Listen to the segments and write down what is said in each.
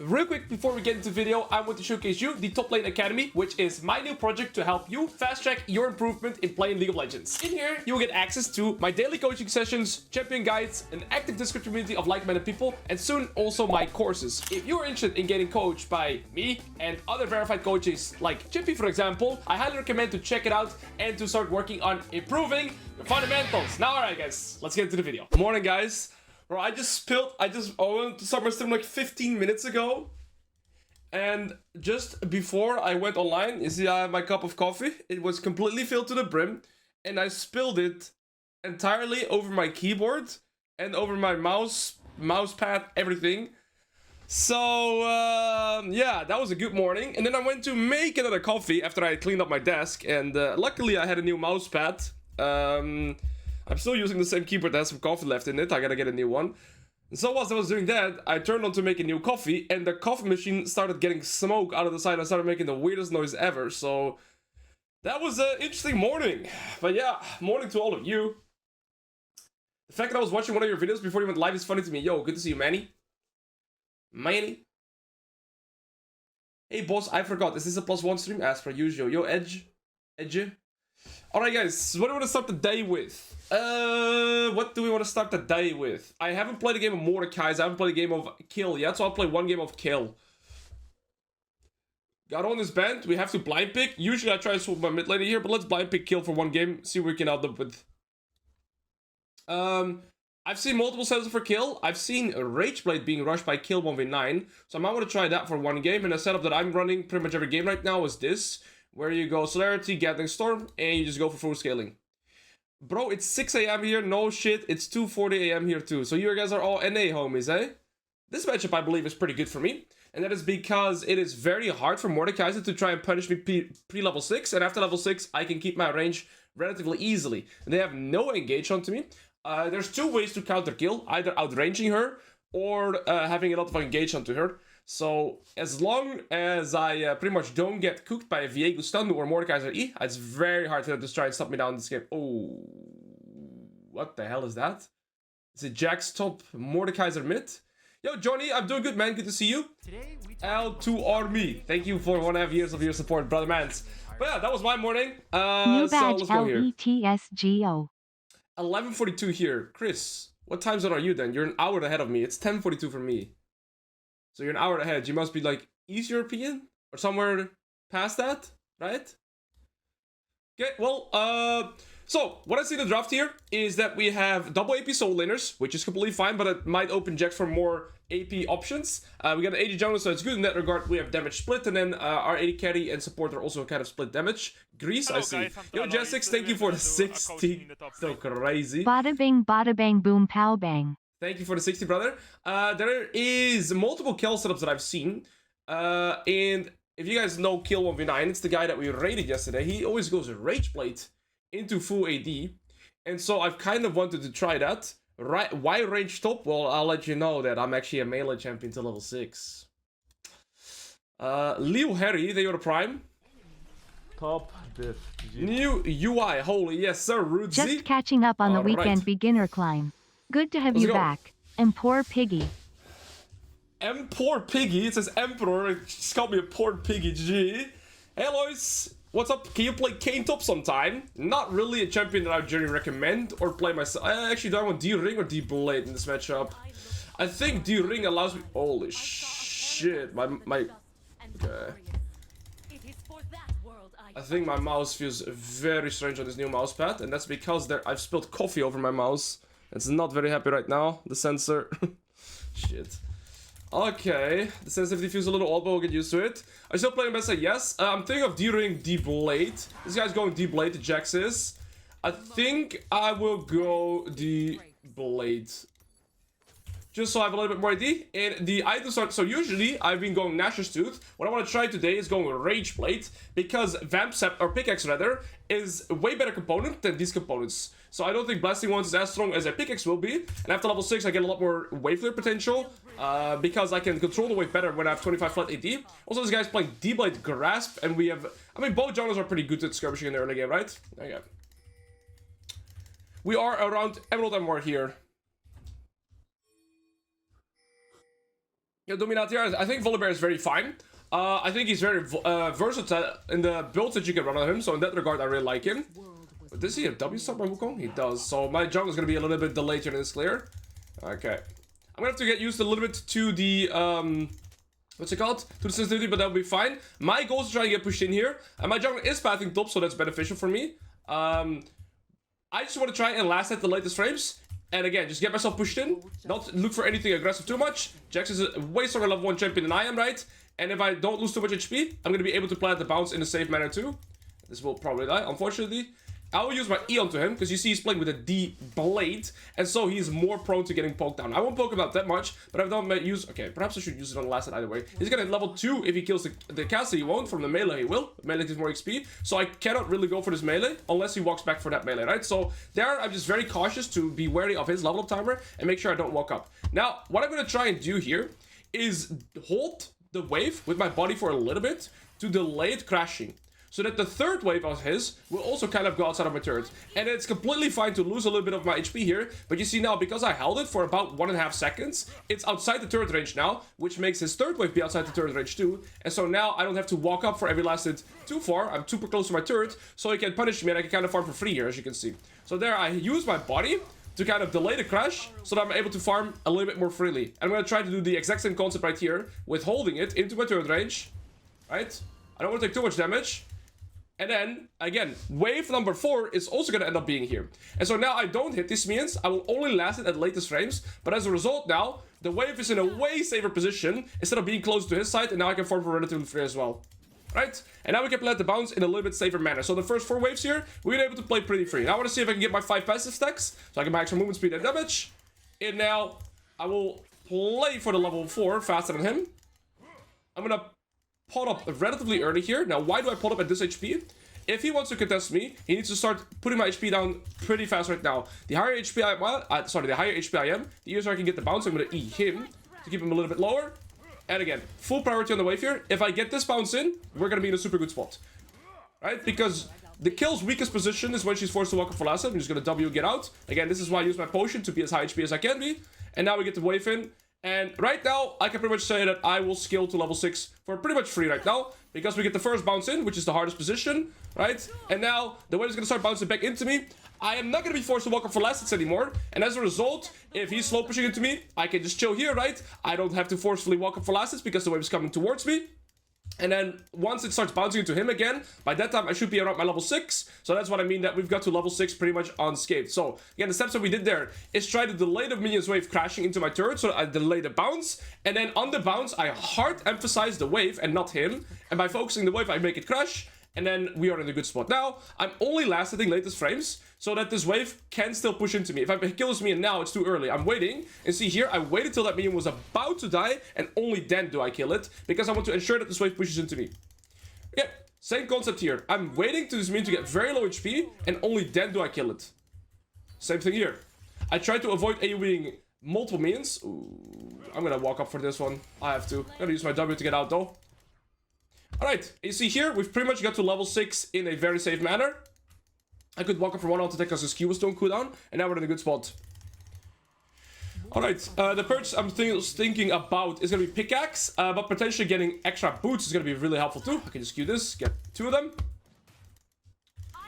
Real quick before we get into the video, I want to showcase you the Top Lane Academy, which is my new project to help you fast track your improvement in playing League of Legends. In here, you will get access to my daily coaching sessions, champion guides, an active Discord community of like-minded people, and soon also my courses. If you are interested in getting coached by me and other verified coaches like Chippy, for example, I highly recommend to check it out and to start working on improving your fundamentals. Now, alright guys, let's get into the video. Good morning, guys. Bro, I went to start my stream like 15 minutes ago. And just before I went online, you see I have my cup of coffee. It was completely filled to the brim. And I spilled it entirely over my keyboard and over my mouse pad, everything. So, yeah, that was a good morning. And then I went to make another coffee after I cleaned up my desk. And luckily I had a new mouse pad. I'm still using the same keyboard that has some coffee left in it. I gotta get a new one. And so whilst I was doing that, I turned on to make a new coffee, and the coffee machine started getting smoke out of the side. I started making the weirdest noise ever. So that was an interesting morning. But yeah, morning to all of you. The fact that I was watching one of your videos before you went live is funny to me. Yo, good to see you, Manny. Manny. Hey, boss, I forgot. Is this a +1 stream? As per usual. Yo, Edge. Alright, guys, what do we want to start the day with? What do we want to start the day with? I haven't played a game of Mordekaiser. I haven't played a game of Kayle yet, so I'll play one game of Kayle. Got on this band. We have to blind pick. Usually I try to swap my mid laner here, but let's blind pick Kayle for one game. See what we can end up with. I've seen multiple setups for Kayle. I've seen Rageblade being rushed by Kayle 1v9, so I might want to try that for one game. And the setup that I'm running pretty much every game right now is this, where you go Celerity, Gatling Storm, and you just go for full scaling. Bro, it's 6 AM here, no shit, it's 2:40 AM here too. So you guys are all NA homies, eh? This matchup, I believe, is pretty good for me. And that is because it is very hard for Mordekaiser to try and punish me pre-level 6. And after level 6, I can keep my range relatively easily. And they have no engage onto me. There's two ways to counter Kayle, either outranging her or having a lot of engage onto her. So, as long as I pretty much don't get cooked by a Viego stun or Mordekaiser E, it's very hard for them to try and stop me down in this game. Oh, what the hell is that? Is it Jack's top Mordekaiser mid? Yo, Johnny, I'm doing good, man. Good to see you. L2 Army. Thank you for 1.5 years of your support, brother mans. But yeah, that was my morning. New badge, so let's go here. LETSGO. 11:42 here. Chris, what time zone are you then? You're an hour ahead of me. It's 10:42 for me. So you're an hour ahead. You must be like East European or somewhere past that, right? Okay, well, so what I see in the draft here is that we have double AP soul laners, which is completely fine, but it might open Jack for more AP options. We got an 80 jungle, so it's good in that regard. We have damage split, and then our 80 carry and support are also kind of split damage. Grease, I see. Yo, Jessix, thank you for the 60. So crazy. Bada bang, boom, pow bang. Thank you for the 60, brother. There is multiple Kayle setups that I've seen. And if you guys know Kayle 1v9, it's the guy that we raided yesterday. He always goes Rageblade into full AD. And so I've kind of wanted to try that. Right? Why range top? Well, I'll let you know that I'm actually a melee champion to level 6. Leo Harry, they are the prime. Top diff. New UI, holy yes sir, Rudzy. Just catching up on the weekend beginner climb. Good to have you back. And poor Piggy. Poor Piggy? It says Emperor. Just called me a poor Piggy. GG. Hey Alois, what's up? Can you play Kayn top sometime? Not really a champion that I would generally recommend or play myself. Actually, do I want D-Ring or D-Blade in this matchup? I think D-Ring allows me. Holy shit. My. Okay. I think my mouse feels very strange on this new mouse pad, and that's because I've spilled coffee over my mouse. It's not very happy right now, the sensor. Shit. Okay, the sensitivity feels a little odd, but we'll get used to it. Are you still playing Mesa? Yes. I'm thinking of D-Ring, D-Blade. This guy's going D-Blade, the Jax is. I think I will go D-Blade. Just so I have a little bit more ID. And the items are... So usually, I've been going Nasus Tooth. What I want to try today is going Rageblade. Because Vamp Scepter, or Pickaxe rather, is a way better component than these components. So I don't think Blasting Wands is as strong as a Pickaxe will be. And after level 6, I get a lot more wave clear potential. Because I can control the wave better when I have 25 flat AD. Also, this guy's playing D-Blade Grasp. And we have... I mean, both genres are pretty good at skirmishing in the early game, right? Okay. We are around Emerald and more here. Yeah, Dominator, I think Vladimir is very fine. I think he's very versatile in the builds that you can run on him, so in that regard, I really like him. But does he have W stop by Wukong? He does, so my jungle is going to be a little bit delayed here in this clear. Okay. I'm going to have to get used a little bit to the, what's it called? To the sensitivity, but that'll be fine. My goal is to try and get pushed in here, and my jungle is pathing top, so that's beneficial for me. I just want to try and last at the latest frames. And again, just get myself pushed in. Not look for anything aggressive too much. Jax is a way stronger level 1 champion than I am, right? And if I don't lose too much HP, I'm going to be able to plant the bounce in a safe manner too. This will probably die, unfortunately. I will use my E onto him, because you see he's playing with a D blade, and so he's more prone to getting poked down. I won't poke him out that much, but I've done use... Okay, perhaps I should use it on the last hit either way. He's gonna hit level 2 if he kills the caster. He won't. From the melee, he will. Melee gives more XP, so I cannot really go for this melee, unless he walks back for that melee, right? So there, I'm just very cautious to be wary of his level up timer, and make sure I don't walk up. Now, what I'm gonna try and do here is hold the wave with my body for a little bit to delay it crashing. So that the third wave of his will also kind of go outside of my turret. And it's completely fine to lose a little bit of my HP here. But you see now, because I held it for about 1.5 seconds, it's outside the turret range now, which makes his third wave be outside the turret range too. And so now I don't have to walk up for every last hit too far. I'm super close to my turret, so he can punish me and I can kind of farm for free here, as you can see. So there, I use my body to kind of delay the crash so that I'm able to farm a little bit more freely. And I'm going to try to do the exact same concept right here with holding it into my turret range, right? I don't want to take too much damage. And then, again, wave number 4 is also going to end up being here. And so now I don't hit these minions. I will only last it at latest frames. But as a result now, the wave is in a way safer position instead of being close to his side. And now I can farm for relatively free as well. Right? And now we can plant the bounce in a little bit safer manner. So the first 4 waves here, we're able to play pretty free. Now I want to see if I can get my 5 passive stacks. So I can max my movement speed and damage. And now I will play for the level 4 faster than him. I'm going to pot up relatively early here. Now, why do I pot up at this HP? If he wants to contest me, he needs to start putting my HP down pretty fast right now. The higher HP I am, the higher HP I am, the easier I can get the bounce. I'm going to E him to keep him a little bit lower. And again, full priority on the wave here. If I get this bounce in, we're going to be in a super good spot. Right? Because the Kayle's weakest position is when she's forced to walk up for last hit. I'm just going to W get out. Again, this is why I use my potion to be as high HP as I can be. And now we get the wave in. And right now, I can pretty much say that I will scale to level 6 for pretty much free right now. Because we get the first bounce in, which is the hardest position, right? And now, the wave is going to start bouncing back into me. I am not going to be forced to walk up for last hits anymore. And as a result, if he's slow pushing into me, I can just chill here, right? I don't have to forcefully walk up for last hits because the wave is coming towards me. And then once it starts bouncing into him again, by that time I should be around my level 6. So that's what I mean, that we've got to level 6 pretty much unscathed. So again, the steps that we did there is try to delay the minions wave crashing into my turret. So I delay the bounce. And then on the bounce, I hard emphasize the wave and not him. And by focusing the wave, I make it crash. And then we are in a good spot. Now, I'm only last hitting latest frames so that this wave can still push into me. If I kill this minion now, it's too early. I'm waiting. And see here, I waited till that minion was about to die. And only then do I kill it. Because I want to ensure that this wave pushes into me. Okay, same concept here. I'm waiting to this minion to get very low HP. And only then do I kill it. Same thing here. I try to avoid AoEing multiple minions. Ooh, I'm going to walk up for this one. I have to. I'm going to use my W to get out though. Alright, you see here, we've pretty much got to level 6 in a very safe manner. I could walk up for one auto attack because his Q was still on cooldown, and now we're in a good spot. Alright, the purchase I'm thinking about is going to be pickaxe, but potentially getting extra boots is going to be really helpful too. I can just Q this, get 2 of them.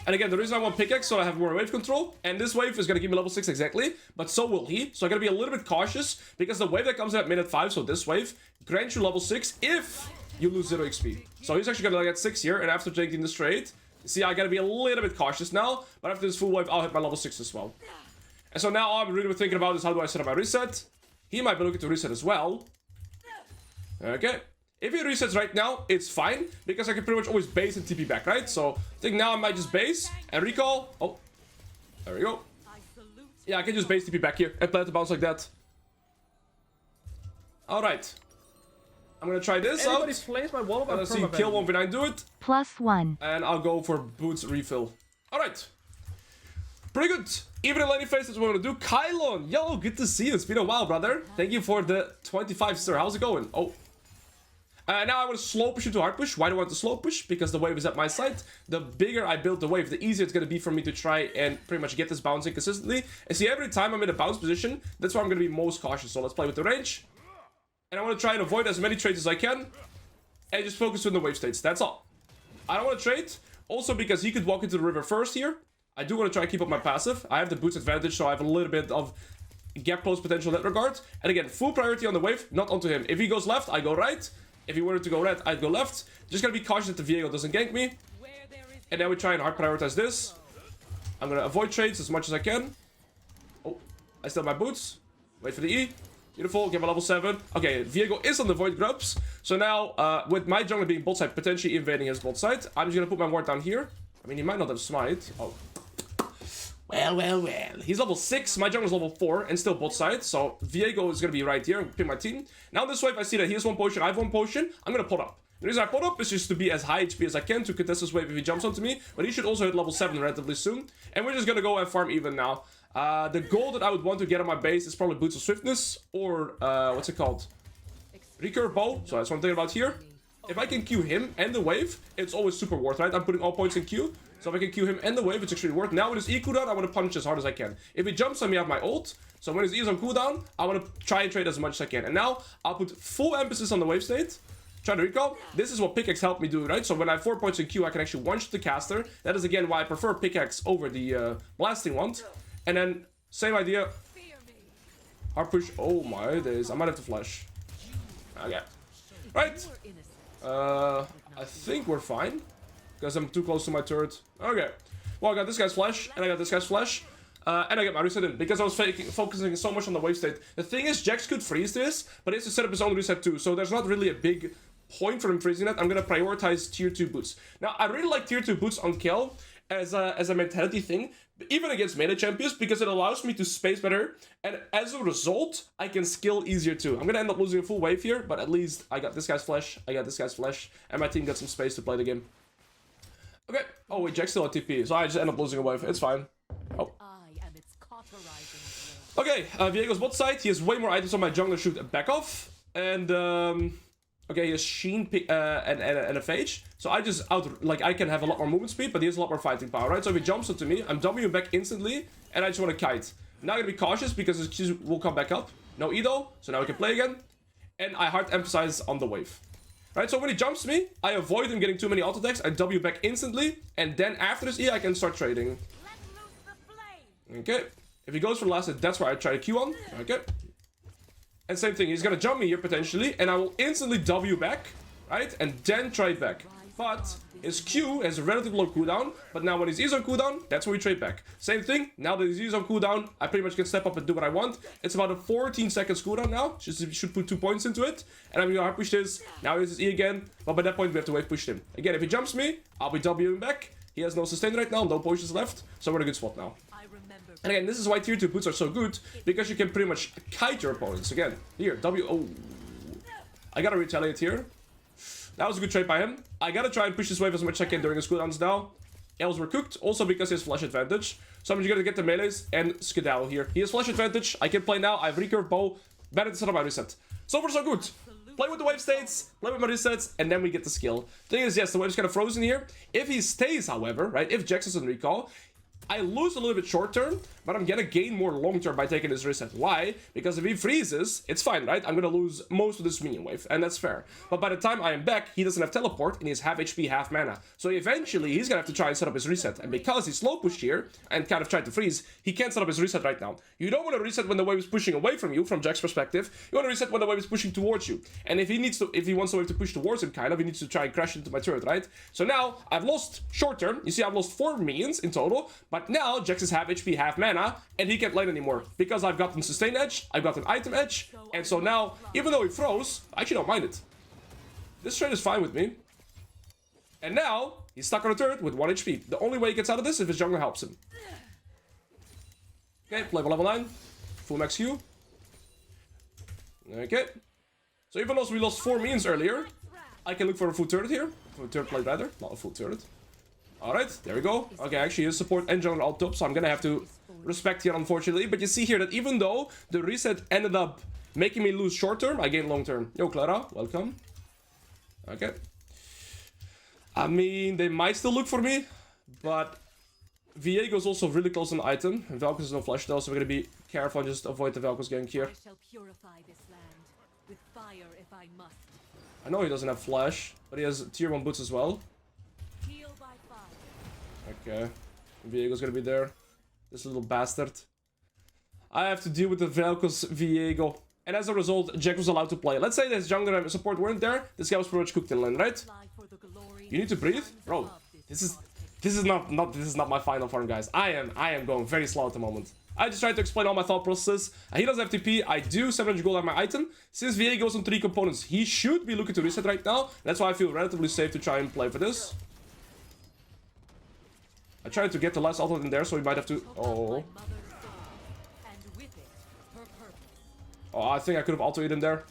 And again, the reason I want pickaxe so I have more wave control, and this wave is going to give me level 6 exactly, but so will he. So I got to be a little bit cautious, because the wave that comes in at minute 5, so this wave, grants you level 6 if you lose 0 XP. So he's actually gonna get 6 here, and after taking this trade, see, I gotta be a little bit cautious now, but after this full wave, I'll hit my level 6 as well. And so now all I'm really thinking about is how do I set up my reset. He might be looking to reset as well. Okay. If he resets right now, it's fine, because I can pretty much always base and TP back, right? So I think now I might just base and recall. Oh, there we go. Yeah, I can just base TP back here and plan to bounce like that. Alright. I'm gonna try this out. Plays my wall, let's see Kill 1v9 do it. +1. And I'll go for boots refill. Alright. Pretty good. Even in laning phase, that's what we're gonna do. Kayle, yo, good to see you. It's been a while, brother. Thank you for the 25 sir. How's it going? Oh. Now I want to slow push into hard push. Why do I want to slow push? Because the wave is at my side. The bigger I build the wave, the easier it's going to be for me to try and pretty much get this bouncing consistently. And see, every time I'm in a bounce position, that's where I'm going to be most cautious. So let's play with the range. And I want to try and avoid as many trades as I can. And just focus on the wave states. That's all. I don't want to trade. Also because he could walk into the river first here. I do want to try and keep up my passive. I have the boots advantage, so I have a little bit of gap close potential in that regard. And again, full priority on the wave, not onto him. If he goes left, I go right. If he wanted to go red, I'd go left. Just gotta be cautious that the Viego doesn't gank me. And then we try and hard prioritize this. I'm gonna avoid trades as much as I can. Oh, I still have my boots. Wait for the E. Beautiful, give a level 7. Okay, Viego is on the void grubs. So now, with my jungler being bot side, potentially invading his bot side, I'm just gonna put my ward down here. I mean, he might not have smite. Oh. Well. He's level 6, my jungler's level 4, and still bot side. So Viego is gonna be right here and pick my team. Now this wave, I see that he has 1 potion, I have 1 potion. I'm gonna pot up. The reason I pot up is just to be as high HP as I can to contest this wave if he jumps onto me. But he should also hit level 7 relatively soon. And we're just gonna go and farm even now. The goal that I would want to get on my base is probably Boots of Swiftness or, what's it called? Recurve Bow. So that's what I'm thinking about here. If I can Q him and the wave, it's always super worth, right? I'm putting all points in Q. So if I can Q him and the wave, it's extremely worth. Now with his E cooldown, I want to punch as hard as I can. If he jumps on me, I have my ult. So when his E is on cooldown, I want to try and trade as much as I can. And now I'll put full emphasis on the wave state. Try to recall. This is what pickaxe helped me do, right? So when I have 4 points in Q, I can actually one-shot the caster. That is again why I prefer pickaxe over the blasting wand. And then same idea. Hard push. Oh my days. I might have to flash. Okay. Right. I think we're fine. Because I'm too close to my turret. Okay. Well, I got this guy's flash. And I got this guy's flash. And I got my reset in. Because I was focusing so much on the wave state. The thing is, Jax could freeze this. But he has to set up his own reset too. So there's not really a big point for him freezing that. I'm going to prioritize tier 2 boots. Now, I really like tier 2 boots on Kayle as a mentality thing. Even against meta champions, because it allows me to space better, and as a result, I can skill easier too. I'm gonna end up losing a full wave here, but at least I got this guy's flash, I got this guy's flash, and my team got some space to play the game. Okay. Oh wait, Jack's still at TP, so I just end up losing a wave. It's fine. Oh. Okay, Viego's bot side. He has way more items on my jungler. Shoot back off, and okay, he has Sheen and a Phage. So I just I can have a lot more movement speed, but he has a lot more fighting power, right? So if he jumps onto me, I'm dumping him back instantly, and I just want to kite. Now I gotta be cautious because his Qs will come back up. No E though, so now we can play again. And I hard emphasize on the wave. Right, so when he jumps me, I avoid him getting too many auto attacks. I W back instantly, and then after this E, I can start trading. Okay, if he goes for the last hit, that's where I try to Q on. Okay. And same thing, he's gonna jump me here potentially, and I will instantly W back, right? And then trade back. But his Q has a relatively low cooldown, but now when his E is on cooldown, that's when we trade back. Same thing, now that his E is on cooldown, I pretty much can step up and do what I want. It's about a 14 seconds cooldown now, just should put 2 points into it. And I'm gonna hard push this, now here's his E again, but by that point we have to wave push him. Again, if he jumps me, I'll be Wing back. He has no sustain right now, no potions left, so we're in a good spot now. And again, this is why tier 2 boots are so good, because you can pretty much kite your opponents. Again, here, oh. I gotta retaliate here. That was a good trade by him. I gotta try and push this wave as much as I can during his cooldowns now. Else we're cooked, also because he has flash advantage. So I'm just gonna get the melees and skedaddle here. He has flash advantage, I can play now, I have recurve bow, better to set up my reset. So far so good. Play with the wave states, play with my resets, and then we get the skill. Thing is, yes, the wave's kind of frozen here. If he stays, however, right, if Jax is on recall, I lose a little bit short term, but I'm gonna gain more long term by taking this reset. Why? Because if he freezes, it's fine, right? I'm gonna lose most of this minion wave, and that's fair. But by the time I am back, he doesn't have teleport, and he's half HP, half mana. So eventually, he's gonna have to try and set up his reset. And because he's slow pushed here, and kind of tried to freeze, he can't set up his reset right now. You don't want to reset when the wave is pushing away from you, from Jack's perspective. You want to reset when the wave is pushing towards you. And if he wants the wave to push towards him, kind of, he needs to try and crash into my turret, right? So now, I've lost short term. You see, I've lost 4 minions in total, but now Jax is half HP, half mana, and he can't lane anymore. Because I've gotten sustain edge, I've got an item edge, and so now, even though he froze, I actually don't mind it. This trade is fine with me. And now, he's stuck on a turret with 1 HP. The only way he gets out of this is if his jungler helps him. Okay, play for level 9. Full max Q. Okay. So even though we lost 4 minions earlier, I can look for a full turret here. For a turret plate rather, not a full turret. Alright, there we go. Okay, actually his support and jungler all top, so I'm gonna have to respect here unfortunately. But you see here that even though the reset ended up making me lose short term, I gained long term. Yo, Clara, welcome. Okay. I mean, they might still look for me, but Viego's also really close on the item. And Vel'Koz is no flash though, so we're gonna be careful and just avoid the Vel'Koz gank here. With fire if I must. I know he doesn't have flash, but he has tier 1 boots as well. Heal by fire. Okay. Viego's gonna be there. This little bastard. I have to deal with the Velcos Viego. And as a result, Jack was allowed to play. Let's say this jungler and support weren't there. This guy was pretty much cooked in lane, right? You need to breathe? Bro, this is not my final form, guys. I am going very slow at the moment. I just tried to explain all my thought processes. He doesn't have TP. I do 700 gold on my item. Since VA goes on 3 components, he should be looking to reset right now. That's why I feel relatively safe to try and play for this. I tried to get the last ultimate in there, so we might have to... Oh. Oh, I think I could have auto-hit him there.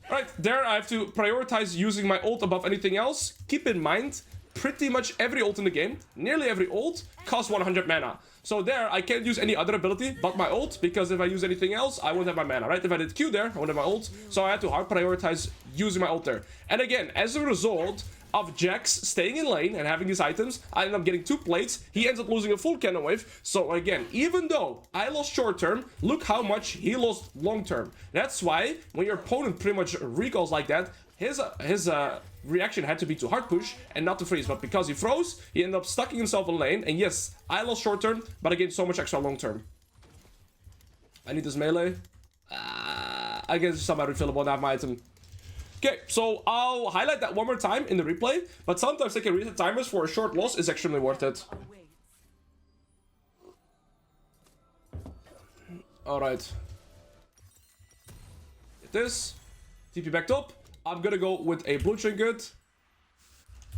Alright, there I have to prioritize using my ult above anything else. Keep in mind, pretty much every ult in the game, nearly every ult, costs 100 mana. So there, I can't use any other ability but my ult, because if I use anything else, I won't have my mana, right? If I did Q there, I won't have my ult. So I had to hard prioritize using my ult there. And again, as a result of Jax staying in lane and having these items, I ended up getting 2 plates. He ends up losing a full cannon wave. So again, even though I lost short term, look how much he lost long term. That's why when your opponent pretty much recalls like that, his reaction had to be to hard push and not to freeze. But because he froze, he ended up stucking himself in lane. And yes, I lost short term, but I gained so much extra long term. I need this melee. I guess some refillable and have my item. Okay, so I'll highlight that one more time in the replay, but sometimes taking reset timers for a short loss is extremely worth it. Alright. Get this. TP back up. I'm gonna go with a blue trinket.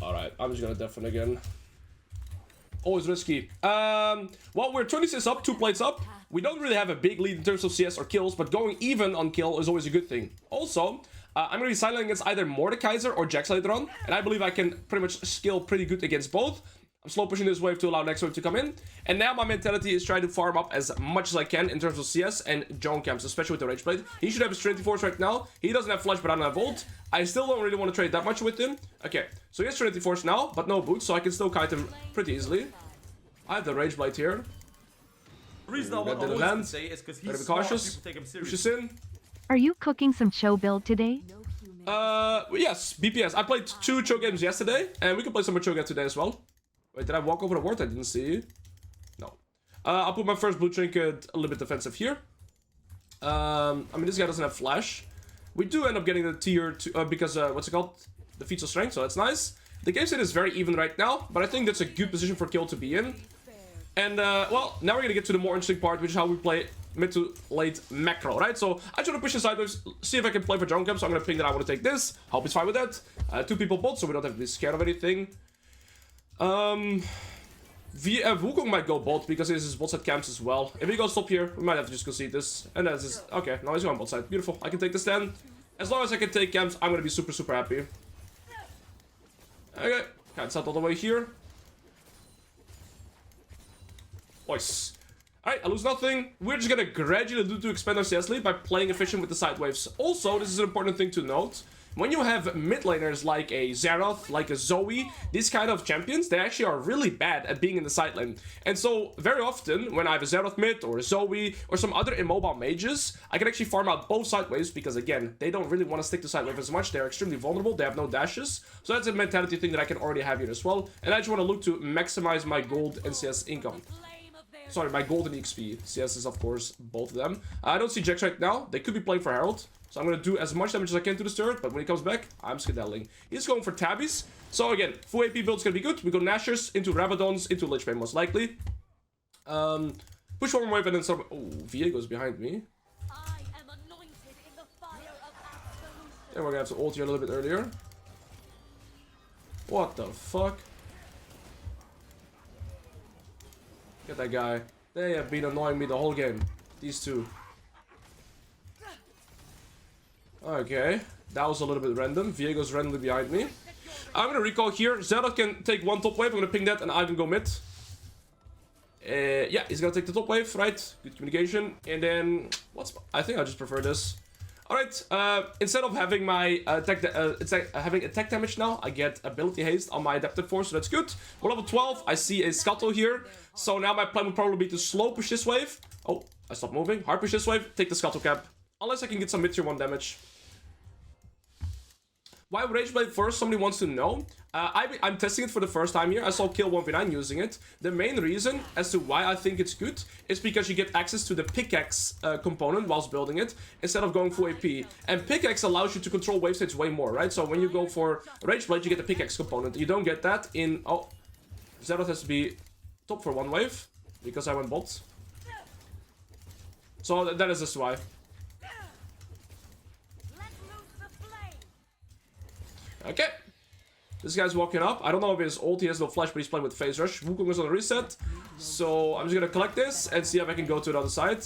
Alright, I'm just gonna deafen again. Always risky. Well, we're 26 up, 2 plates up. We don't really have a big lead in terms of CS or kills, but going even on kill is always a good thing. Also, I'm going to be silent against either Mordekaiser or Jax later on, and I believe I can pretty much skill pretty good against both. I'm slow pushing this wave to allow next wave to come in, and now my mentality is trying to farm up as much as I can in terms of CS and Joan camps, especially with the Rage Blade. He should have his Trinity Force right now. He doesn't have Flash, but I don't have Ult. I still don't really want to trade that much with him. Okay, so he has Trinity Force now, but no boots, so I can still kite him pretty easily. I have the Rage Blade here. The reason I want to always say is because he's smart, people take him seriously. Push this in. Are you cooking some show build today? Yes, BPS. I played 2 Cho games yesterday, and we can play some more Cho games today as well. Wait, did I walk over the ward? I didn't see. No. I'll put my first blue trinket a little bit defensive here. I mean, this guy doesn't have flash. We do end up getting the tier 2, because, what's it called? The feats of strength, so that's nice. The game state is very even right now, but I think that's a good position for Kayle to be in. And, well, now we're gonna get to the more interesting part, which is how we play mid to late macro, right? So I try to push the sideways, see if I can play for junk camp. So I'm gonna ping that I want to take this. Hope he's fine with that. 2 people bot, so we don't have to be scared of anything. Wukong might go bot because this is bot side camps as well. If he goes top here, we might have to just concede this. And that's just okay. Now he's going bot side. Beautiful. I can take this then. As long as I can take camps, I'm gonna be super happy. Okay, can't set all the way here. Nice. Alright, I lose nothing. We're just gonna gradually do to expand our CS lead by playing efficient with the side waves. Also, this is an important thing to note. When you have mid laners like a Xerath, like a Zoe, these kind of champions, they actually are really bad at being in the side lane. And so, very often, when I have a Xerath mid, or a Zoe, or some other immobile mages, I can actually farm out both side waves, because again, they don't really want to stick to side wave as much, they're extremely vulnerable, they have no dashes. So that's a mentality thing that I can already have here as well. And I just want to look to maximize my gold and CS income. Sorry, my gold and XP. CS is, of course, both of them. I don't see Jax right now. They could be playing for Herald. So I'm going to do as much damage as I can to this turret. But when he comes back, I'm skedaddling. He's going for Tabbies. So again, full AP build's going to be good. We go Nashers into Rabadons into Lich Bane most likely. Push one more wave and then some... Oh, Viego's behind me. And we're going to have to ult here a little bit earlier. What the fuck? Get that guy. They have been annoying me the whole game. These two. Okay. That was a little bit random. Viego's randomly behind me. I'm gonna recall here. Xerath can take one top wave. I'm gonna ping that and I can go mid. Yeah, he's gonna take the top wave, right? Good communication. And then... I think I just prefer this. Alright, instead of having my having attack damage now, I get ability haste on my adaptive force, so that's good. We're level 12, I see a scuttle here. So now my plan would probably be to slow push this wave. Oh, I stopped moving. Hard push this wave, take the scuttle cap. Unless I can get some mid tier 1 damage. Why Rageblade first? Somebody wants to know. I'm testing it for the first time here. I saw Kill 1v9 using it. The main reason as to why I think it's good is because you get access to the pickaxe component whilst building it instead of going full AP. And pickaxe allows you to control wave states way more, right? So when you go for Rageblade, you get the pickaxe component. You don't get that in... Oh, Zeroth has to be top for one wave because I went bot. So that is just why. Okay. This guy's walking up. I don't know if his ult, he has no flash, but he's playing with phase rush. Wukong is on a reset. So I'm just gonna collect this and see if I can go to the other side.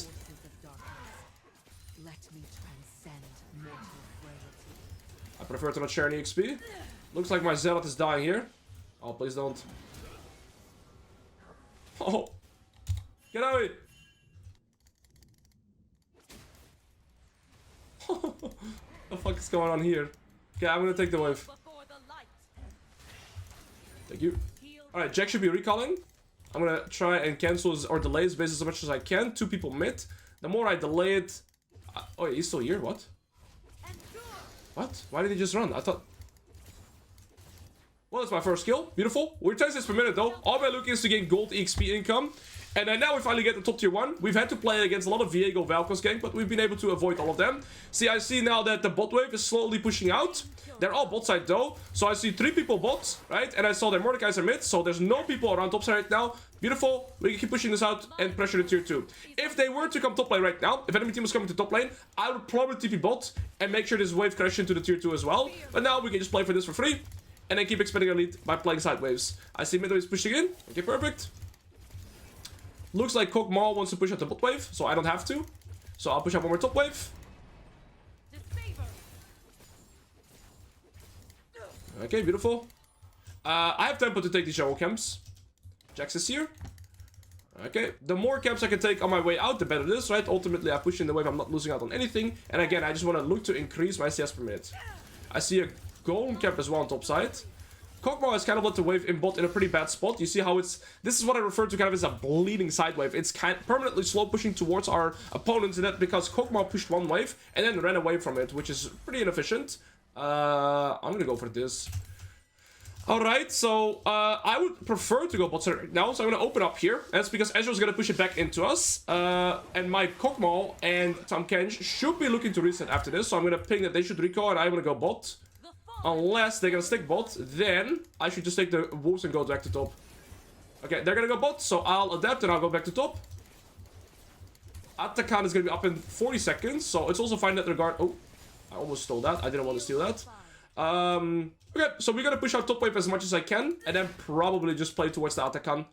I prefer to not share any XP. Looks like my Zealot is dying here. Oh, please don't. Oh. Get out of here. What the fuck is going on here? Okay, I'm gonna take the wave. Thank you. Alright, Jack should be recalling. I'm gonna try and cancel his, or delay his base as much as I can. 2 people mid. The more I delay it... oh, he's still here? What? What? Why did he just run? I thought... Well, that's my first kill. Beautiful. We're 10 cents per minute though. All my look is to gain gold EXP income. And then now we finally get the top tier 1. We've had to play against a lot of Viego Valkos gang, but we've been able to avoid all of them. See, I see now that the bot wave is slowly pushing out. They're all bot side though. So I see 3 people bots, right? And I saw their Mordekaiser mid, so there's no people around top side right now. Beautiful. We can keep pushing this out and pressure the tier 2. If they were to come top lane right now, if enemy team was coming to top lane, I would probably TP bot and make sure this wave crashes into the tier 2 as well. But now we can just play for this for free. And then keep expanding our lead by playing side waves. I see mid waves pushing in. Okay, perfect. Looks like Kog'Maw wants to push out the bot wave, so I don't have to. So I'll push out one more top wave. Okay, beautiful. I have tempo to take these jungle camps. Jax is here. Okay, the more camps I can take on my way out, the better it is, right? Ultimately, I push in the wave, I'm not losing out on anything. And again, I just want to look to increase my CS per minute. I see a golem camp as well on top side. Kog'Maw has kind of let the wave in bot in a pretty bad spot. You see how it's... This is what I refer to kind of as a bleeding side wave. It's kind of permanently slow pushing towards our opponents, and that because Kog'Maw pushed one wave and then ran away from it, which is pretty inefficient. I'm gonna go for this. Alright, so I would prefer to go bot side right now, so I'm gonna open up here. That's because Ezreal's gonna push it back into us. And my Kog'Maw and Tahm Kench should be looking to reset after this, so I'm gonna ping that they should recall and I'm gonna go bot. Unless they're gonna stick bot, then I should just take the wolves and go back to top. Okay, they're gonna go bot, so I'll adapt and I'll go back to top. Atakan is gonna be up in 40 seconds, so it's also fine that regard... Oh, I almost stole that. I didn't want to steal that. Okay, so we're gonna push out top wave as much as I can, and then probably just play towards the Atakan.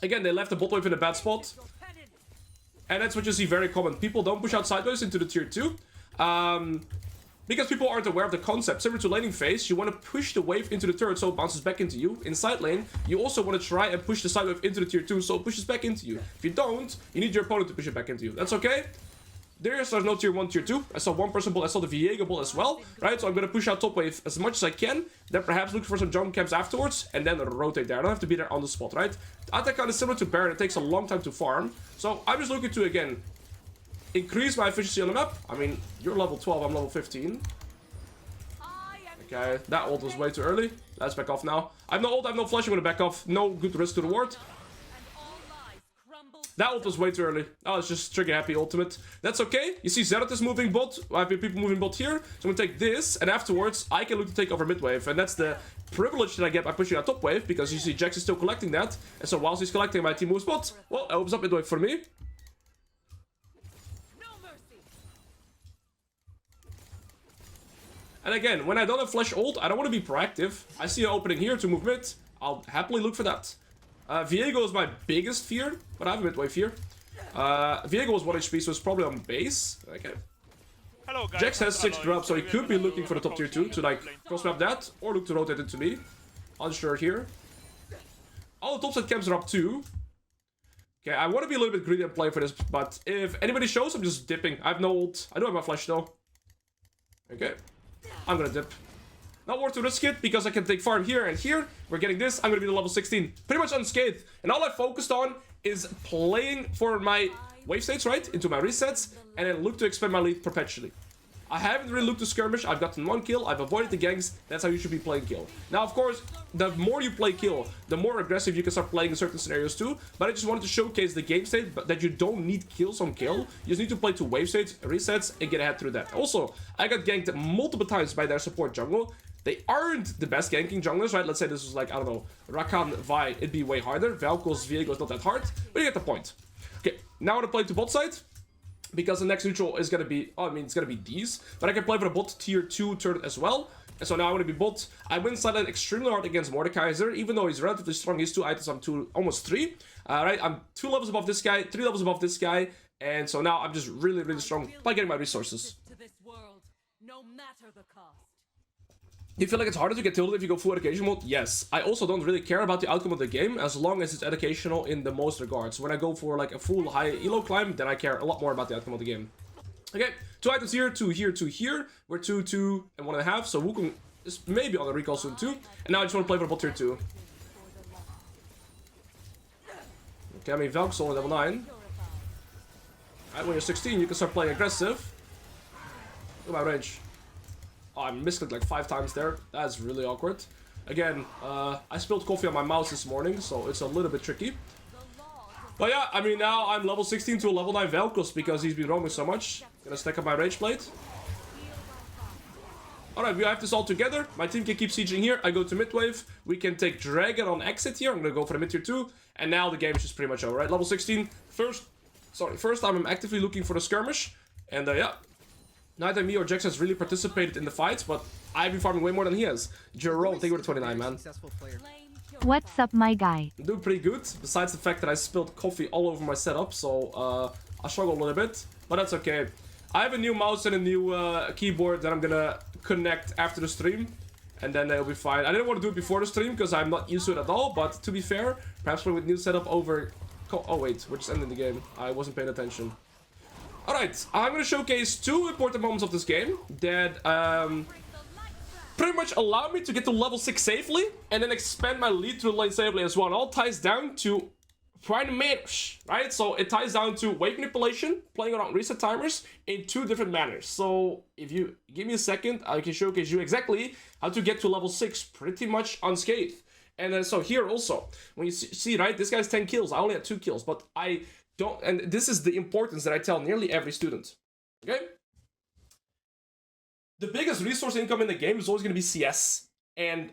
Again, they left the bot wave in a bad spot. And that's what you see very common. People don't push out sideways into the tier 2. Because people aren't aware of the concept. Similar to laning phase, you want to push the wave into the turret so it bounces back into you. In side lane, you also want to try and push the side wave into the tier 2 so it pushes back into you. If you don't, you need your opponent to push it back into you. That's okay. There's no tier 1, tier 2. I saw one person bull, I saw the Viego bull as well. Right, so I'm going to push out top wave as much as I can. Then perhaps look for some jump camps afterwards. And then rotate there. I don't have to be there on the spot, right? Atakan is similar to Baron. It takes a long time to farm. So I'm just looking to, again... increase my efficiency on the map. I mean, you're level 12, I'm level 15. Okay, that ult was way too early. Let's back off now. I have no ult, I have no flash, I'm gonna back off. No good risk to the ward. That ult was way too early. Oh, it's just trigger happy ultimate. That's okay. You see Zeroth is moving bot. I have people moving bot here. So I'm gonna take this, and afterwards, I can look to take over mid wave. And that's the privilege that I get by pushing out top wave, because you see Jax is still collecting that. And so whilst he's collecting, my team moves bot. Well, it opens up mid wave for me. And again, when I don't have flash ult, I don't want to be proactive. I see an opening here to move mid. I'll happily look for that. Viego is my biggest fear, but I have a mid wave here. Viego was 1 HP, so it's probably on base. Okay. Hello, guys. Jax has 6 drops, so he could be looking for the top tier 2 to like cross map that, or look to rotate it to me. Unsure here. All the top side camps are up too. Okay, I want to be a little bit greedy and play for this, but if anybody shows, I'm just dipping. I have no ult. I don't have my flash though. Okay. I'm gonna dip. Not worth to risk it, because I can take farm here and here. We're getting this. I'm gonna be to level 16. Pretty much unscathed. And all I focused on is playing for my wave states, right? Into my resets. And then look to expand my lead perpetually. I haven't really looked to skirmish. I've gotten 1 kill. I've avoided the ganks. That's how you should be playing kill. Now, of course, the more you play kill, the more aggressive you can start playing in certain scenarios too. But I just wanted to showcase the game state, but that you don't need kills on kill. You just need to play to wave states, resets, and get ahead through that. Also, I got ganked multiple times by their support jungle. They aren't the best ganking junglers, right? Let's say this was like, I don't know, Rakan, Vi, it'd be way harder. Vel'Koz, Viego's not that hard, but you get the point. Okay, now I want to play to bot side. Because the next neutral is going to be, oh, I mean, it's going to be these. But I can play for a bot tier 2 turret as well. And so now I want to be bot. I win sideline extremely hard against Mordekaiser. Even though he's relatively strong, he's 2 items, I'm almost 3. Right, I'm 2 levels above this guy, 3 levels above this guy. And so now I'm just really, really strong by getting my resources. To this world, no matter the cost. You feel like it's harder to get tilted if you go full education mode? Yes. I also don't really care about the outcome of the game as long as it's educational in the most regards. When I go for like a full high elo climb, then I care a lot more about the outcome of the game. Okay, 2 items here, 2 here, 2 here. We're 2, 2, and 1.5. So Wukong is maybe on the recall soon too. And now I just want to play for the bot tier 2. Okay, I mean Vel'Koz on level 9. Alright, when you're 16, you can start playing aggressive. Look at my range. Oh, I misclicked like 5 times there. That's really awkward. Again, I spilled coffee on my mouse this morning, so it's a little bit tricky. But yeah, I mean, now I'm level 16 to a level 9 Vel'Koz because he's been roaming so much. Gonna stack up my rage plate. Alright, we have this all together. My team can keep sieging here. I go to mid wave. We can take Dragon on exit here. I'm gonna go for the mid tier 2. And now the game is just pretty much over, right? Level 16. First time I'm actively looking for the skirmish. And yeah. Neither me or Jax has really participated in the fights, but I've been farming way more than he has. Jerome, thank you for the 29, man. What's up, my guy? I'm doing pretty good, besides the fact that I spilled coffee all over my setup, so I struggle a little bit, but that's okay. I have a new mouse and a new keyboard that I'm gonna connect after the stream, and then it'll be fine. I didn't want to do it before the stream, because I'm not used to it at all, but to be fair, perhaps with new setup over... Oh wait, we're just ending the game. I wasn't paying attention. Alright, I'm going to showcase 2 important moments of this game that pretty much allow me to get to level 6 safely and then expand my lead through the lane safely as well. And all ties down to prime manners, right? So it ties down to wave manipulation, playing around reset timers in 2 different manners. So if you give me a second, I can showcase you exactly how to get to level 6 pretty much unscathed. And then so here also, when you see, right, this guy's 10 kills, I only had 2 kills, but I don't, and this is the importance that I tell nearly every student, okay? The biggest resource income in the game is always going to be CS and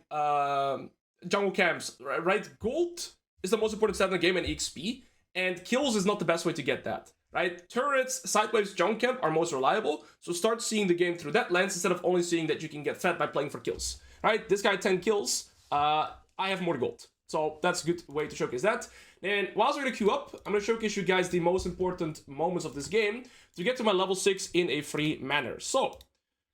jungle camps, right? Gold is the most important stat in the game and XP, and kills is not the best way to get that, right? Turrets, sidewaves, jungle camp are most reliable, so start seeing the game through that lens instead of only seeing that you can get fed by playing for kills, right? This guy 10 kills, I have more gold. So that's a good way to showcase that. And whilst we're going to queue up, I'm going to showcase you guys the most important moments of this game to get to my level 6 in a free manner. So,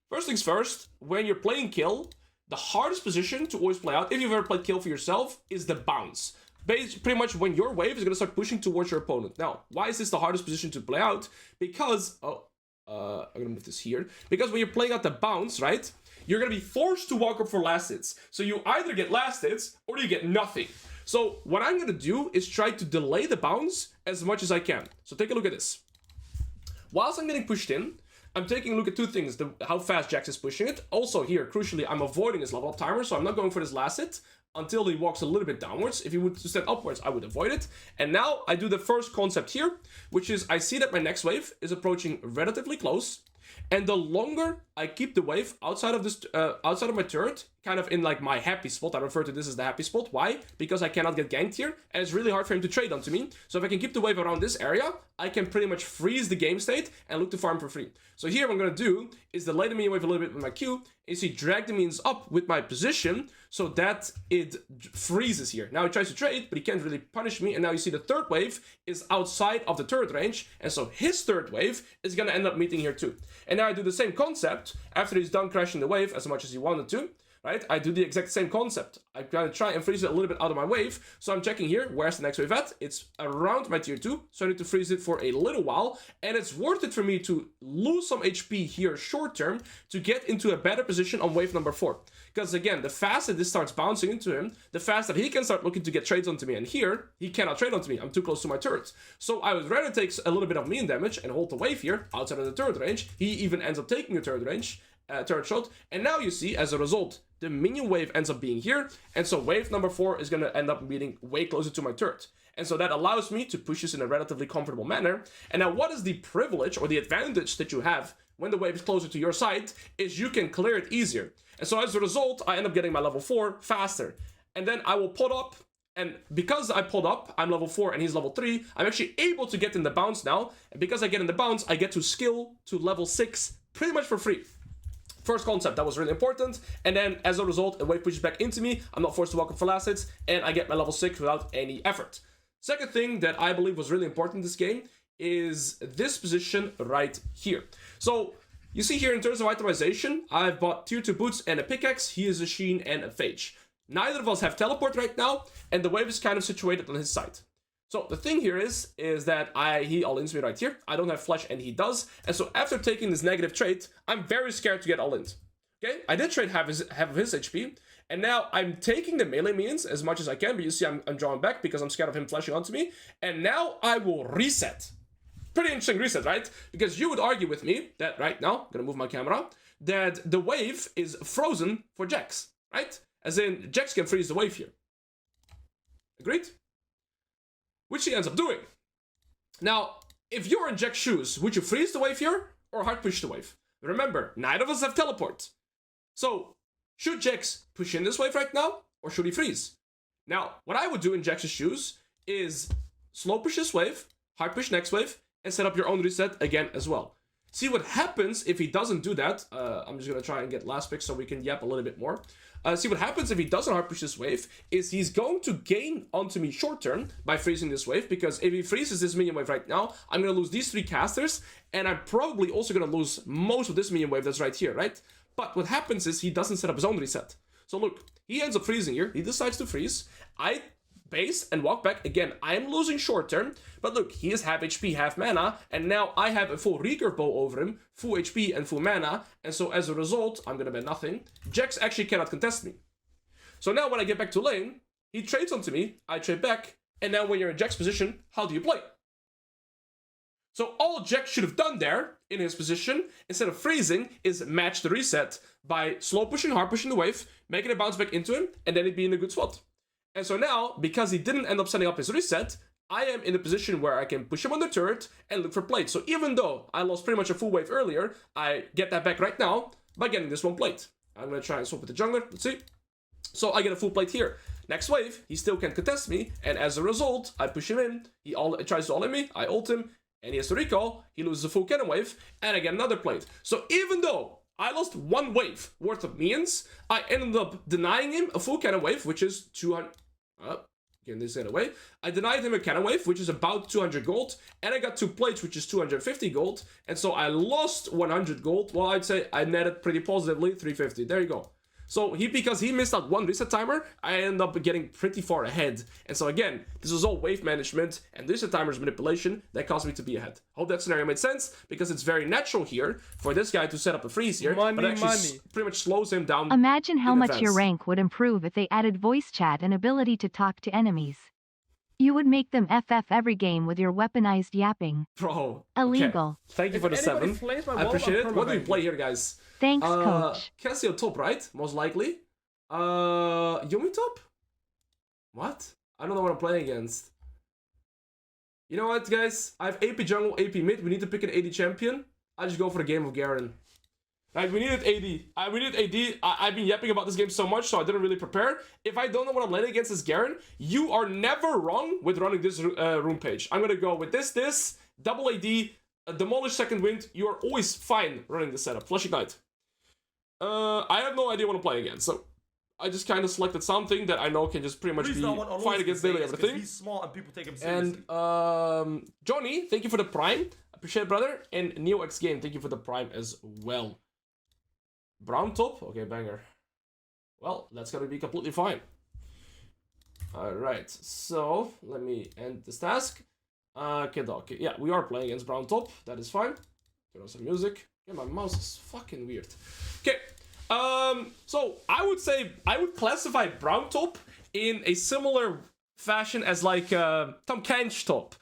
first things first, when you're playing kill, the hardest position to always play out, if you've ever played kill for yourself, is the bounce. Pretty much when your wave is going to start pushing towards your opponent. Now, why is this the hardest position to play out? Because, I'm going to move this here. Because when you're playing out the bounce, right, you're going to be forced to walk up for last hits. So you either get last hits or you get nothing. So what I'm going to do is try to delay the bounce as much as I can. So take a look at this. Whilst I'm getting pushed in, I'm taking a look at 2 things. How fast Jax is pushing it. Also here, crucially, I'm avoiding his level up timer. So I'm not going for this last hit until he walks a little bit downwards. If he would step upwards, I would avoid it. And now I do the first concept here, which is I see that my next wave is approaching relatively close. And the longer I keep the wave outside of this, outside of my turret, kind of in like my happy spot, I refer to this as the happy spot. Why? Because I cannot get ganked here, and it's really hard for him to trade onto me. So if I can keep the wave around this area, I can pretty much freeze the game state and look to farm for free. So here what I'm going to do is delay the minion wave a little bit with my Q, and see drag the minions up with my position so that it freezes here. Now he tries to trade, but he can't really punish me, and now you see the third wave is outside of the turret range, and so his third wave is going to end up meeting here too. And now I do the same concept after he's done crashing the wave as much as he wanted to. right? I do the exact same concept. I'm gonna try and freeze it a little bit out of my wave. So I'm checking here, where's the next wave at? It's around my tier 2, so I need to freeze it for a little while. And it's worth it for me to lose some HP here short term to get into a better position on wave number 4. Because again, the faster this starts bouncing into him, the faster he can start looking to get trades onto me. And here, he cannot trade onto me. I'm too close to my turret. So I would rather take a little bit of mean damage and hold the wave here outside of the turret range. He even ends up taking a turret range. Turret shot, and now you see as a result the minion wave ends up being here, and so wave number 4 is going to end up being way closer to my turret, and so that allows me to push this in a relatively comfortable manner. And now what is the privilege or the advantage that you have when the wave is closer to your side is you can clear it easier, and so as a result I end up getting my level 4 faster, and then I will pull up. And because I pulled up, I'm level 4 and he's level 3, I'm actually able to get in the bounce now, and because I get in the bounce I get to skill to level 6 pretty much for free. First concept, that was really important, and then as a result, a wave pushes back into me, I'm not forced to walk up for last hits, and I get my level 6 without any effort. Second thing that I believe was really important in this game is this position right here. So, you see here in terms of itemization, I've bought tier 2 boots and a pickaxe, he is a Sheen and a Phage. Neither of us have teleport right now, and the wave is kind of situated on his side. So the thing here is that he all-ins me right here. I don't have flash and he does. And so after taking this negative trait, I'm very scared to get all-ins. Okay, I did trade half of his HP. And now I'm taking the melee minions as much as I can. But you see I'm drawing back because I'm scared of him flashing onto me. And now I will reset. Pretty interesting reset, right? Because you would argue with me that right now, I'm going to move my camera, that the wave is frozen for Jax, right? As in, Jax can freeze the wave here. Agreed? Which he ends up doing. Now, if you're in Jack's shoes, would you freeze the wave here or hard push the wave? Remember, neither of us have teleport. So, should Jax push in this wave right now or should he freeze? Now, what I would do in Jax's shoes is slow push this wave, hard push next wave, and set up your own reset again as well. See what happens if he doesn't do that. I'm just going to try and get last pick so we can yap a little bit more. See what happens if he doesn't hard push this wave is he's going to gain onto me short term by freezing this wave, because if he freezes this minion wave right now, I'm going to lose these 3 casters, and I'm probably also going to lose most of this minion wave that's right here, right? But what happens is he doesn't set up his own reset. So look, he ends up freezing here. He decides to freeze. I base and walk back. Again, I'm losing short term, but look, he is half HP, half mana, and now I have a full recurve bow over him, full HP and full mana, and so as a result, I'm gonna bet nothing. Jax actually cannot contest me. So now when I get back to lane, he trades onto me, I trade back, and now when you're in Jax's position, how do you play? So all Jax should have done there, in his position, instead of freezing, is match the reset by slow pushing, hard pushing the wave, making it bounce back into him, and then he'd be in a good spot. And so now, because he didn't end up setting up his reset, I am in a position where I can push him on the turret and look for plates. So even though I lost pretty much a full wave earlier, I get that back right now by getting this one plate. I'm going to try and swap with the jungler. Let's see. So I get a full plate here. Next wave, he still can't contest me. And as a result, I push him in. He tries to all-in me. I ult him. And he has to recall. He loses a full cannon wave. And I get another plate. So even though I lost 1 wave worth of minions, I ended up denying him a full cannon wave, which is 200... Getting this out of the way. I denied him a cannon wave, which is about 200 gold, and I got 2 plates, which is 250 gold, and so I lost 100 gold. Well, I'd say I netted pretty positively 350. There you go. So because he missed out 1 reset timer, I ended up getting pretty far ahead. And so again, this was all wave management and reset timers manipulation that caused me to be ahead. Hope that scenario made sense, because it's very natural here for this guy to set up a freeze here, but actually pretty much slows him down. Imagine how much your rank would improve if they added voice chat and ability to talk to enemies. You would make them FF every game with your weaponized yapping. Bro. Illegal. Okay. Thank you for the 7. I appreciate it. What do we play here, guys? Thanks, coach. Cassio top, right? Most likely. Yumi top? What? I don't know what I'm playing against. You know what, guys? I have AP jungle, AP mid. We need to pick an AD champion. I just go for the game of Garen. Like, we needed AD. We needed AD. I've been yapping about this game so much, so I didn't really prepare. If I don't know what I'm playing against as Garen, you are never wrong with running this room page. I'm gonna go with this, double AD, demolish second wind. You are always fine running this setup. Flush Ignite. I have no idea what I'm playing against, so I just kind of selected something that I know can just pretty much be fine against daily everything. He's small and people take him seriously. And Johnny, thank you for the prime. Appreciate it, brother. And NeoX Game, thank you for the prime as well. Braum top? Okay, banger. well, that's gonna be completely fine. Alright, so let me end this task. Okay, yeah, we are playing against Braum top. That is fine. Turn on some music. Yeah, my mouse is fucking weird. Okay, so I would say I would classify Braum top in a similar fashion as like Tom Kench top.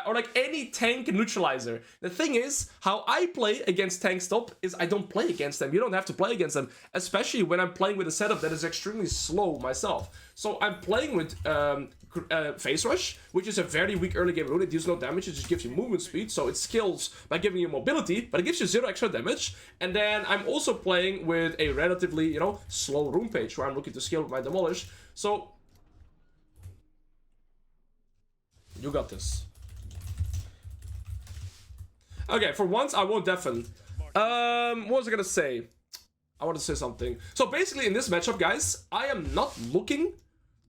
Or like any tank neutralizer. The thing is, how I play against tanks top is I don't play against them. You don't have to play against them, especially when I'm playing with a setup that is extremely slow myself. So I'm playing with Phase Rush, which is a very weak early game rune. It deals no damage, it just gives you movement speed, so it skills by giving you mobility, but it gives you 0 extra damage. And then I'm also playing with a relatively, you know, slow rune page, where I'm looking to skill with my Demolish. So, you got this. Okay, for once, I won't deafen. What was I gonna say? I want to say something. So basically, in this matchup, guys, I am not looking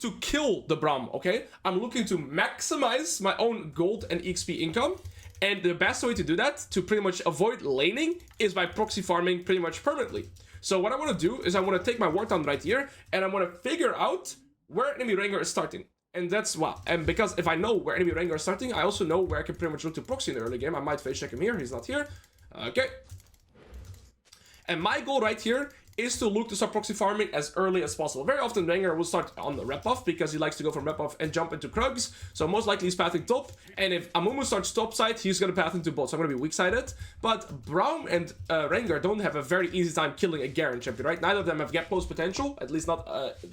to kill the Braum, okay? I'm looking to maximize my own gold and XP income. And the best way to do that, to pretty much avoid laning, is by proxy farming pretty much permanently. So what I want to do is I want to take my ward down right here, and I want to figure out where enemy Rengar is starting. And that's well, and because if I know where enemy Rengar is starting, I also know where I can pretty much look to proxy in the early game. I might face check him here, he's not here. Okay. And my goal right here is to look to start proxy farming as early as possible. Very often Rengar will start on the rep buff because he likes to go from rep buff and jump into Krugs. So most likely he's pathing top. And if Amumu starts top side, he's going to path into bot. So I'm going to be weak sided. But Braum and Rengar don't have a very easy time killing a Garen champion, right? Neither of them have get close potential, at least not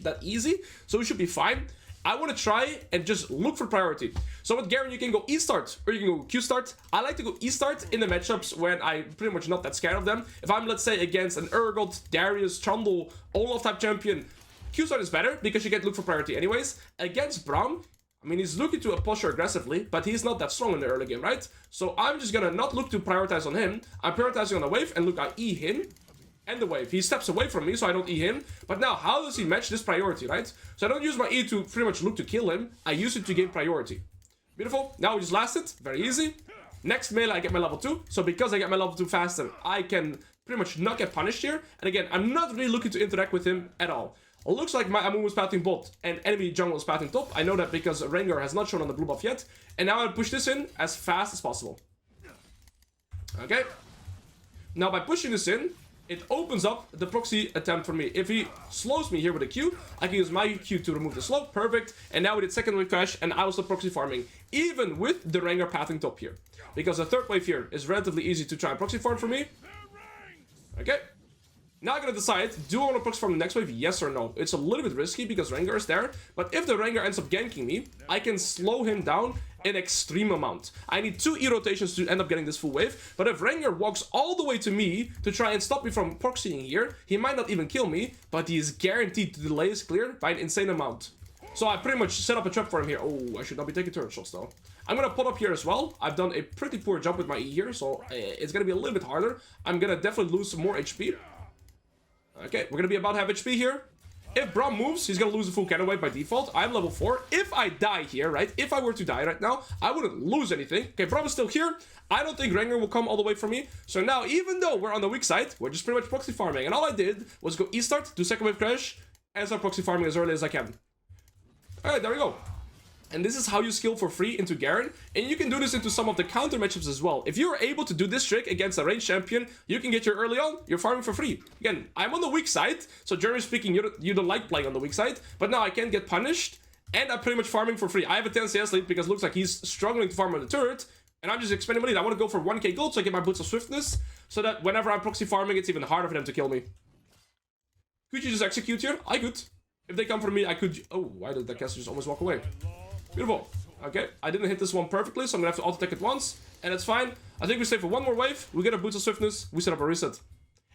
that easy. So we should be fine. I want to try and just look for priority. So with Garen, you can go E start or you can go Q start. I like to go E start in the matchups when I'm pretty much not that scared of them. If I'm, let's say, against an Urgot, Darius, Trundle, Olaf type champion, Q start is better because you get look for priority anyways. Against Braum, I mean, he's looking to push her aggressively, but he's not that strong in the early game, right? So I'm just gonna not look to prioritize on him. I'm prioritizing on the wave, and look, I E him. And the wave. He steps away from me, so I don't E him. But now, how does he match this priority, right? So I don't use my E to pretty much look to kill him. I use it to gain priority. Beautiful. Now we just last it. Very easy. Next melee, I get my level 2. So because I get my level 2 faster, I can pretty much not get punished here. And again, I'm not really looking to interact with him at all. It looks like my Amumu is pathing bot and enemy jungle is pathing top. I know that because Rengar has not shown on the blue buff yet. And now I'll push this in as fast as possible. Okay. Now by pushing this in, it opens up the proxy attempt for me. If he slows me here with a Q, I can use my Q to remove the slow. Perfect. And now we did second wave crash, and I was still proxy farming, even with the Rengar pathing top here. Because the third wave here is relatively easy to try and proxy farm for me. Okay. Now I'm gonna decide, do I want to proxy farm the next wave, yes or no? It's a little bit risky because Rengar is there, but if the Rengar ends up ganking me, I can slow him down an extreme amount. I need 2 E rotations to end up getting this full wave, but if Rengar walks all the way to me to try and stop me from proxying here, he might not even kill me, but he is guaranteed to delay his clear by an insane amount. So I pretty much set up a trap for him here. Oh, I should not be taking turret shots though. I'm gonna put up here as well. I've done a pretty poor jump with my E here, so it's gonna be a little bit harder. I'm gonna definitely lose some more HP. Okay, we're gonna be about half HP here. If Braum moves, he's gonna lose a full cannon wave by default. I'm level 4. If I die here, right? If I were to die right now, I wouldn't lose anything. Okay, Braum is still here. I don't think Rengar will come all the way from me. So now, even though we're on the weak side, we're just pretty much proxy farming. And all I did was go E-start, do second wave crash, and start proxy farming as early as I can. Alright, there we go. And this is how you skill for free into Garen. And you can do this into some of the counter matchups as well. If you're able to do this trick against a ranged champion, you can get your early on, you're farming for free. Again, I'm on the weak side, so generally speaking, you don't like playing on the weak side. But now I can get punished, and I'm pretty much farming for free. I have a 10 CS lead because it looks like he's struggling to farm on the turret. And I'm just expending money. I want to go for 1k gold so I get my boots of swiftness. So that whenever I'm proxy farming, it's even harder for them to kill me. Could you just execute here? I could. If they come for me, I could... Oh, why did the caster just almost walk away? Beautiful. Okay, I didn't hit this one perfectly, so I'm gonna have to auto-attack it once, and it's fine. I think we stay for one more wave, we get our boots of swiftness, we set up a reset.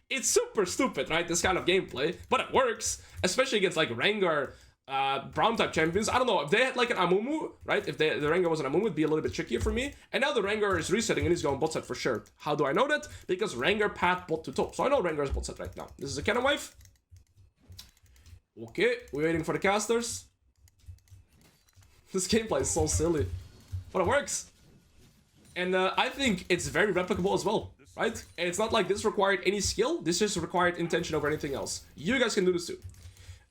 It's super stupid, right, this kind of gameplay, but it works, especially against, like, Rengar, Braum-type champions. I don't know, if they had, like, an Amumu, right, if the Rengar was an Amumu, it'd be a little bit trickier for me. And now the Rengar is resetting, and he's going bot set for sure. How do I know that? Because Rengar path bot to top, so I know Rengar is bot set right now. This is a cannon wave. Okay, we're waiting for the casters. This gameplay is so silly, but it works. And I think it's very replicable as well, right? And it's not like this required any skill, this just required intention over anything else. You guys can do this too.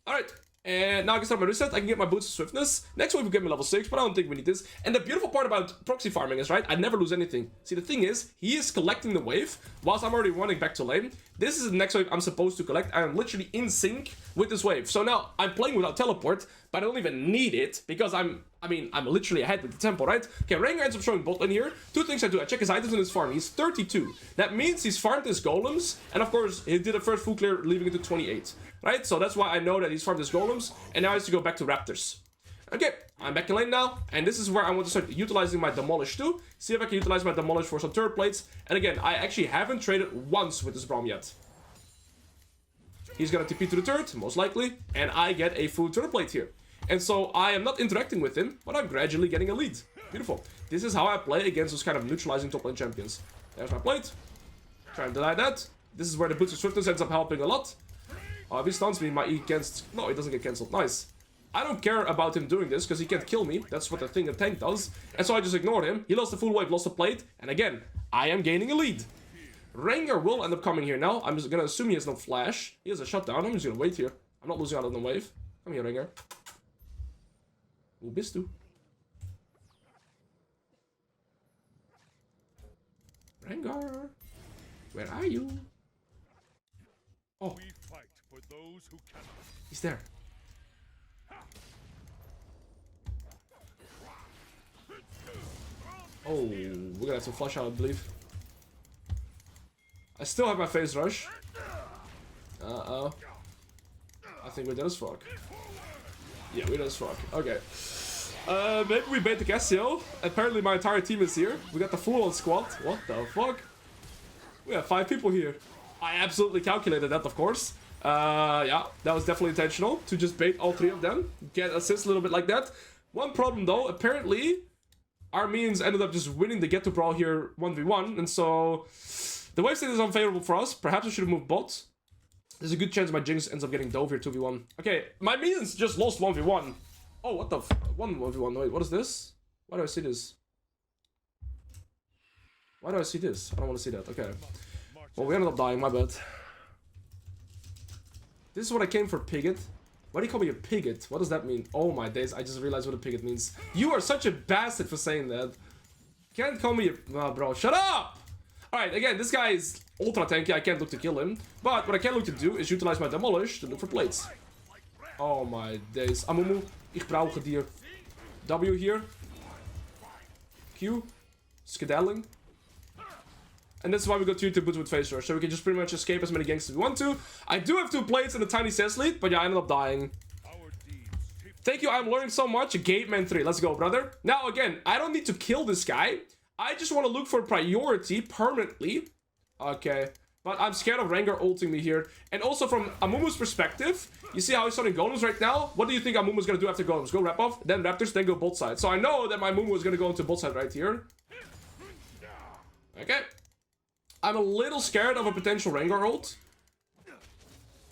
Alright. And now I can start my reset. I can get my boots of swiftness. Next wave will get me level 6, but I don't think we need this. And the beautiful part about proxy farming is, right, I never lose anything. See, the thing is, he is collecting the wave whilst I'm already running back to lane. This is the next wave I'm supposed to collect. I am literally in sync with this wave. So now I'm playing without teleport, but I don't even need it because I'm literally ahead with the tempo, right? Okay, Rengar ends up showing bot lane here. Two things I do. I check his items in his farm. He's 32. That means he's farmed his golems. And of course, he did a first full clear, leaving it to 28. Right? So that's why I know that he's farmed his golems. And now he has to go back to raptors. Okay, I'm back in lane now. And this is where I want to start utilizing my demolish too. See if I can utilize my demolish for some turret plates. And again, I actually haven't traded once with this Braum yet. He's gonna TP to the turret, most likely. And I get a full turret plate here. And so I am not interacting with him, but I'm gradually getting a lead. Beautiful. This is how I play against those kind of neutralizing top lane champions. There's my plate. Try and deny that. This is where the boots of swiftness ends up helping a lot. If he stuns me, my E against... No, it doesn't get cancelled. Nice. I don't care about him doing this, because he can't kill me. That's what the thing a tank does. And so I just ignored him. He lost the full wave, lost the plate. And again, I am gaining a lead. Rengar will end up coming here now. I'm just going to assume he has no flash. He has a shutdown. I'm just going to wait here. I'm not losing out on the wave. Come here, Rengar. Hoe bist du? Rengar, where are you? Oh, he's there. Oh, we're gonna have to flush out, I believe. I still have my phase rush. Uh-oh. I think we're dead as fuck. Yeah, we're dead as fuck. Okay. Maybe we bait the Cassio. Apparently my entire team is here. We got the full-on squad. What the fuck? We have 5 people here. I absolutely calculated that, of course. Yeah, that was definitely intentional. To just bait all 3 of them. Get assists a little bit like that. One problem though, apparently our minions ended up just winning the get to brawl here 1v1. And so the wave state is unfavorable for us. Perhaps I should have moved bot. There's a good chance my Jinx ends up getting dove here 2v1. Okay, my minions just lost 1v1. Oh, what the f... 1v1. Wait, what is this? Why do I see this? Why do I see this? I don't want to see that. Okay. Well, we ended up dying. My bad. This is what I came for, Pigget. Why do you call me a Pigget? What does that mean? Oh my days, I just realized what a Pigget means. You are such a bastard for saying that. Can't call me a... Oh, bro, shut up! Alright, again, this guy is ultra tanky. I can't look to kill him. But what I can look to do is utilize my demolish to look for plates. Oh my days. Amumu, ich brauche dir. W here. Q. Skedaddling. And that's why we got 2 to boots with phase rush. So we can just pretty much escape as many ganks as we want to. I do have 2 plates and a tiny Sett lead, but yeah, I ended up dying. Thank you, I'm learning so much. Gateman 3, let's go, brother. Now again, I don't need to kill this guy. I just want to look for priority permanently. Okay. But I'm scared of Rengar ulting me here. And also from Amumu's perspective, you see how he's starting golems right now? What do you think Amumu's going to do after golems? Go wrap off, then raptors, then go bot side. So I know that my Amumu is going to go into bot side right here. Okay. I'm a little scared of a potential Rengar ult.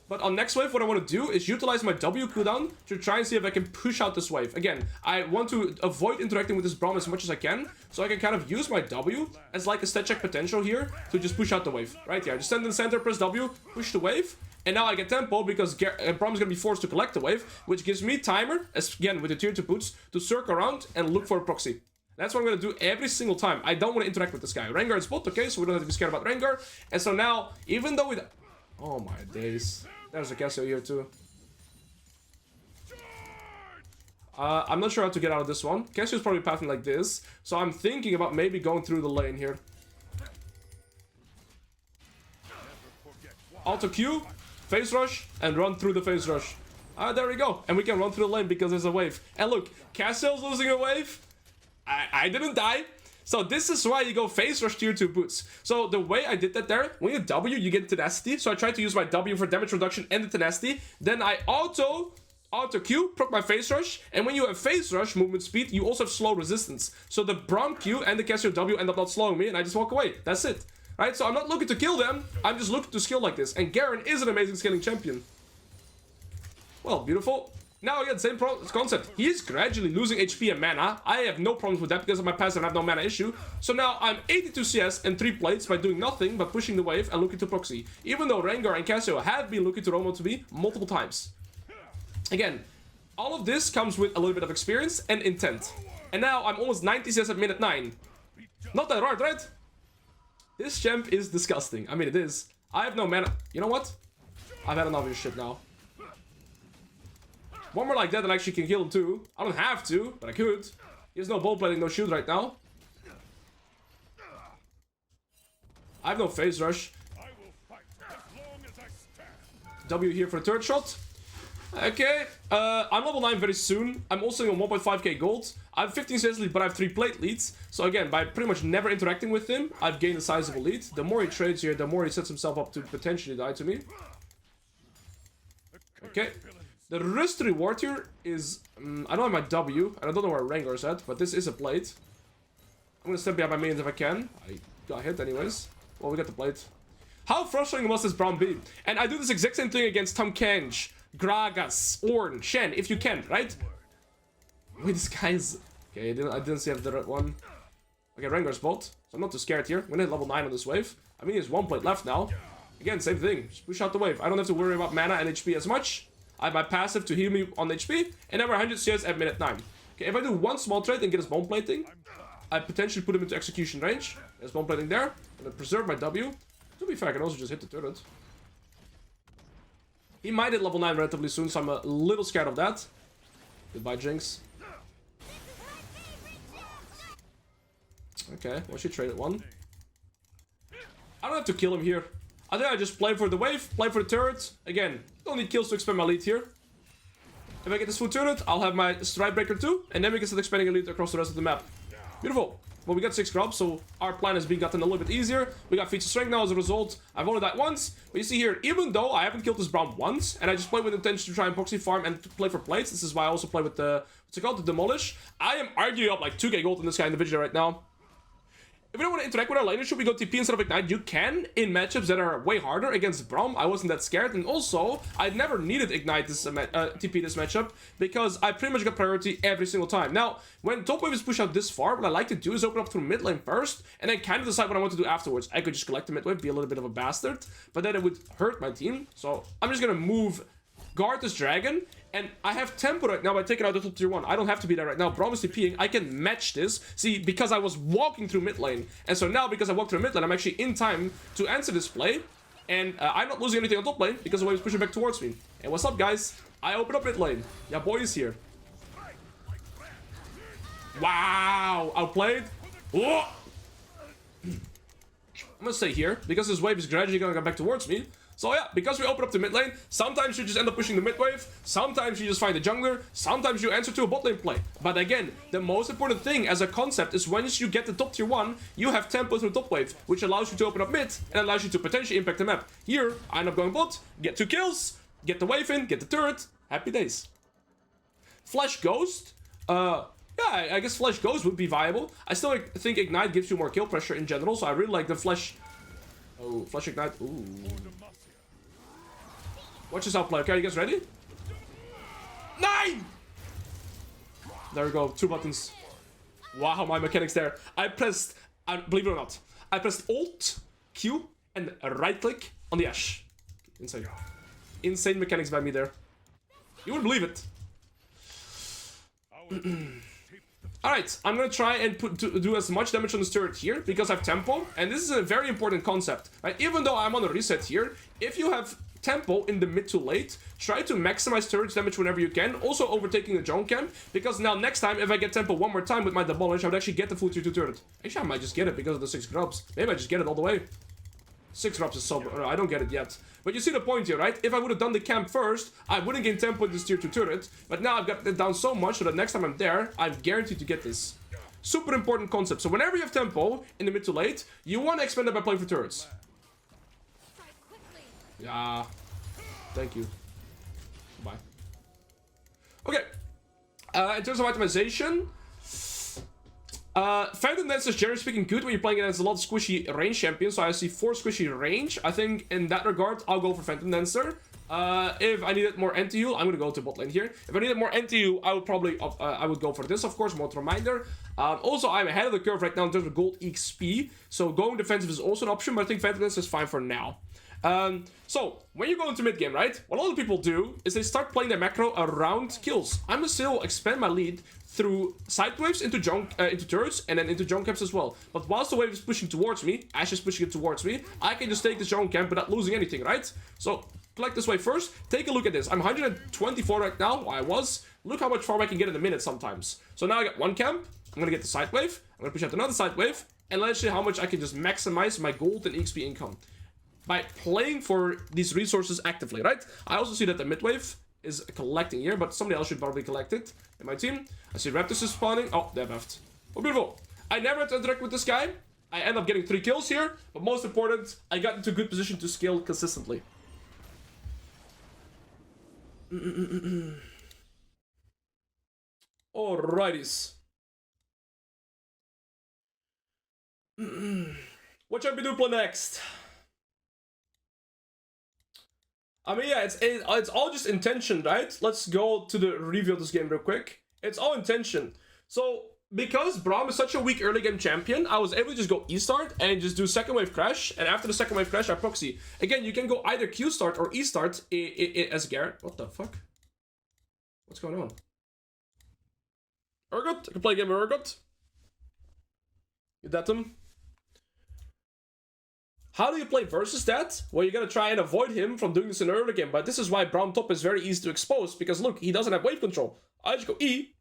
But on next wave, what I want to do is utilize my W cooldown to try and see if I can push out this wave. Again, I want to avoid interacting with this Braum as much as I can, so I can kind of use my W as like a stat check potential here to just push out the wave. Right here, I just stand in the center, press W, push the wave, and now I get tempo because Braum's going to be forced to collect the wave, which gives me timer, again with the tier 2 boots, to circle around and look for a proxy. That's what I'm going to do every single time. I don't want to interact with this guy. Rengar is bot, okay, so we don't have to be scared about Rengar. And so now, even though we... Oh my days. There's a Cassio here too. I'm not sure how to get out of this one. Cassio's probably pathing like this. So I'm thinking about maybe going through the lane here. Auto Q, phase rush, and run through the phase rush. There we go. And we can run through the lane because there's a wave. And look, Cassio's losing a wave. I didn't die. So this is why you go phase rush tier 2 boots. So the way I did that there, when you W, you get tenacity. So I tried to use my W for damage reduction and the tenacity. Then I auto Q, proc my phase rush. And when you have phase rush movement speed, you also have slow resistance. So the Braum Q and the Cassio W end up not slowing me, and I just walk away. That's it. Right? So I'm not looking to kill them. I'm just looking to skill like this. And Garen is an amazing scaling champion. Well, beautiful. Now again, same concept. He is gradually losing HP and mana. I have no problems with that because of my passive and I have no mana issue. So now I'm 82 CS and 3 plates by doing nothing but pushing the wave and looking to proxy. Even though Rengar and Cassio have been looking to Romo to me multiple times. Again, all of this comes with a little bit of experience and intent. And now I'm almost 90 CS at minute 9. Not that hard, right? This champ is disgusting. I mean, it is. I have no mana. You know what? I've had enough of your shit now. One more like that and I actually can kill him too. I don't have to, but I could. He has no ball plating, no shield right now. I have no phase rush. W here for a third shot. Okay, I'm level 9 very soon. I'm also on 1.5k gold. I have 15 CS lead, but I have 3 plate leads. So again, by pretty much never interacting with him, I've gained a sizable lead. The more he trades here, the more he sets himself up to potentially die to me. Okay. The risk to reward here is... I don't have my W, and I don't know where Rengar's at, but this is a plate. I'm gonna step behind my minions if I can. I got hit anyways. Well, we got the plate. How frustrating must this Braum be? And I do this exact same thing against Tom Kenj, Gragas, Ornn, Shen, if you can, right? Wait, this guy's... Okay, I didn't see the right one. Okay, Rengar's bot, so I'm not too scared here. I'm gonna hit level 9 on this wave. I mean, he has 1 plate left now. Again, same thing. Just push out the wave. I don't have to worry about mana and HP as much. I have my passive to heal me on HP, and then we're 100 CS at minute 9. Okay, if I do one small trade and get his bone plating, I potentially put him into execution range. There's bone plating there. I'm gonna preserve my W. To be fair, I can also just hit the turret. He might hit level 9 relatively soon, so I'm a little scared of that. Goodbye, Jinx. Okay, well, she traded one. I don't have to kill him here. I think I just play for the wave, play for the turret. Again, don't need kills to expand my lead here. If I get this full turret, I'll have my stride breaker too, and then we can start expanding a lead across the rest of the map. Beautiful. Well, we got 6 grubs, so our plan has been gotten a little bit easier. We got feature strength now as a result. I've only died once, but you see here, even though I haven't killed this Braum once, and I just play with intention to try and proxy farm and to play for plates, this is why I also play with the, what's it called, the Demolish. I am arguing up like 2k gold in this guy individually right now. If we don't want to interact with our laner, should we go TP instead of Ignite? You can in matchups that are way harder. Against Braum, I wasn't that scared. And also, I never needed Ignite this TP this matchup because I pretty much got priority every single time. Now, when top wave is pushed out this far, what I like to do is open up through mid lane first and then kind of decide what I want to do afterwards. I could just collect the mid wave, be a little bit of a bastard, but then it would hurt my team. So I'm just going to move, guard this dragon. And I have tempo right now by taking out the top tier 1. I don't have to be there right now. Braum is TPing. I can match this. See, because I was walking through mid lane. And so now, because I walked through mid lane, I'm actually in time to answer this play. And I'm not losing anything on top lane because the wave is pushing back towards me. And what's up, guys? I open up mid lane. Yeah, boy is here. Wow! Outplayed. Whoa! I'm gonna stay here because this wave is gradually gonna come back towards me. So yeah, because we open up the mid lane, sometimes you just end up pushing the mid wave, sometimes you just find a jungler, sometimes you answer to a bot lane play. But again, the most important thing as a concept is once you get the top tier 1, you have tempo through top wave, which allows you to open up mid and allows you to potentially impact the map. Here, I end up going bot, get 2 kills, get the wave in, get the turret, happy days. Flash Ghost, yeah, I guess Flash Ghost would be viable. I still think Ignite gives you more kill pressure in general, so I really like the Flash... Oh, Flash Ignite, ooh. Watch this outplay, okay, you guys ready? 9! There we go, 2 buttons. Wow, my mechanics there. I pressed, believe it or not, I pressed Alt, Q, and right click on the Ashe. Insane. Insane mechanics by me there. You wouldn't believe it. Alright, I'm gonna try and do as much damage on this turret here because I have tempo, and this is a very important concept, right? Even though I'm on a reset here, if you have tempo in the mid to late, try to maximize turret damage whenever you can, also overtaking the drone camp, because now next time, if I get tempo one more time with my demolish, I would actually get the full tier 2 turret. Actually, I might just get it because of the 6 grubs. Maybe I just get it all the way. 6 grubs is so... No, I don't get it yet. But you see the point here, right? If I would have done the camp first, I wouldn't gain tempo in this tier 2 turret, but now I've got it down so much so that next time I'm there, I'm guaranteed to get this. Super important concept. So whenever you have tempo in the mid to late, you want to expand it by playing for turrets. Yeah. Thank you. Bye. Okay. In terms of itemization, Phantom Dance is generally speaking good when you're playing against a lot of squishy range champions. So I see 4 squishy range. I think in that regard, I'll go for Phantom Dancer. If I needed more anti-heal, I'm gonna go to bot lane here. If I needed more anti-heal, I would probably I would go for this, of course, more reminder. Also, I'm ahead of the curve right now in terms of gold XP, so going defensive is also an option, but I think Phantom Dance is fine for now. So, when you go into mid game, right, what a lot of people do is they start playing their macro around kills. I'm gonna still expand my lead through side waves into turrets and then into junk camps as well. But whilst the wave is pushing towards me, Ashe is pushing it towards me, I can just take this junk camp without losing anything, right? So, collect this wave first. Take a look at this. I'm 124 right now. I was. Look how much farm I can get in a minute sometimes. So now I got one camp. I'm gonna get the side wave. I'm gonna push out another side wave. And let's see how much I can just maximize my gold and XP income by playing for these resources actively, right? I also see that the mid wave is collecting here, but somebody else should probably collect it in my team. I see Raptors is spawning. Oh, they're buffed. Oh, beautiful. I never had to interact with this guy. I end up getting 3 kills here, but most important, I got into a good position to scale consistently. Alrighties. What should we do play next? I mean, yeah, it's all just intention, right? Let's go to the review of this game real quick. It's all intention. So, because Braum is such a weak early game champion, I was able to just go E-start and just do second wave crash. And after the second wave crash, I proxy. Again, you can go either Q-start or E-start as Garen. What the fuck? What's going on? Urgot? I can play a game of Urgot. You that him? How do you play versus that? Well, you gotta try and avoid him from doing this in early game. But this is why Braum top is very easy to expose. Because look, he doesn't have wave control. I just go E.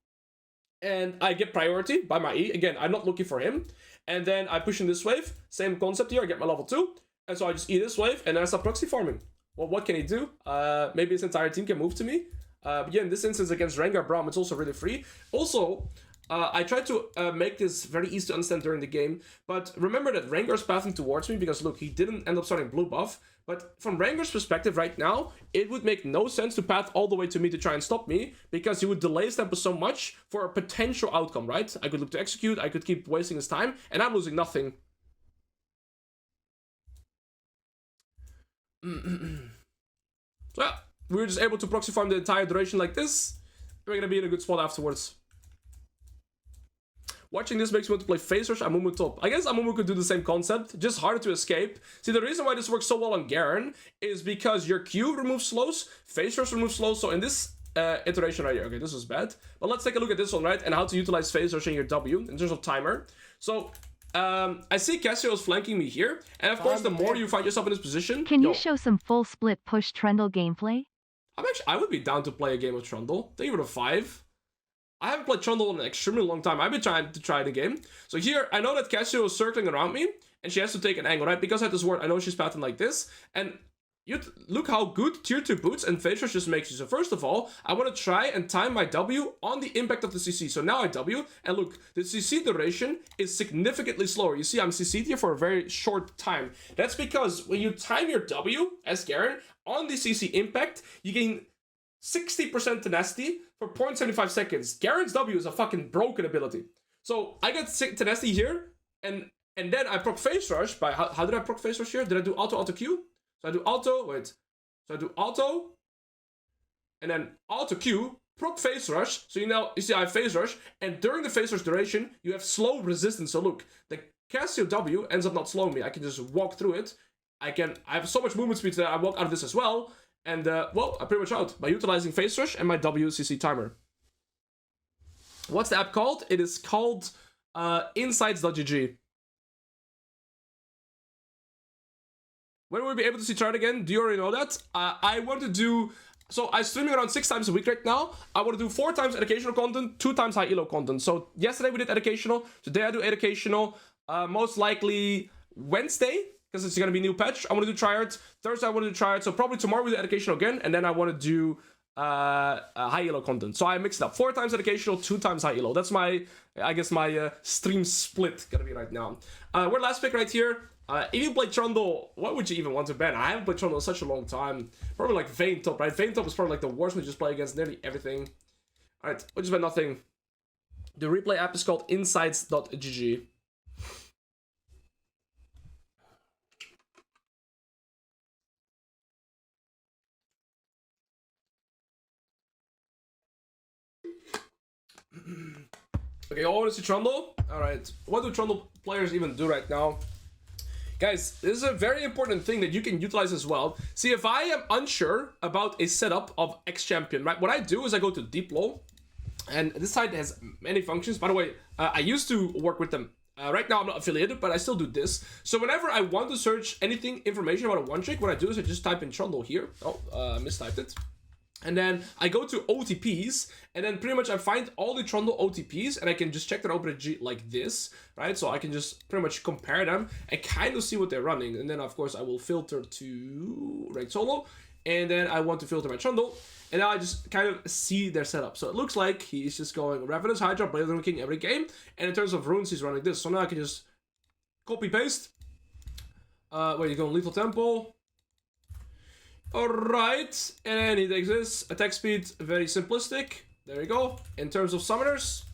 And I get priority by my E. Again, I'm not looking for him. And then I push in this wave. Same concept here. I get my level 2. And so I just E this wave. And then I start proxy farming. Well, what can he do? Maybe his entire team can move to me. But yeah, in this instance against Rengar Braum, it's also really free. Also, I tried to make this very easy to understand during the game, but remember that Rengar's pathing towards me because look, he didn't end up starting blue buff, but from Rengar's perspective right now, it would make no sense to path all the way to me to try and stop me because he would delay his tempo so much for a potential outcome, right? I could look to execute, I could keep wasting his time, and I'm losing nothing. So yeah, we were just able to proxy farm the entire duration like this. We're gonna be in a good spot afterwards. Watching this makes me want to play Phase Rush Amumu top. I guess Amumu could do the same concept, just harder to escape. See, the reason why this works so well on Garen is because your Q removes slows, Phase Rush removes slows, so in this iteration right here, okay, this was bad. But let's take a look at this one, right, and how to utilize Phase Rush in your W in terms of timer. So, I see Cassio is flanking me here, and of course, the more you find yourself in this position... Can you show some full split push Trundle gameplay? I would be down to play a game of Trundle. Thank you for the 5. I haven't played Trundle in an extremely long time. I've been trying to try the game. So here, I know that Cassio is circling around me, and she has to take an angle, right? Because I have this ward, I know she's pathing like this, and you look how good tier 2 boots and Phase Rush just makes you. So first of all, I want to try and time my W on the impact of the CC. So now I W, and look, the CC duration is significantly slower. You see, I'm CC'd here for a very short time. That's because when you time your W, as Garen, on the CC impact, you gain 60% tenacity for 0.75 seconds. Garen's W is a fucking broken ability. So I get tenacity here, and then I proc Phase Rush by, how did I proc Phase Rush here? Did I do auto Q? So I do auto, wait. So I do auto, and then auto Q, proc Phase Rush. So you see I have Phase Rush, and during the Phase Rush duration, you have slow resistance. So look, the Cassio W ends up not slowing me. I can just walk through it. I have so much movement speed that I walk out of this as well. And, well, I'm pretty much out by utilizing Phase Rush and my WCC timer. What's the app called? It is called Insights.gg. When will we be able to see chart again? Do you already know that? I want to do... So I'm streaming around 6 times a week right now. I want to do 4 times educational content, 2 times high elo content. So yesterday we did educational. Today I do educational. Most likely Wednesday, because it's going to be a new patch. I want to do tryhard. Thursday I want to do tryhard. So probably tomorrow we do educational again. And then I want to do high elo content. So I mixed it up. 4 times educational, 2 times high elo. That's my, I guess my stream split gonna be right now. We're last pick right here. If you play Trundle, what would you even want to ban? I haven't played Trundle in such a long time. Probably like Vayne top, right? Vayne top is probably like the worst one to just play against nearly everything. Alright, we'll just bet nothing. The replay app is called Insights.gg. Okay, all want to see Trundle? Alright, what do Trundle players even do right now? Guys, this is a very important thing that you can utilize as well. See, if I am unsure about a setup of X champion, right? What I do is I go to deep low, and this site has many functions. By the way, I used to work with them. Right now I'm not affiliated, but I still do this. So whenever I want to search information about a one trick, what I do is I just type in Trundle here. Oh, mistyped it. And then I go to OTPs, and then pretty much I find all the Trundle OTPs, and I can just check their open G like this, right? So I can just pretty much compare them and kind of see what they're running. And then of course I will filter to ranked solo, and then I want to filter my Trundle, and now I just kind of see their setup. So it looks like he's just going Ravenous Hydra, Blade King every game, and in terms of runes he's running this. So now I can just copy paste. Where you go, Lethal Temple. Alright, and he takes this. Attack speed, very simplistic. There you go. In terms of summoners,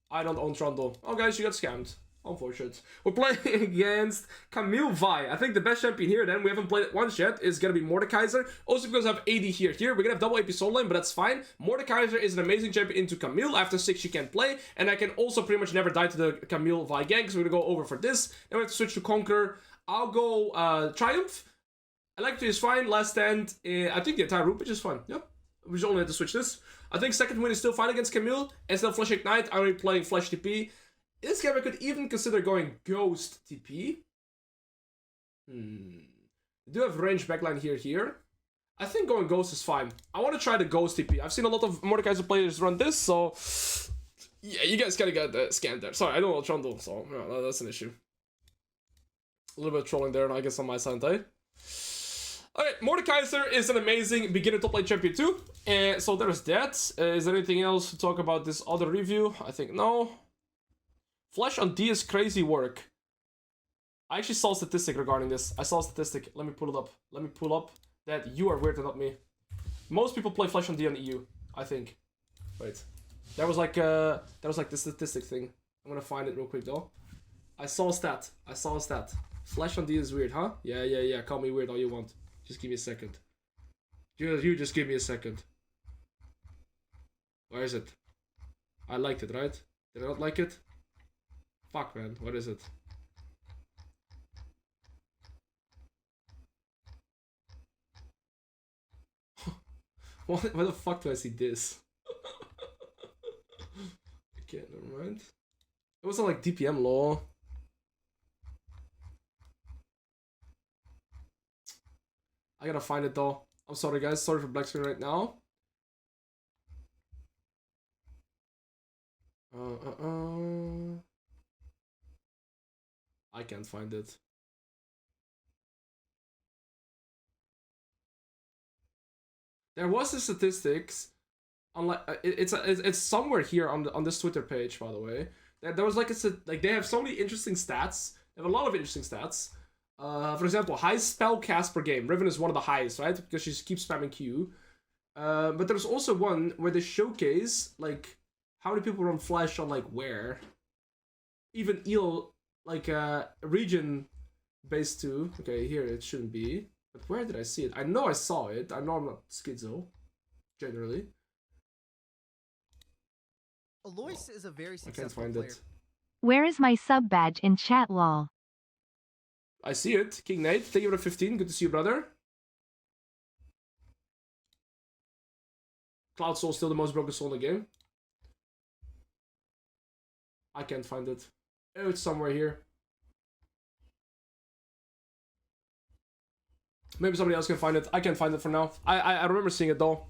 I don't own Trundle. Oh guys, you got scammed. Unfortunate. We're playing against Camille Vi. I think the best champion here, then, we haven't played it once yet, is gonna be Mordekaiser. Also because I have AD here. Here, we're gonna have double AP soul lane, but that's fine. Mordekaiser is an amazing champion into Camille. After 6, you can play. And I can also pretty much never die to the Camille Vi gang, so we're gonna go over for this. Then we have to switch to Conquer. I'll go Triumph. Electri is fine. Last Stand, I think the entire Rupage is fine. Yep. We just only have to switch this. I think second win is still fine against Camille. And still Flash Ignite. I'm already playing Flash TP. In this game, I could even consider going Ghost TP. We do have range backline here. I think going Ghost is fine. I want to try the Ghost TP. I've seen a lot of Mordekaiser players run this, so... Yeah, you guys gotta get scanned there. Sorry, I don't know Trundle, so yeah, that's an issue. A little bit of trolling there, I guess, on my side, eh? Alright, Mordekaiser is an amazing beginner top lane champion too. And so there's that. Is there anything else to talk about this other review? I think no. Flash on D is crazy work. I actually saw a statistic regarding this. I saw a statistic. Let me pull it up. Let me pull up that you are weird and not me. Most people play Flash on D on EU, I think. Wait. That was like the statistic thing. I'm gonna find it real quick though. I saw a stat. Flash on D is weird, huh? Yeah. Call me weird all you want. Just give me a second. You just give me a second. Where is it? I liked it, right? Did I not like it? Fuck, man. What is it? Why the fuck do I see this? Okay, never mind. It wasn't like DPM law. I gotta find it though. I'm sorry guys, sorry for black screen right now. I can't find it. There was the statistics. Unlike it's somewhere here on this Twitter page, by the way. There was like they have so many interesting stats. They have a lot of interesting stats. For example, high spell cast per game. Riven is one of the highest, right? Because she keeps spamming Q. But there's also one where they showcase like how many people run Flash on like where. Even Elo, like region based too. Okay, here it shouldn't be. But where did I see it? I know I saw it. I know I'm not schizo, generally. Alois is a very successful I can't find player. it. Where is my sub badge in chat lol? I see it. King Nate, thank you for the 15. Good to see you, brother. Cloud Soul still the most broken soul in the game. I can't find it. Oh, it's somewhere here. Maybe somebody else can find it. I can't find it for now. I remember seeing it though.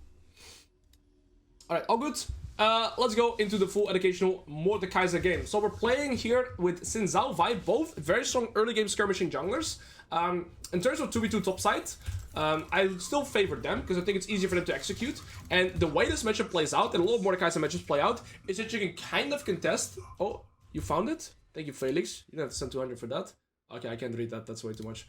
Alright, all good. Let's go into the full educational Mordekaiser game. So we're playing here with Xin Zhao, Vi, both very strong early game skirmishing junglers. In terms of 2v2 top side, I still favor them because I think it's easier for them to execute. And the way this matchup plays out, and a lot of Mordekaiser matches play out, is that you can kind of contest. Oh, you found it? Thank you, Felix. You didn't have to send 200 for that. Okay, I can't read that. That's way too much.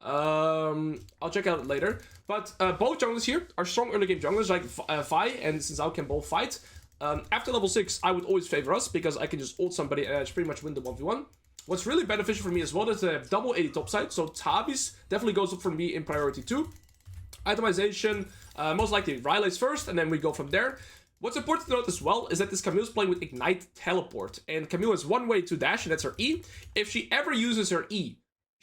I'll check out later. But both junglers here are strong early game junglers, like Vi and Xin Zhao can both fight. After level 6, I would always favor us because I can just ult somebody and I just pretty much win the 1v1. What's really beneficial for me as well is to have double 80 topside, so Tabis definitely goes up for me in priority too. Itemization, most likely Riley's first, and then we go from there. What's important to note as well is that this Camille's playing with Ignite Teleport, and Camille has one way to dash, and that's her E. If she ever uses her E,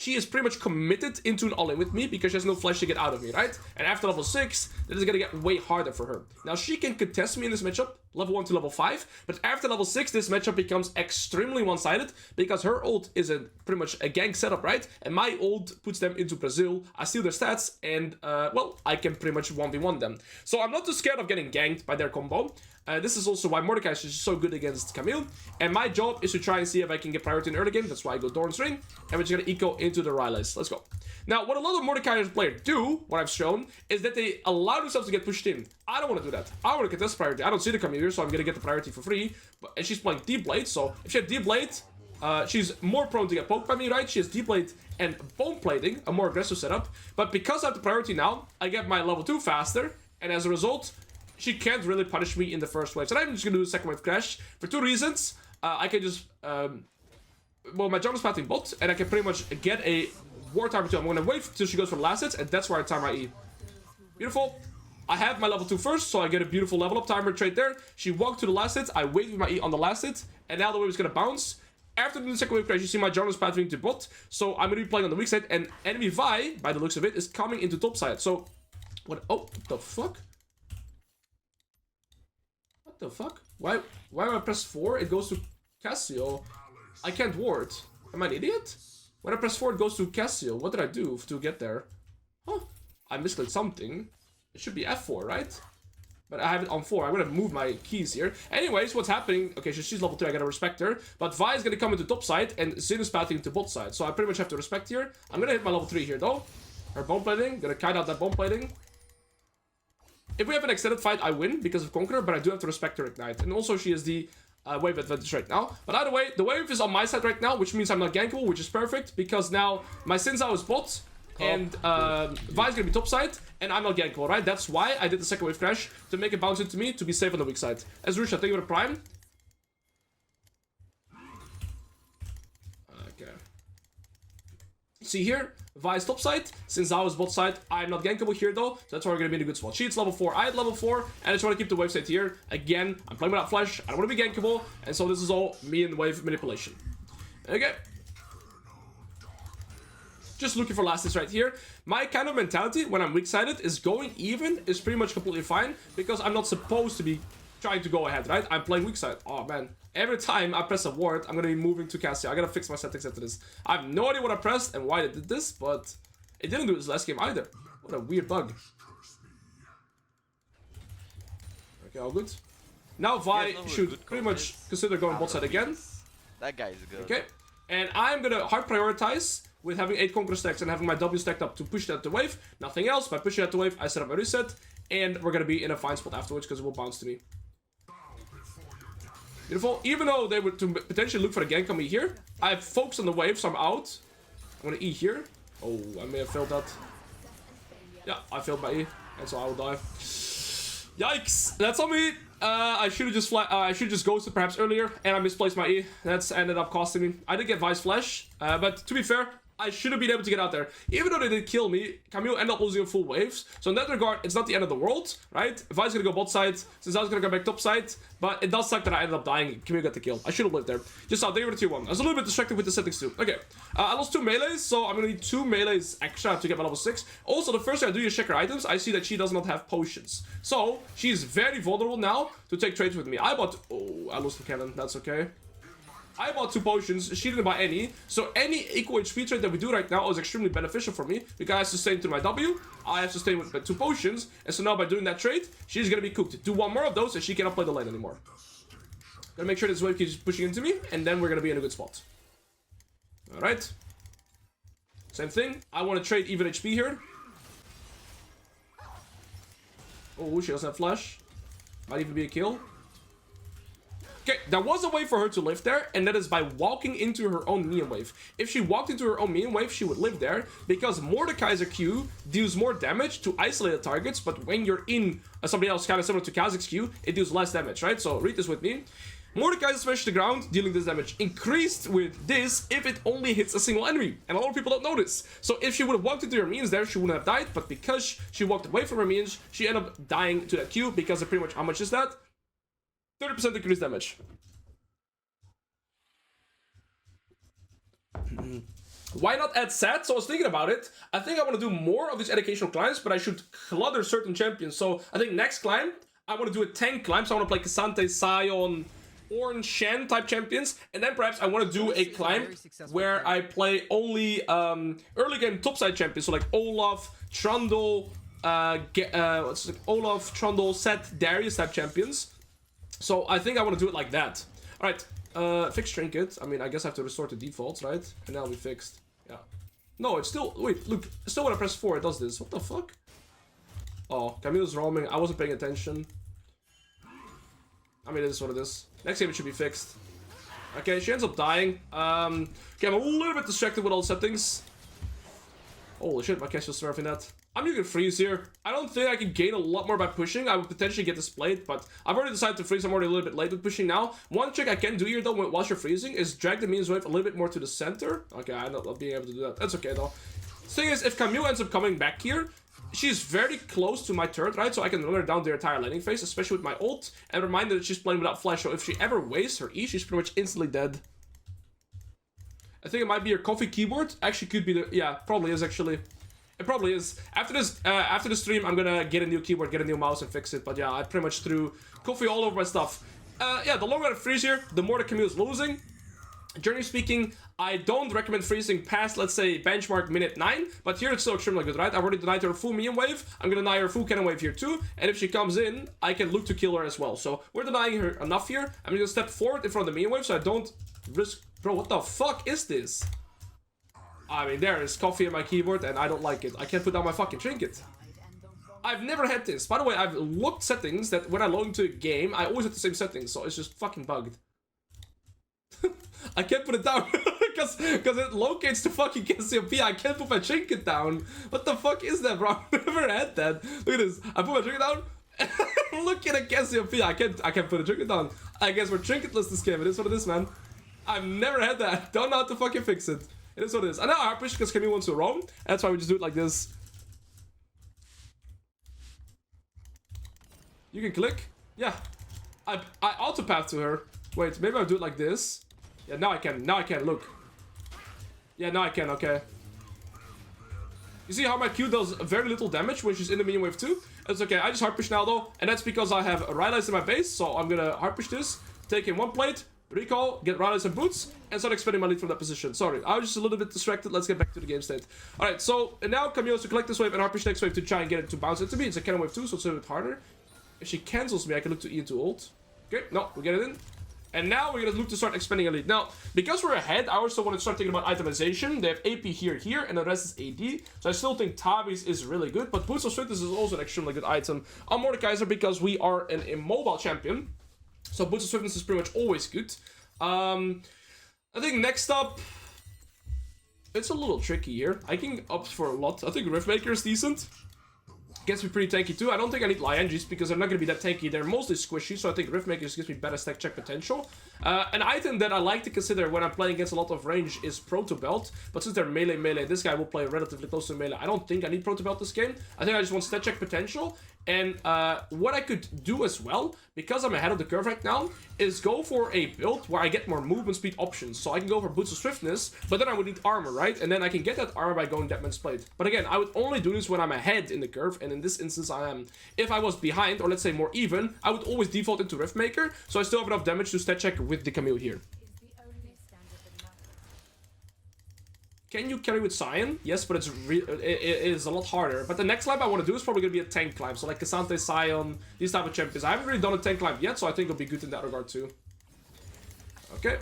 she is pretty much committed into an all-in with me because she has no flash to get out of me, right? And after level 6, this is gonna get way harder for her. Now, she can contest me in this matchup, level 1 to level 5, but after level 6, this matchup becomes extremely one-sided because her ult is pretty much a gank setup, right? And my ult puts them into Brazil, I steal their stats, and, well, I can pretty much 1v1 them. So I'm not too scared of getting ganked by their combo. This is also why Mordekaiser is so good against Camille. And my job is to try and see if I can get priority in early game. That's why I go Doran's Ring. And we're just going to eco into the Riles. Let's go. Now, what a lot of Mordekaiser players do, what I've shown, is that they allow themselves to get pushed in. I don't want to do that. I want to contest priority. I don't see the Camille here, so I'm going to get the priority for free. And she's playing Deep Blade, so if she had Deep Blade, she's more prone to get poked by me, right? She has Deep Blade and Bone Plating, a more aggressive setup. But because I have the priority now, I get my level 2 faster. And as a result, she can't really punish me in the first wave. So I'm just going to do a second wave crash for 2 reasons. I can just... well, my jump is pathing bot, and I can pretty much get a war timer too. I'm going to wait till she goes for the last hits, and that's where I time my E. Beautiful. I have my level 2 first, so I get a beautiful level up timer trade there. She walked to the last hit. I wait with my E on the last hit, and now the wave is going to bounce. After doing the second wave crash, you see my Jarvan's pathing to bot, so I'm going to be playing on the weak side, and enemy Vi, by the looks of it, is coming into top side. So, what? Oh, what the fuck? What the fuck? Why when I press 4, it goes to Cassio? I can't ward. Am I an idiot? When I press 4, it goes to Cassio. What did I do to get there? Huh. I misclicked something. It should be F4, right? But I have it on 4. I'm gonna move my keys here. Anyways, what's happening? Okay, so she's level 3. I gotta respect her. But Vi is gonna come into top side, and Zin is pathing to bot side. So I pretty much have to respect here. I'm gonna hit my level 3 here, though. Her bone plating. Gonna kite out that bone plating. If we have an extended fight, I win because of Conqueror, but I do have to respect her Ignite. And also, she has the wave advantage right now. But either way, the wave is on my side right now, which means I'm not gankable, which is perfect, because now my Sinzao is bot, and Vi's gonna be top side, and I'm not gankable, right? That's why I did the second wave crash, to make it bounce into me, to be safe on the weak side. As Rusha, thank you for the prime. Okay. See here, Vi's top side, Sinzao is bot side. I'm not gankable here though, so that's why we're gonna be in a good spot. She's level 4, I had level 4, and I just want to keep the wave state here. Again, I'm playing without flash, I don't want to be gankable, and so this is all me and wave manipulation. Okay. Just looking for last hits right here. My kind of mentality when I'm weak-sided is going even is pretty much completely fine, because I'm not supposed to be trying to go ahead, right? I'm playing weak side. Oh man. Every time I press a ward, I'm gonna be moving to Cassio. I gotta fix my settings after this. I have no idea what I pressed and why I did this, but it didn't do this last game either. What a weird bug. Okay, all good. Now Vi should pretty much consider going bot side again. That guy is good. Okay. And I'm gonna hard prioritize with having 8 Conqueror stacks and having my W stacked up to push that to wave. Nothing else. By pushing that to wave, I set up my reset, and we're gonna be in a fine spot afterwards because it will bounce to me. Beautiful. Even though they would to potentially look for the gank on me here, I have focus on the wave, so I'm out. I'm gonna E here. Oh, I may have failed that. Yeah, I failed my E, and so I will die. Yikes! That's on me. I should have just I should just ghosted perhaps earlier, and I misplaced my E. That's ended up costing me. I did get Vi's flash, but to be fair, I should have been able to get out there. Even though they did kill me, Camille ended up losing full waves. So in that regard, it's not the end of the world, right? Vi's gonna go bot side, Sinzao's gonna go back top side, but it does suck that I ended up dying. Camille got the kill. I should have lived there. Just out, they were the tier 1. I was a little bit distracted with the settings too. Okay, I lost 2 melees, so I'm gonna need 2 melees extra to get my level 6. Also, the first thing I do is check her items. I see that she does not have potions. So, she's very vulnerable now to take trades with me. I bought... Oh, I lost the cannon. That's okay. I bought 2 potions, she didn't buy any, so any equal HP trade that we do right now is extremely beneficial for me, because I have sustained through my W, I have sustained with my 2 potions, and so now by doing that trade, she's gonna be cooked. Do 1 more of those, and she cannot play the lane anymore. Gonna make sure this wave keeps pushing into me, and then we're gonna be in a good spot. Alright. Same thing, I want to trade even HP here. Oh, she doesn't have flash. Might even be a kill. Okay, there was a way for her to live there, and that is by walking into her own minion wave. If she walked into her own minion wave, she would live there, because Mordekaiser Q deals more damage to isolated targets, but when you're in somebody else kind of similar to Kha'Zix's Q, it deals less damage, right? So read this with me. Mordekaiser smash to the ground, dealing this damage increased with this if it only hits a single enemy, and a lot of people don't know this. So if she would have walked into her minions there, she wouldn't have died, but because she walked away from her minions, she ended up dying to that Q, because of pretty much, how much is that? 30% increased damage. Why not add Sett? So I was thinking about it. I think I want to do more of these educational climbs, but I should clutter certain champions. So I think next climb, I want to do a tank climb. So I want to play Cassante, Sion, Ornn, Shen type champions. And then perhaps I want to do a climb where I play only early game topside champions. So like Olaf, Trundle, Olaf, Trundle, Sett, Darius type champions. So I think I want to do it like that. Alright, fix trinket. I mean, I guess I have to restore to defaults, right? And that'll be fixed. Yeah. No, it's still... Wait, look. Still when I press 4, it does this. What the fuck? Oh, Camille's roaming. I wasn't paying attention. I mean, it is what it is. Next game it should be fixed. Okay, she ends up dying. Okay, I'm a little bit distracted with all the settings. Holy shit, my cash is surfing that. I'm gonna freeze here. I don't think I can gain a lot more by pushing. I would potentially get this plate, but I've already decided to freeze. I'm already a little bit late with pushing now. One trick I can do here, though, while you're freezing, is drag the minions wave a little bit more to the center. Okay, I'm not being able to do that. That's okay, though. The thing is, if Camille ends up coming back here, she's very close to my turret, right? So I can run her down the entire landing phase, especially with my ult. And reminder that she's playing without flash, so if she ever wastes her E, she's pretty much instantly dead. I think it might be her coffee keyboard. Actually, could be the... Yeah, probably is, actually. It probably is. After the stream, I'm gonna get a new keyboard, get a new mouse, and fix it. But yeah, I pretty much threw coffee all over my stuff. Yeah, the longer I freeze here, the more the Camille is losing. Generally speaking, I don't recommend freezing past, let's say, benchmark minute 9. But here it's still extremely good, right? I've already denied her full minion wave. I'm gonna deny her full cannon wave here too. And if she comes in, I can look to kill her as well. So we're denying her enough here. I'm gonna step forward in front of the minion wave so I don't risk... Bro, what the fuck is this? I mean, there is coffee in my keyboard and I don't like it. I can't put down my fucking trinket. I've never had this. By the way, I've looked settings that when I log into a game, I always have the same settings, so it's just fucking bugged. I can't put it down because it locates the fucking Cassiopeia. I can't put my trinket down. What the fuck is that, bro? I've never had that. Look at this. I put my trinket down. Look at a Cassiopeia. I can't put a trinket down. I guess we're trinketless this game. It is what it is, man. I've never had that. Don't know how to fucking fix it. It is what it is. I know I push because Camille wants to roam. That's why we just do it like this. You can click. Yeah. I auto-path to her. Wait, maybe I'll do it like this. Yeah, now I can. Now I can. Look. Yeah, now I can. Okay. You see how my Q does very little damage when she's in the minion wave too? It's okay. I just hard push now though. And that's because I have Rylai's in my base. So I'm gonna hard push this. Take in one plate. Recall, get Rylai's and boots, and start expanding my lead from that position. Sorry, I was just a little bit distracted. Let's get back to the game state. Alright, so and now Camille has to collect this wave and hard push next wave to try and get it to bounce into me. It's a cannon wave too, so it's a bit harder. If she cancels me, I can look to E into ult. Okay, no, we get it in. And now we're gonna look to start expanding a lead. Now, because we're ahead, I also want to start thinking about itemization. They have AP here, and the rest is AD. So I still think Tabi's is really good, but Boots of Swiftness is also an extremely good item on Mordekaiser because we are an immobile champion. So Boots of Swiftness is pretty much always good. I think next up, it's a little tricky here. I can opt for a lot. I think Riftmaker is decent. Gets me pretty tanky too. I don't think I need Liangis because they're not going to be that tanky. They're mostly squishy, so I think Riftmaker gives me better stack check potential. An item that I like to consider when I'm playing against a lot of range is Proto Belt. But since they're melee, this guy will play relatively close to melee. I don't think I need Proto Belt this game. I think I just want stat check potential. And what I could do as well, because I'm ahead of the curve right now, is go for a build where I get more movement speed options. So I can go for Boots of Swiftness, but then I would need armor, right? And then I can get that armor by going Deadman's Plate. But again, I would only do this when I'm ahead in the curve, and in this instance I am. If I was behind, or let's say more even, I would always default into Riftmaker, so I still have enough damage to stat check with the Camille here. Can you carry with Sion? Yes, but it is a lot harder. But the next climb I want to do is probably going to be a tank climb. So like Cassante, Sion, these type of champions. I haven't really done a tank climb yet, so I think it'll be good in that regard too. Okay.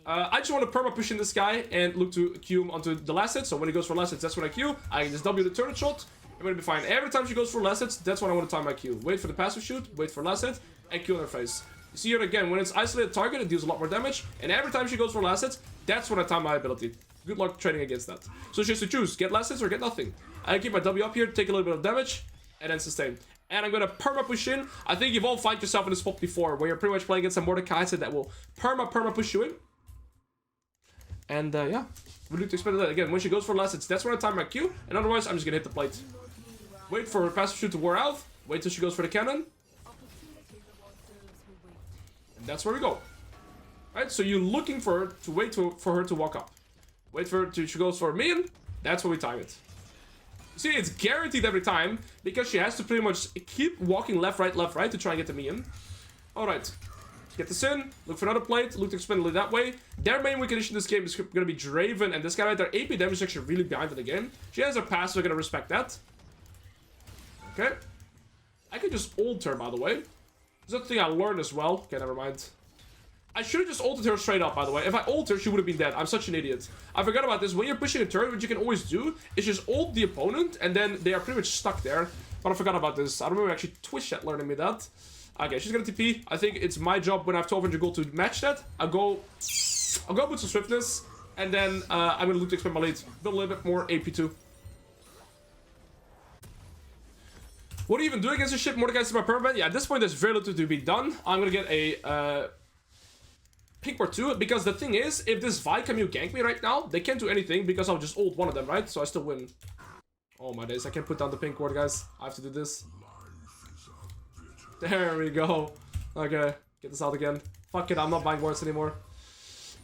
I just want to perma push in this guy and look to Q him onto the last hit. So when he goes for last hits, that's when I Q. I can just W the turret shot. I'm going to be fine. Every time she goes for last hits, that's when I want to time my Q. Wait for the passive shoot, wait for last hit, and Q on her face. You see here again, when it's isolated target, it deals a lot more damage. And every time she goes for last hits, that's when I time my ability. Good luck trading against that. So she has to choose, get last hits or get nothing. I keep my W up here, take a little bit of damage, and then sustain. And I'm gonna perma push in. I think you've all found yourself in a spot before where you're pretty much playing against a Mordekaiser that will perma push you in. And yeah, we need to expect that again. When she goes for last hits, that's when I time my Q, and otherwise I'm just gonna hit the plate. Wait for her passive shoot to wear out. Wait till she goes for the cannon. And that's where we go. Alright, so you're looking for her to wait for her to walk up. Wait for it to, she goes for a minion. That's when we time it. See, it's guaranteed every time because she has to pretty much keep walking left, right to try and get the minion. Alright. Get this in. Look for another plate. Look to expand it that way. Their main weak condition in this game is going to be Riven, and this guy right there, AP damage is actually really behind in the game. She has her pass, so we're going to respect that. Okay. I could just ult her, by the way. That's the thing I learned as well. Okay, never mind. I should have just ulted her straight up, by the way. If I ult her, she would have been dead. I'm such an idiot. I forgot about this. When you're pushing a turret, what you can always do is just ult the opponent, and then they are pretty much stuck there. But I forgot about this. I remember actually Twitch chat learning me that. Okay, she's gonna TP. I think it's my job when I have 1200 gold to match that. I'll go with some swiftness, and then I'm gonna loot to expand my lead. Build a little bit more AP too. What do you even do against this ship? Mordekaiser my permanent? Yeah, at this point there's very little to be done. I'm gonna get a pink ward 2, because the thing is, if this Vi Camille gank me right now, they can't do anything because I'll just ult one of them, right? So I still win. Oh my days, I can't put down the pink ward, guys. I have to do this. There we go. Okay, get this out again. Fuck it, I'm not buying wards anymore.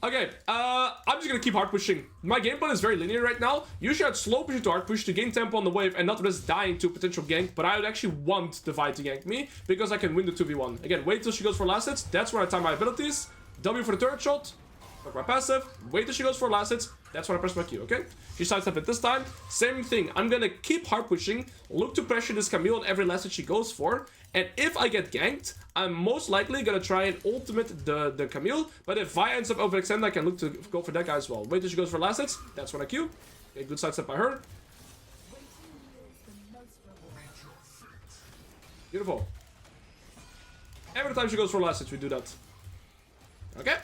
Okay, I'm just gonna keep hard pushing. My game plan is very linear right now. Usually I'd slow push to hard push to gain tempo on the wave and not risk dying to a potential gank, but I would actually want the Vi to gank me because I can win the 2v1. Again, wait till she goes for last hits. That's where I time my abilities. W for the turret shot. Fuck my passive. Wait till she goes for last hits. That's when I press my Q, okay? She sidestepped it this time. Same thing. I'm gonna keep hard pushing. Look to pressure this Camille on every last hit she goes for. And if I get ganked, I'm most likely gonna try and ultimate the Camille. But if Vi ends up overextending, I can look to go for that guy as well. Wait till she goes for last hits. That's when I Q. Okay, good sidestep by her. Beautiful. Every time she goes for last hits, we do that. Okay.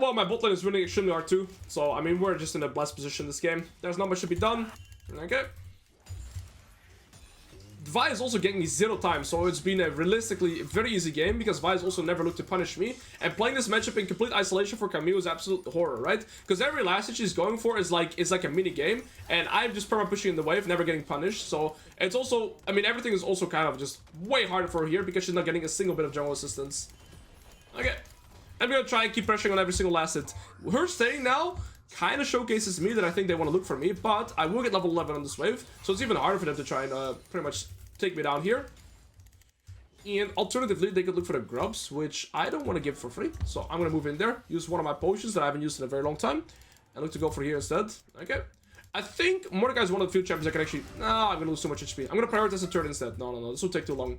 Well, my bot lane is winning extremely hard too. So, I mean, we're just in a blessed position this game. There's not much to be done. Okay. Vi is also getting me 0 times, so it's been a realistically very easy game because Vi has also never looked to punish me. And playing this matchup in complete isolation for Camille is absolute horror, right? Because every last hit she's going for is like a mini game, and I'm just perma pushing in the wave, never getting punished. So it's also, I mean, everything is also kind of just way harder for her here because she's not getting a single bit of jungle assistance. Okay. I'm gonna try and keep pressuring on every single last hit. Her staying now kind of showcases me that I think they want to look for me, but I will get level 11 on this wave, so it's even harder for them to try and pretty much take me down here. And alternatively, they could look for the grubs, which I don't want to give for free, so I'm gonna move in there, use one of my potions that I haven't used in a very long time, and look to go for here instead. Okay. I think Mordekaiser is one of the few champions I can actually... No, I'm gonna lose so much HP. I'm gonna prioritize the turret instead. No, this will take too long.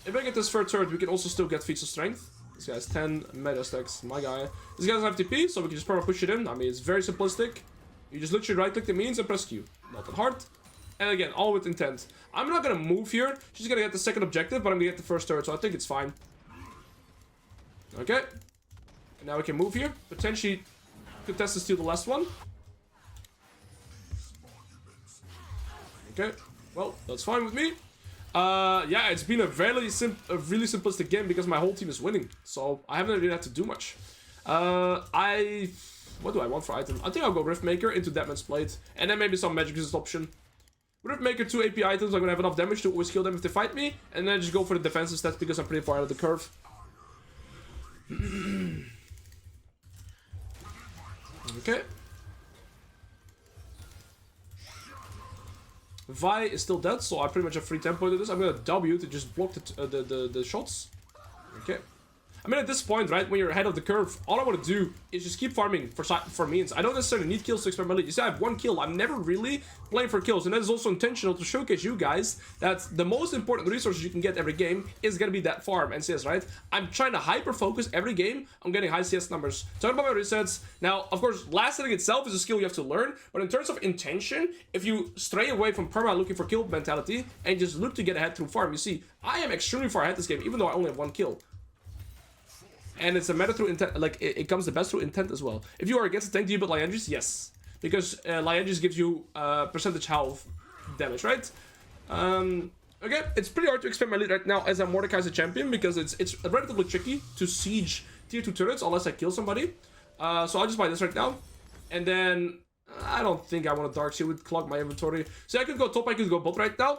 If I get this third turret, we can also still get feats of strength. This guy has 10 meta stacks, my guy. This guy doesn't have TP, so we can just probably push it in. I mean, it's very simplistic. You just literally right-click the means and press Q. Not that hard. And again, all with intent. I'm not gonna move here. She's gonna get the second objective, but I'm gonna get the first turret, so I think it's fine. Okay. And now we can move here. Potentially contest to steal the last one. Okay. Well, that's fine with me. Yeah, it's been a really simplistic game because my whole team is winning, so I haven't really had to do much. What do I want for item? I think I'll go Riftmaker into Deadman's Plate, and then maybe some magic resist option. Riftmaker 2 AP items, I'm gonna have enough damage to always kill them if they fight me, and then just go for the defensive stats because I'm pretty far out of the curve. Okay. Vi is still dead, so I pretty much have free tempo to this. I'm gonna W to just block the shots. Okay. I mean, at this point, right, when you're ahead of the curve, all I want to do is just keep farming for means. I don't necessarily need kills to expand my lead. You see, I have 1 kill. I'm never really playing for kills, and that is also intentional to showcase you guys that the most important resources you can get every game is gonna be that farm and CS, right? I'm trying to hyper-focus every game on getting high CS numbers. Talking about my resets, now, of course, last hitting itself is a skill you have to learn, but in terms of intention, if you stray away from perma looking for kill mentality and just look to get ahead through farm, you see, I am extremely far ahead this game, even though I only have 1 kill. And it's a meta through intent, like, it comes the best through intent as well. If you are against a tank, do you build Liandry's? Yes. Because Liandry's gives you percentage health damage, right? Okay, it's pretty hard to expand my lead right now as a Mordekaiser champion because it's relatively tricky to siege tier 2 turrets unless I kill somebody. So I'll just buy this right now. And then, I don't think I want a Dark Seal, it would clog my inventory. So I could go top, I could go bot right now.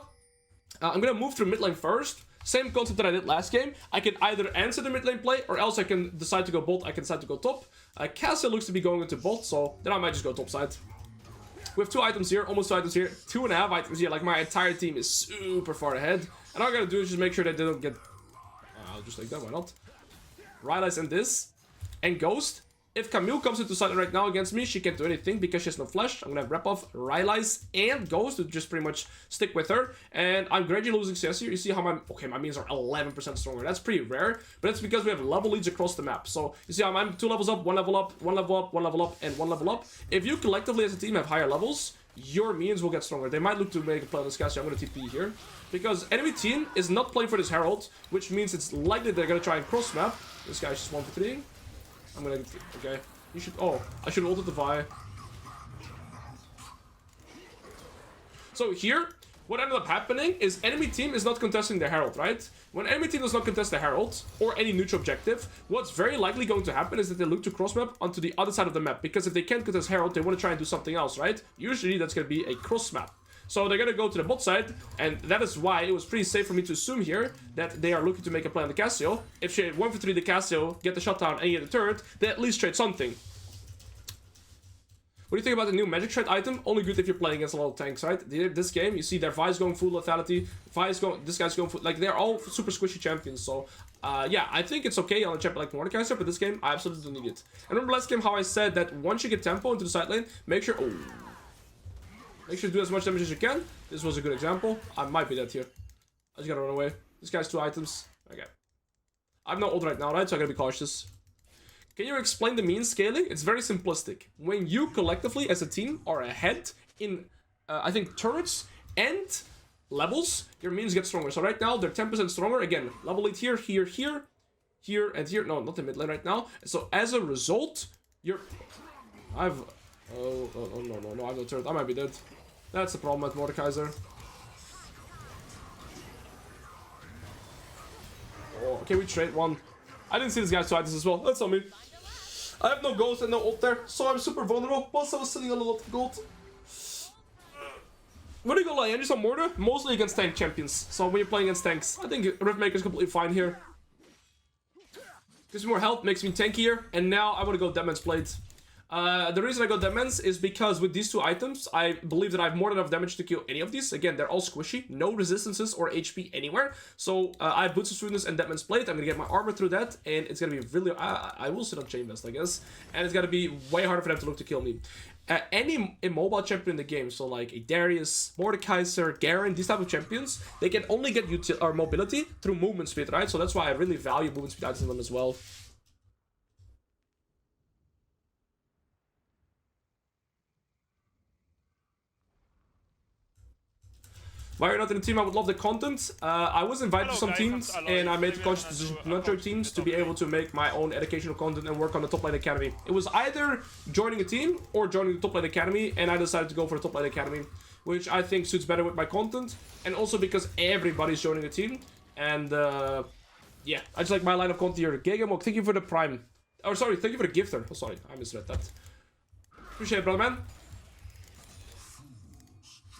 I'm gonna move through mid lane first. Same concept that I did last game. I can either answer the mid lane play, or else I can decide to go bot, I can decide to go top. Kayle looks to be going into bot, so then I might just go top side. We have 2 items here, almost 2 items here, 2.5 items here. Like, my entire team is super far ahead. And all I gotta do is just make sure that they don't get... I'll just take that, why not? Alois and this. And Ghost. If Camille comes into side right now against me, she can't do anything because she has no flash. I'm gonna have rep off Alois and Ghost to just pretty much stick with her. And I'm gradually losing CS here. You see how my minions are 11% stronger. That's pretty rare, but it's because we have level leads across the map. So you see how I'm 2 levels up, 1 level up, 1 level up, 1 level up, and 1 level up. If you collectively as a team have higher levels, your minions will get stronger. They might look to make a play on this guy, so I'm gonna TP here. Because enemy team is not playing for this Herald, which means it's likely they're gonna try and cross map. This guy's just 1 for 3. I'm gonna... Okay. You should... Oh, I should ult the Vi. So here, what ended up happening is enemy team is not contesting the Herald, right? When enemy team does not contest the Herald, or any neutral objective, what's very likely going to happen is that they look to cross map onto the other side of the map. Because if they can't contest Herald, they want to try and do something else, right? Usually that's going to be a cross map. So they're gonna go to the bot side, and that is why it was pretty safe for me to assume here that they are looking to make a play on the Casio. If she 1 for 3 the Casio, get the shutdown and get the turret, they at least trade something. What do you think about the new magic trade item? Only good if you're playing against a lot of tanks, right? This game, you see their Vi's going full lethality, this guy's going full, like, they're all super squishy champions. So yeah, I think it's okay on a champion like Mordekaiser, but this game, I absolutely don't need it. And remember last game how I said that once you get tempo into the side lane, make sure... Oh. Make sure to do as much damage as you can. This was a good example. I might be dead here. I just gotta run away. This guy's 2 items. Okay. I have no ult right now, right? So I gotta be cautious. Can you explain the mean scaling? It's very simplistic. When you collectively, as a team, are ahead in, I think, turrets and levels, your means get stronger. So right now, they're 10% stronger. Again, level 8 here, here, here, here, and here. No, not the mid lane right now. So as a result, you're... I've... Oh, no, I have no turret. I might be dead. That's the problem with Mordekaiser. Oh, okay, we trade 1. I didn't see this guy's 2 items as well. That's on me. I have no ghost and no ult there, so I'm super vulnerable. Plus, I was sitting on a lot of gold. What do you go like? I'm just on Mortar? Mostly against tank champions. So when you're playing against tanks, I think Riftmaker is completely fine here. Gives me more health, makes me tankier, and now I want to go Deadman's Blade. The reason I got Deadman's is because with these 2 items, I believe that I have more than enough damage to kill any of these. Again, they're all squishy, no resistances or HP anywhere. So I have Boots of Sweetness and Deadman's Blade. I'm gonna get my armor through that, and it's gonna be really... I will sit on Chain Vest, I guess. And it's gonna be way harder for them to look to kill me. Any immobile champion in the game, so like a Darius, Mordekaiser, Garen, these type of champions, they can only get mobility through movement speed, right? So that's why I really value movement speed items in them as well. Why you're not in the team? I would love the content. I was invited to some teams, and I made the conscious decision to not join teams to be able to make my own educational content and work on the Top Lane Academy. It was either joining a team or joining the Top Lane Academy, and I decided to go for the Top Lane Academy, which I think suits better with my content, and also because everybody's joining a team. And yeah, I just like my line of content here. Gigamok, thank you for the Prime. Oh, sorry, thank you for the gifter. Oh, sorry, I misread that. Appreciate it, brother man.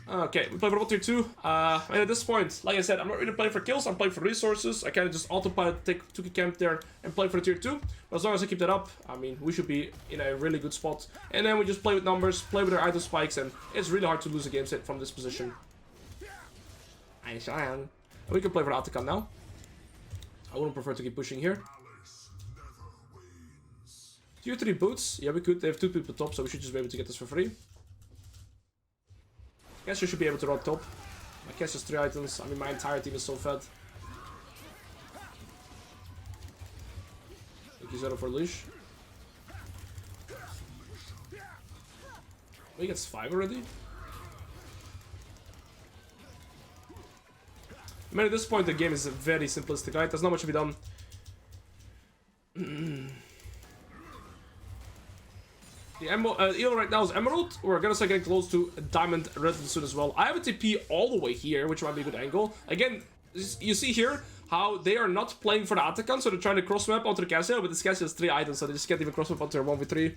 Okay, we play for tier 2. And at this point, like I said, I'm not really playing for kills, I'm playing for resources. I kind of just autopilot, took a camp there and play for the tier 2. But as long as I keep that up, I mean, we should be in a really good spot. And then we just play with numbers, play with our item spikes, and it's really hard to lose a game set from this position. And we can play for the Atakan now. I wouldn't prefer to keep pushing here. Tier 3 boots, yeah we could, they have 2 people top, so we should just be able to get this for free. I guess you should be able to run top. I guess just 3 items. I mean, my entire team is so fed. I think he's out for leash. He gets 5 already. I mean, at this point, the game is very simplistic, right? There's not much to be done. The Elo right now is Emerald. We're gonna start getting close to Diamond relatively soon as well. I have a TP all the way here, which might be a good angle. Again, you see here how they are not playing for the Atakan, so they're trying to cross map onto the Casio, but this Casio has 3 items, so they just can't even cross map onto their 1v3.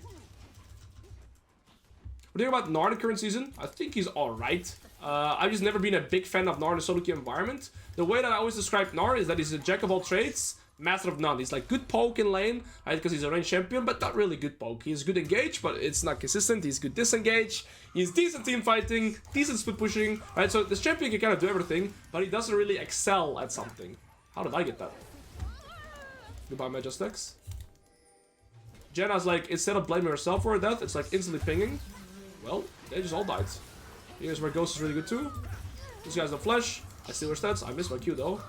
What do you think about Nard current season? I think he's alright. I've just never been a big fan of Gnar in a solo queue environment. The way that I always describe Gnar is that he's a jack of all trades, master of none. He's like good poke in lane, right? Because he's a range champion, but not really good poke. He's good engage, but it's not consistent. He's good disengage. He's decent team fighting, decent split pushing, right? So this champion can kind of do everything, but he doesn't really excel at something. How did I get that? Goodbye, Majestex. Jenna's like, instead of blaming herself for her death, it's like instantly pinging. Well, they just all died. Here's where Ghost is really good too. This guy's a flash. I steal her stats. I missed my Q though.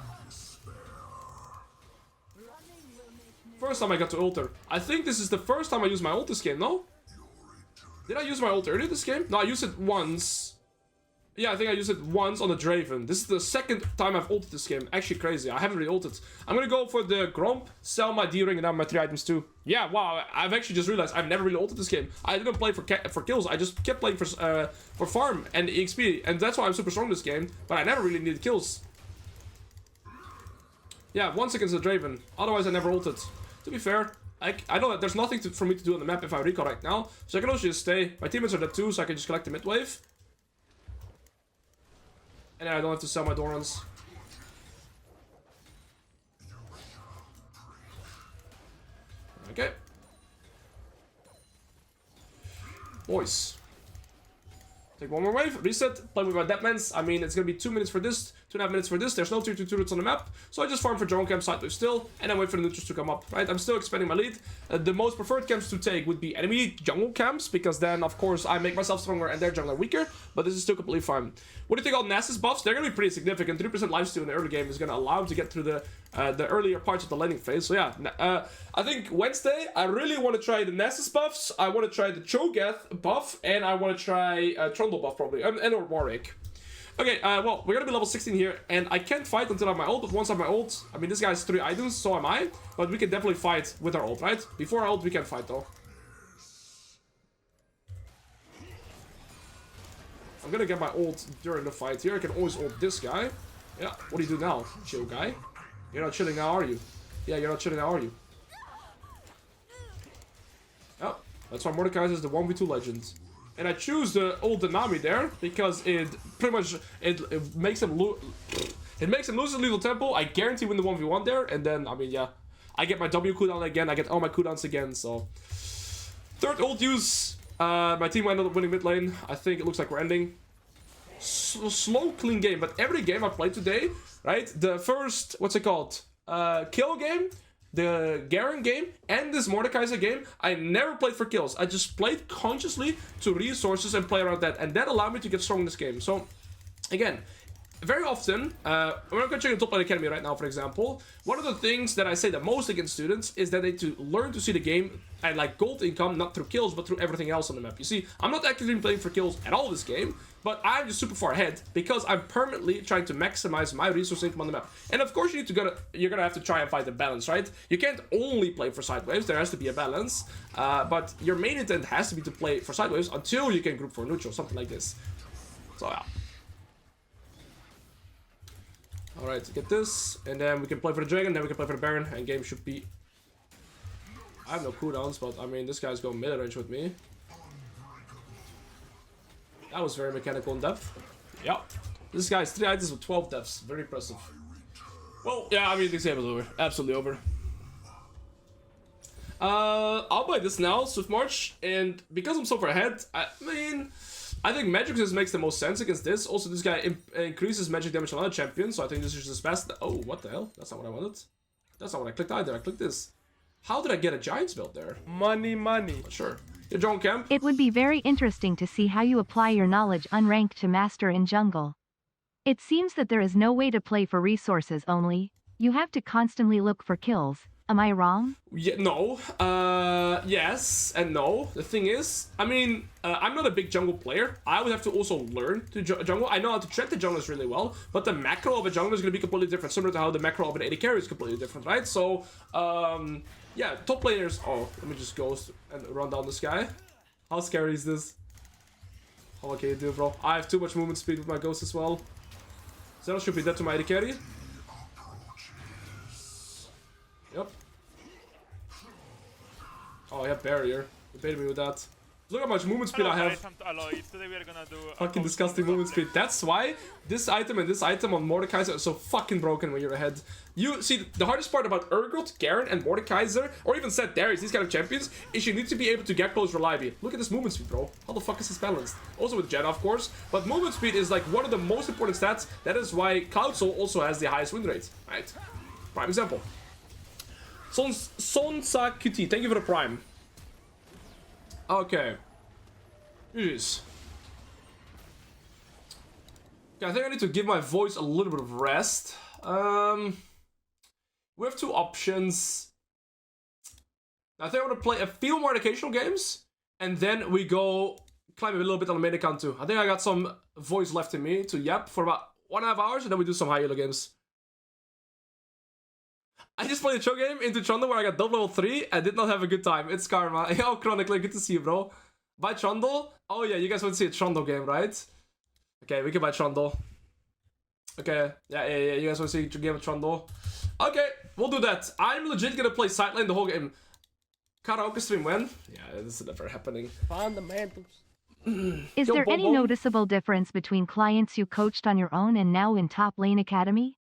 First time I got to ult her. I think this is the first time I used my ult this game, no? Did I use my ult earlier this game? No, I used it once. Yeah, I think I used it once on the Draven. This is the second time I've ulted this game. Actually crazy. I haven't really ulted. I'm gonna go for the Gromp, sell my D-Ring, and have my 3 items too. Yeah, wow. I've actually just realized I've never really ulted this game. I didn't play for kills. I just kept playing for farm and EXP. And that's why I'm super strong this game. But I never really needed kills. Yeah, once against the Draven. Otherwise, I never ulted. To be fair, I know that there's nothing for me to do on the map if I recall right now. So I can also just stay. My teammates are dead too, so I can just collect the mid wave. And then I don't have to sell my Dorans. Okay. Boys. Take one more wave, reset, play with my Deadmans. I mean, it's gonna be 2 minutes for this, 2.5 minutes for this. There's no tier 2 turrets on the map, so I just farm for jungle camp side wave still, and then wait for the neutrals to come up, right? I'm still expanding my lead. The most preferred camps to take would be enemy jungle camps, because then, of course, I make myself stronger and their jungler weaker, but this is still completely fine. What do you think about Nasus buffs? They're gonna be pretty significant. 3% lifesteal in the early game is gonna allow him to get through the earlier parts of the landing phase. So yeah, I think Wednesday, I really want to try the Nasus buffs. I want to try the Cho'Gath buff, and I want to try Trundle buff probably, and or Warwick. Okay, well, we're gonna be level 16 here, and I can't fight until I have my ult, but once I have my ult, I mean, this guy has 3 items, so am I, but we can definitely fight with our ult, right? Before our ult, we can't fight, though. I'm gonna get my ult during the fight here. I can always ult this guy. Yeah, what do you do now, chill guy? You're not chilling now, are you? Yeah, you're not chilling now, are you? Yeah, that's why Mordekaiser is the 1v2 legend. And I choose the old Nami there because it pretty much it makes him lose his lethal tempo. I guarantee win the 1v1 there, and then I mean yeah, I get my W cooldown again. I get all my cooldowns again. So third ult use. My team ended up winning mid lane. I think it looks like we're ending. Slow, clean game, but every game I played today, right? The first, what's it called? Kill game. The Garen game and this Mordekaiser game, I never played for kills. I just played consciously to resources and play around that. And that allowed me to get strong in this game. So, again, very often, we're not going to check the top lane academy right now, for example. One of the things that I say the most against students is that they need to learn to see the game and like gold income, not through kills, but through everything else on the map. You see, I'm not actively playing for kills at all this game, but I'm just super far ahead because I'm permanently trying to maximize my resource income on the map. And of course, you're gonna have to try and find the balance, right? You can't only play for side waves. There has to be a balance, but your main intent has to be to play for side waves until you can group for neutral, something like this. So yeah. Alright, get this, and then we can play for the Dragon, then we can play for the Baron, and game should be... I have no cooldowns, but I mean, this guy's going mid-range with me. That was very mechanical in depth. Yeah. This guy's 3 items with 12 deaths. Very impressive. Well, yeah, I mean, this game is over. Absolutely over. I'll buy this now, Swift March, and because I'm so far ahead, I mean... I think magic just makes the most sense against this. Also, this guy increases magic damage on other champions, so I think this is just best. Oh, what the hell? That's not what I wanted. That's not what I clicked either. I clicked this. How did I get a Giant's build there? Money, money. Sure. Your drone camp. It would be very interesting to see how you apply your knowledge unranked to master in jungle. It seems that there is no way to play for resources only. You have to constantly look for kills. Am I wrong? Yeah, no. Yes and no. The thing is, I mean, I'm not a big jungle player. I would have to also learn to jungle. I know how to track the junglers really well, but the macro of a jungler is going to be completely different, similar to how the macro of an AD carry is completely different, right? So, yeah, top players... Oh, let me just go and run down this guy. How scary is this? How can you do, bro? I have too much movement speed with my ghost as well. Zero should be dead to my AD carry. Yep. Oh, I have barrier. You baited me with that. Look how much movement speed I have. Alois. Today we are gonna do Fucking disgusting movement speed. That's why this item and this item on Mordekaiser are so fucking broken when you're ahead. You see, the hardest part about Urgot, Garen, and Mordekaiser, or even Sett, Darius, these kind of champions, is you need to be able to get close reliably. Look at this movement speed, bro. How the fuck is this balanced? Also with Jenna, of course, but movement speed is like one of the most important stats. That is why Cloud Soul also has the highest win rate, right? Prime example. Sonsa QT, thank you for the prime. Okay. Jeez. Okay, I think I need to give my voice a little bit of rest. We have two options. I think I want to play a few more educational games, and then we go climb a little bit on the main account too. I think I got some voice left in me to yap for about 1.5 hours, and then we do some high elo games. I just played a show game into Trundle where I got double level 3 and did not have a good time. It's karma. Yo, Chronicler, good to see you, bro. Buy Trundle? Oh yeah, you guys want to see a Trundle game, right? Okay, we can buy Trundle. Okay, yeah, you guys want to see a game of Trundle? Okay, we'll do that. I'm legit gonna play sideline the whole game. Karaoke stream when? Yeah, this is never happening. Fundamentals. Is there any noticeable difference between clients you coached on your own and now in Top Lane Academy?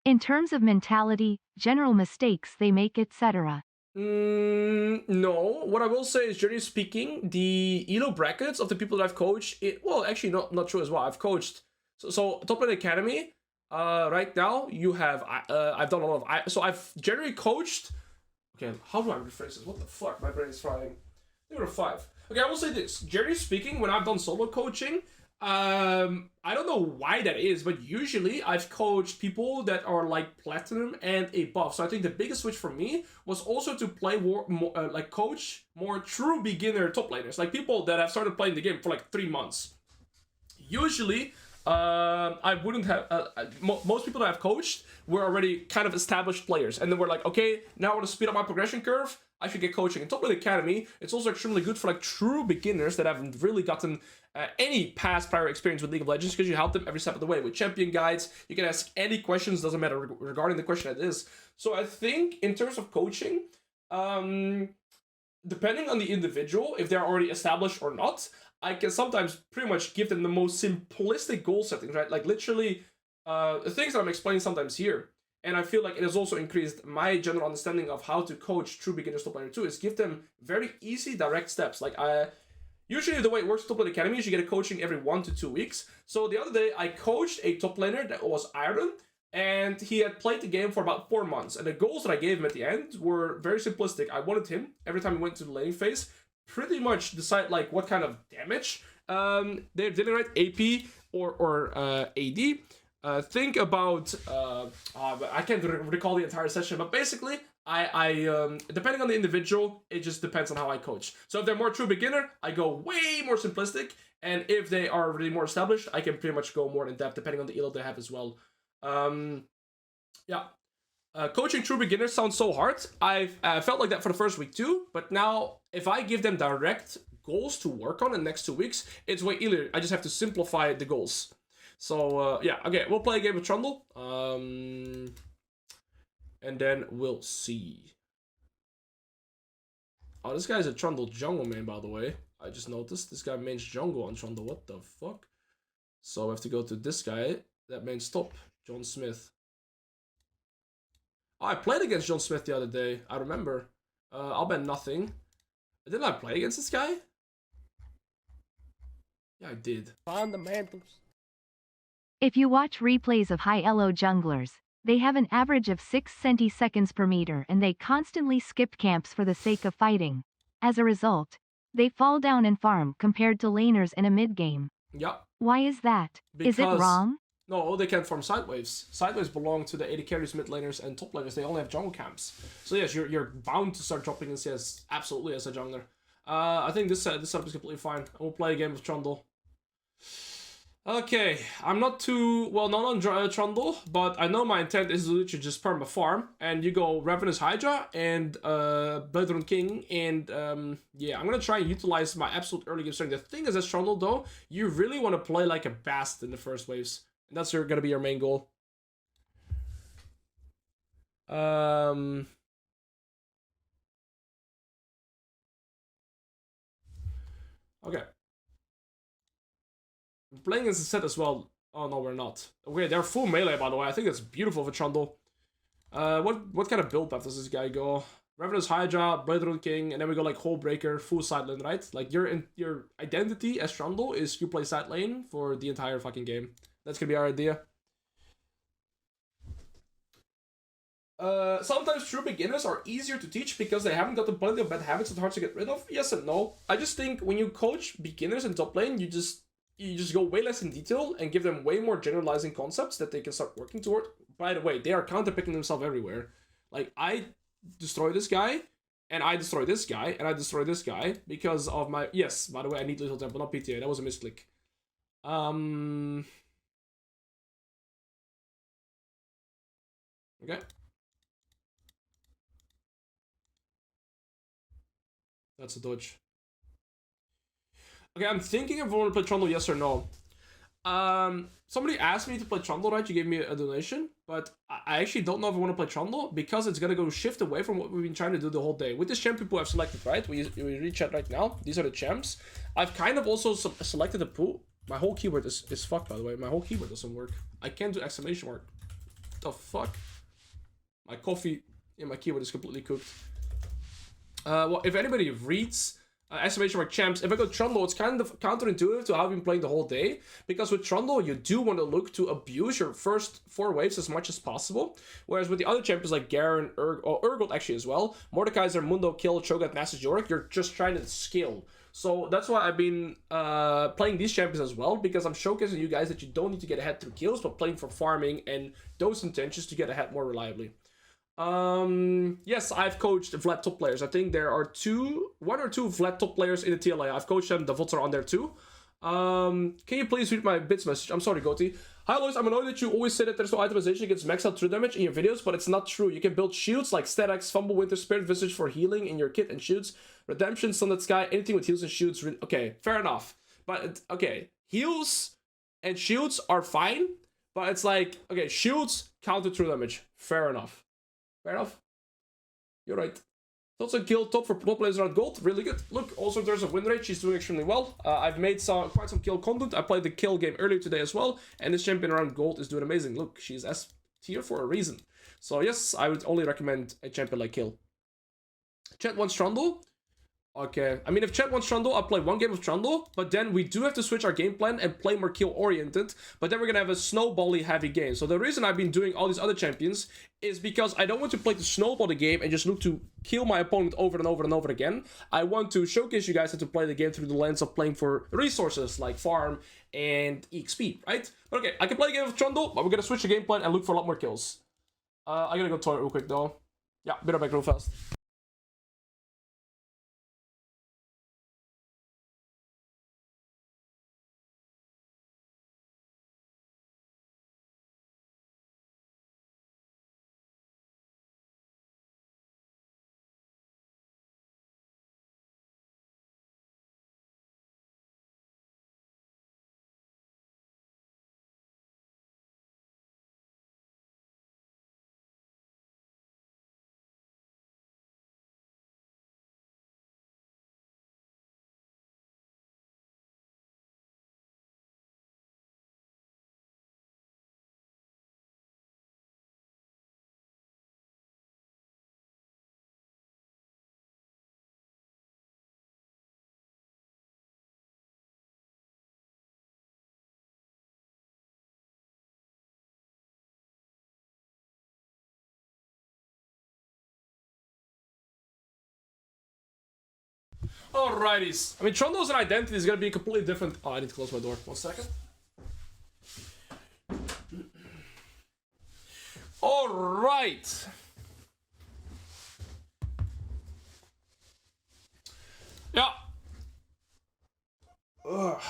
In terms of mentality, general mistakes they make, etc. No. What I will say is, generally speaking, the elo brackets of the people that I've coached, well, actually not true as well. I've coached. So Top Lane Academy, right now, you have, I've done a lot of, so I've generally coached, okay, how do I rephrase this? What the fuck? My brain is frying. There were 5. Okay, I will say this. Generally speaking, when I've done solo coaching, I don't know why that is, but usually I've coached people that are like platinum and above. So I think the biggest switch for me was also to play more like coach more true beginner top laners, like people that have started playing the game for like 3 months. Usually, I wouldn't have, most people that I've coached were already kind of established players, and then we're like, okay, now I want to speed up my progression curve, I should get coaching. In Top Lane Academy, it's also extremely good for like true beginners that haven't really gotten any past prior experience with League of Legends, because you help them every step of the way with champion guides. You can ask any questions, doesn't matter regarding the question it is. So I think in terms of coaching, depending on the individual, if they're already established or not, I can sometimes pretty much give them the most simplistic goal settings, right? Like literally things that I'm explaining sometimes here. And I feel like it has also increased my general understanding of how to coach true beginners top laner too, is give them very easy, direct steps. Like usually the way it works with Top Lane Academy is you get a coaching every 1 to 2 weeks. So the other day I coached a top laner that was Iron, and he had played the game for about 4 months. And the goals that I gave him at the end were very simplistic. I wanted him, every time he went to the laning phase, pretty much decide like what kind of damage they're dealing, right? AP or AD. Think about I can't recall the entire session, but basically I depending on the individual, it just depends on how I coach. So if they're more true beginner, I go way more simplistic, and if they are really more established, I can pretty much go more in depth depending on the elo they have as well. Yeah. Coaching true beginners sounds so hard. I've felt like that for the first week too, but now if I give them direct goals to work on in the next 2 weeks, it's way easier. I just have to simplify the goals. So yeah, okay, we'll play a game of Trundle, and then we'll see. Oh, this guy's a Trundle jungle main, by the way. I just noticed this guy mains jungle on Trundle. What the fuck? So I have to go to this guy that mains top, John Smith. Oh, I played against John Smith the other day. I remember. I'll bet nothing. Didn't I play against this guy? Yeah, I did. Fundamentals. If you watch replays of high elo junglers, they have an average of 6 centiseconds per meter, and they constantly skip camps for the sake of fighting. As a result, they fall down and farm compared to laners in a mid-game. Yeah. Why is that? Is it wrong? No, they can't farm sideways. Sideways belong to the AD carries, mid laners, and top laners. They only have jungle camps. So yes, you're bound to start dropping in CS absolutely as a jungler. I think this setup is completely fine. I will play a game of Trundle. Okay, I'm not too well known on Trundle, but I know my intent is literally just perma farm, and you go Ravenous Hydra and Bloodrun King, and yeah, I'm gonna try and utilize my absolute early game strength. The thing is, as Trundle though, you really want to play like a Bast in the first waves, and that's gonna be your main goal. Okay. I'm playing as a Sett as well. Oh no, we're not. Okay, they're full melee, by the way. I think that's beautiful for Trundle. What kind of build path does this guy go? Revenant's Hydra, Blade Rune King, and then we go like Hole Breaker, full side lane, right? Like your identity as Trundle is you play side lane for the entire fucking game. That's gonna be our idea. Sometimes true beginners are easier to teach because they haven't gotten plenty of bad habits and hard to get rid of. Yes and no. I just think when you coach beginners in top lane, you just go way less in detail and give them way more generalizing concepts that they can start working toward. By the way, they are counterpicking themselves everywhere. Like, I destroy this guy, and I destroy this guy, and I destroy this guy because of my... Yes, by the way, I need Little Temple, not PTA. That was a misclick. Okay. That's a dodge. Okay, I'm thinking if I want to play Trundle, yes or no. Somebody asked me to play Trundle, right? You gave me a donation, but I actually don't know if I want to play Trundle because it's gonna go shift away from what we've been trying to do the whole day. With this champ people I've selected, right? We read chat right now. These are the champs. I've kind of also selected a pool. My whole keyboard is fucked, by the way. My whole keyboard doesn't work. I can't do exclamation mark. What the fuck? My coffee in my keyboard is completely cooked. Well, if anybody reads exclamation mark champs, if I go Trundle, it's kind of counterintuitive to how I've been playing the whole day. Because with Trundle, you do want to look to abuse your first 4 waves as much as possible. Whereas with the other champions like Garen, Urgot actually as well, Mordekaiser, Mundo, Kayle, Cho'Gath, Nasus, Yorick, you're just trying to skill. So that's why I've been playing these champions as well, because I'm showcasing you guys that you don't need to get ahead through kills, but playing for farming and those intentions to get ahead more reliably. Yes, I've coached Vlad top players. I think there are 1 or 2 Vlad top players in the TLA. I've coached them. The VODs are on there too. Can you please read my bits message? I'm sorry, Gotti. Hi, Alois. I'm annoyed that you always say that there's no itemization against max out true damage in your videos, but it's not true. You can build shields like Statax, Fumble, Winter Spirit, Visage for healing in your kit and shields. Redemption, Sunlit Sky, anything with heals and shields. Okay, fair enough. But, okay, heals and shields are fine, but it's like, okay, shields counter true damage. Fair enough. Fair enough. You're right. Also, kill top for pro players around gold. Really good. Look, also there's a win rate. She's doing extremely well. I've made quite some kill content. I played the kill game earlier today as well. And this champion around gold is doing amazing. Look, she's S tier for a reason. So yes, I would only recommend a champion like Kayle. Chat wants Trundle. Okay, I mean, if Chet wants Trundle, I'll play 1 game of Trundle, but then we do have to switch our game plan and play more kill-oriented, but then we're gonna have a snowbally heavy game. So the reason I've been doing all these other champions is because I don't want to play the snowball the game and just look to kill my opponent over and over and over again. I want to showcase you guys how to play the game through the lens of playing for resources like farm and EXP, right? But okay, I can play a game of Trundle, but we're gonna switch the game plan and look for a lot more kills. I gotta go toilet real quick though. Yeah, be right back real fast. Alrighties. I mean, Trundle's an identity is gonna be completely different. Oh, I need to close my door. 1 second. Alright. Yeah. Ugh.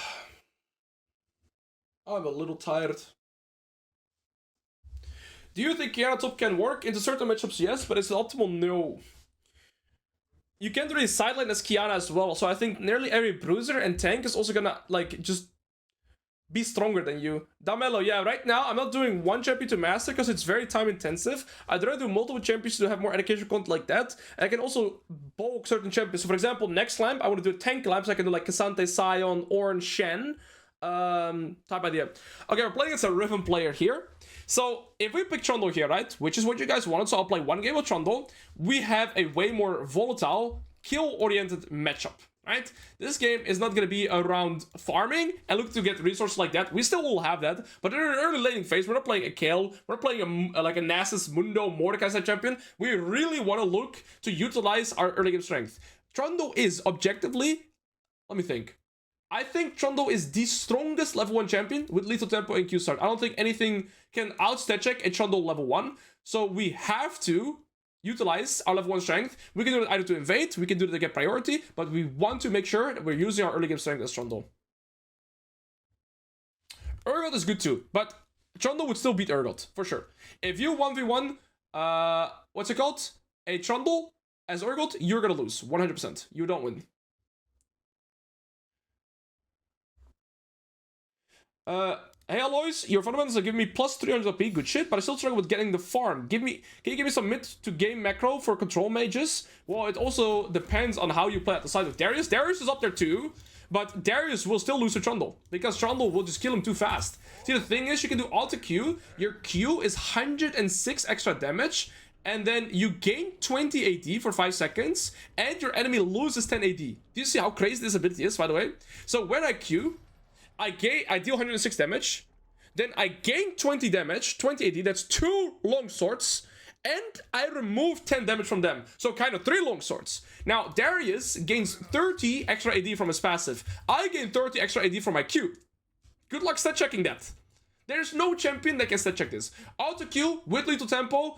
I'm a little tired. Do you think Kiana top can work? Into certain matchups, yes, but it's the optimal no. You can't really sideline as Kiana as well, so I think nearly every bruiser and tank is also gonna, like, just be stronger than you. Damelo, yeah, right now I'm not doing one champion to master because it's very time intensive. I'd rather do multiple champions to have more education content like that. And I can also bulk certain champions. So for example, next lamp, I want to do a tank lamp, so I can do like Cassante, Sion, Ornn, Shen. Type idea. Okay, we're playing against a Riven player here. So if we pick Trundle here, right, which is what you guys wanted, so I'll play one game with Trundle, we have a way more volatile, kill-oriented matchup. Right? This game is not going to be around farming and look to get resources like that. We still will have that, but in an early laning phase, we're not playing a Kayle. We're playing like a Nasus, Mundo, Mordekaiser champion. We really want to look to utilize our early game strength. Trundle is objectively, let me think. I think Trundle is the strongest level 1 champion with lethal tempo and Q start. I don't think anything can out-stat check a Trundle level 1. So we have to utilize our level 1 strength. We can do it either to invade, we can do it to get priority, but we want to make sure that we're using our early game strength as Trundle. Urgot is good too, but Trundle would still beat Urgot, for sure. If you 1v1, what's it called? A Trundle as Urgot, you're gonna lose, 100%. You don't win. Hey Alois, your fundamentals are giving me plus 300 AP, good shit, but I still struggle with getting the farm. Can you give me some mid to game macro for control mages? Well, it also depends on how you play at the side of Darius. Darius is up there too, but Darius will still lose to Trundle, because Trundle will just kill him too fast. See, the thing is, you can do auto Q, your Q is 106 extra damage, and then you gain 20 AD for 5 seconds, and your enemy loses 10 AD. Do you see how crazy this ability is, by the way? So when I Q, I deal 106 damage, then I gain 20 damage, 20 AD, that's 2 long swords, and I remove 10 damage from them. So kind of 3 long swords. Now, Darius gains 30 extra AD from his passive. I gain 30 extra AD from my Q. Good luck stat checking that. There's no champion that can stat check this. Auto Q with lethal tempo,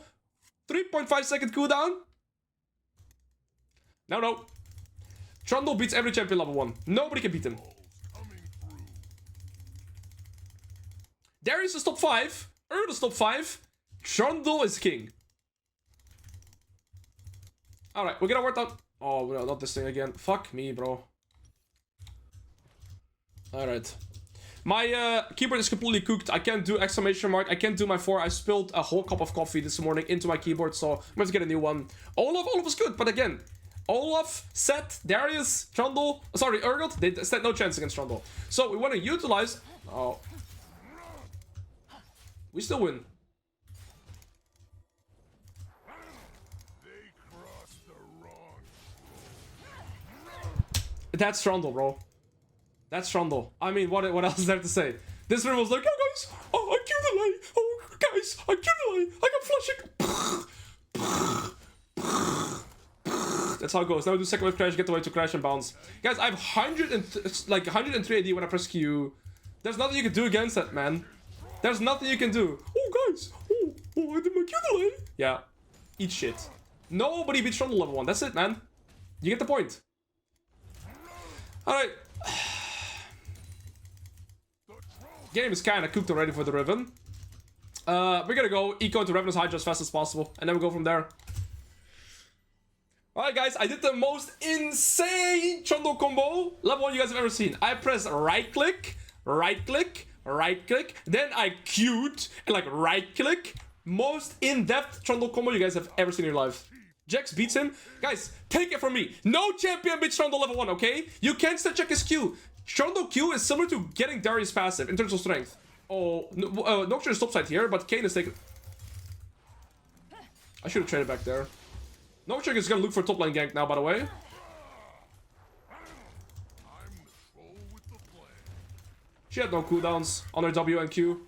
3.5 second cooldown. No. Trundle beats every champion level 1. Nobody can beat him. Darius is top 5. Urgot is top 5. Trundle is king. Alright, we're gonna work out. Oh, no, not this thing again. Fuck me, bro. Alright. My keyboard is completely cooked. I can't do exclamation mark. I can't do my 4. I spilled a whole cup of coffee this morning into my keyboard, so I'm going to get a new one. Olaf is good, but again, Olaf, Sett, Darius, Trundle, sorry, Urgot, they stand no chance against Trundle. So we want to utilize. Oh, we still win. That's Trundle, bro. That's Trundle. I mean, what else is there to say? This room was like, oh guys, oh I killed the lane. Oh guys, I killed the lane. I got flashing. That's how it goes. Now we do second wave crash, get the way to crash and bounce. Guys, I have 103 AD when I press Q. There's nothing you can do against that, man. There's nothing you can do. Oh guys, oh I did my kill the lane. Yeah, eat shit. Nobody beats Trundle level 1. That's it, man. You get the point. Alright. Game is kind of cooked already for the Riven. We're gonna go eco into Revenant's Hydra as fast as possible, and then we'll go from there. Alright guys, I did the most insane Trundle combo level 1 you guys have ever seen. I pressed right click, then I Q'd, and like right click. Most in-depth Trundle combo you guys have ever seen in your life. Jax beats him. Guys, take it from me. No champion beats Trundle level 1, okay? You can't stat check his Q. Trundle Q is similar to getting Darius passive in terms of strength. Oh, Nocturne is topside here, but Kayle is taking... I should have traded back there. Nocturne is gonna look for top lane gank now, by the way. She had no cooldowns on her W and Q.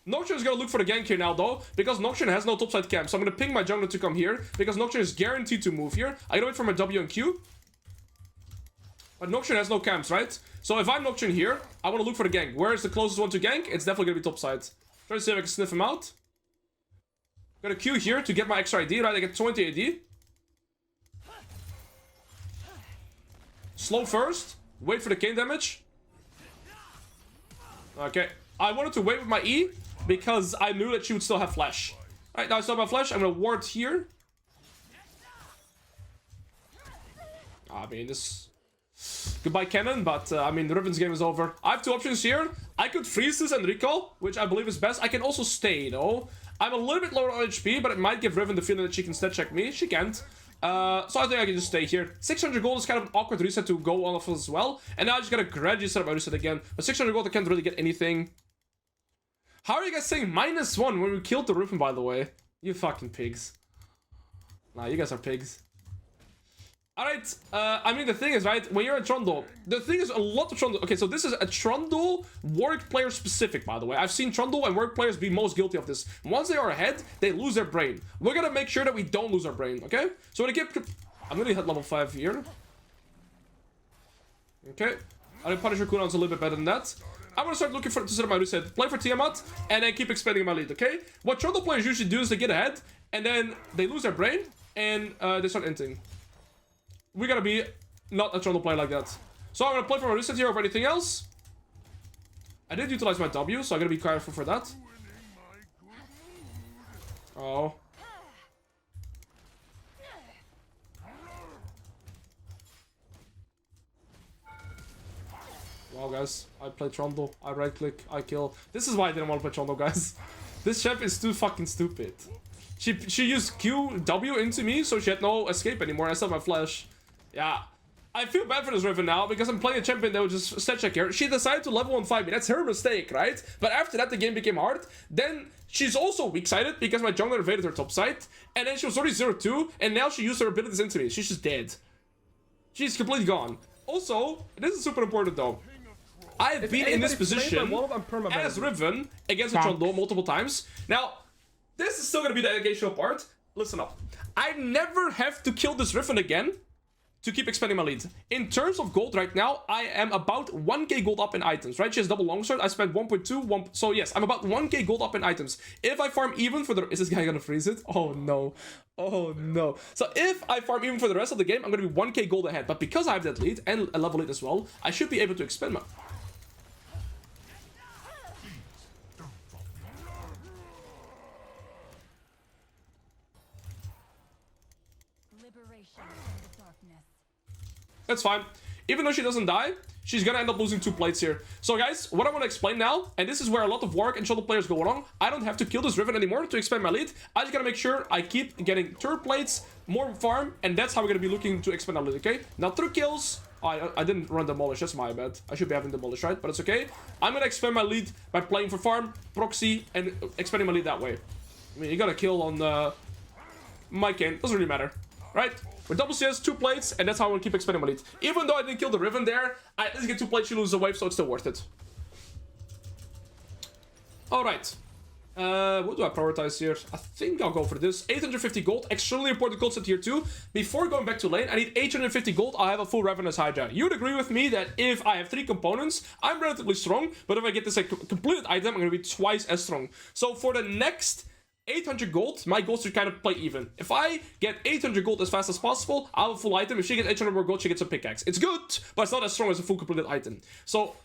Nocturne is gonna look for the gank here now, though, because Nocturne has no topside camp. So I'm gonna ping my jungler to come here, because Nocturne is guaranteed to move here. I gotta wait for my W and Q. But Nocturne has no camps, right? So if I'm Nocturne here, I want to look for the gank. Where is the closest one to gank? It's definitely gonna be topside. Try to see if I can sniff him out. Got a Q here to get my extra AD, right? I get 20 AD. Slow first. Wait for the cane damage. Okay. I wanted to wait with my E because I knew that she would still have flash. Alright, now I still have my flash. I'm gonna ward here. I mean, this... Goodbye, Cannon, but I mean, the Riven's game is over. I have 2 options here. I could freeze this and recall, which I believe is best. I can also stay, though. I'm a little bit lower on HP, but it might give Riven the feeling that she can stat check me. She can't. So I think I can just stay here. 600 gold is kind of an awkward reset to go on of as well. And now I just gotta gradually set up my reset again. But 600 gold, I can't really get anything. How are you guys saying -1 when we killed the Riven, by the way? You fucking pigs. Nah, you guys are pigs. Alright, I mean, the thing is, right, when you're a Trundle, the thing is, a lot of Trundle... Okay, so this is a Trundle Warwick player specific, by the way. I've seen Trundle and Warwick players be most guilty of this. Once they are ahead, they lose their brain. We're gonna make sure that we don't lose our brain, okay? So when I get... I'm gonna hit level 5 here. Okay. I think Punisher cooldown's a little bit better than that. I'm gonna start looking to set up my reset, play for Tiamat, and then keep expanding my lead, okay? What Trundle players usually do is they get ahead, and then they lose their brain, and they start inting. We gotta be not a Trundle player like that. So I'm gonna play for my reset here over anything else. I did utilize my W, so I gotta be careful for that. Oh. Wow, guys. I play Trundle. I right click. I kill. This is why I didn't want to play Trundle, guys. This chef is too fucking stupid. She used Q, W into me, so she had no escape anymore. I still have my flash. Yeah, I feel bad for this Riven now because I'm playing a champion that would just stat check here. She decided to level 1-5 me. That's her mistake, right? But after that, the game became hard. Then she's also weak-sided because my jungler invaded her top side. And then she was already 0-2, and now she used her abilities into me. She's just dead. She's completely gone. Also, this is super important though. I've been in this position as Riven against a Trundle multiple times. Now, this is still going to be the educational part. Listen up. I never have to kill this Riven again to keep expanding my lead. In terms of gold right now, I am about 1k gold up in items, right? She has double longsword. I spent 1.2, so yes, I'm about 1k gold up in items. If I farm even for the... Is this guy gonna freeze it? Oh no. Oh no. So if I farm even for the rest of the game, I'm gonna be 1k gold ahead. But because I have that lead, and a level lead as well, I should be able to expand my... That's fine. Even though she doesn't die, she's gonna end up losing 2 plates here. So guys, what I want to explain now, and this is where a lot of Warwick and Trundle players go wrong, I don't have to kill this Riven anymore to expand my lead. I just gotta make sure I keep getting turret plates, more farm, and that's how we're gonna be looking to expand our lead, okay? Now through kills, I didn't run Demolish, that's my bad. I should be having Demolish, right? But it's okay. I'm gonna expand my lead by playing for farm, proxy, and expanding my lead that way. I mean, you got a kill on my Kayle, doesn't really matter, right? With double CS, 2 plates, and that's how I'm gonna keep expanding my lead. Even though I didn't kill the Riven there, I at least get 2 plates, she loses a wave, so it's still worth it. Alright. What do I prioritize here? I think I'll go for this. 850 gold, extremely important gold set tier 2. Before going back to lane, I need 850 gold, I'll have a full Ravenous Hydra. You'd agree with me that if I have 3 components, I'm relatively strong, but if I get this completed item, I'm gonna be twice as strong. So for the next 800 gold, my goals should kind of play even. If I get 800 gold as fast as possible, I'll have a full item. If she gets 800 more gold, she gets a pickaxe. It's good, but it's not as strong as a full completed item. So,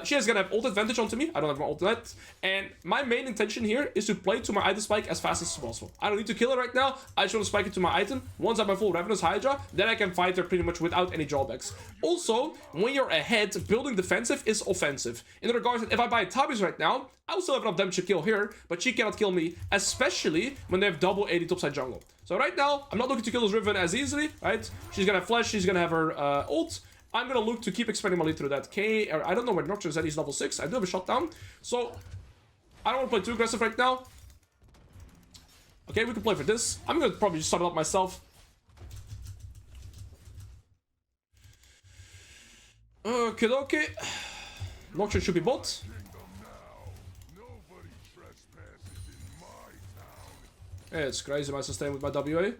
she is gonna have ult advantage onto me. I don't have my ult yet. And my main intention here is to play to my item spike as fast as possible. I don't need to kill her right now. I just want to spike it to my item. Once I have my full Ravenous Hydra, then I can fight her pretty much without any drawbacks. Also, when you're ahead, building defensive is offensive. In regards that if I buy Tabis right now, I will still have enough damage to kill her, but she cannot kill me, especially when they have double 80 topside jungle. So right now, I'm not looking to kill this Riven as easily, right? She's gonna have flash, she's gonna have her ult. I'm gonna look to keep expanding my lead through that. I don't know where Nocturne is at, he's level 6. I do have a shutdown, so I don't want to play too aggressive right now. Okay, we can play for this. I'm gonna probably just start it up myself. Okay. Nocturne should be bot. Yeah, it's crazy my sustain with my WA.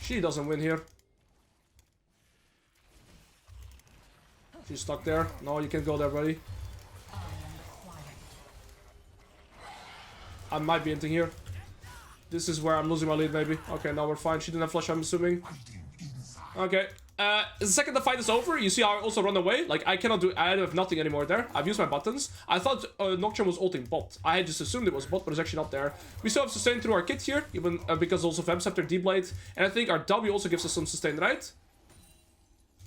She doesn't win here. She's stuck there. No, you can't go there, buddy. I might be inting here. This is where I'm losing my lead, maybe. Okay, now we're fine. She didn't have flash, I'm assuming. Okay. The second the fight is over, you see how I also run away. Like, I have nothing anymore there. I've used my buttons. I thought Nocturne was ulting bot. I had just assumed it was bot, but it's actually not there. We still have sustain through our kit here, even because also Vamp Scepter, D-Blade. And I think our W also gives us some sustain, right?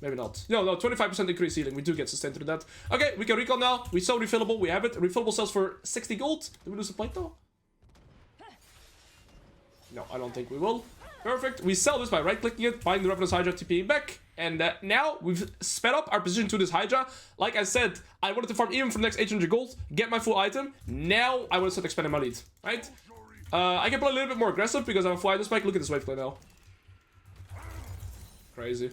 Maybe not. No, 25% increase healing. We do get sustained through that. Okay, we can recall now. We saw refillable. We have it. Refillable sells for 60 gold. Did we lose a plate though? No, I don't think we will. Perfect. We sell this by right-clicking it, buying the Revenant's Hydra, TPing back. And now we've sped up our position to this Hydra. Like I said, I wanted to farm even for the next 800 gold, get my full item. Now I want to start expanding my lead, right? I can play a little bit more aggressive because I have a full item spike. Look at this wave play now. Crazy.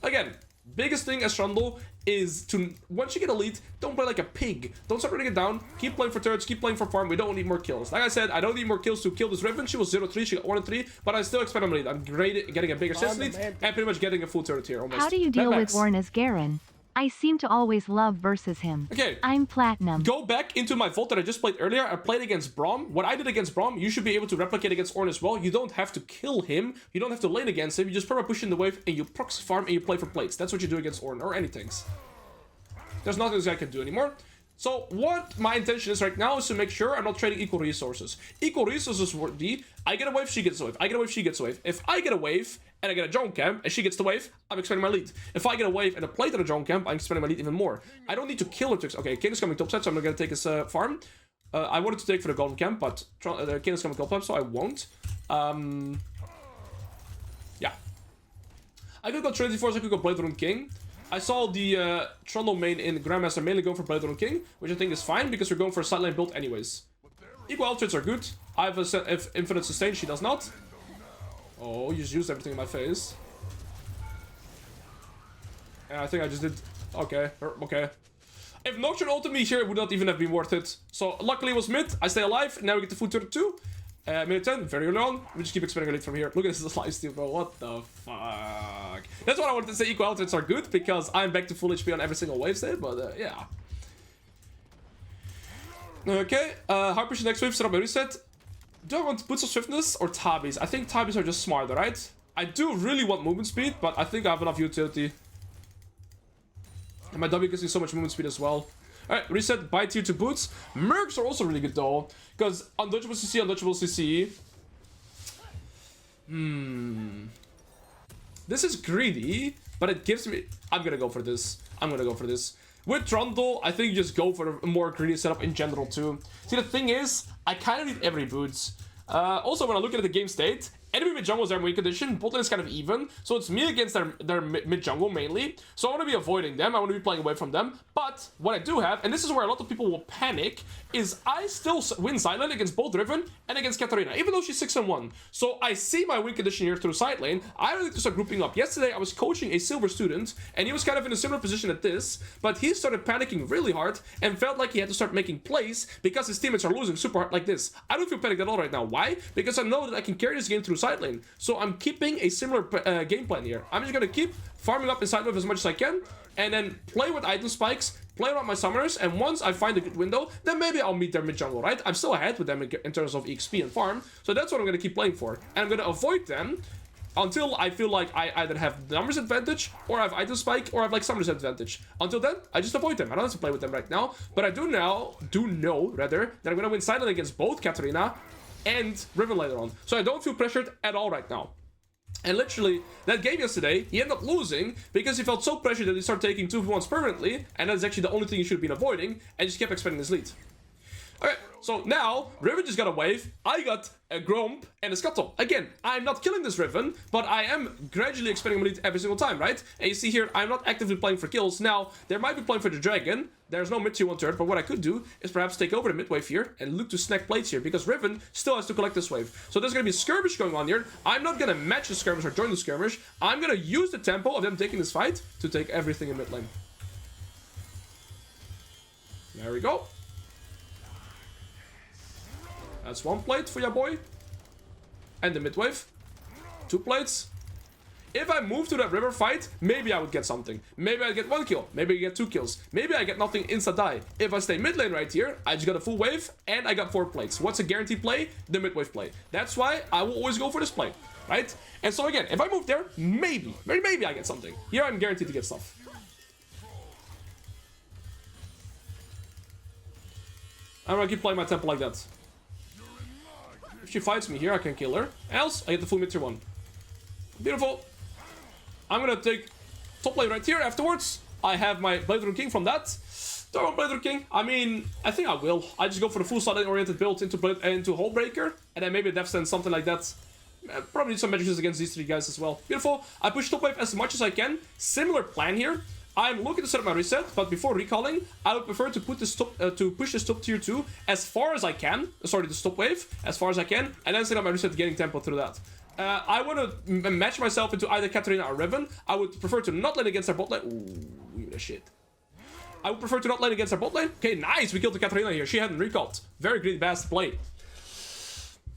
Again, biggest thing as Trundle is to, once you get a lead, don't play like a pig. Don't start running it down. Keep playing for turrets, keep playing for farm. We don't need more kills. Like I said, I don't need more kills to kill this Riven. She was 0-3, she got 1-3, but I still expand my lead. I'm great, getting a bigger assist lead, and pretty much getting a full turret here almost. How do you deal with Ornn as Garen? I seem to always love versus him. Okay. I'm platinum. Go back into my vault that I just played earlier. I played against Braum. What I did against Braum, you should be able to replicate against Ornn as well. You don't have to kill him. You don't have to lane against him. You just perma push in the wave and you proxy farm and you play for plates. That's what you do against Ornn or any tanks. There's nothing this guy can do anymore. So what my intention is right now is to make sure I'm not trading equal resources. Equal resources would be, I get a wave, she gets a wave. I get a wave, she gets a wave. If I get a wave and I get a jungle camp and she gets the wave, I'm expanding my lead. If I get a wave and a plate and a jungle camp, I'm expanding my lead even more. I don't need to kill her to... Okay, King is coming top side, so I'm not going to take his farm. I wanted to take for the golden camp, but the King is coming top side, so I won't. Yeah. I could go Trinity Force, I could go Blade Rune King. I saw the Trundle main in Grandmaster mainly going for Blade Rune King, which I think is fine because we're going for a side lane build anyways. Equal outfits are good. I have a infinite sustain, she does not. Oh, you just used everything in my face. And I think I just did... Okay, okay. If Nocturne ulted me here, it would not even have been worth it. So luckily it was mid, I stay alive, now we get the full turret too. Minute 10, very early on. We just keep expanding our lead from here. Look at this life steal, bro. What the fuck? That's what I wanted to say. Equal outfits are good because I'm back to full HP on every single wave state, but yeah. Okay, hard push next wave, set up a reset. Do I want Boots of Swiftness or Tabis? I think Tabis are just smarter, right? I do really want movement speed, but I think I have enough utility. And my W gives me so much movement speed as well. Alright, reset, buy tier 2 boots. Mercs are also really good though, because undodgeable CC, undodgeable CC. This is greedy, but it gives me... I'm gonna go for this. I'm gonna go for this. With Trundle, I think you just go for a more greedy setup in general too. See, the thing is, I kind of need every boots. Also, when I look at the game state, enemy mid-jungle is their win condition, bot lane is kind of even, so it's me against their mid-jungle mainly, so I want to be avoiding them, I want to be playing away from them, but what I do have, and this is where a lot of people will panic, is I still win side lane against both Riven and against Katarina, even though she's 6-1, so I see my win condition here through side lane. I really need to start grouping up. Yesterday, I was coaching a silver student, and he was kind of in a similar position at this, but he started panicking really hard, and felt like he had to start making plays, because his teammates are losing super hard like this. I don't feel panicked at all right now. Why? Because I know that I can carry this game through side lane. So I'm keeping a similar game plan here. I'm just gonna keep farming up inside wave as much as I can, and then play with item spikes, play around my summoners, and once I find a good window, then maybe I'll meet their mid jungle, right? I'm still ahead with them in terms of EXP and farm, so that's what I'm gonna keep playing for. And I'm gonna avoid them until I feel like I either have numbers advantage, or I have item spike, or I have like summoners advantage. Until then, I just avoid them. I don't have to play with them right now, but I do know that I'm gonna win side lane against both Katarina and Riven later on. So I don't feel pressured at all right now. And literally, that game yesterday, he ended up losing because he felt so pressured that he started taking 2v1s permanently, and that's actually the only thing he should have been avoiding, and just kept expanding his lead. Okay, so now, Riven just got a wave, I got a Gromp and a Scuttle. Again, I'm not killing this Riven, but I am gradually expanding my lead every single time, right? And you see here, I'm not actively playing for kills. Now, there might be playing for the Dragon. There's no mid tier 1 turret, but what I could do is perhaps take over the mid wave here and look to snack plates here, because Riven still has to collect this wave. So there's going to be a skirmish going on here. I'm not going to match the skirmish or join the skirmish. I'm going to use the tempo of them taking this fight to take everything in mid lane. There we go. That's one plate for your boy. And the mid wave. 2 plates. If I move to that river fight, maybe I would get something. Maybe I get 1 kill. Maybe I get 2 kills. Maybe I get nothing insta die. If I stay mid lane right here, I just got a full wave and I got 4 plates. What's a guaranteed play? The mid wave play. That's why I will always go for this play, right? And so again, if I move there, maybe I get something. Here I'm guaranteed to get stuff. I'm gonna keep playing my tempo like that. If she fights me here, I can kill her. Else, I get the full mid tier 1. Beautiful. I'm gonna take top lane right here. Afterwards, I have my Blade Rune King from that. Do I want Blade Rune King? I mean, I think I will. I just go for the full side oriented build into Hullbreaker, and then maybe a Death Stand, something like that. Probably some magic against these three guys as well. Beautiful. I push top wave as much as I can. Similar plan here. I'm looking to set up my reset, but before recalling, I would prefer to put this to push this top tier 2 as far as I can. Sorry, the stop wave as far as I can, and then set up my reset, getting tempo through that. I want to match myself into either Katarina or Riven. I would prefer to not lane against their bot lane. Ooh, give me that shit. I would prefer to not lane against their bot lane. Okay, nice. We killed the Katarina here. She hadn't recalled. Very great, best play.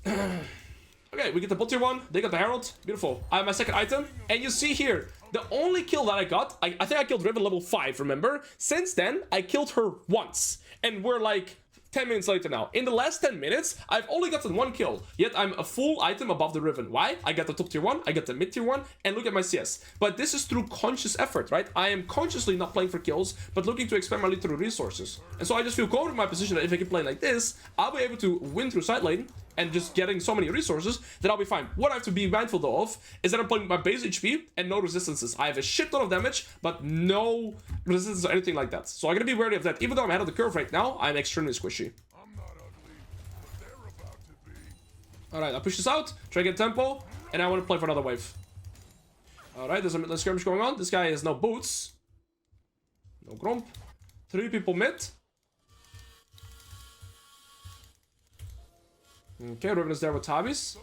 Okay, we get the bot tier 1. They got the Herald. Beautiful. I have my second item. And you see here, the only kill that I got, I think I killed Riven level 5, remember? Since then, I killed her once. And we're like 10 minutes later now. In the last 10 minutes, I've only gotten 1 kill. Yet I'm a full item above the Riven. Why? I got the top tier 1, I got the mid tier 1, and look at my CS. But this is through conscious effort, right? I am consciously not playing for kills, but looking to expand my lead through resources. And so I just feel confident in my position that if I keep playing like this, I'll be able to win through side lane and just getting so many resources that I'll be fine. What I have to be mindful though of is that I'm playing with my base HP and no resistances. I have a shit ton of damage, but no resistance or anything like that. So I'm gonna be wary of that. Even though I'm ahead of the curve right now, I'm extremely squishy. Alright, I push this out, try to get tempo, and I want to play for another wave. Alright, there's a mid lane skirmish going on. This guy has no boots. No grump. 3 people mid. Okay, Riven is there with Tabis.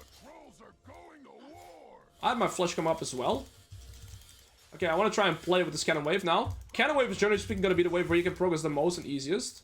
I have my flash come up as well. Okay, I want to try and play with this cannon wave now. Cannon wave is generally speaking going to be the wave where you can progress the most and easiest.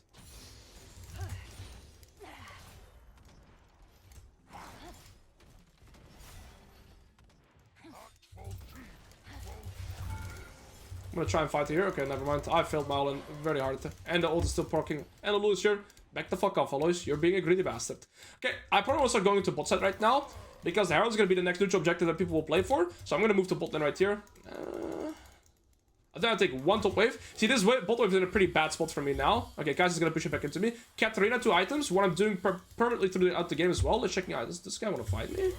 I'm gonna try and fight here. Okay, never mind. I failed my all-in very hard. And the ult is still proccing. And Alois here. Back the fuck off, Alois. You're being a greedy bastard. Okay, I probably will start going into bot side right now. Because the Herald is gonna be the next neutral objective that people will play for. So I'm gonna move to bot lane right here. I think I'll take 1 top wave. See, this bot wave is in a pretty bad spot for me now. Okay, guys is gonna push it back into me. Katarina, 2 items. What I'm doing permanently throughout the game as well. Let's check out. Does this guy wanna fight me?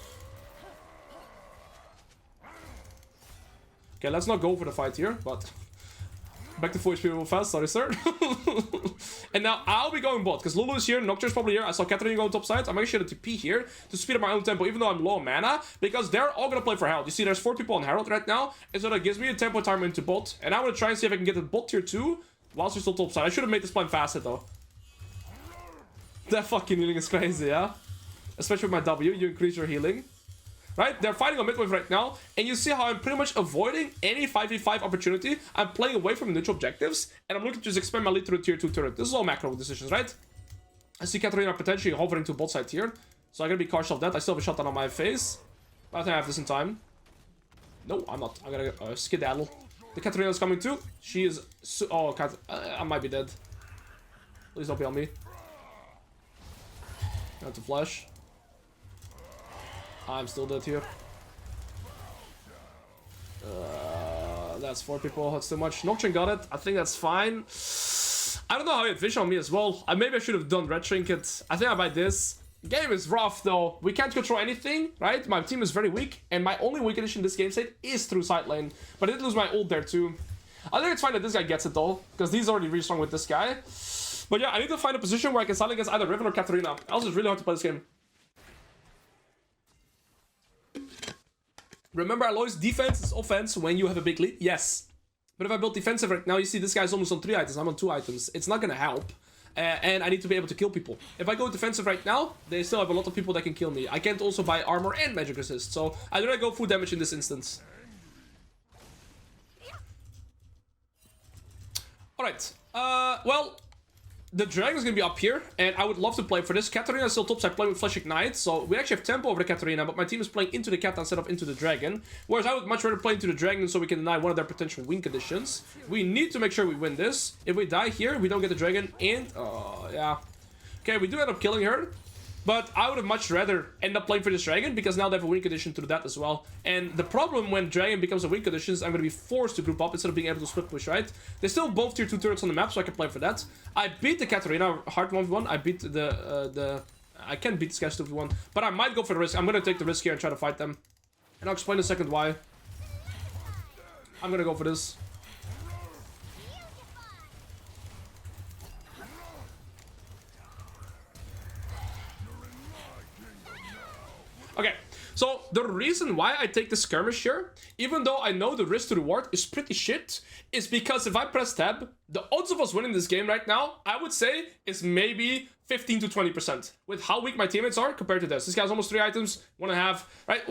Okay, let's not go for the fight here, but back to 4 HP real fast, sorry sir. And now I'll be going bot, because Lulu is here, Nocturne's probably here, I saw Katarina going top side. I'm actually going to TP here to speed up my own tempo, even though I'm low on mana, because they're all going to play for Herald. You see there's 4 people on Herald right now, and so that gives me a tempo time into bot. And I'm going to try and see if I can get the bot tier 2, whilst we're still top side. I should have made this plan faster though. That fucking healing is crazy, yeah? Especially with my W, you increase your healing. Right? They're fighting on mid wave right now, and you see how I'm pretty much avoiding any 5v5 opportunity. I'm playing away from neutral objectives, and I'm looking to just expand my lead through a tier 2 turret. This is all macro decisions, right? I see Katarina potentially hovering to bot side here, so I'm gonna be cautious of that. I still have a shotgun on my face, but I think I have this in time. No, I'm not. I'm gonna skedaddle. The Katarina is coming too. She is oh, I might be dead. Please don't be on me. I have to flash. I'm still dead here. That's 4 people. That's too much. Nocturne got it. I think that's fine. I don't know how he had vision on me as well. Maybe I should have done Red Trinket. I think I buy this. Game is rough though. We can't control anything, right? My team is very weak, and my only weak addition in this game state is through side lane. But I did lose my ult there too. I think it's fine that this guy gets it though, because he's already really strong with this guy. But yeah, I need to find a position where I can side against either Riven or Katarina. Else it's really hard to play this game. Remember, Alois, defense is offense when you have a big lead? Yes. But if I build defensive right now, you see this guy's almost on 3 items, I'm on 2 items. It's not gonna help. And I need to be able to kill people. If I go defensive right now, they still have a lot of people that can kill me. I can't also buy armor and magic resist, so I'd rather go full damage in this instance. Alright, well, the dragon is going to be up here, and I would love to play for this. Katarina is still topside playing with Flash Ignite, so we actually have tempo over the Katarina, but my team is playing into the Cat instead of into the dragon. Whereas I would much rather play into the dragon so we can deny one of their potential win conditions. We need to make sure we win this. If we die here, we don't get the dragon, and... yeah. Okay, we do end up killing her. But I would have much rather end up playing for this dragon, because now they have a win condition to that as well. And the problem when dragon becomes a win condition is I'm going to be forced to group up instead of being able to split push, right? They're still both tier 2 turrets on the map, so I can play for that. I beat the Katarina hard 1v1. I beat I can beat this guy 2v1, but I might go for the risk. I'm going to take the risk here and try to fight them. And I'll explain in a second why. I'm going to go for this. Okay, so the reason why I take the skirmish here, even though I know the risk to reward is pretty shit, is because if I press tab, the odds of us winning this game right now, I would say, is maybe 15 to 20% with how weak my teammates are compared to this. This guy's almost 3 items, 1.5, right?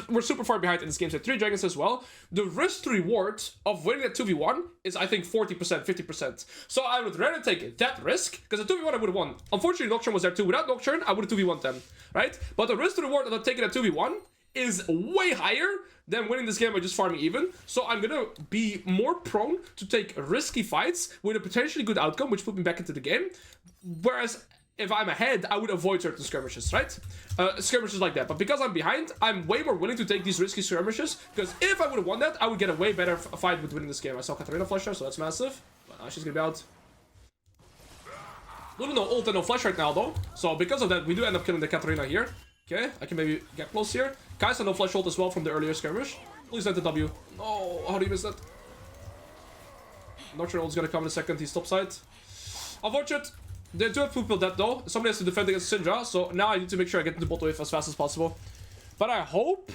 We're super far behind in this game, so 3 dragons as well. The risk to reward of winning at 2v1 is, I think, 40%, 50%. So I would rather take that risk, because at 2v1 I would have won. Unfortunately, Nocturne was there too. Without Nocturne, I would have 2v1 them, right? But the risk to reward that I'm taking at 2v1 is way higher than winning this game by just farming even. So I'm gonna be more prone to take risky fights with a potentially good outcome, which put me back into the game. Whereas if I'm ahead, I would avoid certain skirmishes, right? Skirmishes like that. But because I'm behind, I'm way more willing to take these risky skirmishes, because if I would have won that, I would get a way better fight with winning this game. I saw Katarina flash there, so that's massive. But now she's gonna be out. Little no ult and no flash right now though, so because of that we do end up killing the Katarina here. Okay, I can maybe get close here. Kaisa no flash ult as well from the earlier skirmish. Please let the W. No, how do you miss that? Nocturne ult's gonna come in a second, he's topside. Unfortunate. They do have people dead though. Somebody has to defend against Syndra, so now I need to make sure I get into bot wave as fast as possible. But I hope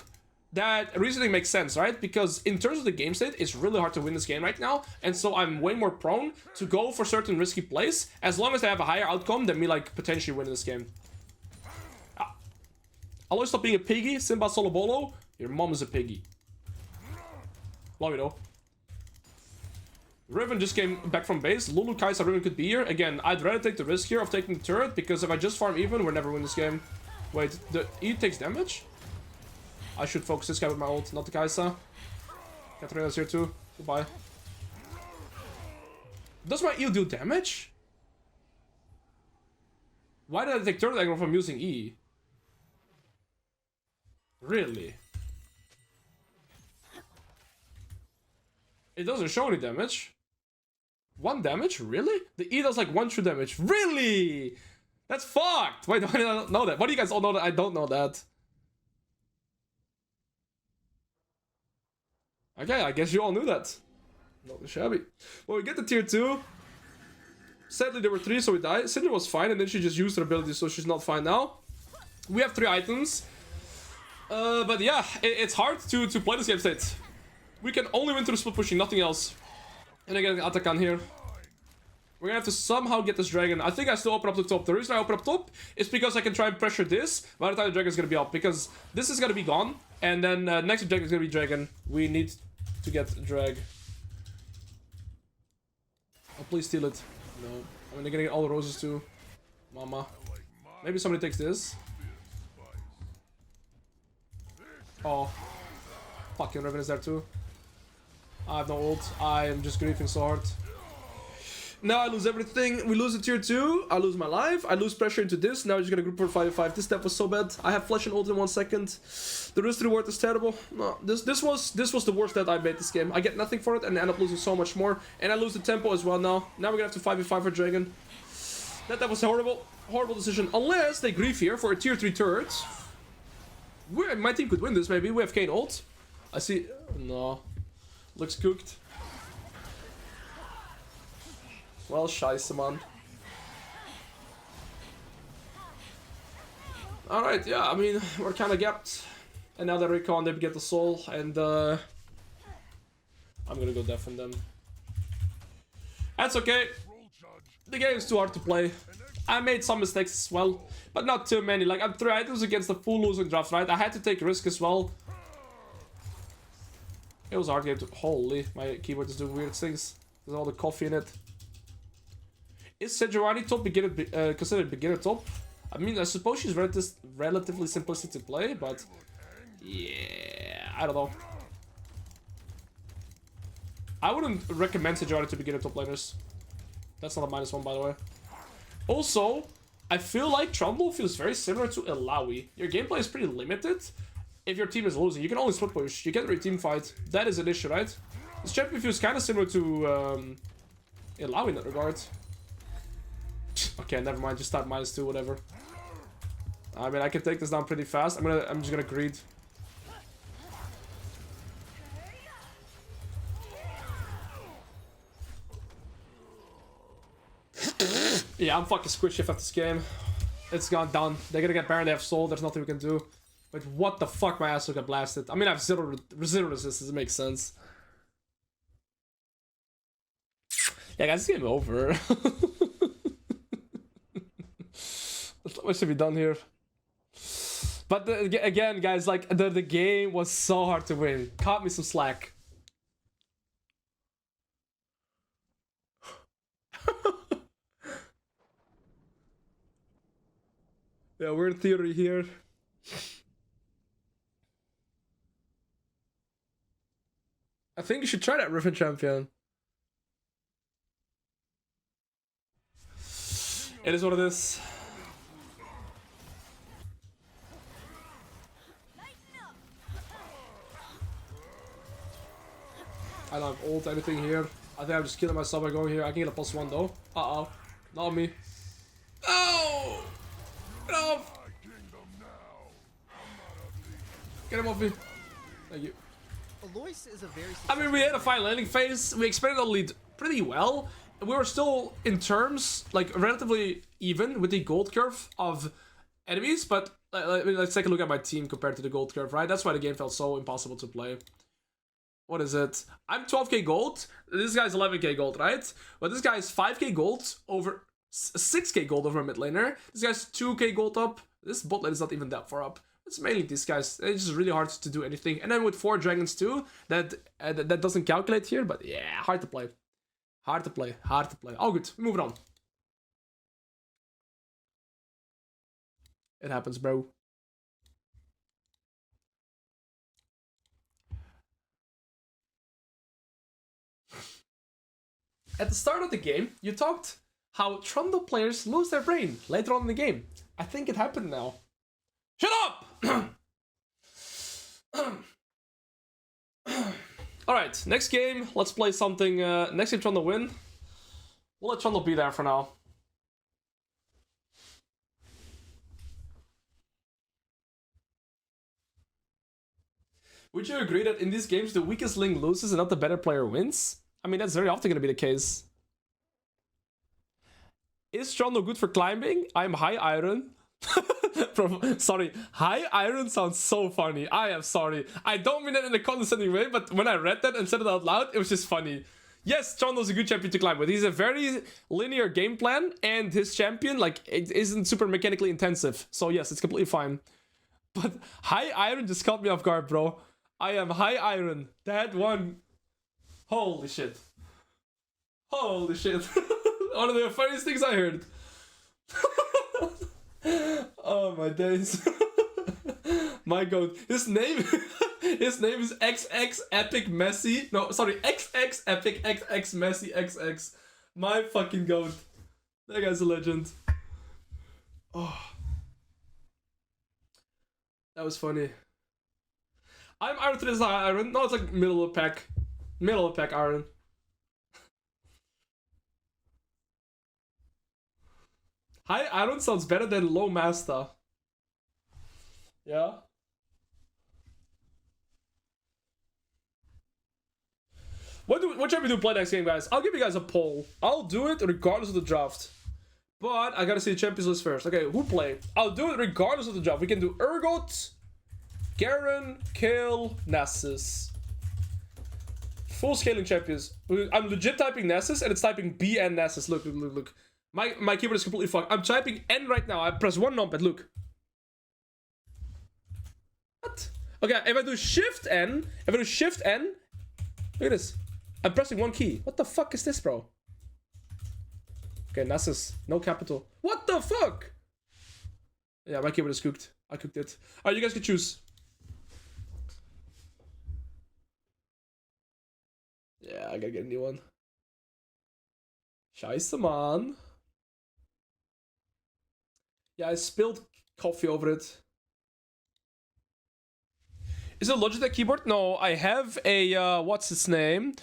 that reasoning makes sense, right? Because in terms of the game state, it's really hard to win this game right now, and so I'm way more prone to go for certain risky plays as long as they have a higher outcome than me like potentially winning this game. Alois, stop being a piggy. Simba solo bolo. Your mom is a piggy. Love you though. Riven just came back from base. Lulu, Kaisa, Riven could be here. Again, I'd rather take the risk here of taking the turret, because if I just farm even, we'll never win this game. Wait, the E takes damage? I should focus this guy with my ult, not the Kaisa. Katarina's here too. Goodbye. Does my E do damage? Why did I take turret aggro from using E? Really? It doesn't show any damage. 1 damage? Really? The E does like 1 true damage. Really? That's fucked! Wait, why did I not know that? Why do you guys all know that I don't know that? Okay, I guess you all knew that. Not shabby. Well, we get to tier 2. Sadly, there were 3, so we died. Syndra was fine, and then she just used her ability, so she's not fine now. We have 3 items. But yeah, it's hard to play this game state. We can only win through split pushing, nothing else. And I get an Atakan here. We're gonna have to somehow get this dragon. I think I still open up the top. The reason I open up top is because I can try and pressure this by the time the dragon is gonna be up. Because this is gonna be gone. And then next dragon is gonna be dragon. We need to get drag. Oh, please steal it. No. I mean, they're gonna get all the roses too. Mama. Maybe somebody takes this. Oh. Fucking Riven is there too. I have no ult. I am just griefing so hard. Now I lose everything. We lose the tier 2. I lose my life. I lose pressure into this. Now I'm just gonna group for 5v5. This step was so bad. I have flash and ult in 1 second. The risk to reward is terrible. No, this was the worst that I made this game. I get nothing for it and I end up losing so much more. And I lose the tempo as well now. Now we're gonna have to 5v5 for dragon. That was horrible. Horrible decision. Unless they grief here for a tier 3 turret. My team could win this maybe. We have Kayle ult. I see. No. Looks cooked. Well, scheisse, man. Alright, yeah, I mean, we're kind of gapped. And now they recon, they get the soul, and I'm gonna go deafen them. That's okay. The game is too hard to play. I made some mistakes as well, but not too many. Like, I'm 3 items against the full losing draft, right? I had to take risk as well. It was a hard game to... Holy, my keyboard is doing weird things. There's all the coffee in it. Is Sejuani top beginner, considered beginner top? I mean, I suppose she's relatively simplistic to play, but... Yeah, I don't know. I wouldn't recommend Sejuani to beginner top laners. That's not a -1, by the way. Also, I feel like Trundle feels very similar to Alois. Your gameplay is pretty limited. If your team is losing, you can only split push. You can't really team fight. That is an issue, right? This champion feels kind of similar to Alois in that regard. Okay, never mind. Just start -2, whatever. I mean, I can take this down pretty fast. I'm just gonna greed. Yeah, I'm fucking squishy after this game. It's gone done. They're gonna get Baron, they have soul, there's nothing we can do. But what the fuck, my ass got blasted. I mean, I have zero resistance, it makes sense. Yeah, guys, it's game over. There's not much to be done here. But again, guys, like, the game was so hard to win. Caught me some slack. Yeah, we're in theory here. I think you should try that Riven champion. It is what it is. I don't have ult anything here. I think I'm just killing myself by going here. I can get a +1 though. Uh-oh. Not me. Oh! Get off! Get him off me. Thank you. Alois is a very I mean, we had a fine landing phase. We expanded the lead pretty well. We were still, in terms, like, relatively even with the gold curve of enemies. But let's take a look at my team compared to the gold curve, right? That's why the game felt so impossible to play. What is it? I'm 12k gold. This guy's 11k gold, right? But this guy's 5k gold over 6k gold over a mid laner. This guy's 2k gold up. This bot lane is not even that far up. It's mainly these guys. It's just really hard to do anything. And then with 4 dragons too, that doesn't calculate here. But yeah, hard to play. Hard to play. Hard to play. All good. Moving on. It happens, bro. At the start of the game, you talked how Trundle players lose their brain later on in the game. I think it happened now. Shut up! Alright, next game. Let's play something. Next game, Trundle win. We'll let Trundle be there for now. Would you agree that in these games, the weakest link loses and not the better player wins? I mean, that's very often going to be the case. Is Trundle good for climbing? I'm high iron. Sorry, high iron sounds so funny. I am sorry. I don't mean it in a condescending way, but when I read that and said it out loud, it was just funny. Yes, Trundle's a good champion to climb with. He's a very linear game plan, and his champion, like, it isn't super mechanically intensive. So yes, it's completely fine. But high iron just caught me off guard, bro. I am high iron. That one. Holy shit. Holy shit. One of the funniest things I heard. Oh my days. My god. His name is XX Epic Messi. No, sorry, XX Epic XX Messi XX. My fucking god. That guy's a legend. Oh. That was funny. I'm iron to this iron. No, it's like middle of the pack. Middle of the pack iron. High iron sounds better than low master. Yeah. What should we do play next game, guys? I'll give you guys a poll. I'll do it regardless of the draft. But I gotta see the champions list first. Okay, who play? I'll do it regardless of the draft. We can do Urgot, Garen, Kayle, Nasus. Full scaling champions. I'm legit typing Nasus and it's typing B and Nasus. Look, look, look, look. My keyboard is completely fucked. I'm typing N right now. I press one numpad. Look. What? Okay, if I do Shift N, look at this. I'm pressing one key. What the fuck is this, bro? Okay, Nasus. No capital. What the fuck? Yeah, my keyboard is cooked. I cooked it. Alright, you guys can choose. Yeah, I gotta get a new one. Scheiße, man. Yeah, I spilled coffee over it. Is it a Logitech keyboard? No, I have a, what's its name?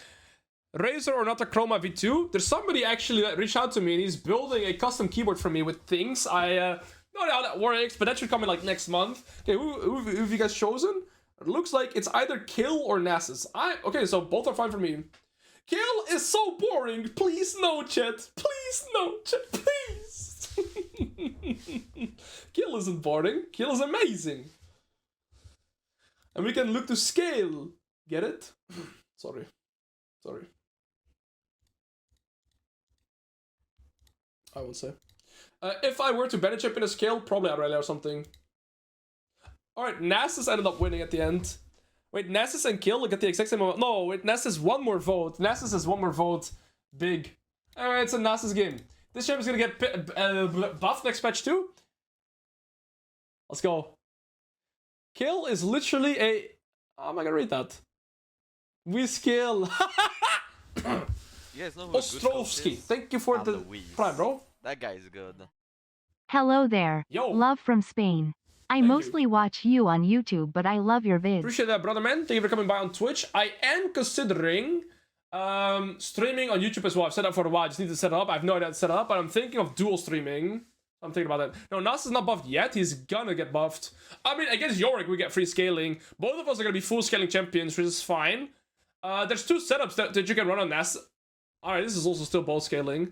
Razer or not a Chroma V2. There's somebody actually that reached out to me and he's building a custom keyboard for me with things. I don't know how that works, but that should come in like next month. Okay, who have you guys chosen? It looks like it's either Kayle or Nasus. Okay, so both are fine for me. Kayle is so boring. Please no, chat. Please no, chat. Please. Kayle isn't boring. Kayle is amazing. And we can look to scale. Get it? Sorry. I would say. If I were to ban a champion a scale, probably Aurelia or something. Alright, Nasus ended up winning at the end. Wait, Nasus and Kayle get the exact same amount. No, wait, Nasus one more vote. Nasus has one more vote. Big. Alright, it's a Nasus game. This champion's gonna get buffed next patch too. Let's go. Kayle is literally a... How am I gonna read that? We scale. You guys know who Ostrovsky. Thank you for the prime, bro. That guy is good. Hello there. Yo. Love from Spain. I mostly watch you on YouTube, but I love your vids. Appreciate that, brother man. Thank you for coming by on Twitch. I am considering streaming on YouTube as well. I've set up for a while. I just need to set it up. I have no idea how to set it up, but I'm thinking of dual streaming. I'm thinking about that. No, Nas is not buffed yet. He's gonna get buffed. I mean, against Yorick, we get free scaling. Both of us are gonna be full scaling champions, which is fine. There's two setups that you can run on Nas. Alright, this is also still both scaling.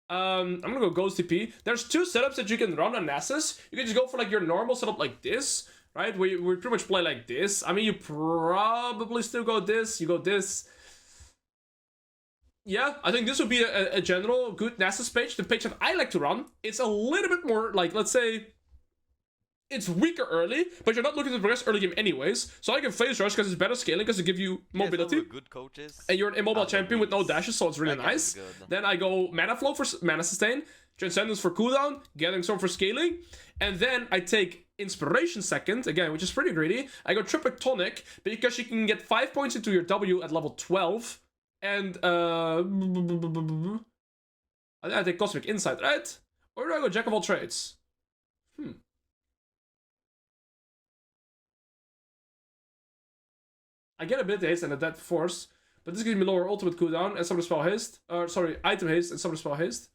I'm gonna go Ghost TP. There's two setups that you can run on Nasus. You can just go for like your normal setup like this, right? Where we pretty much play like this. I mean, you probably still go this, you go this. Yeah, I think this would be a general good Nasus page. The page that I like to run. It's a little bit more like, let's say, it's weaker early, but you're not looking to progress early game anyways. So I can phase rush because it's better scaling because it gives you mobility. Good coaches. And you're an immobile champion with no dashes, so it's really nice. Then I go Mana Flow for Mana Sustain, Transcendence for cooldown, Gathering Storm for scaling, and then I take Inspiration second, again, which is pretty greedy. I go Triple Tonic because you can get 5 points into your W at level 12. And, I take Cosmic Insight, right? Or do I go Jack of all trades? I get Ability Haste and a Dead Force, but this gives me lower ultimate cooldown and Summoner Spell Haste. Sorry, Item Haste and Summoner Spell Haste.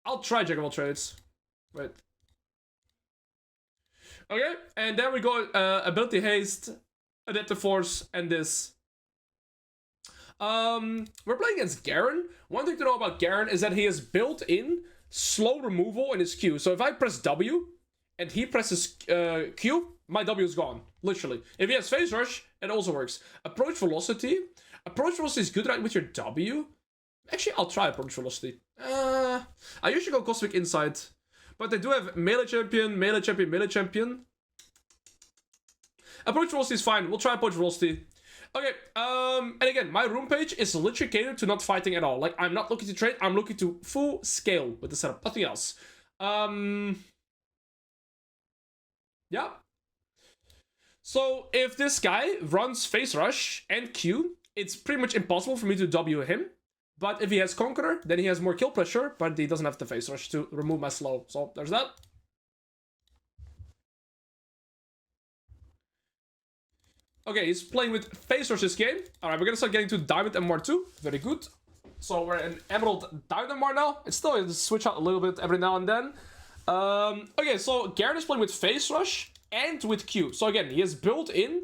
I'll try Jack of all trades. Wait. Okay, and then we go Ability Haste, Adaptive Force, and this. We're playing against Garen. One thing to know about Garen is that he has built-in slow removal in his Q. So if I press W and he presses Q, my W is gone, literally. If he has Phase Rush, it also works. Approach Velocity. Approach Velocity is good right with your W. Actually, I'll try Approach Velocity. I usually go Cosmic Insight. But they do have Melee Champion, Melee Champion, Melee Champion. Approach Velocity is fine. We'll try Approach Velocity. Okay, and again, my room page is literally catered to not fighting at all. Like, I'm not looking to trade. I'm looking to full scale with the setup. Nothing else. Yeah. So if this guy runs Phase Rush and Q, it's pretty much impossible for me to W him. But if he has Conqueror, then he has more kill pressure, but he doesn't have the Phase Rush to remove my slow. So there's that. Okay, he's playing with Phase Rush this game. Alright, we're gonna start getting to Diamond MR 2. Very good. So we're in Emerald Diamond MR now. It's still going to switch out a little bit every now and then. Okay, so Garen is playing with Phase Rush and with Q. So again, he has built in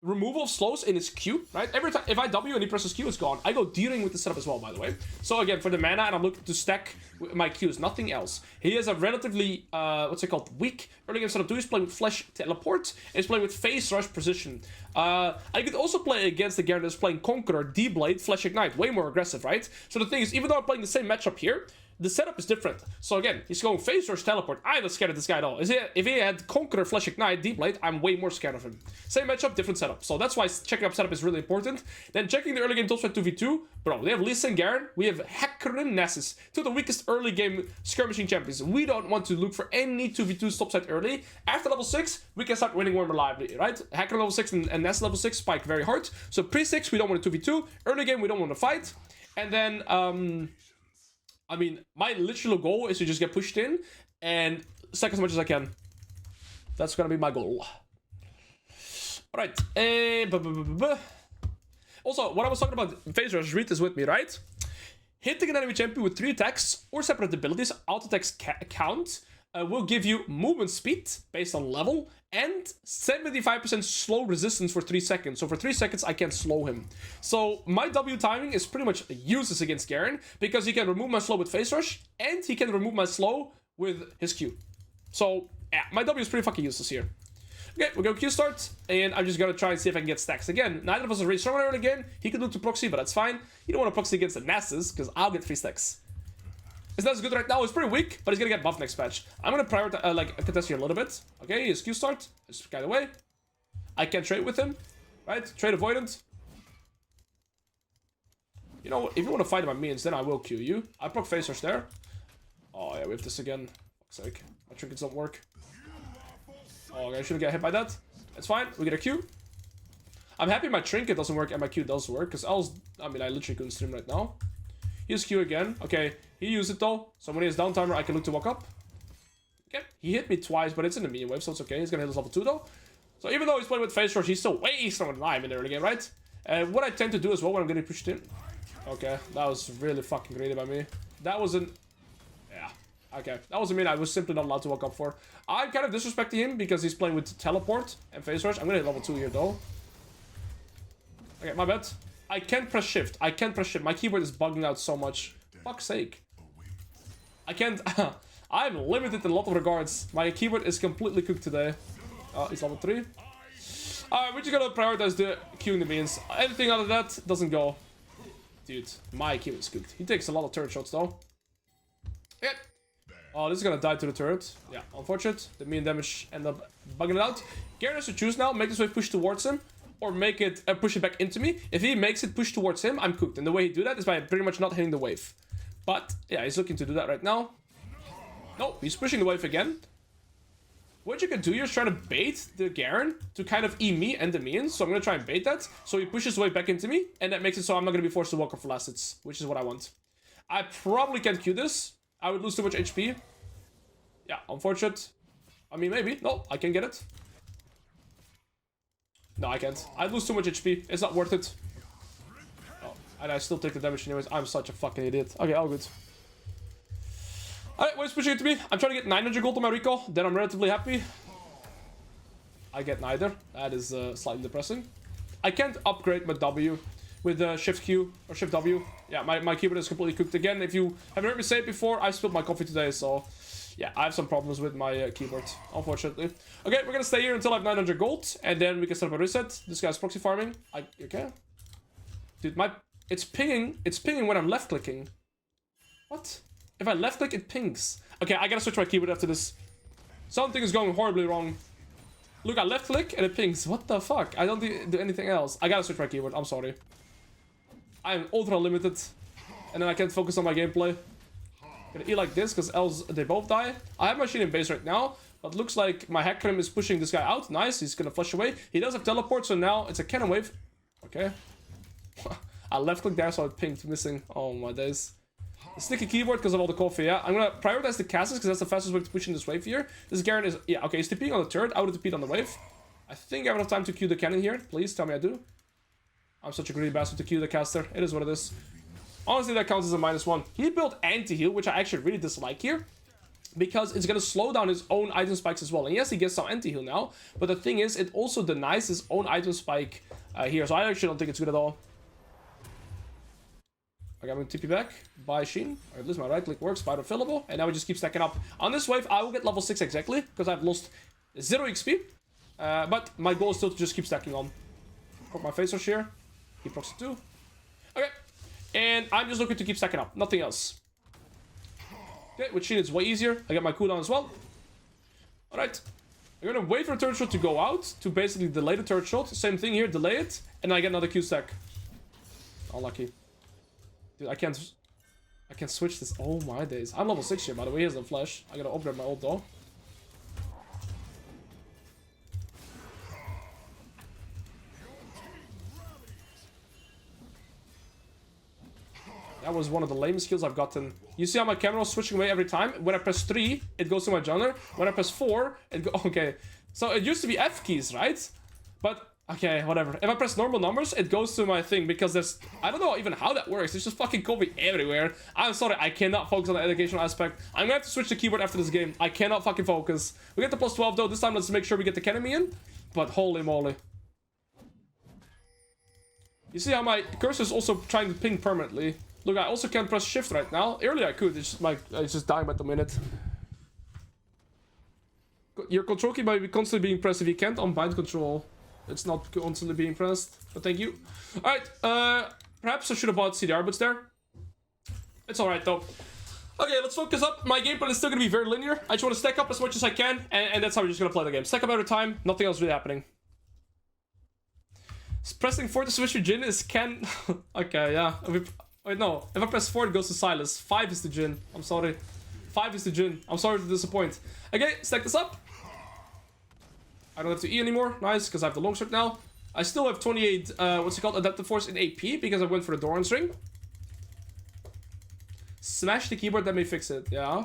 removal of slows in his Q, right? Every time, if I W and he presses Q, it's gone. I go dealing with the setup as well, by the way. So again, for the mana, and I'm looking to stack my Qs, nothing else. He has a relatively, what's it called, weak early game setup too. He's playing with Flash Teleport, and he's playing with Phase Rush Precision. I could also play against the Garen that's playing Conqueror, D-Blade, Flash Ignite, way more aggressive, right? So the thing is, even though I'm playing the same matchup here, the setup is different. So again, he's going Phase Rush Teleport. I'm not scared of this guy at all. If he had Conqueror, Flash Ignite, D-Blade, I'm way more scared of him. Same matchup, different setup. So that's why checking up setup is really important. Then checking the early game top side 2v2. Bro, they have Lee Sin Garen. We have Hecarim Nasus. Two of the weakest early game skirmishing champions. We don't want to look for any 2v2 top side early. After level 6, we can start winning more reliably, right? Hecarim level 6 and Nasus level 6 spike very hard. So pre-6, we don't want a 2v2. Early game, we don't want to fight. And then, I mean, my literal goal is to just get pushed in and stack as much as I can. That's gonna be my goal. Alright. Also, what I was talking about, Phase Rush, read this with me, right? Hitting an enemy champion with 3 attacks or separate abilities, auto attacks count, will give you movement speed based on level and 75% slow resistance for 3 seconds. So for 3 seconds, I can't slow him. So my W timing is pretty much useless against Garen because he can remove my slow with Phase Rush and he can remove my slow with his Q. So Yeah, my W is pretty fucking useless here. Okay, we go Q start, and I'm just gonna try and see if I can get stacks. Again, neither of us are really strong in the game. He could look to proxy, but that's fine. You don't want to proxy against the Nasus, because I'll get 3 stacks. His Nasus good right now. It's pretty weak, but he's gonna get buffed next patch. I'm gonna prioritize, contest here a little bit. Okay, his Q start. Just kind of away. I can trade with him, right? Trade avoidant. You know, if you want to fight my minions, then I will Q you. I proc phasers there. Oh, yeah, we have this again. Fuck's sake. My trinkets don't work. Oh, okay, I shouldn't get hit by that. It's fine. We get a Q. I'm happy my trinket doesn't work and my Q does work, because else, I mean, I literally couldn't stream right now. Here's Q again. Okay, he used it though. So when he has downtimer, I can look to walk up. Okay, he hit me twice, but it's in the minion wave, so it's okay. He's gonna hit us level 2 though. So even though he's playing with phase rush, he's still way stronger than I am in the early game, right? What I tend to do as well when I'm getting pushed in. Okay, that was really fucking greedy by me. That wasn't... Yeah. Okay, that wasn't mean. I was simply not allowed to walk up for. I'm kind of disrespecting him because he's playing with teleport and phase rush. I'm gonna hit level 2 here though. Okay, my bad. I can't press shift. I can't press shift. My keyboard is bugging out so much. Fuck's sake. I can't... I'm limited in a lot of regards. My keyboard is completely cooked today. He's level 3. Alright, we're just gonna prioritize the queuing the minions. Anything other than that doesn't go. Dude, my keyboard is cooked. He takes a lot of turret shots though. Yeah. Oh, this is gonna die to the turret. Yeah, unfortunate. The minion damage end up bugging it out. Garen has to choose now. Make this wave push towards him. Or make it push it back into me. If he makes it push towards him, I'm cooked. And the way he do that is by pretty much not hitting the wave. But, yeah, he's looking to do that right now. No, he's pushing the wave again. What you can do here is try to bait the Garen to kind of E me and the minions. So I'm going to try and bait that. So he pushes the wave back into me. And that makes it so I'm not going to be forced to walk off for last hits. Which is what I want. I probably can't Q this. I would lose too much HP. Yeah, unfortunate. I mean, maybe. No, I can get it. No, I can't. I'd lose too much HP. It's not worth it. Oh, and I still take the damage anyways. I'm such a fucking idiot. Okay, all good. Alright, wave's pushing it to me. I'm trying to get 900 gold on my recall. Then I'm relatively happy. I get neither. That is slightly depressing. I can't upgrade my W with Shift Q or Shift W. Yeah, my keyboard is completely cooked again. If you haven't heard me say it before, I spilled my coffee today, so... Yeah, I have some problems with my keyboard, unfortunately. Okay, we're gonna stay here until I have 900 gold, and then we can start a reset. This guy's proxy farming. Okay. Dude, it's pinging when I'm left clicking. What? If I left click, it pings. Okay, I gotta switch my keyboard after this. Something is going horribly wrong. Look, I left click and it pings. What the fuck? I don't do anything else. I gotta switch my keyboard. I'm sorry. I am ultra limited, and then I can't focus on my gameplay. Gonna eat like this, because else they both die. I have my Machine in base right now, but looks like my Hackrim is pushing this guy out. Nice, he's gonna flush away. He does have teleport, so now it's a cannon wave. Okay. I left click there, so it pinged missing. Oh my days. The sticky keyboard because of all the coffee, yeah. I'm gonna prioritize the castles, because that's the fastest way to push in this wave here. This Garen is... Yeah, okay, he's TPing on the turret. I would have TP'd on the wave. I think I have enough time to queue the cannon here. Please, tell me I do. I'm such a greedy bastard to queue the caster. It is what it is. Honestly, that counts as a -1. He built anti-heal, which I actually really dislike here, because it's going to slow down his own item spikes as well. And yes, he gets some anti-heal now, but the thing is, it also denies his own item spike here, so I actually don't think it's good at all. Okay, I'm going to TP back, buy Sheen, or at least my right click works, spider fillable, and now we just keep stacking up. On this wave, I will get level 6 exactly, because I've lost 0 XP, but my goal is still to just keep stacking on. Put my face rush here, he procs it too. Okay. And I'm just looking to keep stacking up. Nothing else. Okay, with Sheen it's way easier. I get my cooldown as well. Alright. I'm gonna wait for the turret shot to go out. To basically delay the turret shot. Same thing here. Delay it. And I get another Q stack. Unlucky. Dude, I can't switch this. Oh my days. I'm level 6 here, by the way. Here's the flash. I gotta upgrade my ult though. That was one of the lamest skills I've gotten. You see how my camera was switching away every time? When I press 3, it goes to my jungler. When I press 4, it goes... Okay. So it used to be F keys, right? But, okay, whatever. If I press normal numbers, it goes to my thing because there's... I don't know even how that works. There's just fucking copy everywhere. I'm sorry, I cannot focus on the educational aspect. I'm gonna have to switch the keyboard after this game. I cannot fucking focus. We get the +12 though. This time, let's make sure we get the Cannon in. But holy moly. You see how my cursor is also trying to ping permanently. Look, I also can't press shift right now. Earlier I could, it's just dying at the minute. Your control key might be constantly being pressed. If you can't unbind control, it's not constantly being pressed. But thank you. Alright, perhaps I should have bought CDR boots there. It's alright though. Okay, let's focus up. My gameplay is still going to be very linear. I just want to stack up as much as I can, and that's how we're just going to play the game. Stack up every time, nothing else really happening. Pressing 4 to switch to Jhin is can... Okay, yeah. Wait, no. If I press 4, it goes to Silas. 5 is to Jhin. I'm sorry. 5 is to Jhin. I'm sorry to disappoint. Okay, stack this up. I don't have to E anymore. Nice, because I have the longsword now. I still have 28, what's it called? Adaptive Force in AP, because I went for the Doran's Ring. Smash the keyboard, that may fix it. Yeah.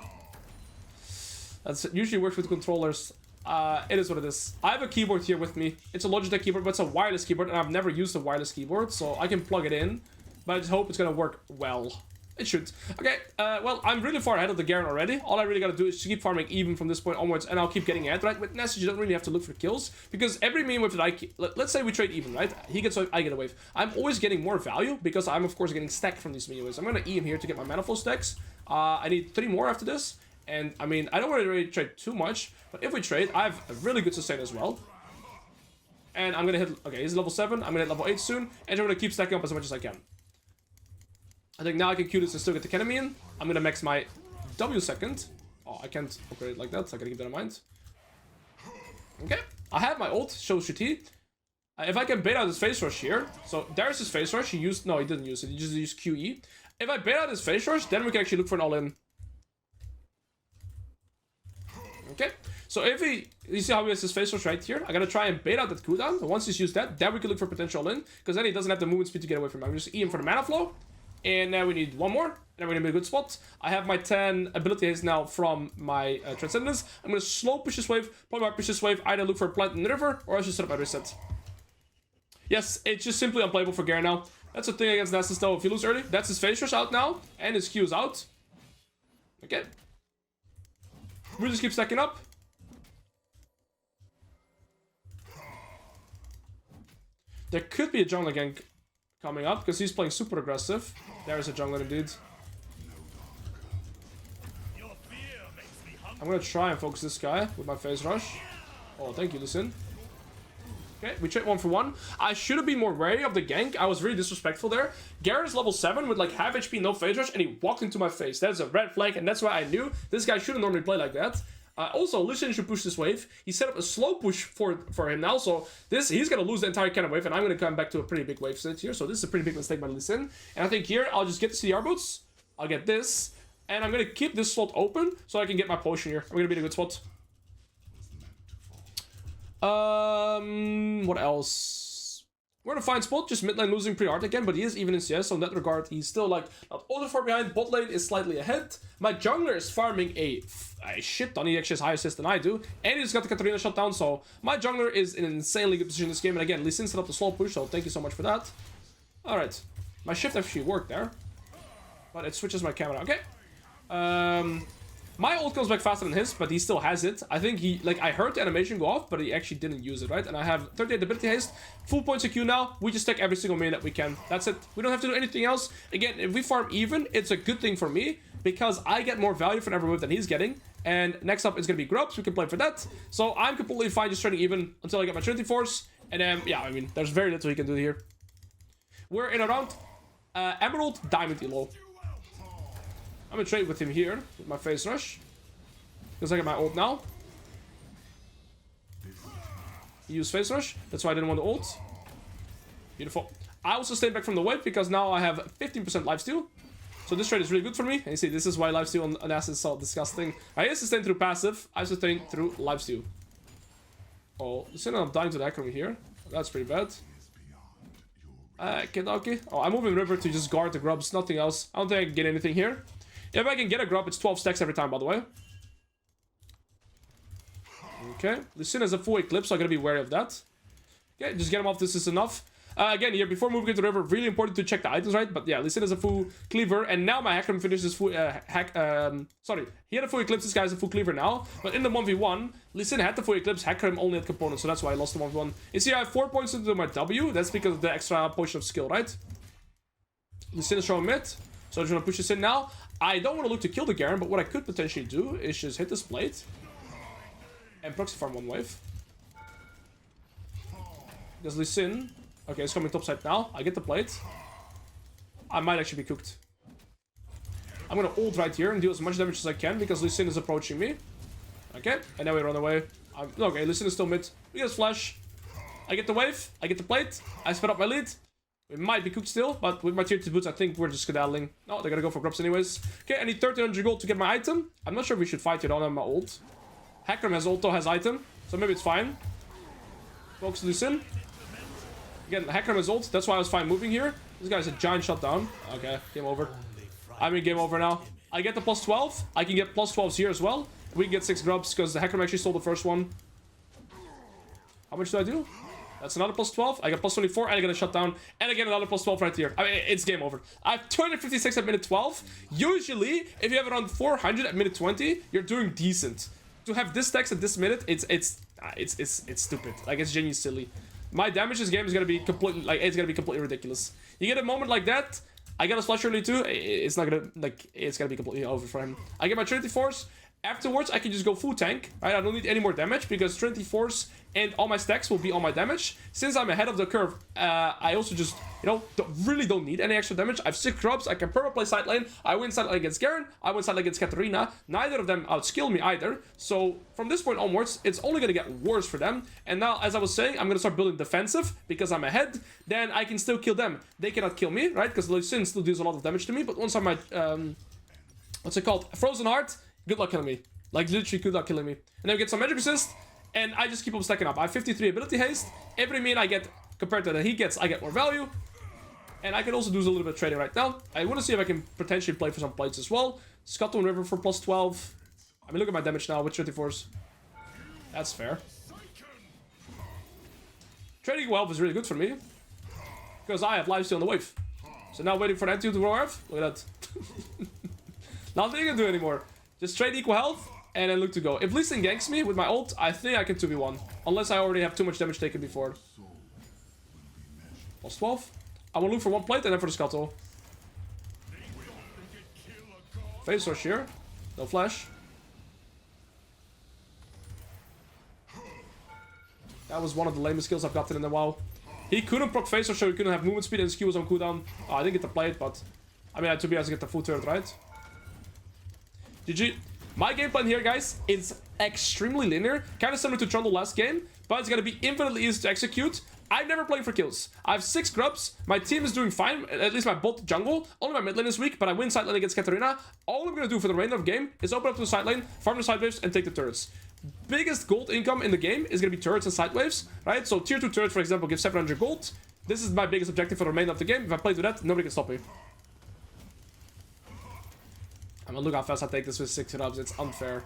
That's usually works with controllers. It is what it is. I have a keyboard here with me. It's a Logitech keyboard, but it's a wireless keyboard, and I've never used a wireless keyboard, so I can plug it in. But I just hope it's gonna work well. It should. Okay, well, I'm really far ahead of the Garen already. All I really gotta do is keep farming even from this point onwards, and I'll keep getting ahead, right? With Nasus, you don't really have to look for kills, because every meme wave that I keep... Let's say we trade even, right? He gets a wave, I get a wave. I'm always getting more value, because I'm, of course, getting stacked from these meme waves. I'm gonna E him here to get my mana flow stacks. I need 3 more after this, and, I mean, I don't want to really trade too much, but if we trade, I have a really good sustain as well. And I'm gonna hit... Okay, he's level 7. I'm gonna hit level 8 soon, and I'm gonna keep stacking up as much as I can. I think now I can Q this and still get the Camille in. I'm gonna max my W second. Oh, I can't upgrade it like that, so I gotta keep that in mind. Okay, I have my ult, shows GT. If I can bait out his face rush here, so there's his face rush. He used... No, he didn't use it. He just used QE. If I bait out his face rush, then we can actually look for an all-in. Okay, so if he... You see how he has his face rush right here? I gotta try and bait out that cooldown. Once he's used that, then we can look for potential all-in. Because then he doesn't have the movement speed to get away from him. I'm just E him for the mana flow. And now we need 1 more, and then we're gonna be in a good spot. I have my 10 ability haste now from my Transcendence. I'm gonna slow push this wave, probably push this wave, either look for a plant in the river, or I should set up my reset. Yes, it's just simply unplayable for Garen now. That's the thing against Nasus though. If you lose early, that's his face rush out now, and his Q is out. Okay. We just keep stacking up. There could be a jungler gank coming up, because he's playing super aggressive. There's a jungler indeed. I'm gonna try and focus this guy with my phase rush. Oh, thank you, listen. Okay, we trade 1 for 1. I should have been more wary of the gank. I was really disrespectful there. Garen is level 7 with like half HP, no phase rush, and he walked into my face. That's a red flag, and that's why I knew this guy shouldn't normally play like that. Also, Listen should push this wave. He set up a slow push for him now, so he's gonna lose the entire cannon wave, and I'm gonna come back to a pretty big wave set here. So this is a pretty big mistake by Listen. And I think here I'll just get the CDR boots. I'll get this, and I'm gonna keep this slot open so I can get my potion here. I'm gonna be in a good spot. What else? We're in a fine spot, just mid lane losing pretty hard again, but he is even in CS, so in that regard, he's still like not all that far behind. Bot lane is slightly ahead. My jungler is farming a shit ton. He actually has higher assist than I do, and he's got the Katarina shut down, so my jungler is in an insanely good position in this game. And again, Lee Sin set up the slow push, so thank you so much for that. Alright, my shift actually worked there, but it switches my camera. Okay. My ult comes back faster than his, but he still has it. I think he, like, I heard the animation go off, but he actually didn't use it, right? And I have 38 ability haste, full points of Q now. We just take every single minion that we can. That's it. We don't have to do anything else. Again, if we farm even, it's a good thing for me, because I get more value for every move than he's getting. And next up is going to be Grubs. We can play for that. So I'm completely fine just trading even until I get my Trinity Force. And then, yeah, I mean, there's very little he can do here. We're in around Emerald Diamond Elo. I'm gonna trade with him here with my phase rush, because I get my ult now. He used phase rush, that's why I didn't want the ult. Beautiful. I also stayed back from the wave because now I have 15% lifesteal. So this trade is really good for me. And you see, this is why lifesteal on Nasus is so disgusting. I sustain through passive, I sustain through lifesteal. Oh, listen, I'm dying to the Akram here. That's pretty bad. Okay. Oh, I'm moving River to just guard the grubs, nothing else. I don't think I can get anything here. If I can get a grub, it's 12 stacks every time, by the way. Okay, Lucina has a full eclipse, so I gotta be wary of that. Okay, just get him off, this is enough. Again, here, before moving into the river, really important to check the items, right? But yeah, Lucina has a full cleaver, and now my Hackram finishes full, sorry, he had a full eclipse, this guy has a full cleaver now. But in the 1v1, Lucina had the full eclipse, Hackram only had components, so that's why I lost the 1v1. You see, I have 4 points into my W, that's because of the extra potion of skill, right? Lucina's showing mid, so I'm just gonna push this in now. I don't want to look to kill the Garen, but what I could potentially do is just hit this blade. and proxy farm one wave. Because Lee Sin... Okay, it's coming topside now. I get the plate. I might actually be cooked. I'm gonna ult right here and do as much damage as I can because Lee Sin is approaching me. Okay, and now we run away. Okay, Lee Sin is still mid. We get his flash. I get the wave. I get the plate. I sped up my lead. We might be cooked still, but with my tier 2 boots, I think we're just skedaddling. No, they're gonna go for grubs anyways. Okay, I need 1300 gold to get my item. I'm not sure if we should fight it. I don't have my ult. Hackram has ult, has item, so maybe it's fine. Focus Lee Sin. Again, Hackram has ult. That's why I was fine moving here. This guy's a giant shutdown. Okay, game over. I mean, game over now. I get the plus 12. I can get plus 12s here as well. We can get 6 grubs because the Hackram actually stole the first one. How much do I do? That's another plus 12. I got plus 24 and I get a shutdown. And again, another plus 12 right here. I mean, it's game over. I have 256 at minute 12. Usually, if you have around 400 at minute 20, you're doing decent. To have this stacks at this minute, it's stupid. Like, it's genuinely silly. My damage this game is gonna be completely, like, it's gonna be completely ridiculous. You get a moment like that, I got a splash early too, it's not gonna, like, it's gonna be completely over for him. I get my Trinity Force. Afterwards, I can just go full tank, right? I don't need any more damage because Trinity Force and all my stacks will be on my damage. Since I'm ahead of the curve, I also just, you know, really don't need any extra damage. I have 6 grubs. I can purple play side lane. I win side lane against Garen. I win side lane against Katarina. Neither of them outskill me either. So from this point onwards, it's only going to get worse for them. And now, as I was saying, I'm going to start building defensive because I'm ahead. Then I can still kill them. They cannot kill me, right? Because Lee Sin still deals a lot of damage to me. But once I'm at, what's it called? Frozen Heart. Good luck killing me. Like, literally, good luck killing me. And then we get some magic resist, and I just keep on stacking up. I have 53 ability haste. Every min I get, compared to that he gets, I get more value. And I can also do a little bit of trading right now. I want to see if I can potentially play for some plates as well. Scuttle and River for plus 12. I mean, look at my damage now with 34s. That's fair. Trading well is really good for me. Because I have lifesteal on the wave. So now waiting for that to roar F. Look at that. Nothing you can do anymore. Just trade equal health. And then look to go. If Lee Sin ganks me with my ult, I think I can 2v1. Unless I already have too much damage taken before. Plus 12. I will look for one plate and then for the scuttle. Phase rush here. No flash. That was one of the lamest skills I've gotten in a while. He couldn't proc phase rush, so he couldn't have movement speed and his Q was on cooldown. Oh, I didn't get the plate, but... I mean, to be honest, I get the full turret, right? GG. My game plan here, guys, is extremely linear. Kind of similar to Trundle last game, but it's going to be infinitely easy to execute. I'm never playing for kills. I have 6 grubs. My team is doing fine, at least my bot jungle. Only my mid lane is weak, but I win side lane against Katarina. All I'm going to do for the remainder of the game is open up to the side lane, farm the side waves, and take the turrets. Biggest gold income in the game is going to be turrets and side waves, right? So tier 2 turrets, for example, give 700 gold. This is my biggest objective for the remainder of the game. If I play with that, nobody can stop me. I mean, look how fast I take this with 6 grubs. It's unfair.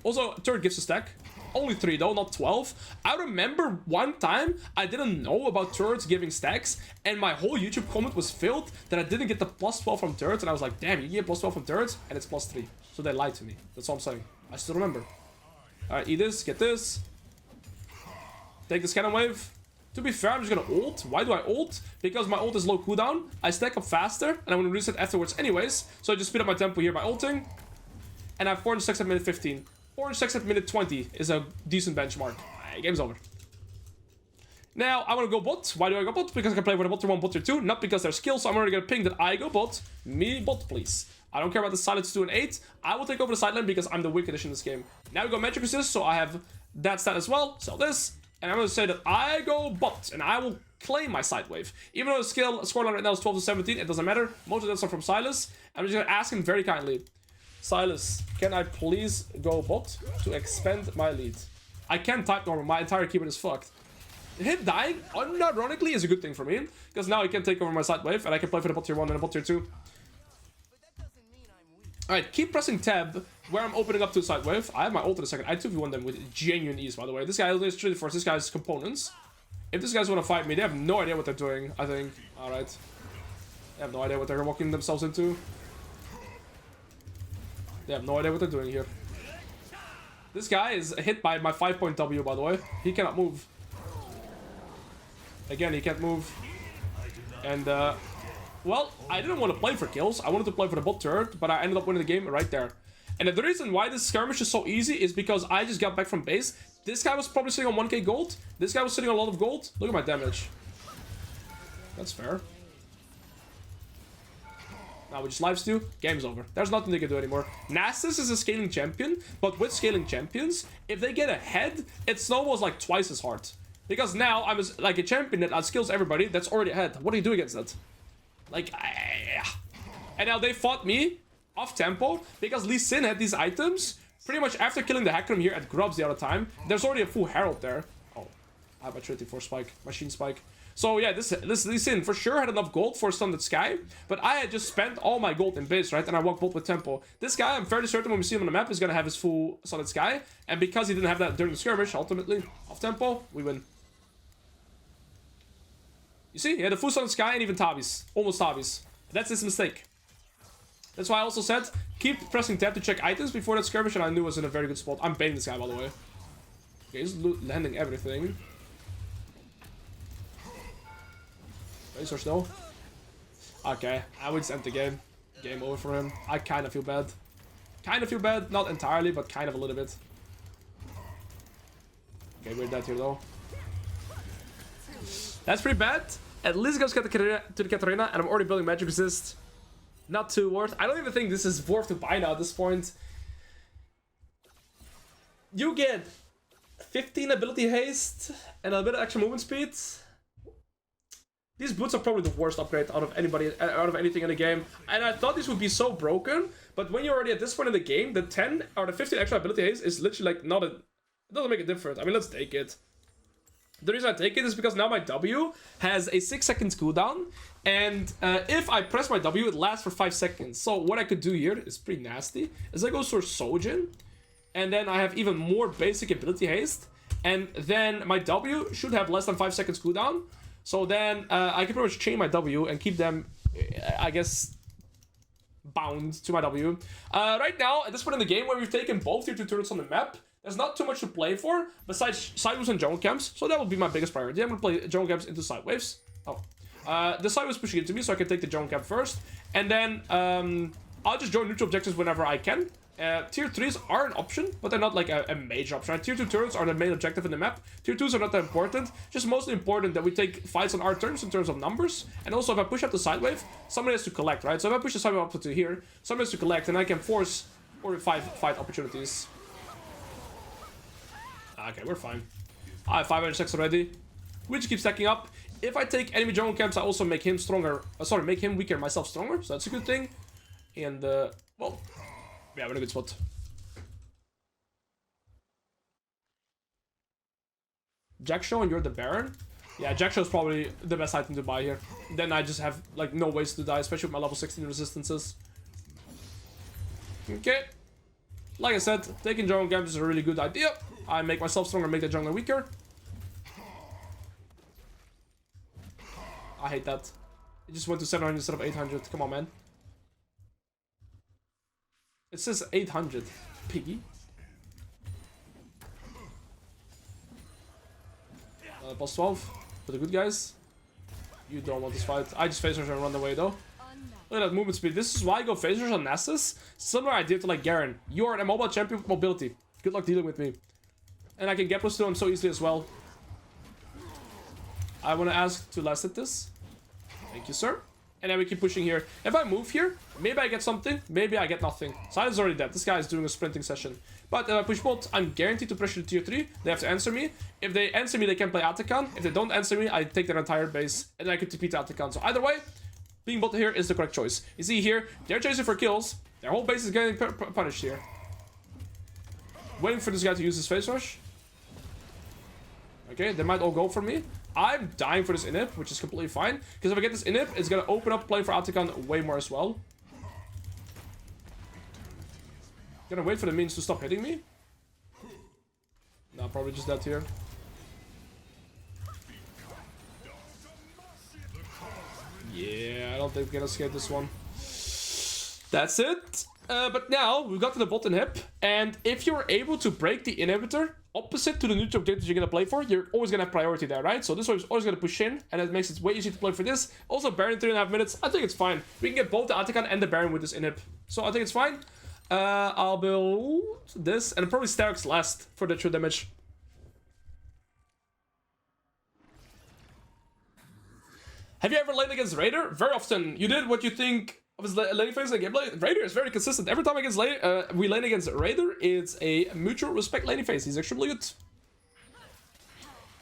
Also, turret gives a stack. Only 3 though, not 12. I remember one time I didn't know about turrets giving stacks, and my whole YouTube comment was filled that I didn't get the plus 12 from turrets, and I was like, damn, you get plus 12 from turrets, and it's plus 3. So they lied to me. That's all I'm saying. I still remember. Alright, eat this, get this. Take this cannon wave. To be fair, I'm just gonna ult. Why do I ult? Because my ult is low cooldown. I stack up faster, and I'm gonna reset afterwards anyways. So I just speed up my tempo here by ulting. And I have 400 stacks at minute 15. 400 stacks at minute 20 is a decent benchmark. Game's over. Now, I want to go bot. Why do I go bot? Because I can play with a bot tier 1, bot tier 2. Not because they're skills, so I'm already gonna ping that I go bot. Me bot, please. I don't care about the silence 2 and 8. I will take over the side lane because I'm the weak addition in this game. Now we go magic resist, so I have that stat as well. Sell this. And I'm going to say that I go bot, and I will claim my side wave. Even though the scoreline right now is 12 to 17, it doesn't matter. Most of them are from Silas. I'm just going to ask him very kindly. Silas, can I please go bot to expand my lead? I can't type normal. My entire keyboard is fucked. Him dying, unironically, is a good thing for me. Because now he can take over my side wave, and I can play for the bot tier 1 and the bot tier 2. Alright, keep pressing tab where I'm opening up to the side wave. I have my ult in a second. I 2v1 them with genuine ease, by the way. This guy is treated for this guy's components. If these guys want to fight me, they have no idea what they're doing, I think. Alright. They have no idea what they're walking themselves into. They have no idea what they're doing here. This guy is hit by my 5-point W, by the way. He cannot move. Again, he can't move. And, well, I didn't want to play for kills. I wanted to play for the bot turret, but I ended up winning the game right there. And the reason why this skirmish is so easy is because I just got back from base. This guy was probably sitting on 1k gold. This guy was sitting on a lot of gold. Look at my damage. That's fair. Now we just lifesteal. Game's over. There's nothing they can do anymore. Nasus is a scaling champion, but with scaling champions, if they get ahead, it snowballs like twice as hard. Because now I'm like a champion that outskills everybody that's already ahead. What do you do against that? Like, and now they fought me off tempo because Lee Sin had these items pretty much after killing the Hecarim here at Grubs the other time. There's already a full Herald there. Oh, I have a 34 spike, machine spike. So yeah, this Lee Sin for sure had enough gold for Stunned Sky, but I had just spent all my gold in base, right? And I walked both with tempo. This guy, I'm fairly certain when we see him on the map, is gonna have his full Stunned Sky, and because he didn't have that during the skirmish, ultimately off tempo, we win. You see, he had a full Stunned Sky and even Tavis, almost Tavis. That's his mistake. That's why I also said keep pressing tab to check items before that skirmish, and I knew it was in a very good spot. I'm baiting this guy, by the way. Okay, he's landing everything. Razor still. Okay, I would just end the game. Game over for him. I kind of feel bad. Kind of feel bad, not entirely, but kind of a little bit. Okay, we're dead here though. That's pretty bad. At least it goes to the Katarina, and I'm already building magic resist. Not too worth. I don't even think this is worth to buy now at this point. You get 15 ability haste and a bit of extra movement speed. These boots are probably the worst upgrade out of anything in the game. And I thought this would be so broken, but when you're already at this point in the game, the 10 or the 15 extra ability haste is literally like not a... It doesn't make a difference. I mean, let's take it. The reason I take it is because now my W has a 6 seconds cooldown, and if I press my W, it lasts for 5 seconds. So what I could do here is pretty nasty, is I go for Sojin, and then I have even more basic ability haste, and then my W should have less than 5 seconds cooldown. So then I can pretty much chain my W and keep them, I guess, bound to my W. Right now, at this point in the game, where we've taken both tier 2 turrets on the map, there's not too much to play for besides side waves and jungle camps, so that will be my biggest priority. I'm gonna play jungle camps into side waves. Oh, the side waves pushing into me, so I can take the jungle camp first, and then I'll just join neutral objectives whenever I can. Tier 3s are an option, but they're not like a major option. Right? Tier 2 turrets are the main objective in the map. Tier 2s are not that important. Just mostly important that we take fights on our terms in terms of numbers. And also, if I push up the side wave, somebody has to collect, right? So if I push the side wave up to here, somebody has to collect, and I can force 4 or 5 fight opportunities. Okay, we're fine. I have 500 stacks already. We just keep stacking up. If I take enemy jungle camps, I also make him stronger. Make him weaker, myself stronger. So that's a good thing. And, well, yeah, we're in a good spot. Jackshaw and you're the Baron? Yeah, Jackshaw is probably the best item to buy here. Then I just have, like, no ways to die, especially with my level 16 resistances. Okay. Like I said, taking jungle camps is a really good idea. I make myself stronger, make the jungler weaker. I hate that. It just went to 700 instead of 800. Come on, man. It says 800. Piggy. Plus 12 for the good guys. You don't want this fight. I just phasers and run away though. Look at that movement speed. This is why I go phasers on Nasus. Similar idea to like Garen. You are a mobile champion with mobility. Good luck dealing with me. And I can get plus to him so easily as well. I want to ask to last hit this. Thank you, sir. And then we keep pushing here. If I move here, maybe I get something, maybe I get nothing. Silence is already dead. This guy is doing a sprinting session. But if I push bot, I'm guaranteed to pressure the tier 3. They have to answer me. If they answer me, they can play Atakan. If they don't answer me, I take their entire base. And I can TP to Atakan. So either way, being bot here is the correct choice. You see here, they're chasing for kills. Their whole base is getting punished here. Waiting for this guy to use his face rush. Okay, they might all go for me. I'm dying for this inhib, which is completely fine. Because if I get this inhib, it's going to open up playing for Atakan way more as well. Gonna wait for the minions to stop hitting me. No, probably just that here. Yeah, I don't think we're gonna escape this one. That's it. But now, we've got to the bot inhib. And if you're able to break the inhibitor opposite to the neutral objectives you're gonna play for, you're always gonna have priority there, right? So this one is always gonna push in, and it makes it way easier to play for this. Also, Baron 3.5 minutes, I think it's fine. We can get both the Atakan and the Baron with this inhib. So I think it's fine. I'll build this, and probably Stark's last for the true damage. Have you ever laid against Raider? Very often. You did what you think of his laning phase in gameplay. Raider is very consistent. Every time we lane against Raider, it's a mutual respect laning phase. He's extremely good.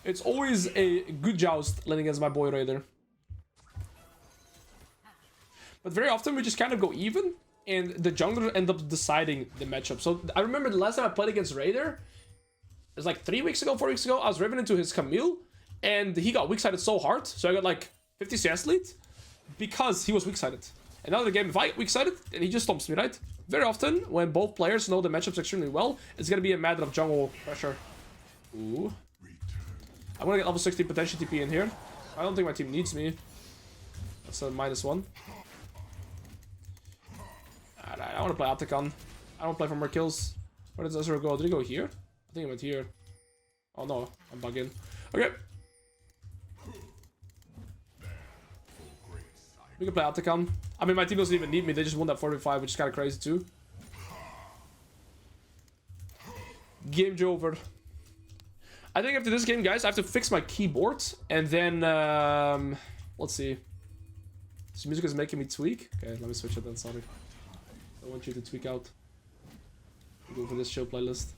It's always a good joust laning against my boy Raider. But very often we just kind of go even, and the jungler end up deciding the matchup. So I remember the last time I played against Raider, it was like 3 weeks ago, 4 weeks ago. I was Riven into his Camille, and he got weak-sided so hard. So I got like 50 CS lead because he was weak-sided. Another game, if I get weak-sided, then he just stomps me, right? Very often, when both players know the matchups extremely well, it's gonna be a matter of jungle pressure. Ooh. I'm gonna get level 60 potential TP in here. I don't think my team needs me. That's a -1. I want to play Atacon. I don't play for more kills. Where did Ezra go? Did he go here? I think he went here. Oh no, I'm bugging. Okay. We can play Atacon. I mean, my team doesn't even need me. They just won that 4v5, which is kind of crazy too. Game over. I think after this game, guys, I have to fix my keyboard. And then, let's see. This music is making me tweak. Okay, let me switch it then, sorry. I want you to tweak out. Go for this show playlist.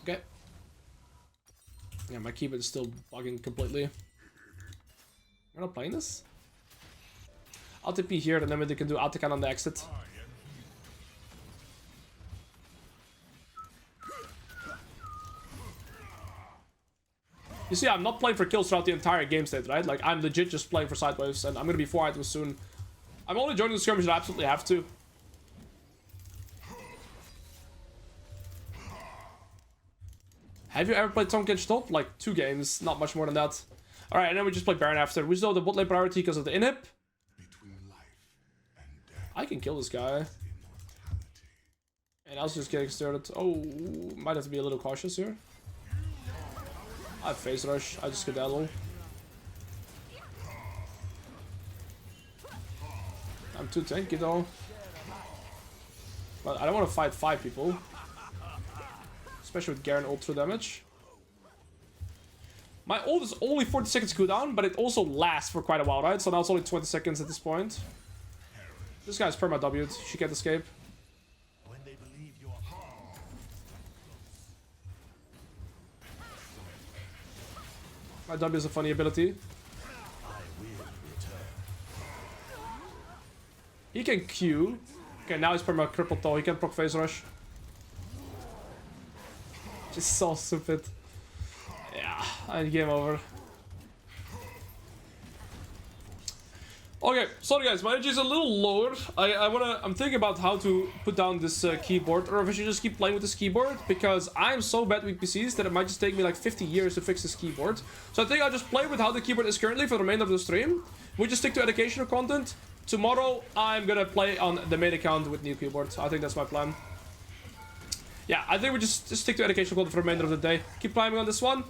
Okay. Yeah, my keyboard is still bugging completely. We're not playing this? I'll TP here, and then we can do Atacon on the exit. You see, I'm not playing for kills throughout the entire game state, right? Like, I'm legit just playing for sideways, and I'm gonna be 4 items soon. I'm only joining the skirmish that I absolutely have to. Have you ever played Tonkin top? Like, 2 games, not much more than that. Alright, and then we just play Baron after. We still have the bot lane priority because of the inhib. I can kill this guy. And I was just getting started. Oh, might have to be a little cautious here. I have phase rush. I just skedaddle. I'm too tanky though. But I don't want to fight 5 people. Especially with Garen ult through damage. My ult is only 40 seconds cooldown, but it also lasts for quite a while, right? So now it's only 20 seconds at this point. This guy's perma W'd. She can't escape. My W is a funny ability. He can Q. Okay, now he's perma crippled though. He can proc phase rush. Just so stupid. Yeah, and game over. Okay, sorry guys, my energy is a little lower. I'm thinking about how to put down this keyboard, or if I should just keep playing with this keyboard, because I'm so bad with PCs that it might just take me like 50 years to fix this keyboard. So I think I'll just play with how the keyboard is currently for the remainder of the stream. We just stick to educational content. Tomorrow, I'm gonna play on the main account with new keyboard. I think that's my plan. Yeah, I think we just stick to educational content for the remainder of the day. Keep climbing on this one.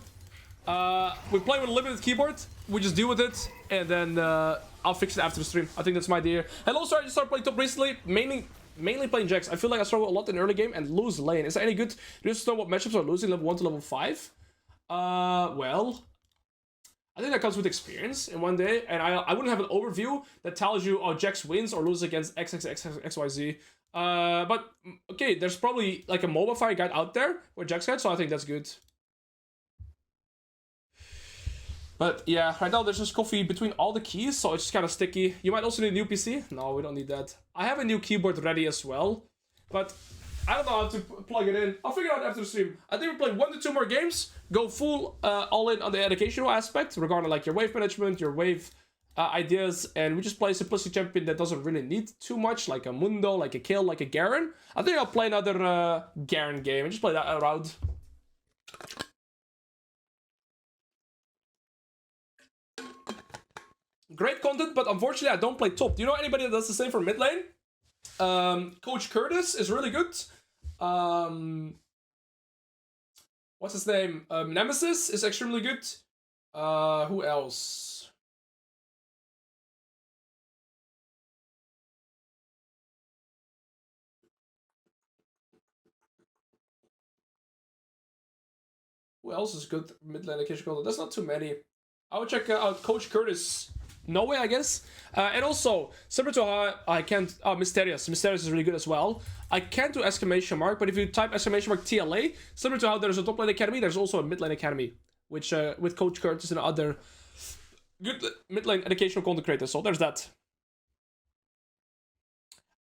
We play with a limited keyboard. We just deal with it, and then I'll fix it after the stream. I think that's my idea. Hello, sir. I just started playing top recently, mainly playing Jax. I feel like I struggle a lot in early game and lose lane. Is that any good? Do you just know what matchups are losing level 1 to level 5? Well, I think that comes with experience in one day, and I wouldn't have an overview that tells you, oh, Jax wins or loses against XYZ. But okay, there's probably like a mobile fire guide out there with Jax guide, so I think that's good. But yeah, right now there's just coffee between all the keys, so it's just kind of sticky. You might also need a new PC. No, we don't need that. I have a new keyboard ready as well, but I don't know how to plug it in. I'll figure it out after the stream. I think we play 1 to 2 more games, go full all in on the educational aspect, regarding like your wave management, your wave ideas, and we just play a simplistic champion that doesn't really need too much, like a Mundo, like a Kayle, like a Garen. I think I'll play another Garen game and just play that around. Great content, but unfortunately I don't play top. Do you know anybody that does the same for mid lane? Coach Curtis is really good. What's his name? Nemesis is extremely good. Who else? Who else is good mid lane education content? There's not too many. I would check out Coach Curtis. No way, I guess. And also, similar to how I can't... Mysterious. Mysterious is really good as well. I can't do exclamation mark, but if you type exclamation mark TLA, similar to how there's a top lane academy, there's also a mid lane academy, which with Coach Curtis and other good mid lane educational content creators. So there's that.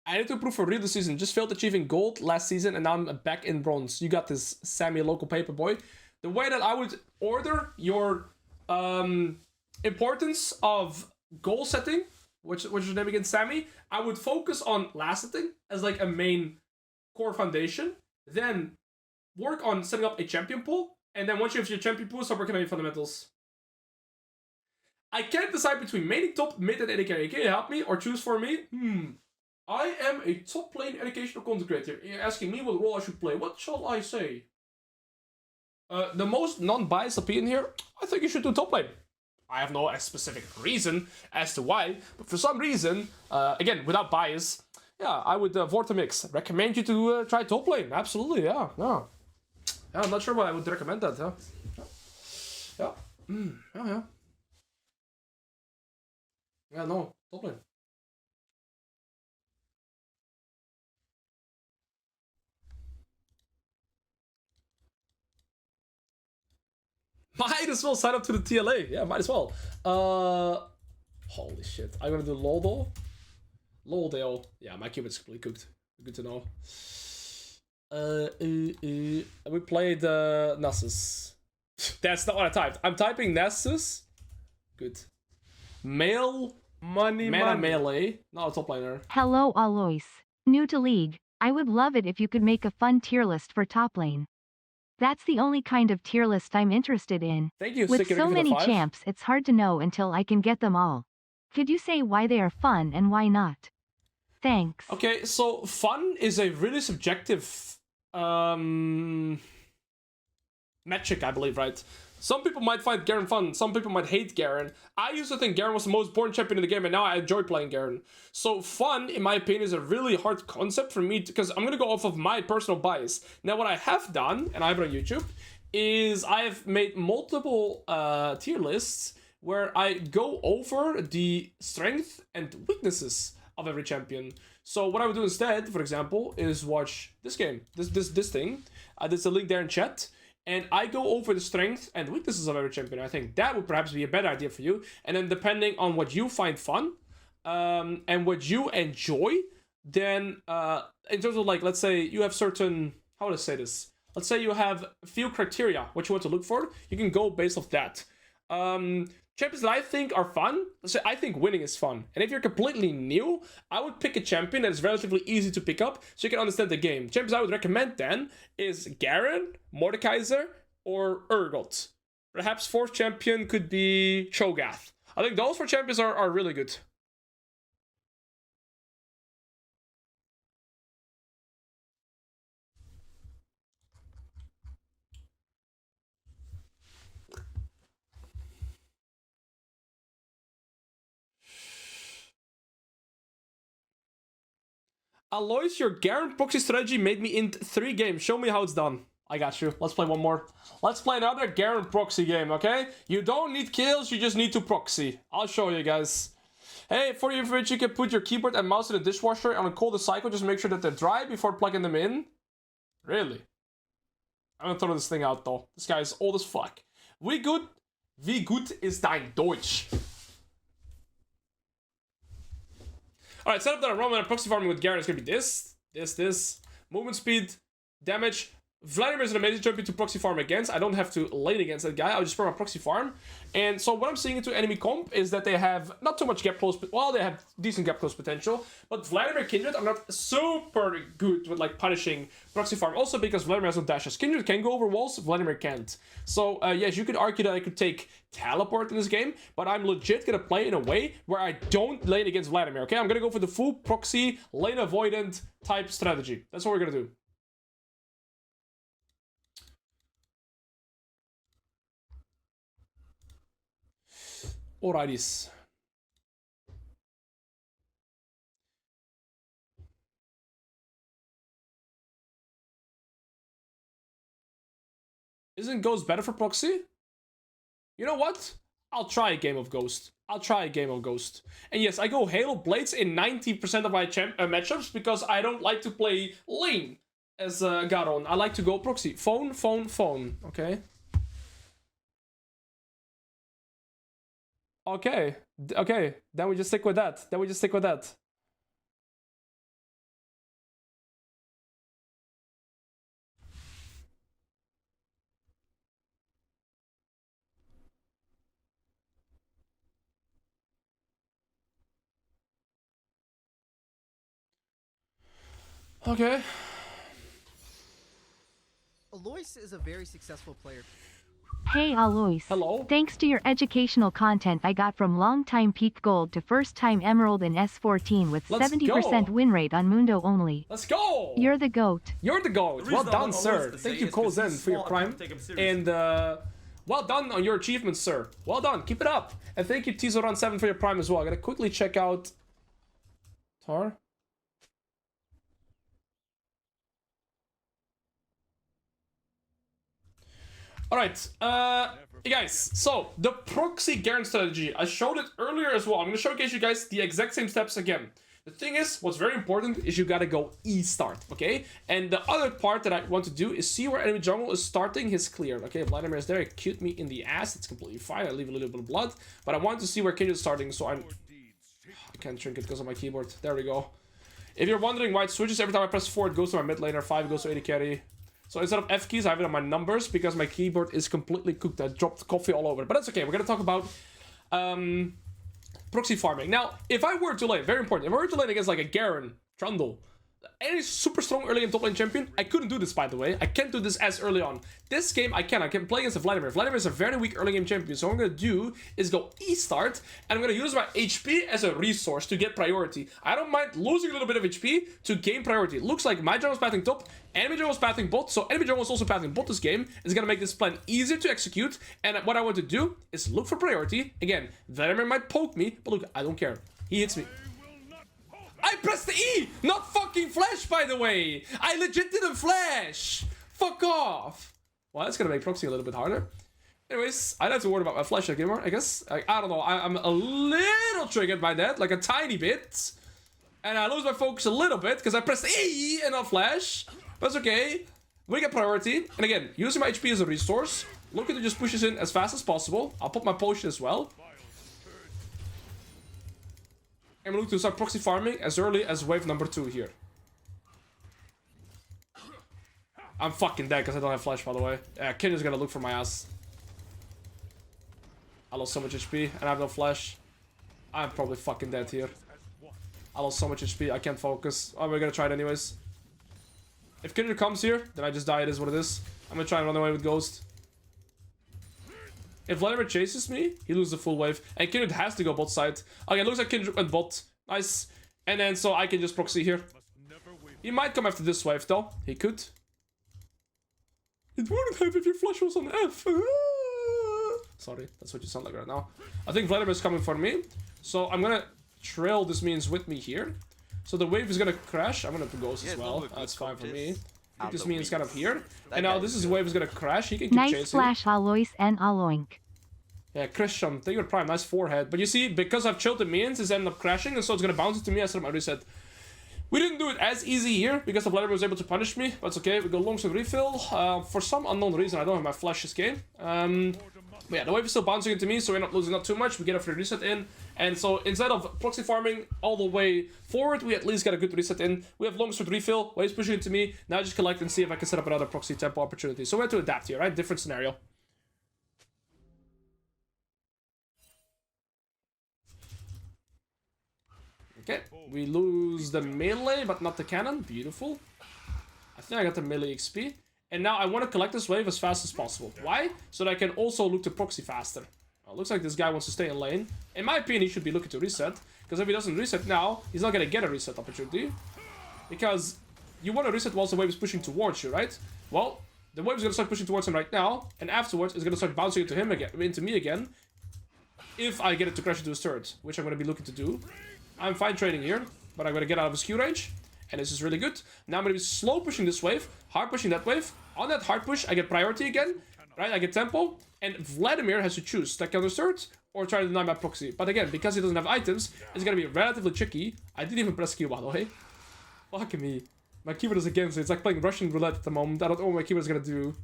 I need to improve for real this season. Just failed achieving gold last season, and now I'm back in bronze. You got this, Sammy, local paper boy. The way that I would order your importance of goal setting, which is your name again, Sammy, I would focus on last setting as like a main core foundation. Then work on setting up a champion pool, and then once you have your champion pool, start working on your fundamentals. I can't decide between maining top, mid, and AD carry. Can you help me or choose for me? I am a top lane educational content creator. You're asking me what role I should play. What shall I say? The most non-biased opinion here, I think you should do top lane. I have no specific reason as to why, but for some reason, again, without bias, yeah, I would Vortamix recommend you to try top lane. Absolutely, yeah. I'm not sure why I would recommend that. Yeah, no, top lane. Might as well sign up to the TLA. Yeah, might as well. Holy shit. I'm gonna do Loldo. Loldale. Yeah, my cubit's completely cooked. Good to know. We played Nasus. That's not what I typed. I'm typing Nasus. Good. Male. Mana melee. Not a top laner. Hello Alois. New to League. I would love it if you could make a fun tier list for top lane. That's the only kind of tier list I'm interested in. Thank you, With so many champs, it's hard to know until I can get them all. Could you say why they are fun and why not? Thanks. Okay, so fun is a really subjective metric, I believe, right? Some people might find Garen fun, some people might hate Garen. I used to think Garen was the most boring champion in the game, and now I enjoy playing Garen. So fun, in my opinion, is a really hard concept for me, because I'm going to go off of my personal bias. Now, what I have done, and I have it on YouTube, is I've made multiple tier lists where I go over the strength and weaknesses of every champion. So what I would do instead, for example, is watch this game, this thing. There's a link there in chat. And I go over the strength and weaknesses of every champion. I think that would perhaps be a better idea for you. And then depending on what you find fun and what you enjoy, then in terms of like, let's say you have certain, how would I say this? Let's say you have a few criteria, what you want to look for. You can go based off that. Champions that I think are fun, let's say I think winning is fun. And if you're completely new, I would pick a champion that is relatively easy to pick up so you can understand the game. Champions I would recommend then is Garen, Mordekaiser, or Urgot. Perhaps fourth champion could be Cho'Gath. I think those four champions are really good. Alois, your Garen proxy strategy made me int 3 games. Show me how it's done. I got you. Let's play one more. Let's play another Garen proxy game, okay? You don't need kills, you just need to proxy. I'll show you guys. Hey, for your information, you can put your keyboard and mouse in the dishwasher and on cold cycle, just make sure that they're dry before plugging them in. Really? I'm gonna throw this thing out though. This guy is old as fuck. Wie gut ist dein Deutsch? Alright, setup that I'm running proxy farming with Garen is gonna be this. Movement speed, damage. Vladimir is an amazing champion to proxy farm against. I don't have to lane against that guy. I'll just farm a proxy farm. And so what I'm seeing into enemy comp is that they have not too much gap close, but well, they have decent gap close potential. But Vladimir Kindred are not super good with like punishing proxy farm. Also because Vladimir has no dashes. Kindred can go over walls, Vladimir can't. So yes, you could argue that I could take teleport in this game, but I'm legit gonna play in a way where I don't lane against Vladimir, okay? I'm gonna go for the full proxy, lane avoidant type strategy. That's what we're gonna do. Alrighties. Isn't Ghost better for proxy? You know what? I'll try a game of Ghost. I'll try a game of Ghost. And yes, I go Halo Blades in 90% of my matchups because I don't like to play lane as Garen. I like to go proxy. Phone, phone, phone. Okay. Okay. Okay. Then we just stick with that. Okay. Alois is a very successful player. Hey Alois. Hello. Thanks to your educational content I got from long-time peak gold to first-time emerald in S14 with 70% win rate on Mundo only. Let's go! You're the GOAT. You're the GOAT. Well done, sir. Thank you, Kozen, for your prime. And well done on your achievements, sir. Well done. Keep it up. And thank you, Tizoran7, for your prime as well. I gotta quickly check out Tar. Alright, hey guys, so the proxy Garen strategy, I showed it earlier as well. I'm gonna showcase you guys the exact same steps again. The thing is, what's very important is you gotta go E-start, okay? And the other part that I want to do is see where enemy jungle is starting his clear. Okay, Vladimir is there, he cute me in the ass, it's completely fine, I leave a little bit of blood. But I want to see where Kayle is starting, so I can't shrink it because of my keyboard. There we go. If you're wondering why it switches every time I press 4, it goes to my mid laner, 5 goes to AD carry. So instead of F keys, I have it on my numbers because my keyboard is completely cooked. I dropped coffee all over it. But that's okay. We're going to talk about proxy farming. Now, if I were to lane, very important, if I were to lane against like a Garen, Trundle, any super strong early game top lane champion, I couldn't do this, by the way. I can't do this as early on. This game, I can play against a Vladimir. Vladimir is a very weak early game champion. So what I'm going to do is go E-start, and I'm going to use my HP as a resource to get priority. I don't mind losing a little bit of HP to gain priority. It looks like my jungle's pathing top, enemy jungle's pathing bot, so enemy jungle is also pathing bot this game. It's going to make this plan easier to execute, and what I want to do is look for priority. Again, Vladimir might poke me, but look, I don't care. He hits me. I pressed the E, not fucking flash, by the way. I legit didn't flash. Fuck off. Well, that's gonna make proxy a little bit harder. Anyways, I don't have to worry about my flash anymore, I guess. I don't know, I'm a little triggered by that, like a tiny bit. And I lose my focus a little bit because I pressed E and not flash. But it's okay. We get priority. And again, using my HP as a resource. Looking to just push this in as fast as possible. I'll put my potion as well. I'm looking to start proxy farming as early as wave number 2 here. I'm fucking dead because I don't have flash, by the way. Yeah, Kenya's gonna look for my ass. I lost so much HP and I have no flash. I'm probably fucking dead here. I lost so much HP, I can't focus. Oh, we're gonna try it anyways. If Kenya comes here, then I just die, it is what it is. I'm gonna try and run away with Ghost. If Vladimir chases me, he loses the full wave. And Kindred has to go bot side. Okay, it looks like Kindred went bot. Nice. And then, so I can just proxy here. He might come after this wave, though. He could. It wouldn't have if your flash was on F. Sorry, that's what you sound like right now. I think Vladimir is coming for me. So I'm gonna trail this means with me here. So the wave is gonna crash. I'm gonna put Ghost as well. That's fine for me. I think this means kind of here. And now this wave is gonna crash. He can keep chasing. Nice flash, Alois and Aloink. Yeah, Christian, take your prime. Nice forehead. But you see, because I've chilled the minions, it's ended up crashing. And so it's gonna bounce into me as I reset. We didn't do it as easy here because the Vladimir was able to punish me. But it's okay. We go longsword refill. For some unknown reason, I don't have my flash this game. But yeah, the wave is still bouncing into me, so we're not losing not too much. We get a free reset in. And so instead of proxy farming all the way forward, we at least get a good reset in. We have longsword refill. Wave's pushing into me. Now I just collect and see if I can set up another proxy tempo opportunity. So we have to adapt here, right? Different scenario. Okay, we lose the melee, but not the cannon. Beautiful. I think I got the melee XP. And now I want to collect this wave as fast as possible. Why? So that I can also look to proxy faster. Well, looks like this guy wants to stay in lane. In my opinion, he should be looking to reset. Because if he doesn't reset now, he's not going to get a reset opportunity. Because you want to reset whilst the wave is pushing towards you, right? Well, the wave is going to start pushing towards him right now. And afterwards, it's going to start bouncing into him again, into me again. If I get it to crash into his turret, which I'm going to be looking to do. I'm fine trading here, but I'm going to get out of his Q range. And this is really good. Now I'm going to be slow pushing this wave, hard pushing that wave. On that hard push, I get priority again. right? I get tempo, and Vladimir has to choose stack counter third or try to deny my proxy. But again, because he doesn't have items, it's gonna be relatively tricky. I didn't even press Q, by the way. Fuck me. My keyboard is against it. It's like playing Russian roulette at the moment. I don't know what my keyboard is gonna do.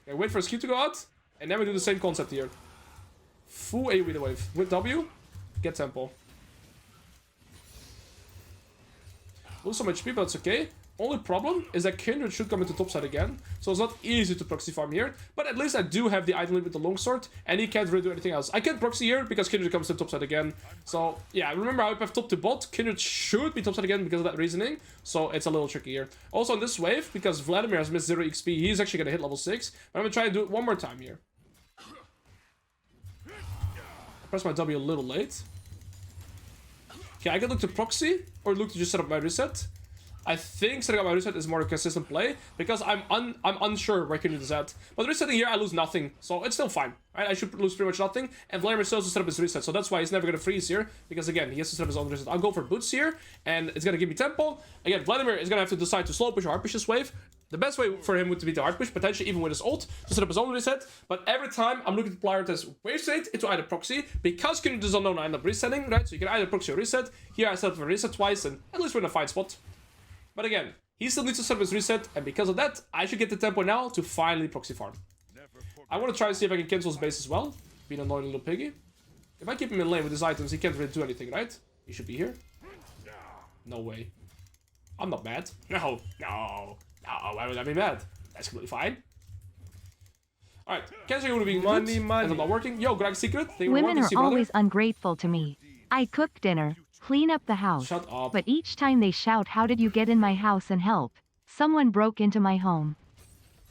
Okay, wait for his Q to go out, and then we do the same concept here. Full AoE the wave. With W, get tempo. Lose some HP, but it's okay. Only problem is that Kindred should come into topside again, so it's not easy to proxy farm here, but at least I do have the item lead with the longsword, and he can't really do anything else. I can't proxy here because Kindred comes to topside again, so yeah, remember how I have top to bot, Kindred should be topside again because of that reasoning, so it's a little tricky here. Also on this wave, because Vladimir has missed 0 XP, he's actually gonna hit level 6, but I'm gonna try and do it one more time here. I press my W a little late. Okay, I can look to proxy, or look to just set up my reset. I think setting up my reset is more a consistent play, because I'm unsure where Kindred is at. But resetting here, I lose nothing, so it's still fine. Right? I should lose pretty much nothing, and Vladimir still has to set up his reset, so that's why he's never going to freeze here, because again, he has to set up his own reset. I'll go for boots here, and it's going to give me tempo. Again, Vladimir is going to have to decide to slow push or hard push this wave. The best way for him would be to hard push, potentially even with his ult, to set up his own reset. But every time I'm looking to prioritize wave state into either proxy, because Kindred is unknown, I end up resetting, right? So you can either proxy or reset. Here I set up a reset twice, and at least we're in a fine spot. But again, he still needs to set up his reset, and because of that, I should get the tempo now to finally proxy farm. I want to try and see if I can cancel his base as well, being an annoying little piggy. If I keep him in lane with his items, he can't really do anything, right? He should be here. No way. I'm not mad. No, why would I be mad? That's completely fine. Alright, canceling would be money. And I'm not working. Yo, Greg Secret. Women are always ungrateful to me. I cook dinner, clean up the house, Shut up. but each time they shout, "How did you get in my house and help? Someone broke into my home."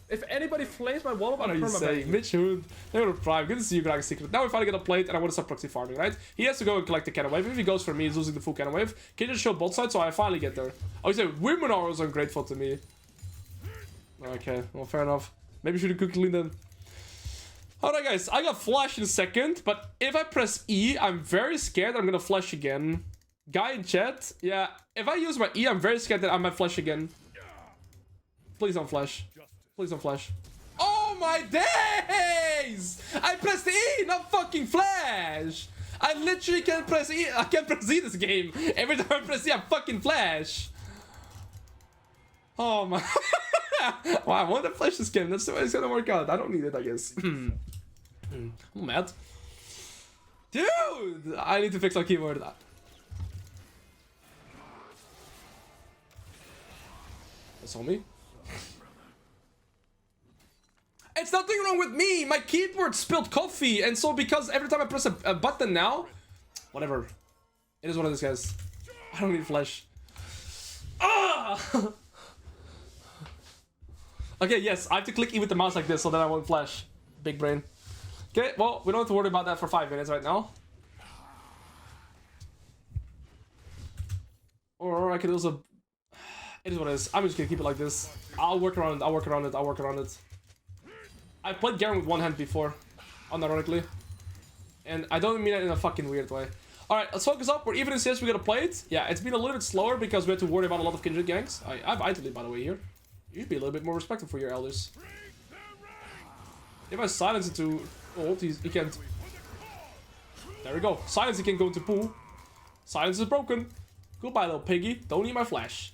If anybody flames my wall, What are you saying? Mitch Hood, they were Prime. Good to see you, Greg Secret. Now we finally get a plate, and I want to start proxy farming, right? He has to go and collect the cannon wave. If he goes for me, he's losing the full cannon wave. Can you just show both sides so I finally get there? Oh, you said women are always ungrateful to me. Okay, well, fair enough. Maybe you should have cooked clean then. Alright guys, I got flash in a second, but if I press E, I'm very scared I'm gonna flash again. Guy in chat, yeah, if I use my E, I'm very scared that I might flash again. Please don't flash. Please don't flash. Oh my days! I pressed E, not fucking flash! I literally can't press E. I can't press E this game. Every time I press E, I fucking flash. Oh my... Wow, I want to flash this game. That's the way it's gonna work out. I don't need it, I guess. I'm mad. Dude! I need to fix my keyboard. That's on me. It's nothing wrong with me! My keyboard spilled coffee, and so because every time I press a button now... Whatever. It is one of these guys. I don't need flash. Ah! Okay, yes, I have to click E with the mouse like this so that I won't flash. Big brain. Okay, well, we don't have to worry about that for 5 minutes right now. Or I could also... It is what it is. I'm just gonna keep it like this. I'll work around it, I'll work around it, I'll work around it. I played Garen with one hand before, unironically. And I don't mean it in a fucking weird way. Alright, let's focus up. We're even in CS, we gotta play it. Yeah, it's been a little bit slower because we had to worry about a lot of Kindred ganks. I have item lead, by the way, here. You should be a little bit more respectful for your elders. If I silence into ult, he can't. There we go. Silence, he can't go into pool. Silence is broken. Goodbye, little piggy. Don't need my flash.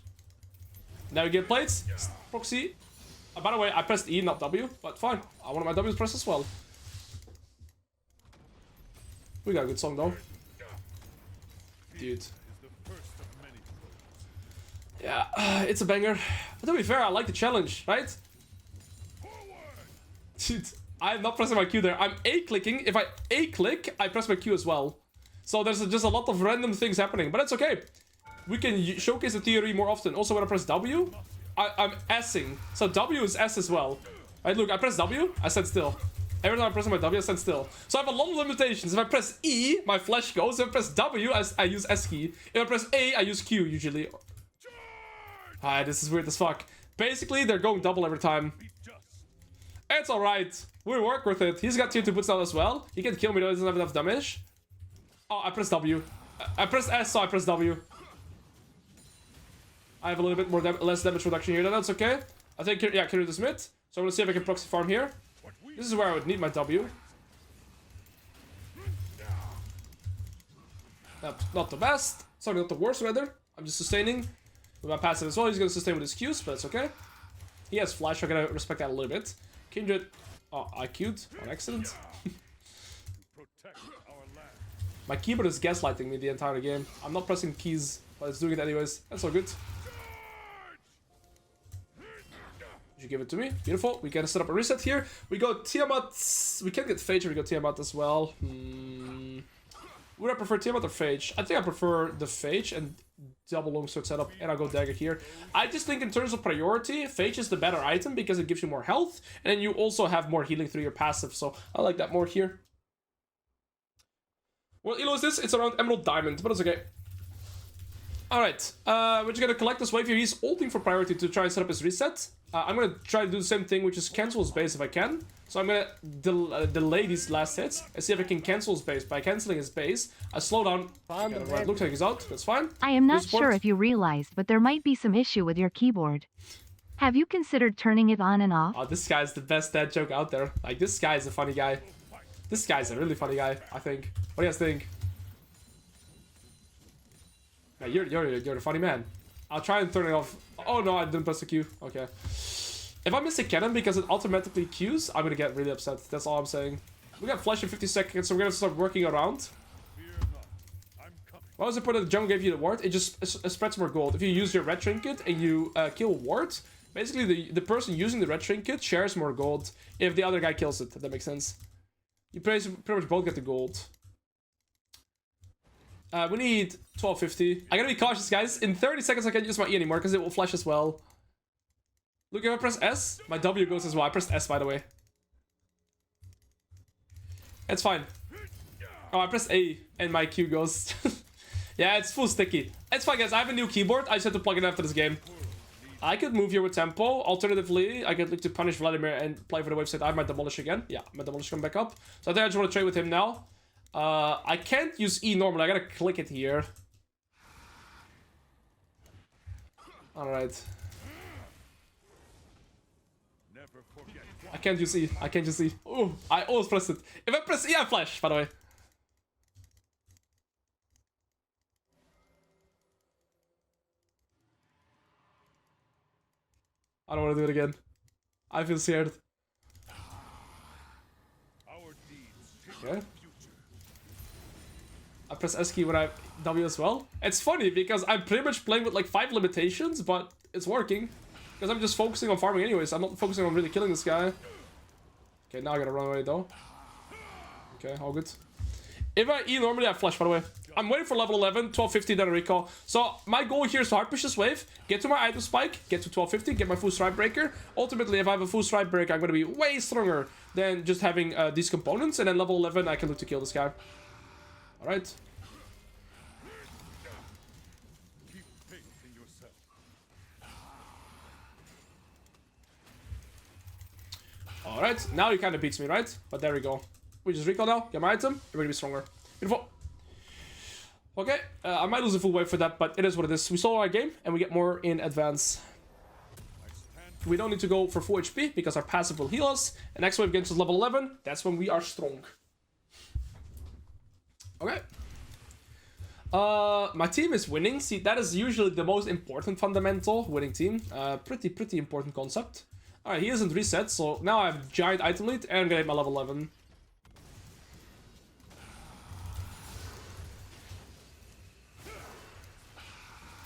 Now we get plates. Proxy. By the way, I pressed E, not W, but fine. I wanted my W pressed as well. We got a good song though. Dude. Yeah, it's a banger. But to be fair, I like the challenge, right? Dude, I'm not pressing my Q there. I'm A-clicking. If I A-click, I press my Q as well. So there's just a lot of random things happening, but it's okay. We can showcase the theory more often. Also, when I press W, I'm S-ing. So W is S as well. Right, look, I press W, I stand still. Every time I'm pressing my W, I stand still. So I have a lot of limitations. If I press E, my flash goes. If I press W, I use S key. If I press A, I use Q usually. Alright, this is weird as fuck. Basically, they're going double every time. It's alright. We work with it. He's got tier 2 boots now as well. He can kill me though, he doesn't have enough damage. Oh, I pressed W. I pressed S, so I pressed W. I have a little bit more less damage reduction here, that's okay. I think, yeah, Kindred is mid. So I'm gonna see if I can proxy farm here. This is where I would need my W. Not the best. Sorry, not the worst, rather. I'm just sustaining with my passive as well. He's gonna sustain with his Qs, but it's okay. He has flash, so I gotta respect that a little bit. Kindred. Oh, I Q'd on accident. My keyboard is gaslighting me the entire game. I'm not pressing keys, but it's doing it anyways. That's all good. You give it to me. Beautiful. We gotta set up a reset here. We go Tiamat. We can get Phage, or we go Tiamat as well. Would I prefer Tiamat or Phage? I think I prefer the Phage and double longsword setup, and I'll go Dagger here. I just think in terms of priority, Phage is the better item because it gives you more health, and then you also have more healing through your passive, so I like that more here. What elo is this? It's around Emerald Diamond, but it's okay. Alright, we're just gonna collect this wave here. He's ulting for priority to try and set up his reset. I'm gonna try to do the same thing, which is cancel his base if I can. So I'm gonna delay these last hits and see if I can cancel his base. By canceling his base, I slow down. Right, looks like he's out. That's fine. I am not sure if you realized, but there might be some issue with your keyboard. Have you considered turning it on and off? Oh, this guy's the best dad joke out there. Like, this guy's a funny guy. This guy's a really funny guy, I think. What do you guys think? Yeah, you're a funny man. I'll try and turn it off. Oh no, I didn't press the Q. Okay. If I miss a cannon because it automatically queues, I'm gonna get really upset. That's all I'm saying. We got flash in 50 seconds, so we're gonna start working around. What was the point that the jungle gave you the ward? It just spreads more gold. If you use your red trinket and you kill ward, basically the person using the red trinket shares more gold if the other guy kills it, if that makes sense. You pretty much both get the gold. We need 1250. I gotta be cautious, guys. In 30 seconds, I can't use my E anymore because it will flash as well. Look, if I press S, my W goes as well. I pressed S, by the way. It's fine. Oh, I pressed A and my Q goes. Yeah, it's full sticky. It's fine, guys. I have a new keyboard. I just had to plug it after this game. I could move here with tempo. Alternatively, I could look to punish Vladimir and play for the wave set. I have my Demolish again. Yeah, my Demolish come back up. So I think I just want to trade with him now. I can't use E normally. I gotta click it here. Alright. I can't use E. I can't use E. Oh, I almost pressed it. If I press E, I flash, by the way. I don't want to do it again. I feel scared. Okay. I press S key when I W as well. It's funny because I'm pretty much playing with like 5 limitations, but it's working. Because I'm just focusing on farming anyways. I'm not focusing on really killing this guy. Okay, now I gotta run away though. Okay, all good. If I E normally, I flash, by the way. I'm waiting for level 11, 1250, then a recall. So my goal here is to hard push this wave, get to my item spike, get to 1250, get my full stride breaker. Ultimately, if I have a full stride breaker, I'm going to be way stronger than just having these components. And then level 11, I can look to kill this guy. Alright. Alright, now he kind of beats me, right? But there we go. We just recall now, get my item, everybody be stronger. Beautiful. Okay, I might lose a full wave for that, but it is what it is. We solo our game, and we get more in advance. We don't need to go for full HP, because our passive will heal us. And next wave gets us level 11, that's when we are strong. Okay. My team is winning. See, that is usually the most important fundamental, winning team. Pretty important concept. Alright, he isn't reset, so now I have giant item lead, and I'm gonna hit my level 11.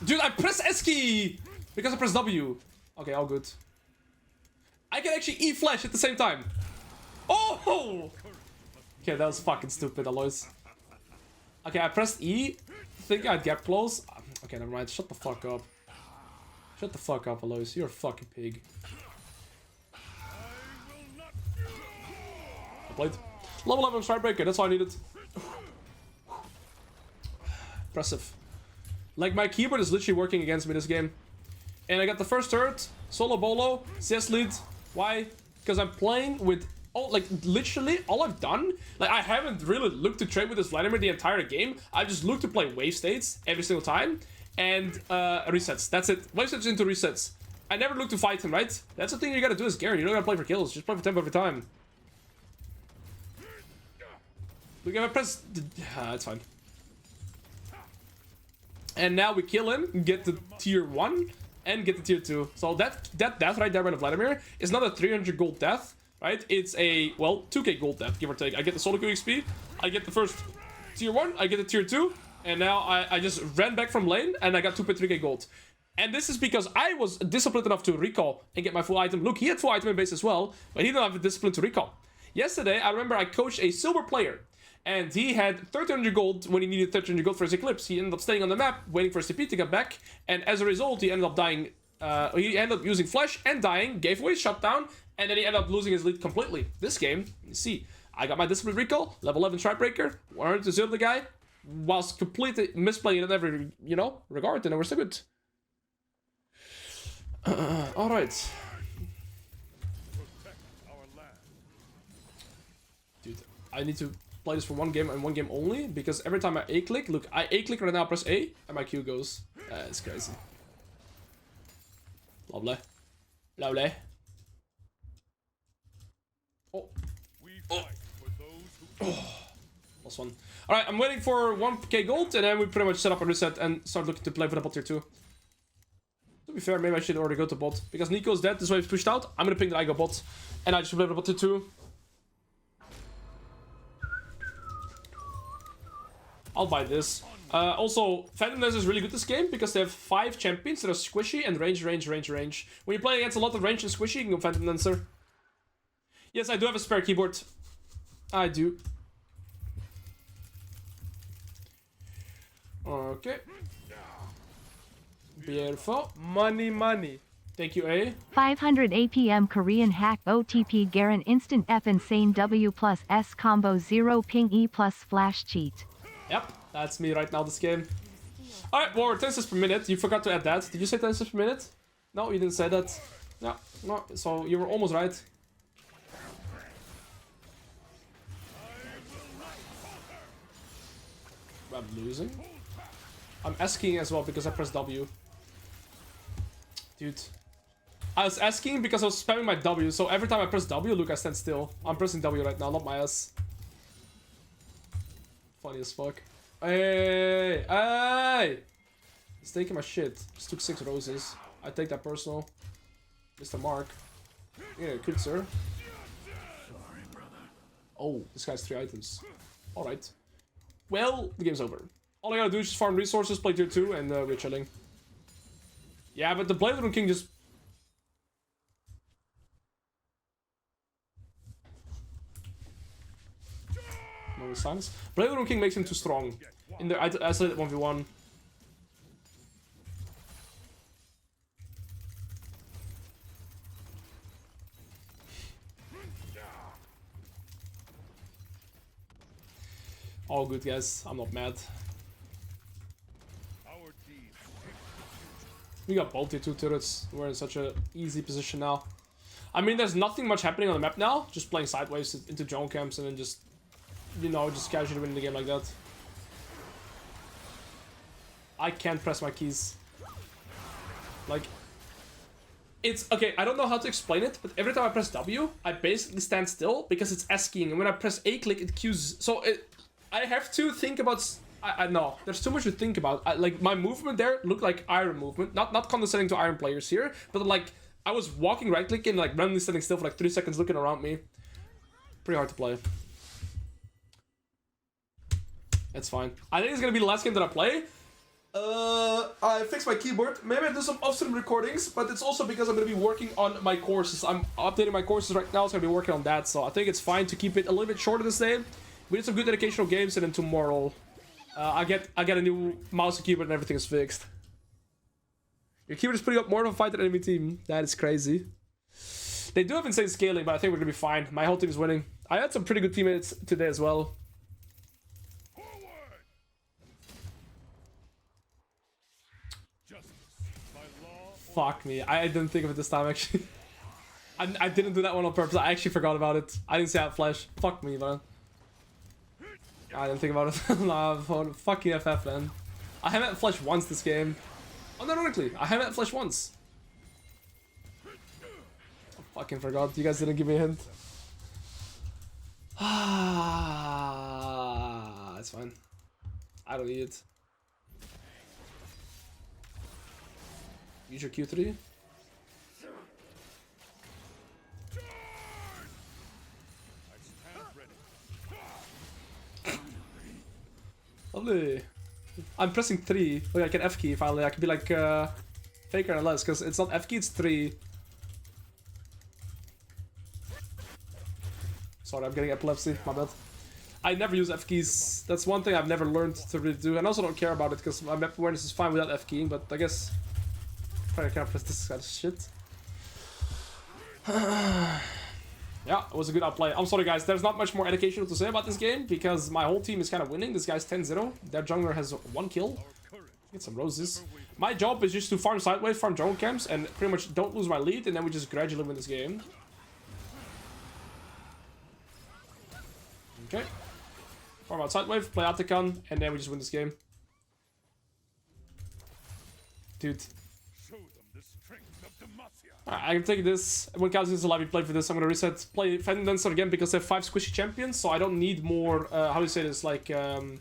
Dude, I press S key because I press W. Okay, all good. I can actually E flash at the same time. Oh! Okay, that was fucking stupid, Alois. Okay, I pressed E. Think I'd get close. Okay, never mind. Shut the fuck up. Shut the fuck up, Alois. You're a fucking pig. I played. Level 11 stride breaker. That's all I needed. Impressive. Like, my keyboard is literally working against me this game. And I got the first turret, solo bolo, CS lead. Why? Because I'm playing with, literally, all I've done, like, I haven't really looked to trade with this Vladimir the entire game. I've just looked to play wave states every single time. And, resets. That's it. Wave states into resets. I never look to fight him, right? That's the thing you gotta do as Garen. You don't gotta play for kills. Just play for tempo every time. We can press... That's fine. And now we kill him, get the tier 1, and get the tier 2. So that death right there by the Vladimir is not a 300 gold death, right? It's a, well, 2k gold death, give or take. I get the solo queue XP, I get the first tier 1, I get the tier 2, and now I just ran back from lane, and I got 2.3k gold. And this is because I was disciplined enough to recall and get my full item. Look, he had full item in base as well, but he didn't have the discipline to recall. Yesterday, I remember I coached a silver player, and he had 1300 gold when he needed 1300 gold for his Eclipse. He ended up staying on the map, waiting for his TP to get back, and as a result, he ended up dying. He ended up using Flash and dying, gave away shutdown, and then he ended up losing his lead completely. This game, you see, I got my discipline recall, level 11 Strikebreaker, 100 to 0 the guy, whilst completely misplaying in every, you know, regard, and we're still good. Alright. Dude, I need to play this for one game and one game only, because every time I A-click, look, I A-click right now, press A, and my Q goes. It's crazy. Lovely. Lovely. Oh. Oh. Plus one. Alright, I'm waiting for 1k gold, and then we pretty much set up a reset and start looking to play for the bot tier 2. To be fair, maybe I should already go to bot, because Nico's dead, this wave's pushed out. I'm gonna ping that I go bot, and I just play for the bot tier 2. I'll buy this. Also, Phantom Dancer is really good this game because they have 5 champions that are squishy and range. When you play against a lot of range and squishy, you can go Phantom Dancer. Yes, I do have a spare keyboard. I do. Okay. Beautiful. Money. Thank you, A. 500 APM Korean hack OTP Garen instant F insane W plus S combo 0 ping E plus flash cheat. Yep, that's me right now this game. Alright, well, 10 cents per minute. You forgot to add that. Did you say 10 cents per minute? No, you didn't say that. No, so you were almost right. I'm losing. I'm asking as well because I pressed W. Dude. I was asking because I was spamming my W, so every time I press W, look, I stand still. I'm pressing W right now, not my S. Funny as fuck. Hey! He's taking my shit. Just took 6 roses. I take that personal. Mr. Mark. Yeah, good sir. Sorry, brother. Oh, this guy's 3 items. Alright. Well, the game's over. All I gotta do is just farm resources, play tier 2, and we're chilling. Yeah, but the Vladimir King just... No signs. Vladimir King makes him too strong. In the isolated 1v1. All good, guys. I'm not mad. We got both tier 2 turrets. We're in such an easy position now. I mean, there's nothing much happening on the map now. Just playing sideways into jungle camps and then just, you know, just casually winning the game like that. I can't press my keys. Like, it's okay. I don't know how to explain it, but every time I press W, I basically stand still because it's S keying, and when I press A click, it queues. So I have to think about. I know there's too much to think about. Like my movement there looked like Iron movement, not condescending to Iron players here, but like I was walking right clicking, like randomly standing still for like 3 seconds, looking around me. Pretty hard to play. It's fine. I think it's gonna be the last game that I play. I fixed my keyboard. Maybe I do some off-stream recordings, but it's also because I'm gonna be working on my courses. I'm updating my courses right now, so I'm gonna be working on that. So I think it's fine to keep it a little bit shorter this day. We did some good educational games, and then tomorrow. I get a new mouse and keyboard and everything is fixed. Your keyboard is putting up more of a fight than enemy team. That is crazy. They do have insane scaling, but I think we're gonna be fine. My whole team is winning. I had some pretty good teammates today as well. Fuck me. I didn't think of it this time actually. I didn't do that one on purpose. I actually forgot about it. I didn't see that flash. Fuck me, man. I didn't think about it. Nah, fucking FF, man. I haven't flashed once this game. Unironically, I haven't flashed once. I fucking forgot. You guys didn't give me a hint. That's fine. I don't need it. Use your Q3. Lovely. I'm pressing 3. Oh, yeah, I can F key finally. I can be like Faker and less, because it's not F key, it's 3. Sorry, I'm getting epilepsy. My bad. I never use F keys. That's one thing I've never learned to really do, and I also don't care about it because my map awareness is fine without F keying. But I guess I can't press this kind of shit. Yeah, it was a good outplay. I'm sorry, guys. There's not much more educational to say about this game because my whole team is kind of winning. This guy's 10-0. Their jungler has 1 kill. Get some roses. My job is just to farm sideways, farm jungle camps, and pretty much don't lose my lead, and then we just gradually win this game. Okay. Farm out sidewave, play Atacon, and then we just win this game. Dude. Alright, I can take this. When Kayle is alive, we play for this. I'm gonna reset, play Phantom Dancer again because they have 5 squishy champions, so I don't need more, how do you say this, like, armor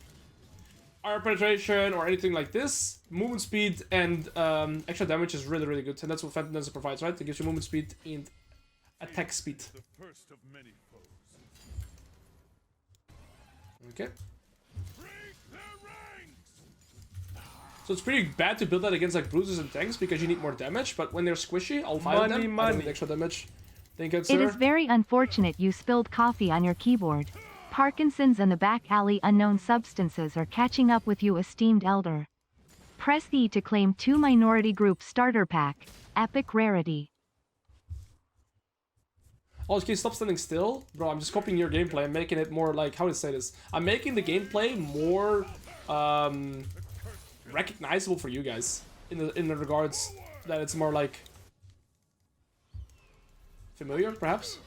penetration or anything like this. Movement speed and extra damage is really, really good, and that's what Phantom Dancer provides, right? It gives you movement speed and attack speed. Okay. So it's pretty bad to build that against like bruisers and tanks because you need more damage, but when they're squishy, I'll find them. I don't need extra damage. Thank you, sir. It is very unfortunate you spilled coffee on your keyboard. Parkinson's and the back alley unknown substances are catching up with you, esteemed elder. Press E to claim 2 minority group starter pack. Epic rarity. Oh, okay, stop standing still. Bro, I'm just copying your gameplay. I'm making it more like, how to say this? I'm making the gameplay more recognizable for you guys. In the regards that it's more like familiar, perhaps?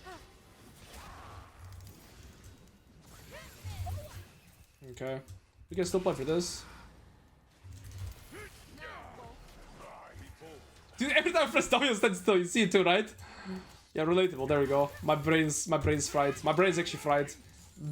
Okay. We can still play for this. Dude, every time I press W, stand still. You see it too, right? Yeah, relatable. There we go. My brain's fried. My brain's actually fried.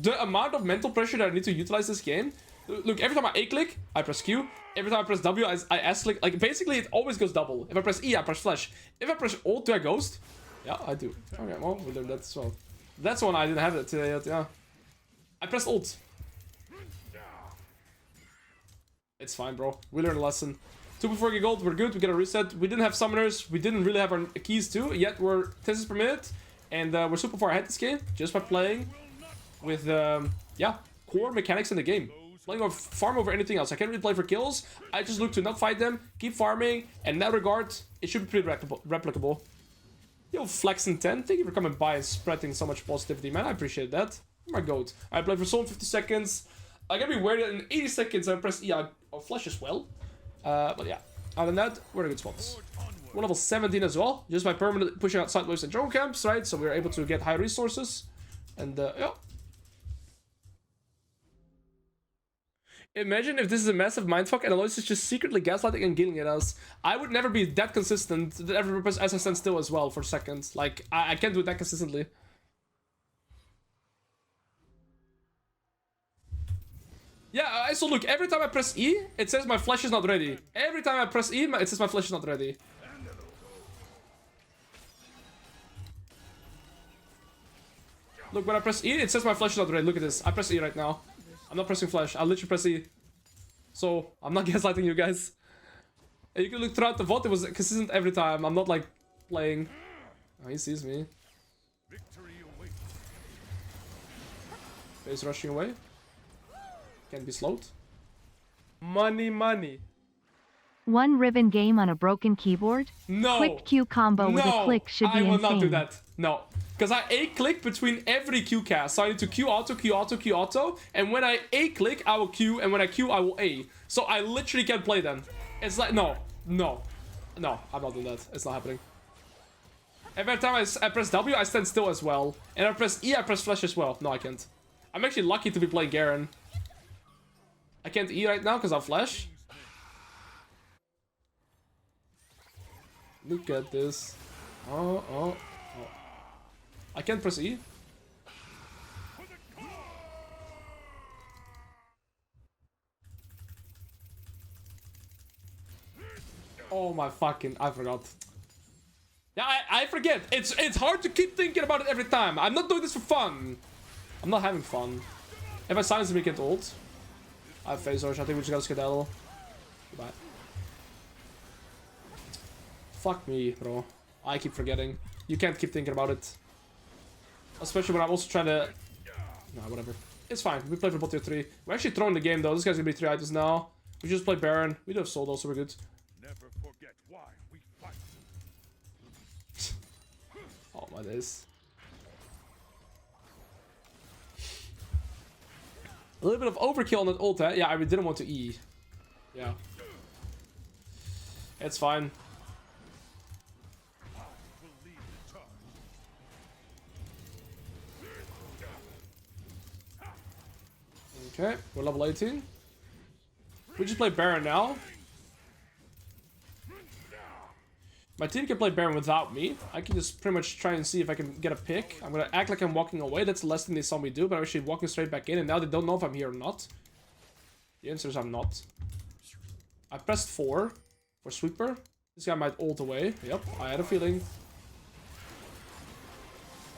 The amount of mental pressure that I need to utilize this game. Look, every time I A-click, I press Q. Every time I press W, I S-click. Like, basically, it always goes double. If I press E, I press flash. If I press Alt, do I ghost? Yeah, I do. Okay, well, we learned that as well. That's one I didn't have it today yet, yeah. I pressed Alt. It's fine, bro. We learned a lesson. 2 before we get gold, we're good, we get a reset. We didn't have summoners, we didn't really have our keys too, yet we're 10 per minute. And we're super far ahead this game, just by playing with, yeah, core mechanics in the game. Playing with farm over anything else. I can't really play for kills, I just look to not fight them, keep farming, and in that regard, it should be pretty replicable. Yo, Flex10, thank you for coming by and spreading so much positivity, man, I appreciate that. My goat. I play for soul in 50 seconds. I gotta be worried that in 80 seconds I press E, I'll flash as well. But yeah, other than that, we're in good spots. We're level 17 as well, just by permanently pushing out sideways and jungle camps, right? So we're able to get high resources. And yeah. Imagine if this is a massive mindfuck and Alois is just secretly gaslighting and killing at us. I would never be that consistent that every person as I stand still as well for seconds. Like, I can't do it that consistently. Yeah, so look, every time I press E, it says my flash is not ready. Every time I press E, it says my flash is not ready. Look, when I press E, it says my flash is not ready. Look at this. I press E right now. I'm not pressing flash. I literally press E. So, I'm not gaslighting you guys. And you can look throughout the VOD, it was consistent every time. I'm not like playing. Oh, he sees me. He's rushing away. Can't be slowed. Money, money. 1 Riven game on a broken keyboard? No. Quick Q combo with a click should be insane. I will not do that. No. Because I A-click between every Q cast. So I need to Q auto, Q auto, Q auto. And when I A-click, I will Q. And when I Q, I will A. So I literally can't play them. It's like, no. No. No, I'm not doing that. It's not happening. Every time I press W, I stand still as well. And I press E, I press flash as well. No, I can't. I'm actually lucky to be playing Garen. I can't E right now because I'll flash. Look at this. Oh. I can't press E. Oh my fucking... I forgot. Yeah, I forget. It's hard to keep thinking about it every time. I'm not doing this for fun. I'm not having fun. If I silence him, he can't ult. I have phase rush. I think we just gotta skedaddle. Goodbye. Fuck me, bro. I keep forgetting. You can't keep thinking about it. Especially when I'm also trying to... Nah, whatever. It's fine. We play for bot tier 3. We're actually throwing the game, though. This guy's gonna be 3 items now. We just play Baron. We do have Soul, though, so we're good. Never forget why we fight. Oh my days. A little bit of overkill on that ult, eh? Yeah, I didn't want to E. Yeah. It's fine. Okay, we're level 18. We just play Baron now. My team can play Baron without me. I can just pretty much try and see if I can get a pick. I'm gonna act like I'm walking away. That's the last thing they saw me do, but I'm actually walking straight back in, and now they don't know if I'm here or not. The answer is I'm not. I pressed 4 for sweeper. This guy might ult away. Yep, I had a feeling.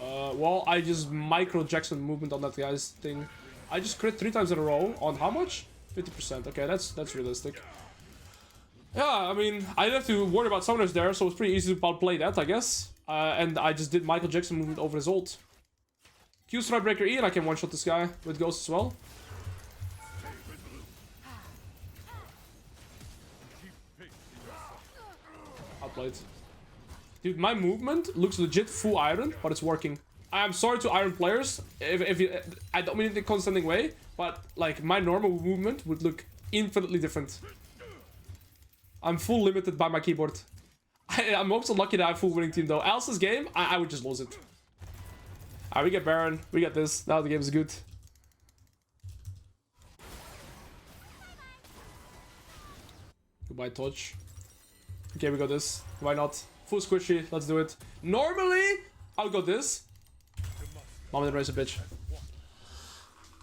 Well, I just micro Jackson movement on that guy's thing. I just crit 3 times in a row. On how much? 50%. Okay, that's realistic. Yeah, I mean, I didn't have to worry about summoners there, so it's pretty easy to outplay that, I guess. And I just did Michael Jackson movement over his ult. Q Strikebreaker E, and I can one-shot this guy with Ghost as well. Outplayed. Dude, my movement looks legit full iron, but it's working. I'm sorry to iron players, I don't mean it in a condescending way, but like my normal movement would look infinitely different. I'm full limited by my keyboard. I'm also lucky that I have full winning team though. Else's game, I would just lose it. Alright, we get Baron, we get this, now the game is good. Goodbye touch. Okay, we got this. Why not? Full squishy, let's do it. Normally, I'll go this. Mom didn't raise a bitch.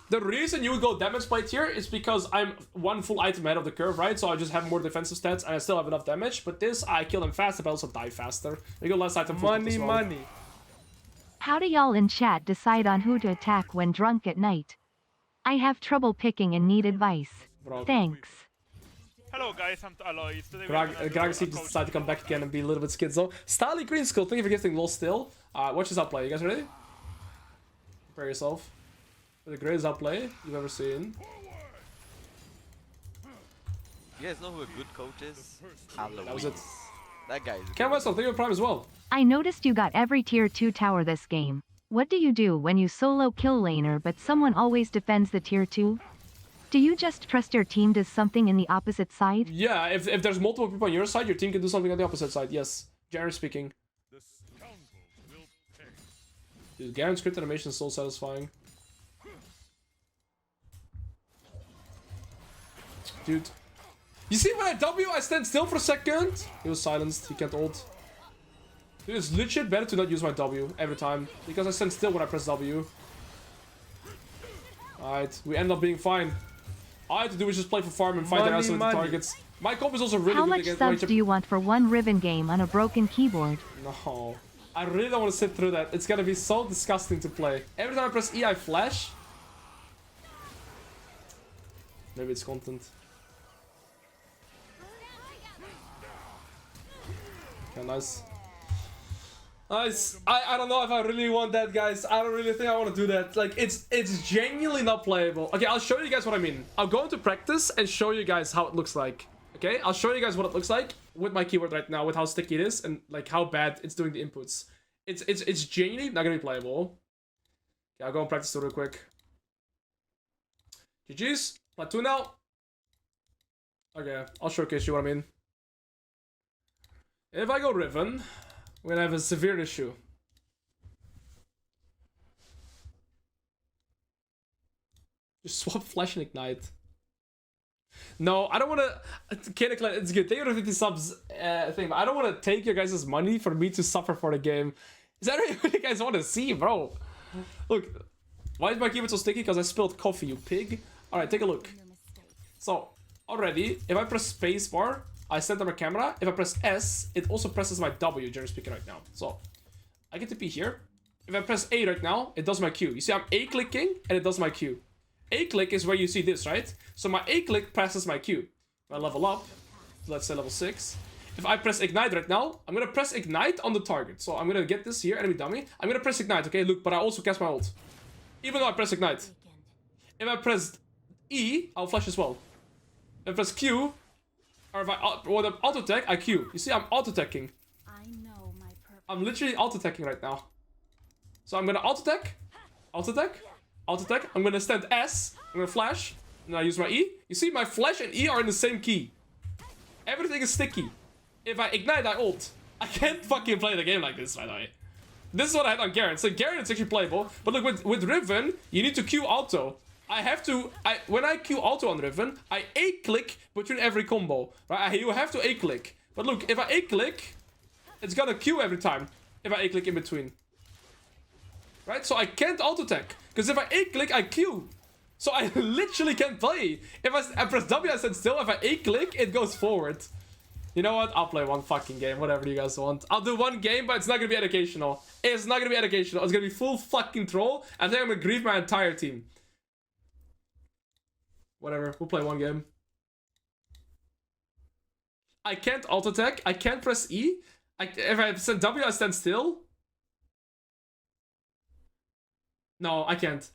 The reason you would go damage plate here is because I'm 1 full item ahead of the curve, right? So I just have more defensive stats and I still have enough damage. But this, I kill them faster, but I also die faster. We go less item full as well. Money. How do y'all in chat decide on who to attack when drunk at night? I have trouble picking and need advice. Bro. Thanks. Hello guys, I'm Alois. Today Greg just decided to come back again and be a little bit schizo. Stally Green Skull, thank you for gifting Lost Still. Watch this outplay. You guys ready? Prepare yourself. The greatest outplay you've ever seen. You guys know who a good coach is? Alois. That was it. That guy is Cam Wessel, thank you for Prime as well. I noticed you got every tier 2 tower this game. What do you do when you solo kill laner but someone always defends the tier 2? Do you just trust your team does something in the opposite side? Yeah, if there's multiple people on your side, your team can do something on the opposite side, yes. Garen speaking. Dude, Garen's script animation is so satisfying. Dude. You see when I W, I stand still for a second? He was silenced, he can't ult. Dude, it's legit better to not use my W every time. Because I stand still when I press W. Alright, we end up being fine. All I have to do is just play for farm and find the isolated targets. My comp is also really How good much against subs do you want for one Riven game on a broken keyboard? No. I really don't want to sit through that. It's gonna be so disgusting to play. Every time I press E, I flash. Maybe it's content. Okay, nice. Nice. I don't know if I really want that, guys. I don't really think I want to do that. Like, it's genuinely not playable. Okay, I'll show you guys what I mean. I'll go into practice and show you guys how it looks like. Okay, I'll show you guys what it looks like with my keyboard right now, with how sticky it is and like how bad it's doing the inputs. It's genuinely not gonna be playable. Okay, I'll go and practice it real quick. GG's. Platoon now. Okay, I'll showcase you what I mean. If I go Riven, we're gonna have a severe issue. Just swap Flash and Ignite. No, I don't want to... Kayle, it's good. Thank you for 50 subs thing, but I don't want to take your guys' money for me to suffer for the game. Is that really what you guys want to see, bro? Look, why is my keyboard so sticky? Because I spilled coffee, you pig. Alright, take a look. So, already, if I press spacebar, I center my camera. If I press S, it also presses my W, generally speaking, right now. So, I get to be here. If I press A right now, it does my Q. You see, I'm A-clicking, and it does my Q. A-click is where you see this, right? So my A-click presses my Q. If I level up, let's say level 6. If I press Ignite right now, I'm gonna press Ignite on the target. So I'm gonna get this here, enemy dummy. I'm gonna press Ignite, okay? Look, but I also cast my ult. Even though I press Ignite. If I press E, I'll flash as well. If I press Q, or if I auto-attack, I Q. You see, I'm auto-attacking. I'm literally auto-attacking right now. So I'm gonna auto-attack, auto-attack, auto-attack. I'm gonna stand S, I'm gonna flash, and I use my E. You see, my flash and E are in the same key. Everything is sticky. If I ignite, I ult. I can't fucking play the game like this, by the way. This is what I had on Garen. So Garen is actually playable. But look, with Riven, you need to Q auto. I have to... when I Q auto on Riven, I A-click between every combo. Right? You have to A-click. But look, if I A-click, it's gonna Q every time. If I A-click in between. Right? So I can't auto-attack. Because if I A-click, I Q. So I literally can't play. If I press W, I stand still. If I A-click, it goes forward. You know what? I'll play one fucking game. Whatever you guys want. I'll do one game, but it's not gonna be educational. It's not gonna be educational. It's gonna be full fucking troll. I think I'm gonna grieve my entire team. Whatever. We'll play one game. I can't auto-attack. I can't press E. If I send W, I stand still. No, I can't.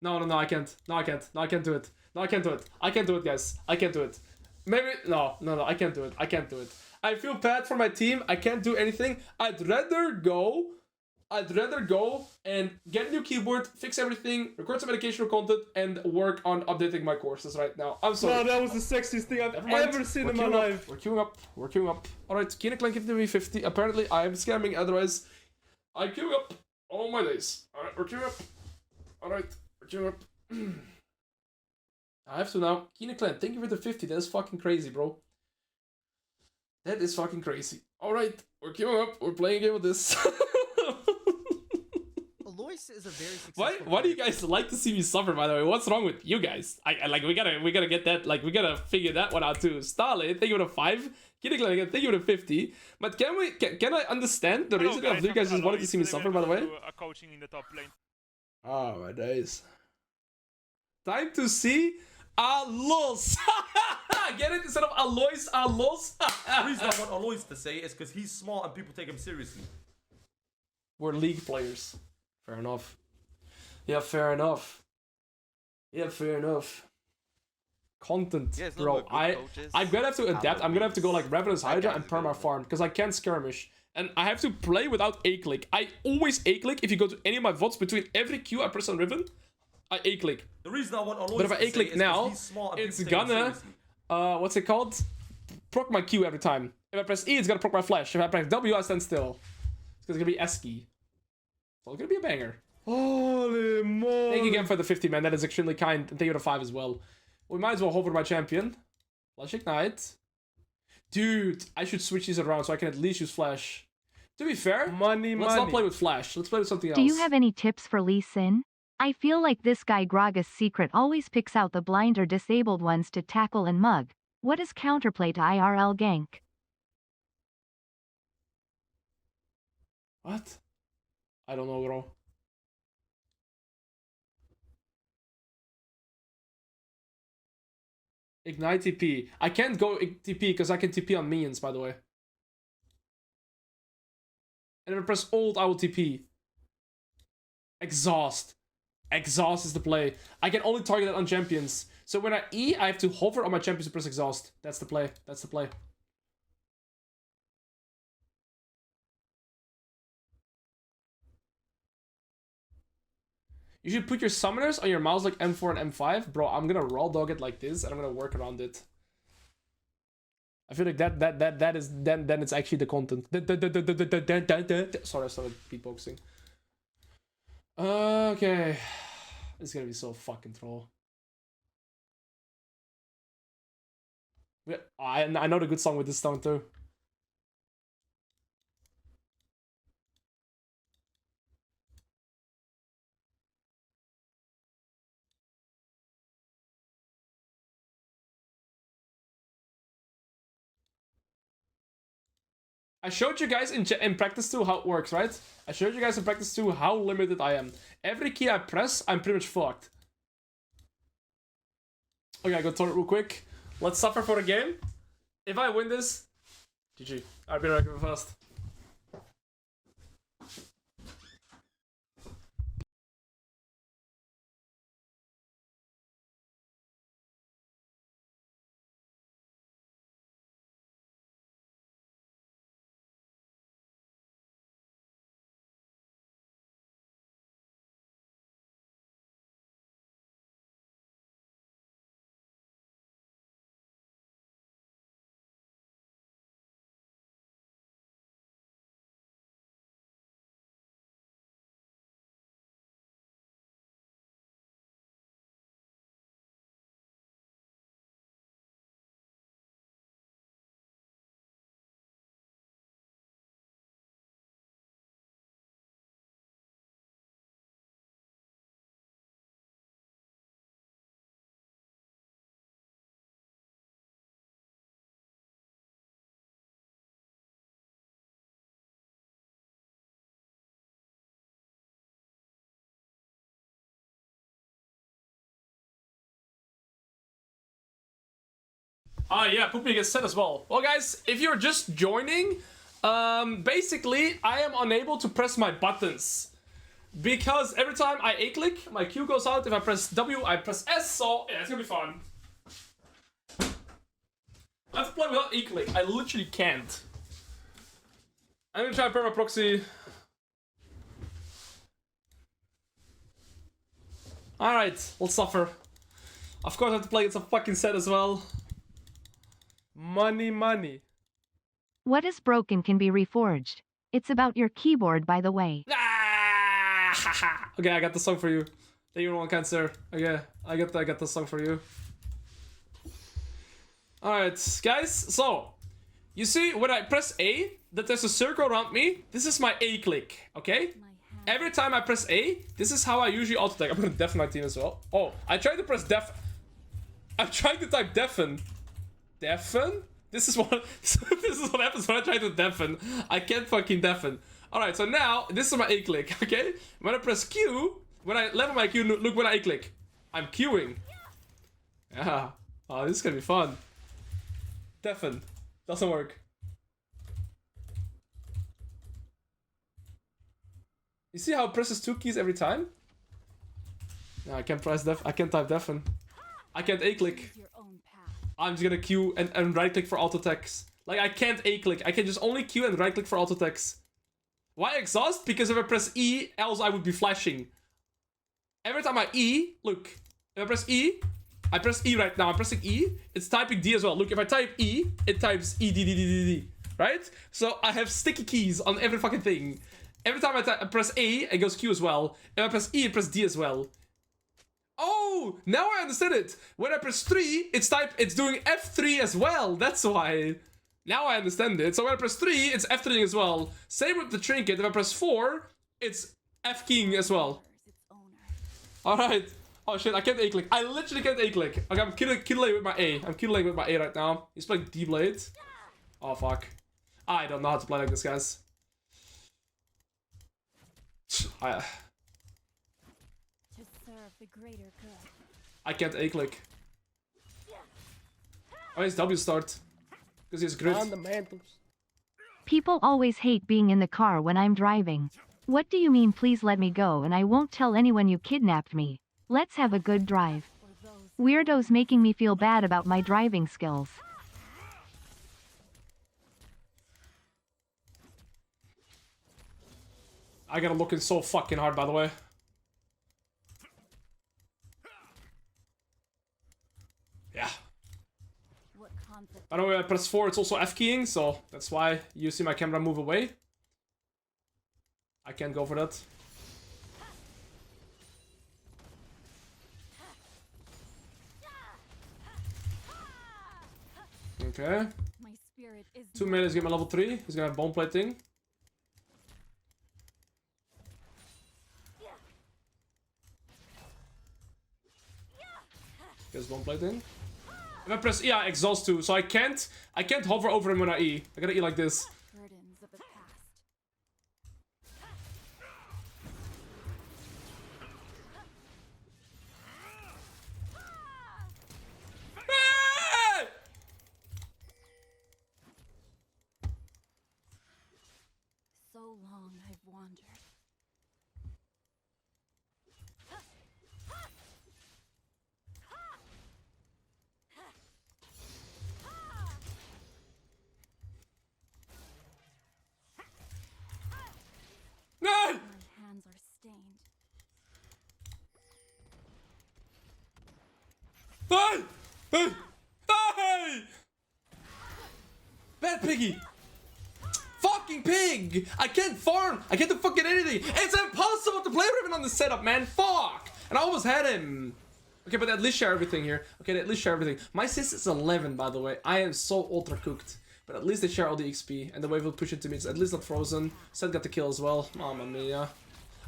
No, I can't. No, I can't. No, I can't do it. No, I can't do it. I can't do it, guys. I can't do it. Maybe... No, I can't do it. I can't do it. I feel bad for my team. I can't do anything. I'd rather go and get a new keyboard, fix everything, record some educational content, and work on updating my courses right now. I'm sorry. No, that was the sexiest thing I've ever seen in my life. We're queuing up. We're queuing up. Alright, Kina Clank give me 50. Apparently, I am scamming. Otherwise, I queue up all my days. Alright, we're queuing up. Alright, we're queuing up. I have to now. Kina Clan, thank you for the 50. That is fucking crazy, bro. That is fucking crazy. Alright, we're queuing up. We're playing a game with this. Alois is a very successful Why do you guys like to see me suffer, by the way? What's wrong with you guys? I like we gotta get that, like we gotta figure that one out too. Stalin, thank you for the 5. Kina Clan again, thank you for the 50. But can I understand the reason of you guys just wanted to see me suffer, by the way? Coaching in the top lane. Oh my days. Time to see Alois. Get it? Instead of Alois, Alois. The reason I want Alois to say is because he's smart and people take him seriously. We're league players. Fair enough. Yeah, fair enough. Yeah, fair enough. Content, bro. I'm gonna have to adapt. I'm gonna have to go like Ravenous Hydra and perma farm because I can't skirmish. And I have to play without A-click. I always A-click if you go to any of my VODs between every Q I press on Riven. I A-click. The reason I want Alois but if I A-click now, it's gonna what's it called? Proc my Q every time. If I press E, it's gonna proc my flash. If I press W, I stand still. It's gonna be S-key. So it's gonna be a banger. Holy moly. Thank you again for the 50, man. That is extremely kind. And thank you for the 5 as well. We might as well hover my champion. Flash Ignite. Dude, I should switch these around so I can at least use flash. To be fair, let's not play with flash. Let's play with something else. Do you have any tips for Lee Sin? I feel like this guy Gragas Secret always picks out the blind or disabled ones to tackle and mug. What is counterplay to IRL gank? What? I don't know, bro. Ignite TP. I can't go TP because I can TP on minions, by the way. And if I press ult, I will TP. Exhaust. Exhaust is the play. I can only target that on champions. So when I E, I have to hover on my champions to press exhaust. That's the play. That's the play. You should put your summoners on your mouse like M4 and M5. Bro, I'm gonna raw dog it like this and I'm gonna work around it. I feel like that is then it's actually the content. Sorry, I started beatboxing. Okay. It's gonna be so fucking troll. Yeah, I know the good song with this song too. I showed you guys in practice too how it works, right? I showed you guys in practice too how limited I am. Every key I press, I'm pretty much fucked. Okay, I go turn it real quick. Let's suffer for the game. If I win this, GG. I'll be right back fast. Yeah, Poopy gets Sett as well. Well, guys, if you're just joining, basically, I am unable to press my buttons. Because every time I A-click, my Q goes out. If I press W, I press S, so yeah, it's gonna be fun. I have to play without A-click. I literally can't. I'm gonna try perma proxy. Alright, let's suffer. Of course I have to play against a fucking Sett as well. Money, money. What is broken can be reforged. It's about your keyboard, by the way. Ah! Okay, I got the song for you. The Year 1 Cancer. Okay, I got the song for you. Alright, guys, so you see when I press A, that there's a circle around me. This is my A click, okay? Every time I press A, this is how I usually auto attack. I'm gonna deafen my team as well. Oh, I tried to press def. I'm trying to type deafen. Deafen? This is what happens when I try to deafen. I can't fucking deafen. Alright, so now this is my A click, okay? When I press Q, when I level my Q, look when I A click. I'm queuing. Yeah. Oh, this is gonna be fun. Deafen. Doesn't work. You see how it presses 2 keys every time? No, I can't press def. I can't type deafen. I can't A click. I'm just gonna Q and right click for auto attacks. Like, I can't A click. I can just only Q and right click for auto attacks. Why exhaust? Because if I press E, else I would be flashing. Every time I E, look. If I press E, I press E right now. I'm pressing E. It's typing D as well. Look, if I type E, it types E, D, D, D, D, D. Right? So I have sticky keys on every fucking thing. Every time I press A, it goes Q as well. If I press E, it press D as well. Oh, now I understand it. When I press 3, it's doing F3 as well. That's why. Now I understand it. So when I press 3, it's F3 as well. Same with the trinket. If I press 4, it's F keying as well. Alright. Oh shit, I can't A-click. I literally can't A-click. Okay, I'm killing with my A. I'm killing with my A right now. He's playing D-Blade. Oh fuck. I don't know how to play like this, guys. I can't A-click. Oh, it's W start. Because he's grit. People always hate being in the car when I'm driving. What do you mean, please let me go and I won't tell anyone you kidnapped me? Let's have a good drive. Weirdos making me feel bad about my driving skills. I gotta look in so fucking hard, by the way. Yeah. By the way, I press 4, it's also F keying, so that's why you see my camera move away. I can't go for that. Okay. 2 minutes, get my level 3. He's gonna have bone plating. Gets bone plating. If I press E, I exhaust too, so I can't hover over him when I E. I gotta E like this. long I've wandered. No! My hands are stained. Hey! Hey! Hey! Bad piggy! Fucking pig! I can't farm! I can't do fucking anything! It's impossible to play Riven on this setup, man! Fuck! And I almost had him! Okay, but at least share everything here. Okay, at least share everything. My sis is 11, by the way. I am so ultra cooked. But at least they share all the XP. And the wave will push it to me. It's at least not frozen. Sett got the kill as well. Mamma mia.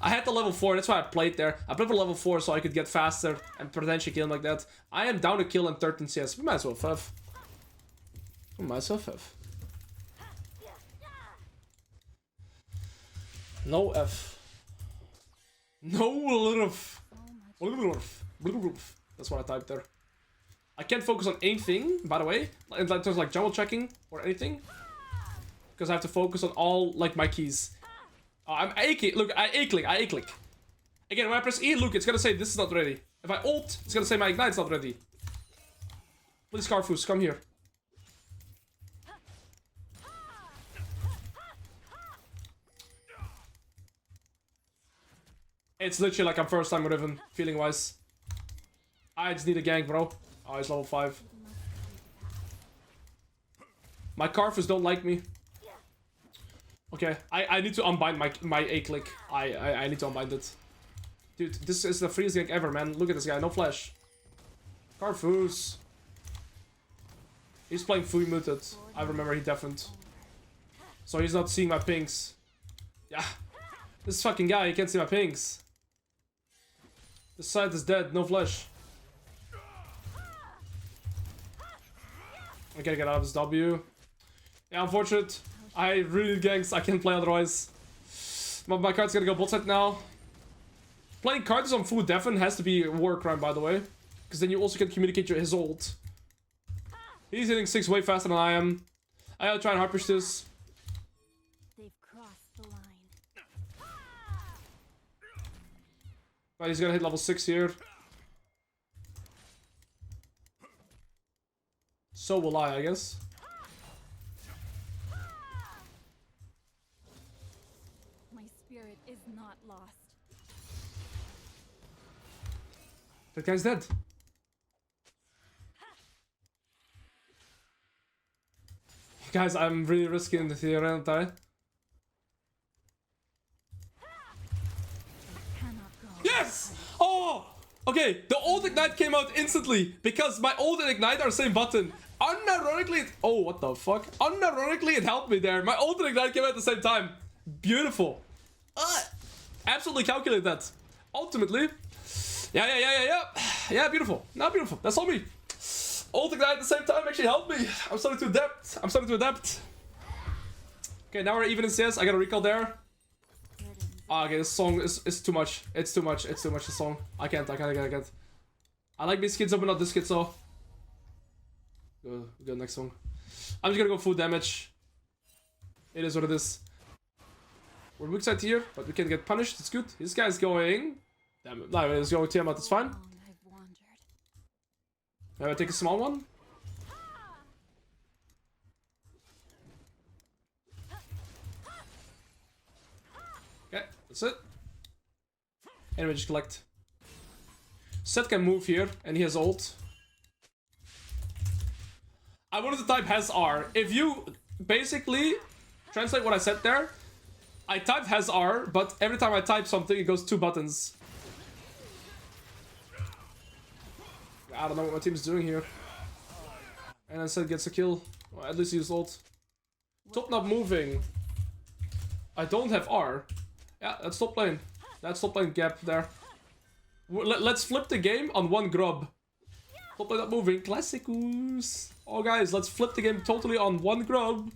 I had the level 4, that's why I played there. I played for level 4 so I could get faster and potentially kill him like that. I am down to kill in 13 CS. We might as well have. We might as well have. No F. No lurf. That's what I typed there. I can't focus on anything, by the way, in terms of like jungle checking or anything. Because I have to focus on all like my keys. I'm A-click. Look, I A-click. Again, when I press E, look, it's gonna say this is not ready. If I ult, it's gonna say my ignite's not ready. Please, Carfus, come here. It's literally like I'm first time Riven, feeling wise. I just need a gank, bro. Oh, he's level 5. My Carfus don't like me. Okay, I need to unbind my A-click. I need to unbind it. Dude, this is the freest gank ever, man. Look at this guy, no flash. Carfus. He's playing fully muted. I remember he deafened. So he's not seeing my pings. Yeah. This fucking guy, he can't see my pings. This side is dead, no flash. I gotta get out of this W. Yeah, unfortunate. I really need ganks, I can't play otherwise. My card's gonna go bot side now. Playing cards on full deafen has to be a war crime, by the way. Because then you also can communicate his ult. He's hitting 6 way faster than I am. I gotta try and hard push this. They've crossed the line. But he's gonna hit level 6 here. So will I guess. My spirit is not lost. That guy's dead. Guys, I'm really risking this here, aren't I? Yes! Oh! Okay, the ult ignite came out instantly because my ult and ignite are the same button. Unironically, oh, what the fuck? Unironically, it helped me there. My ult and ignite came out at the same time. Beautiful. Absolutely calculate that. Ultimately. Yeah, beautiful. Not beautiful. That's all me. Ult ignite at the same time actually helped me. I'm starting to adapt. Okay, now we're even in CS. I got a recall there. Okay, this song is too much. It's too much, this song. I can't. I like these kids, but not this kid, so. Go next song. I'm just gonna go full damage. It is what it is. We're weak side here, but we can get punished. It's good. This guy's going. Damn it. No, he's going Tiamat. It's fine. Maybe I take a small one. Okay, that's it. Anyway, just collect. Sett can move here, and he has ult. I wanted to type has R. If you basically translate what I said there, I type has R, but every time I type something, it goes 2 buttons. I don't know what my team's doing here. And then Sett gets a kill. Or at least he used ult. Top not moving. I don't have R. Yeah, that's top lane. That's top lane gap there. Let's flip the game on 1 grub. Top lane not moving. Classicus. Oh guys, let's flip the game totally on 1 grub.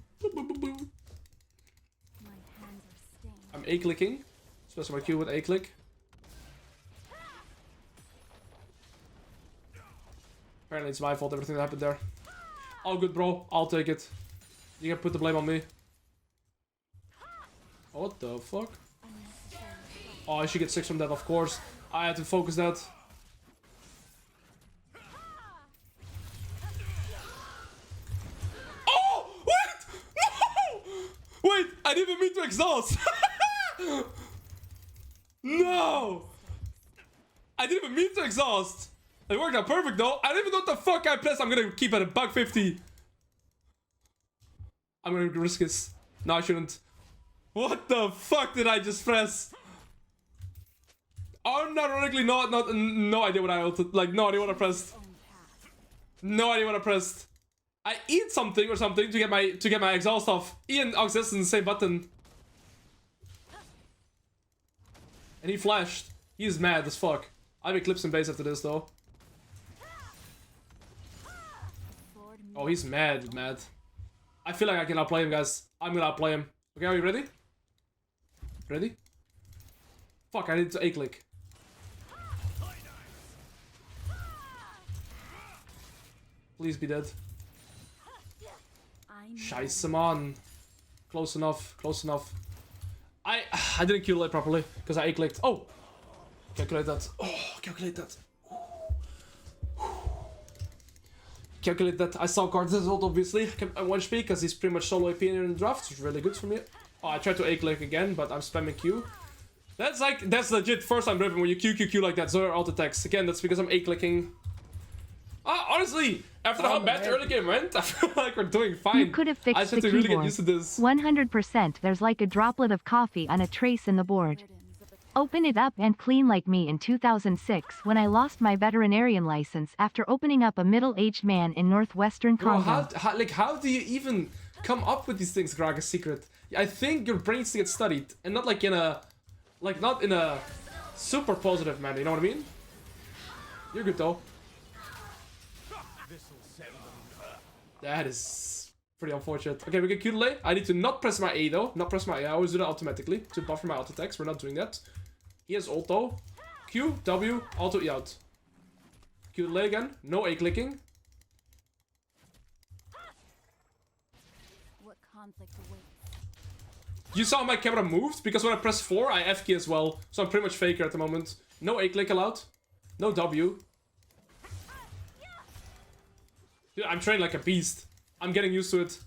I'm A-clicking. Especially my Q with A-click. Apparently it's my fault, everything that happened there. All good, bro. I'll take it. You can put the blame on me. Oh, What the fuck? Oh, I should get 6 from that, of course. I had to focus that. Oh! Wait! No! Wait, I didn't even mean to exhaust. No! I didn't even mean to exhaust. It worked out perfect though. I don't even know what the fuck I pressed. I'm gonna keep it at $150. I'm gonna risk this. No, I shouldn't. What the fuck did I just press? Unironically, no idea what I ulted. Like, no idea what I pressed. No idea what I pressed. I eat something or something to get my exhaust off. E and Ox in the same button. And he flashed. He's mad as fuck. I have Eclipse in base after this though. Oh, he's mad. I feel like I can outplay him, guys. I'm gonna outplay him. Okay, are you ready? Ready? Fuck, I need to A-click. Please be dead. Scheiße, man. Close enough. I didn't Q it properly because I A-clicked. Oh! Calculate that. Oh, calculate that. Calculate that. I saw Card's result, obviously. I 1 HP because he's pretty much solo AP in the draft, which is really good for me. Oh, I tried to A-click again, but I'm spamming Q. That's legit first time Riven when you Q like that. Zero alt attacks. Again, that's because I'm A-clicking. Honestly, after how bad the early game went, I feel like we're doing fine. You could have fixed I just have the to really get keyboard. used to this. 100% there's like a droplet of coffee on a trace in the board. Open it up and clean like me in 2006 when I lost my veterinarian license after opening up a middle-aged man in northwestern Bro, Congo. how do you even come up with these things, Greg? A secret. I think your brain needs to get studied, and not like in a, not in a super positive manner. You know what I mean? You're good though. That is pretty unfortunate. Okay, we get Q delay. I need to not press my A though. Not press my A. I always do that automatically to buffer my auto attacks. We're not doing that. He has ult though. Q, W, auto E out. Q delay again. No A clicking. What conflict awaits? You saw my camera moved because when I press 4, I F key as well. So I'm pretty much faker at the moment. No A click allowed. No W. Dude, I'm trained like a beast. I'm getting used to it.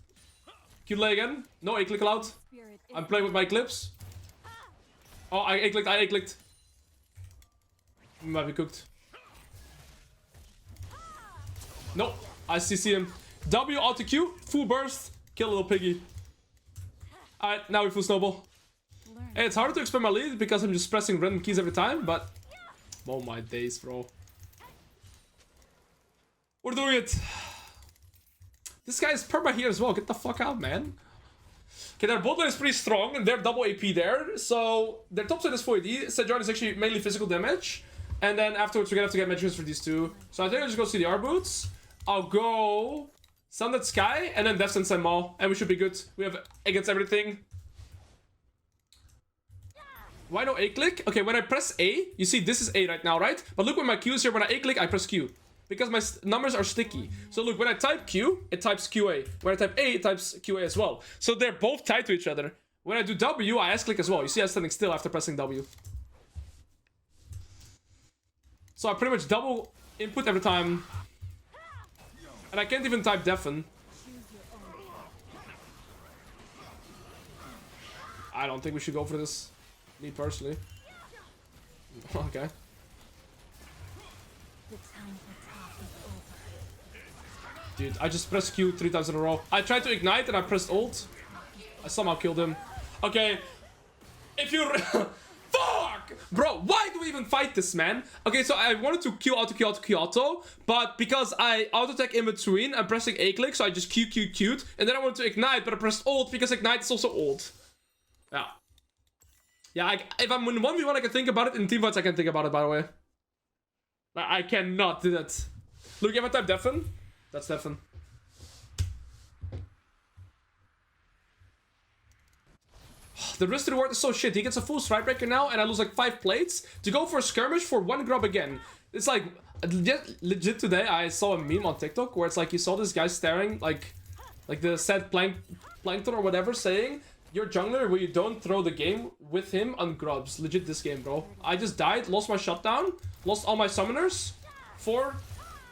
Q delay again. No A click allowed. I'm playing with my clips. Oh, I A clicked. Might be cooked. No, I CC him. W auto Q, full burst, kill little piggy. Alright, now we full snowball. Hey, it's harder to expand my lead because I'm just pressing random keys every time, but... Oh my days, bro. We're doing it. This guy is perma here as well. Get the fuck out, man. Okay, their bot lane is pretty strong, and they're double AP there. So, their top side is 4AD. Sejuani is actually mainly physical damage. And then afterwards, we're gonna have to get matches for these two. So, I think I'll just go CDR boots. I'll go Sundet Sky, and then Death Sense and Maul. And we should be good. We have against everything. Why no A-click? Okay, when I press A, you see this is A right now, right? But look when my Q is here. When I A-click, I press Q. Because my numbers are sticky. So look, when I type Q, it types QA. When I type A, it types QA as well. So they're both tied to each other. When I do W, I S-click as well. You see I'm standing still after pressing W. So I pretty much double input every time. And I can't even type deafen. I don't think we should go for this. Me personally. Okay. Dude, I just pressed Q 3 times in a row. I tried to ignite and I pressed ult. I somehow killed him. Okay. If you... Fuck! Bro, why do we even fight this, man? Okay, so I wanted to Q auto, but because I auto-attack in between, I'm pressing A-click, so I just Q'd. And then I wanted to ignite, but I pressed ult because ignite is also ult. Yeah. Yeah, if I'm in 1v1, I can think about it. In teamfights, I can think about it, by the way. I cannot do that. Look, if I type deafen... That's deafen. The risk to reward is so shit. He gets a full strike breaker now, and I lose like 5 plates to go for a skirmish for 1 grub again. It's like legit today. I saw a meme on TikTok where it's like you saw this guy staring like the Sett plankton or whatever, saying You're jungler where you don't throw the game with him on grubs. Legit this game, bro. I just died, lost my shutdown, lost all my summoners for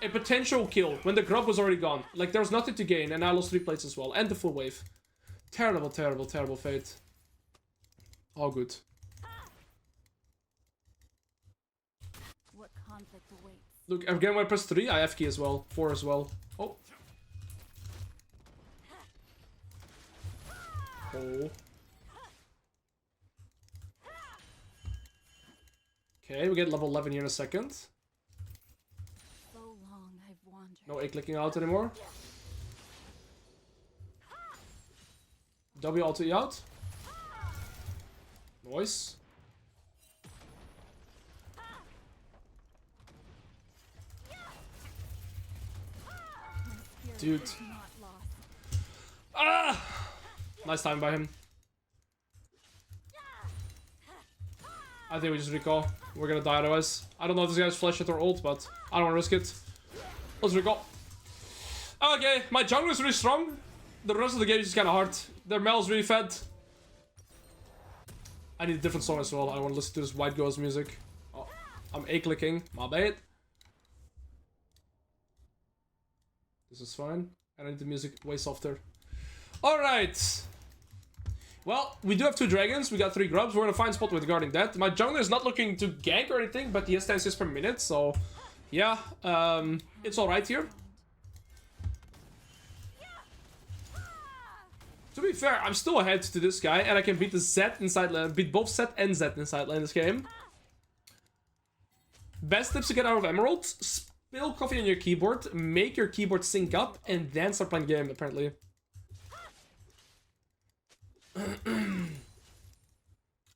a potential kill when the grub was already gone. Like, there was nothing to gain, and I lost 3 plates as well. And the full wave. Terrible, terrible, terrible fate. All good. What conflict awaits? Look, again, when I press 3, I have key as well. 4 as well. Oh. Oh. Okay, we get level 11 here in a second. So long I've wandered. No A clicking out anymore. W auto E out. Nice. Dude. Not lost. Ah! Nice time by him. I think we just recall. We're gonna die otherwise. I don't know if this guy's flash hit or ult, but I don't wanna risk it. Let's recall. Okay, my jungle is really strong. The rest of the game is kinda hard. Their Mel's really fed. I need a different song as well. I don't wanna listen to this White Ghost music. Oh, I'm A-clicking. My bad. This is fine. I need the music way softer. Alright. Well, we do have 2 dragons. We got 3 grubs. We're in a fine spot regarding that. My jungler is not looking to gank or anything, but he has 10 assists per minute, so yeah, it's alright here. To be fair, I'm still ahead to this guy, and I can beat the Sett inside lane, beat both Sett and Zed inside lane this game. Best tips to get out of emeralds: spill coffee on your keyboard, make your keyboard sync up, and then start playing game, apparently.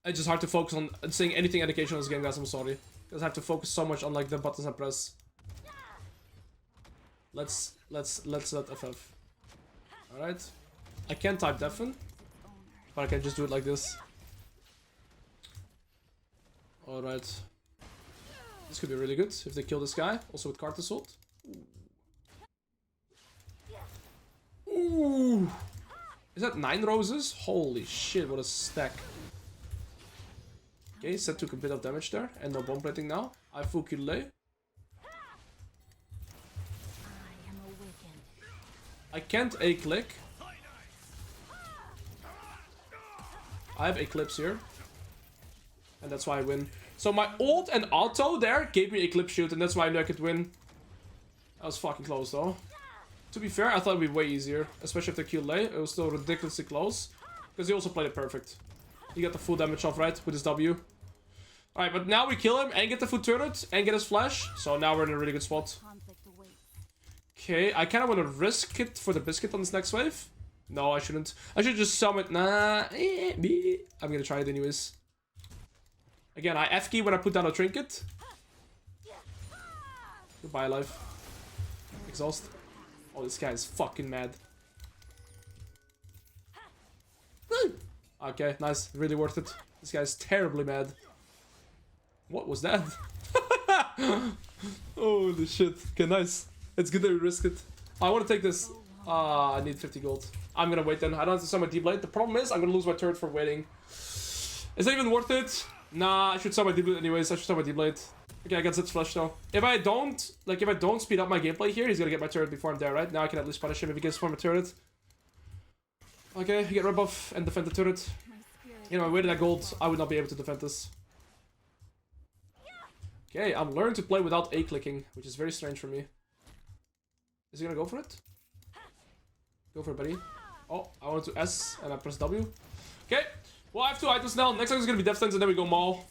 It's just hard to focus on saying anything educational in this game, guys. I'm sorry, because I have to focus so much on like the buttons I press. Let's let FF. All right, I can type deafen, but I can just do it like this. All right, this could be really good if they kill this guy. Also with card assault. Ooh. Is that 9 roses? Holy shit, what a stack. Okay, Sett took a bit of damage there, and no bomb plating now. I full Kayle. I can't A-click. I have Eclipse here. And that's why I win. So my ult and auto there gave me Eclipse shoot, and that's why I knew I could win. That was fucking close though. To be fair, I thought it would be way easier, especially after Kayle. It was still ridiculously close, because he also played it perfect. He got the full damage off, right, with his W. Alright, but now we kill him and get the foot turret and get his flash, so now we're in a really good spot. Okay, I kind of want to risk it for the biscuit on this next wave. No, I shouldn't. I should just summon. Nah, I'm gonna try it anyways. Again, I F-key when I put down a trinket. Goodbye, life. Exhaust. Oh, this guy is fucking mad. Okay, nice. Really worth it. This guy's terribly mad. What was that? Holy shit. Okay, nice. It's good that we risk it. I want to take this. I need 50 gold. I'm gonna wait then. I don't have to summon my D-Blade. The problem is I'm gonna lose my turret for waiting. Is that even worth it? Nah, I should summon my D-Blade anyways. I should summon my D-Blade. Okay, I got Zett's flash though. If I don't speed up my gameplay here, he's gonna get my turret before I'm there, right? Now I can at least punish him if he gets for my turret. Okay, get red buff and defend the turret. You know, I waited that gold, I would not be able to defend this. Okay, I'm learning to play without A-clicking, which is very strange for me. Is he gonna go for it? Go for it, buddy. Oh, I wanted to S and I press W. Okay, well I have 2 items now. Next time is gonna be Death Stance and then we go Maul.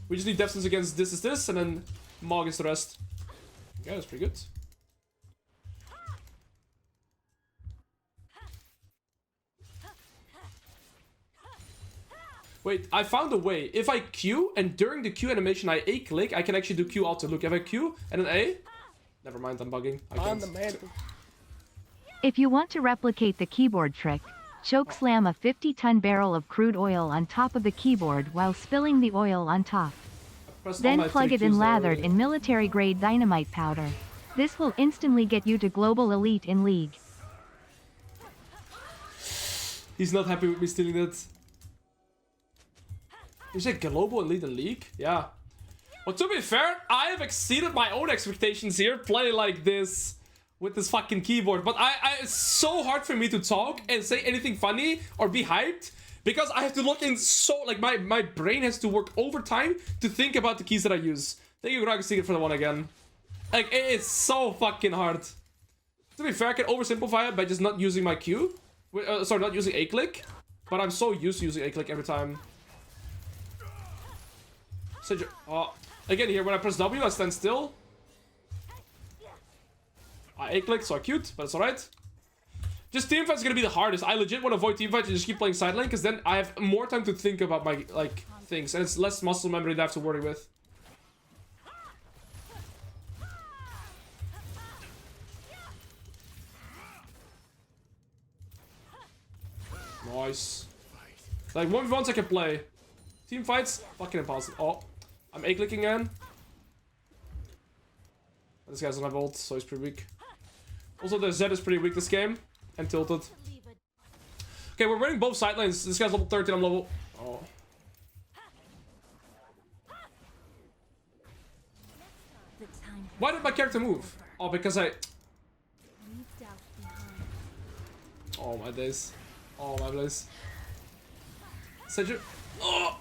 We just need Death Stance against this, and then Maul against the rest. Okay, that's pretty good. Wait, I found a way. If I Q and during the Q animation I A-click, I can actually do Q auto. Look, if I Q and then A... Never mind, I'm bugging. I can't. If you want to replicate the keyboard trick, choke slam a 50-ton barrel of crude oil on top of the keyboard while spilling the oil on top. Then plug it in lathered in military-grade dynamite powder. This will instantly get you to global elite in League. He's not happy with me stealing that. You say global and lead the league? Yeah. Well, to be fair, I have exceeded my own expectations here, playing like this with this fucking keyboard. But it's so hard for me to talk and say anything funny or be hyped because I have to look in so, like, my brain has to work overtime to think about the keys that I use. Thank you, Greg Secret, for the one again. Like, it's so fucking hard. To be fair, I can oversimplify it by just not using my Q. Sorry, not using A-click. But I'm so used to using A-click every time. Again here, when I press W, I stand still. I A-click, so I cute, but it's alright. Just teamfights is gonna be the hardest. I legit want to avoid teamfights and just keep playing side lane, because then I have more time to think about my, like, things. And it's less muscle memory that I have to worry with. Nice. Like, 1v1s I can play. Team fights, fucking impossible. Oh, I'm A-clicking again. This guy's on have ult, so he's pretty weak. Also, the Sett is pretty weak this game. And tilted. Okay, we're running both side lanes. This guy's level 13, I'm level... Oh. Why did my character move? Oh, because I... Oh, my days. Oh, my days. Sett, oh!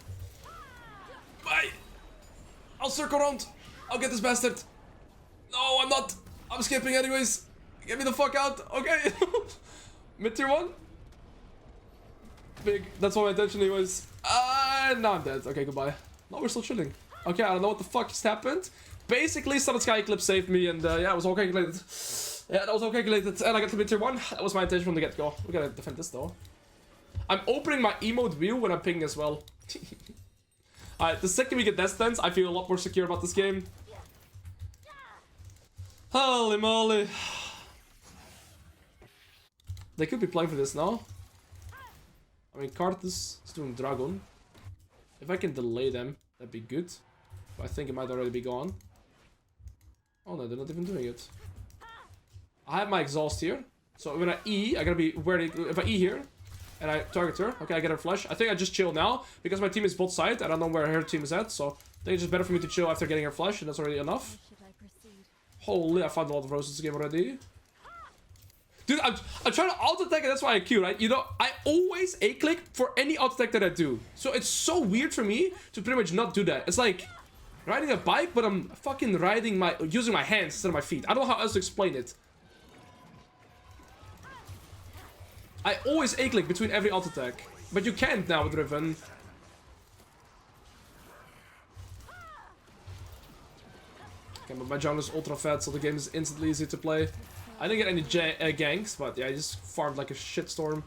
Bye! I'll circle around! I'll get this bastard! No, I'm not! I'm skipping anyways! Get me the fuck out! Okay! Mid tier 1? Big. That's what my intention was. Now I'm dead. Okay, goodbye. No, we're still chilling. Okay, I don't know what the fuck just happened. Basically, Summit Sky Eclipse saved me, and yeah, it was all calculated. Yeah, that was all calculated. And I got to mid tier 1. That was my intention from the get-go. We gotta defend this though. I'm opening my emote wheel when I'm pinging as well. Alright, the second we get Death Stance, I feel a lot more secure about this game. Holy moly. They could be playing for this now. I mean, Karthus is doing Dragon. If I can delay them, that'd be good. But I think it might already be gone. Oh no, they're not even doing it. I have my exhaust here. So when I E, I gotta be ready. If I E here, and I target her, okay, I get her flash. I think I just chill now, because my team is both side. I don't know where her team is at, so I think it's just better for me to chill after getting her flash, and that's already enough. Holy, I found a lot of roses this game already. Dude, I'm trying to auto-attack, and that's why I Q, right? You know, I always A-click for any auto-attack that I do. So it's so weird for me to pretty much not do that. It's like riding a bike, but I'm fucking using my hands instead of my feet. I don't know how else to explain it. I always A-click between every auto-attack. But you can't now with Riven. Okay, but my jungle is ultra fat, so the game is instantly easy to play. I didn't get any ganks, but yeah, I just farmed like a shitstorm.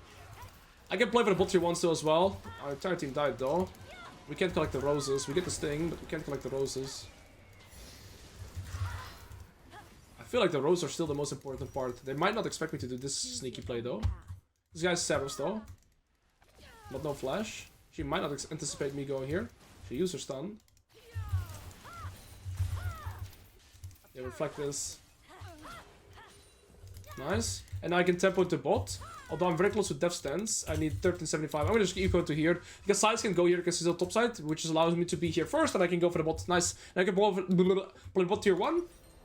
I can play for the bot tier 1 still as well. Our entire team died though. We can't collect the roses. We get the sting, but we can't collect the roses. I feel like the roses are still the most important part. They might not expect me to do this sneaky play though. This guy's Saros though. But no flash. She might not anticipate me going here. She used her stun. Yeah, reflect this. Nice. And now I can tempo to bot. Although I'm very close to Death Stance. I need 1375. I'm gonna just eco to here. Because Sides can go here because he's on top side, which allows me to be here first, and I can go for the bot. Nice. And I can play bot tier 1.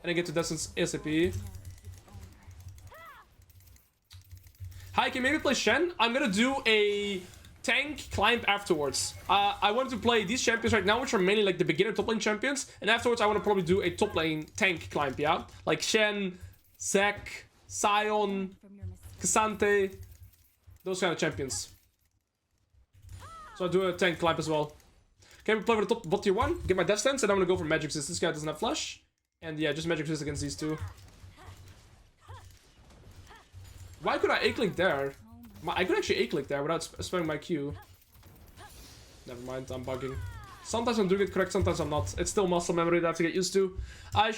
And I get to Death Stance ASAP. Hi, can maybe play Shen? I'm gonna do a tank climb afterwards. I want to play these champions right now, which are mainly like the beginner top lane champions. And afterwards, I want to probably do a top lane tank climb, yeah? Like Shen, Zac, Sion, Cassante, those kind of champions. So I do a tank climb as well. Okay, we play for the top bot tier 1, get my Death Stance, and I'm gonna go for Magic Resist. This guy doesn't have flash. And yeah, just Magic Resist against these two. Why could I A-click there? I could actually A-click there without spamming my Q. Never mind, I'm bugging. Sometimes I'm doing it correct, sometimes I'm not. It's still muscle memory that I have to get used to. I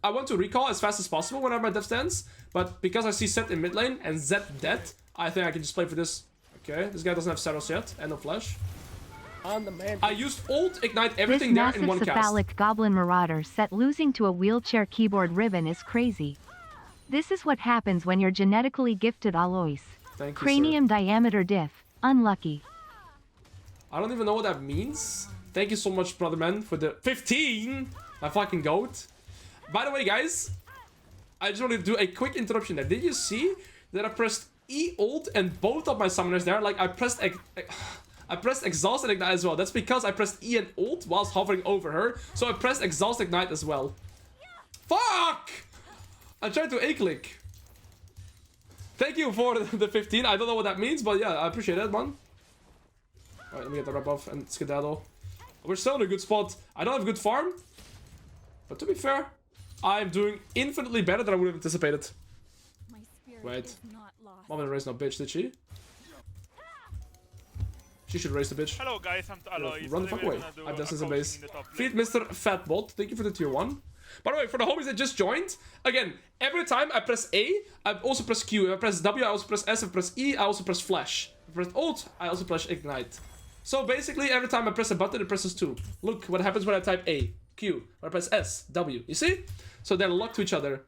want to recall as fast as possible when I have my Death Stance, but because I see Sett in mid lane and Zed dead, I think I can just play for this. Okay, this guy doesn't have Saros yet, and no flash. On the man. I used ult, ignite, everything there in one cast. This cephalic goblin marauder Sett losing to a wheelchair keyboard Riven is crazy. This is what happens when you're genetically gifted Alois. Thank you, Cranium sir. diameter diff. Unlucky. I don't even know what that means. Thank you so much, brother man, for the 15. My fucking goat. By the way, guys, I just want to do a quick interruption there. Did you see that I pressed E ult and both of my summoners there? Like I pressed exhaust and ignite as well. That's because I pressed E and ult whilst hovering over her. So I pressed exhaust ignite as well. Fuck! I tried to A-click. Thank you for the 15. I don't know what that means, but yeah, I appreciate that, man. Alright, let me get the rep off and skedaddle. We're still in a good spot. I don't have good farm. But to be fair, I'm doing infinitely better than I would have anticipated. My spirit Wait. is not lost. Mom didn't raise no bitch, did she? She should raise the bitch. Hello guys, I'm Alois. Run the fuck away. I'm just in base. Feed Mr. Fatbot. Thank you for the tier 1. By the way, for the homies that just joined, again, every time I press A, I also press Q. If I press W, I also press S. If I press E, I also press flash. If I press ult, I also press ignite. So basically, every time I press a button, it presses 2. Look what happens when I type A, Q, when I press S, W. You see? So they're locked to each other.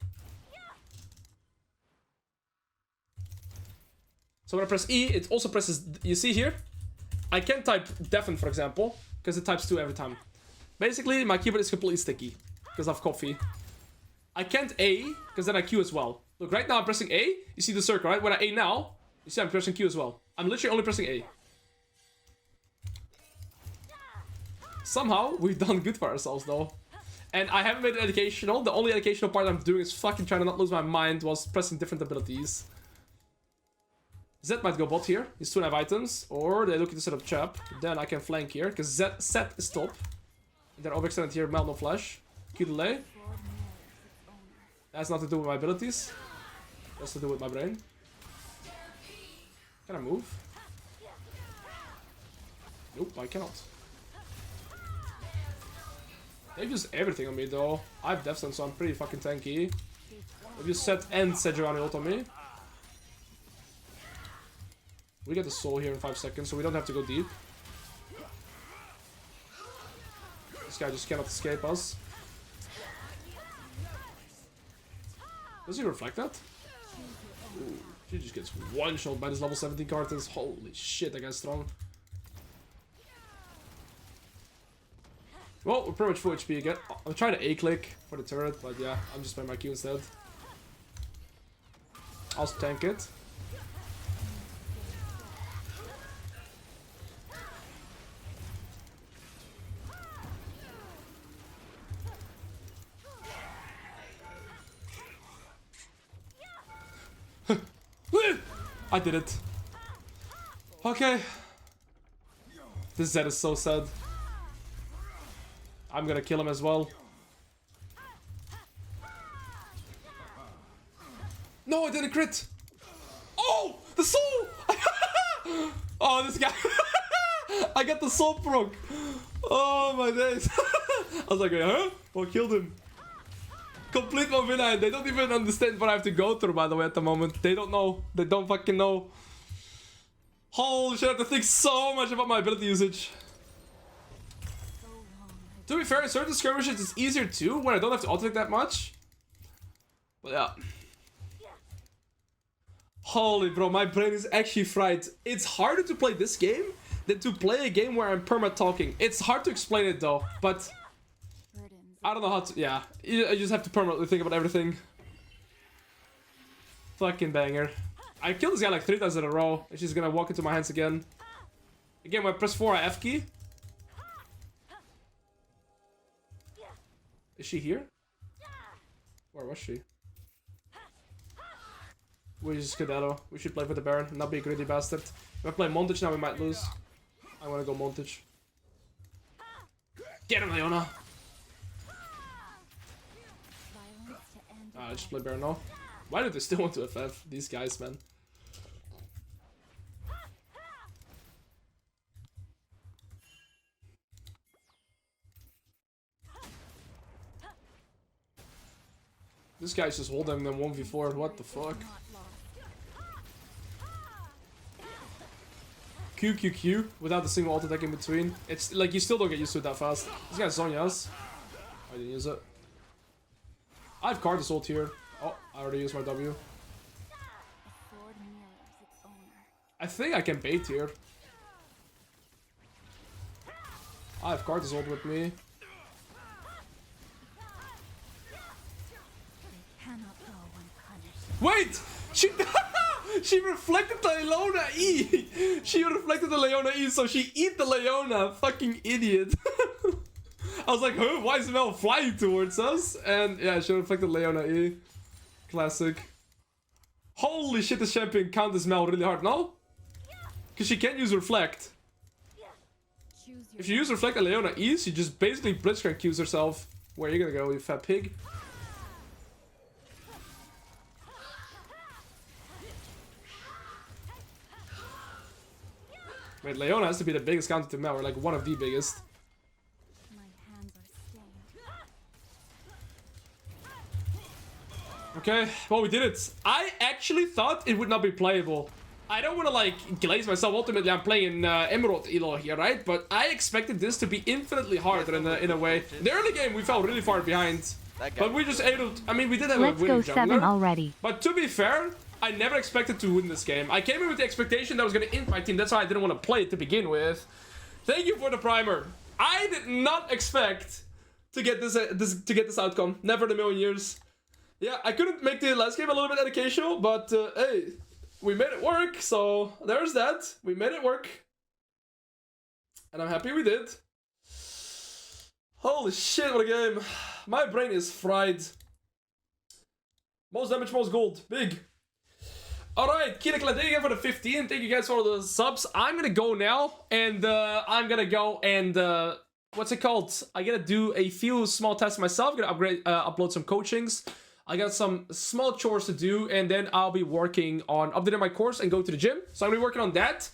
So when I press E, it also presses... You see here? I can type deafen, for example, because it types 2 every time. Basically, my keyboard is completely sticky because of coffee. I can't A, because then I Q as well. Look, right now I'm pressing A. You see the circle, right? When I A now, you see I'm pressing Q as well. I'm literally only pressing A. Somehow, we've done good for ourselves, though. And I haven't made it educational. The only educational part I'm doing is fucking trying to not lose my mind whilst pressing different abilities. Zett might go bot here. He's 2.5 items. Or they're looking to set up trap. Then I can flank here, because Sett is top. Then overextended here, Mel no flash. Q delay. That has nothing to do with my abilities. That's to do with my brain. Can I move? Nope, I cannot. They've used everything on me though. I have Death Stun, so I'm pretty fucking tanky. They've used Sett and Sejuani ult on me. We get the soul here in 5 seconds, so we don't have to go deep. This guy just cannot escape us. Does he reflect that? Ooh, he just gets one shot by this level 17 cartons. Holy shit, that guy's strong. Well, we're pretty much full HP again. I'm trying to A-click for the turret, but yeah, I'm just playing my Q instead. I'll tank it. I did it. Okay. This Zed is so sad. I'm gonna kill him as well. No, I didn't crit. Oh, the soul! Oh, this guy. I got the soul proc. Oh my days. I was like, huh? Oh, killed him. Complete Movina. They don't even understand what I have to go through, by the way, at the moment. They don't know. They don't fucking know. Holy shit, I have to think so much about my ability usage. To be fair, in certain skirmishes it's easier too, when I don't have to auto-attack that much. But yeah. Holy bro, my brain is actually fried. It's harder to play this game than to play a game where I'm perma-talking. It's hard to explain it though, but... I don't know how to... Yeah, I just have to permanently think about everything. Fucking banger. I killed this guy like 3 times in a row, and she's gonna walk into my hands again. Again, when I press 4, I F key. Is she here? Where was she? We just skedaddle. We should play for the Baron, not be a greedy bastard. If I play Montage now, we might lose. I wanna go Montage. Get him, Leona! I just play Baron now. Why do they still want to FF? These guys, man. This guy's just holding them 1v4. What the fuck? Q without a single auto attack in between. It's like you still don't get used to it that fast. This guy's Zonya's. I didn't use it. I have card ult here. Oh, I already used my W. I think I can bait here. I have Cortisol with me. Cannot go unpunished. Wait! She she reflected the Leona E! She reflected the Leona E, so she eat the Leona. Fucking idiot. I was like, huh? Why is Mel flying towards us? And yeah, she reflected Leona E. Classic. Holy shit, this champion counters Mel really hard, no? Because she can't use Reflect. Choose your If you use Reflect and Leona E, she just basically Blitzcrank Qs herself. Where are you gonna go, you fat pig? Wait, Leona has to be the biggest counter to Mel, or like one of the biggest. my hands are stained. Okay, well, we did it. I actually thought it would not be playable. I don't want to, like, glaze myself. Ultimately, I'm playing Emerald Elo here, right? But I expected this to be infinitely harder in a way. In the early game, we fell really far behind. But we just able to, I mean, we did have Let's a winning go 7 jungler. already. But to be fair, I never expected to win this game. I came in with the expectation that I was going to int my team. That's why I didn't want to play it to begin with. Thank you for the primer. I did not expect to get this outcome. Never in a million years. Yeah, I couldn't make the last game a little bit educational, but hey, we made it work. So there's that. We made it work. And I'm happy we did. Holy shit, what a game. My brain is fried. Most damage, most gold. Big. Alright, Kayle, thank you again for the 15. Thank you guys for the subs. I'm gonna go now, and I'm gonna go and, what's it called? I gotta do a few small tests myself. I'm gonna upload some coachings. I got some small chores to do, and then I'll be working on updating my course and go to the gym. So I'm gonna be working on that.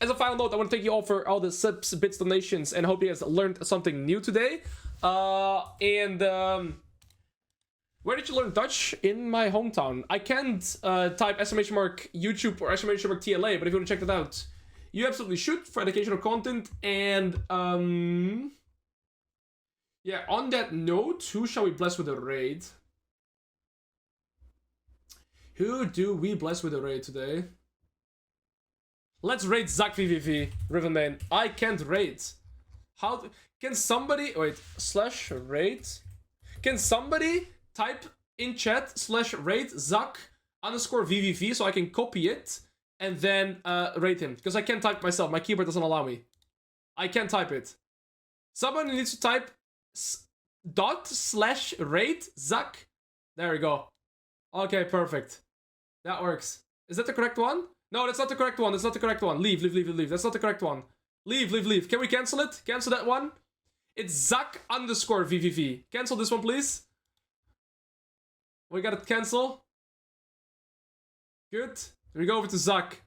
As a final note, I want to thank you all for all the subs, bits, donations, and hope you guys learned something new today. Where did you learn Dutch? In my hometown. I can't type exclamation mark YouTube or exclamation mark TLA, but if you want to check that out, you absolutely should for educational content. And yeah, on that note, who shall we bless with a raid? Who do we bless with a raid today? Let's raid Zach VVV, Riven main. I can't raid. How can somebody wait / raid? Can somebody type in chat / raid Zach _ VVV so I can copy it and then raid him? Because I can't type myself. My keyboard doesn't allow me. I can't type it. Somebody needs to type / raid Zach. There we go. Okay, perfect. That works. Is that the correct one? No, that's not the correct one. That's not the correct one. Leave. That's not the correct one. Leave. Can we cancel it? Cancel that one? It's Zach _ VVV. Cancel this one, please. We got it cancel. Good. We go over to Zach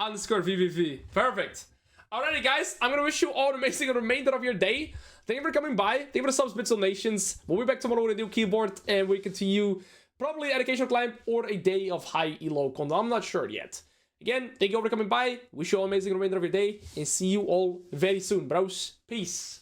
_ VVV. Perfect. Alrighty, guys. I'm gonna wish you all an amazing remainder of your day. Thank you for coming by. Thank you for the subs, bits, donations. We'll be back tomorrow with a new keyboard, and we continue probably educational climb or a day of high elo content. I'm not sure yet. Again, thank you all for coming by. Wish you all an amazing remainder of your day, and see you all very soon, bros. Peace.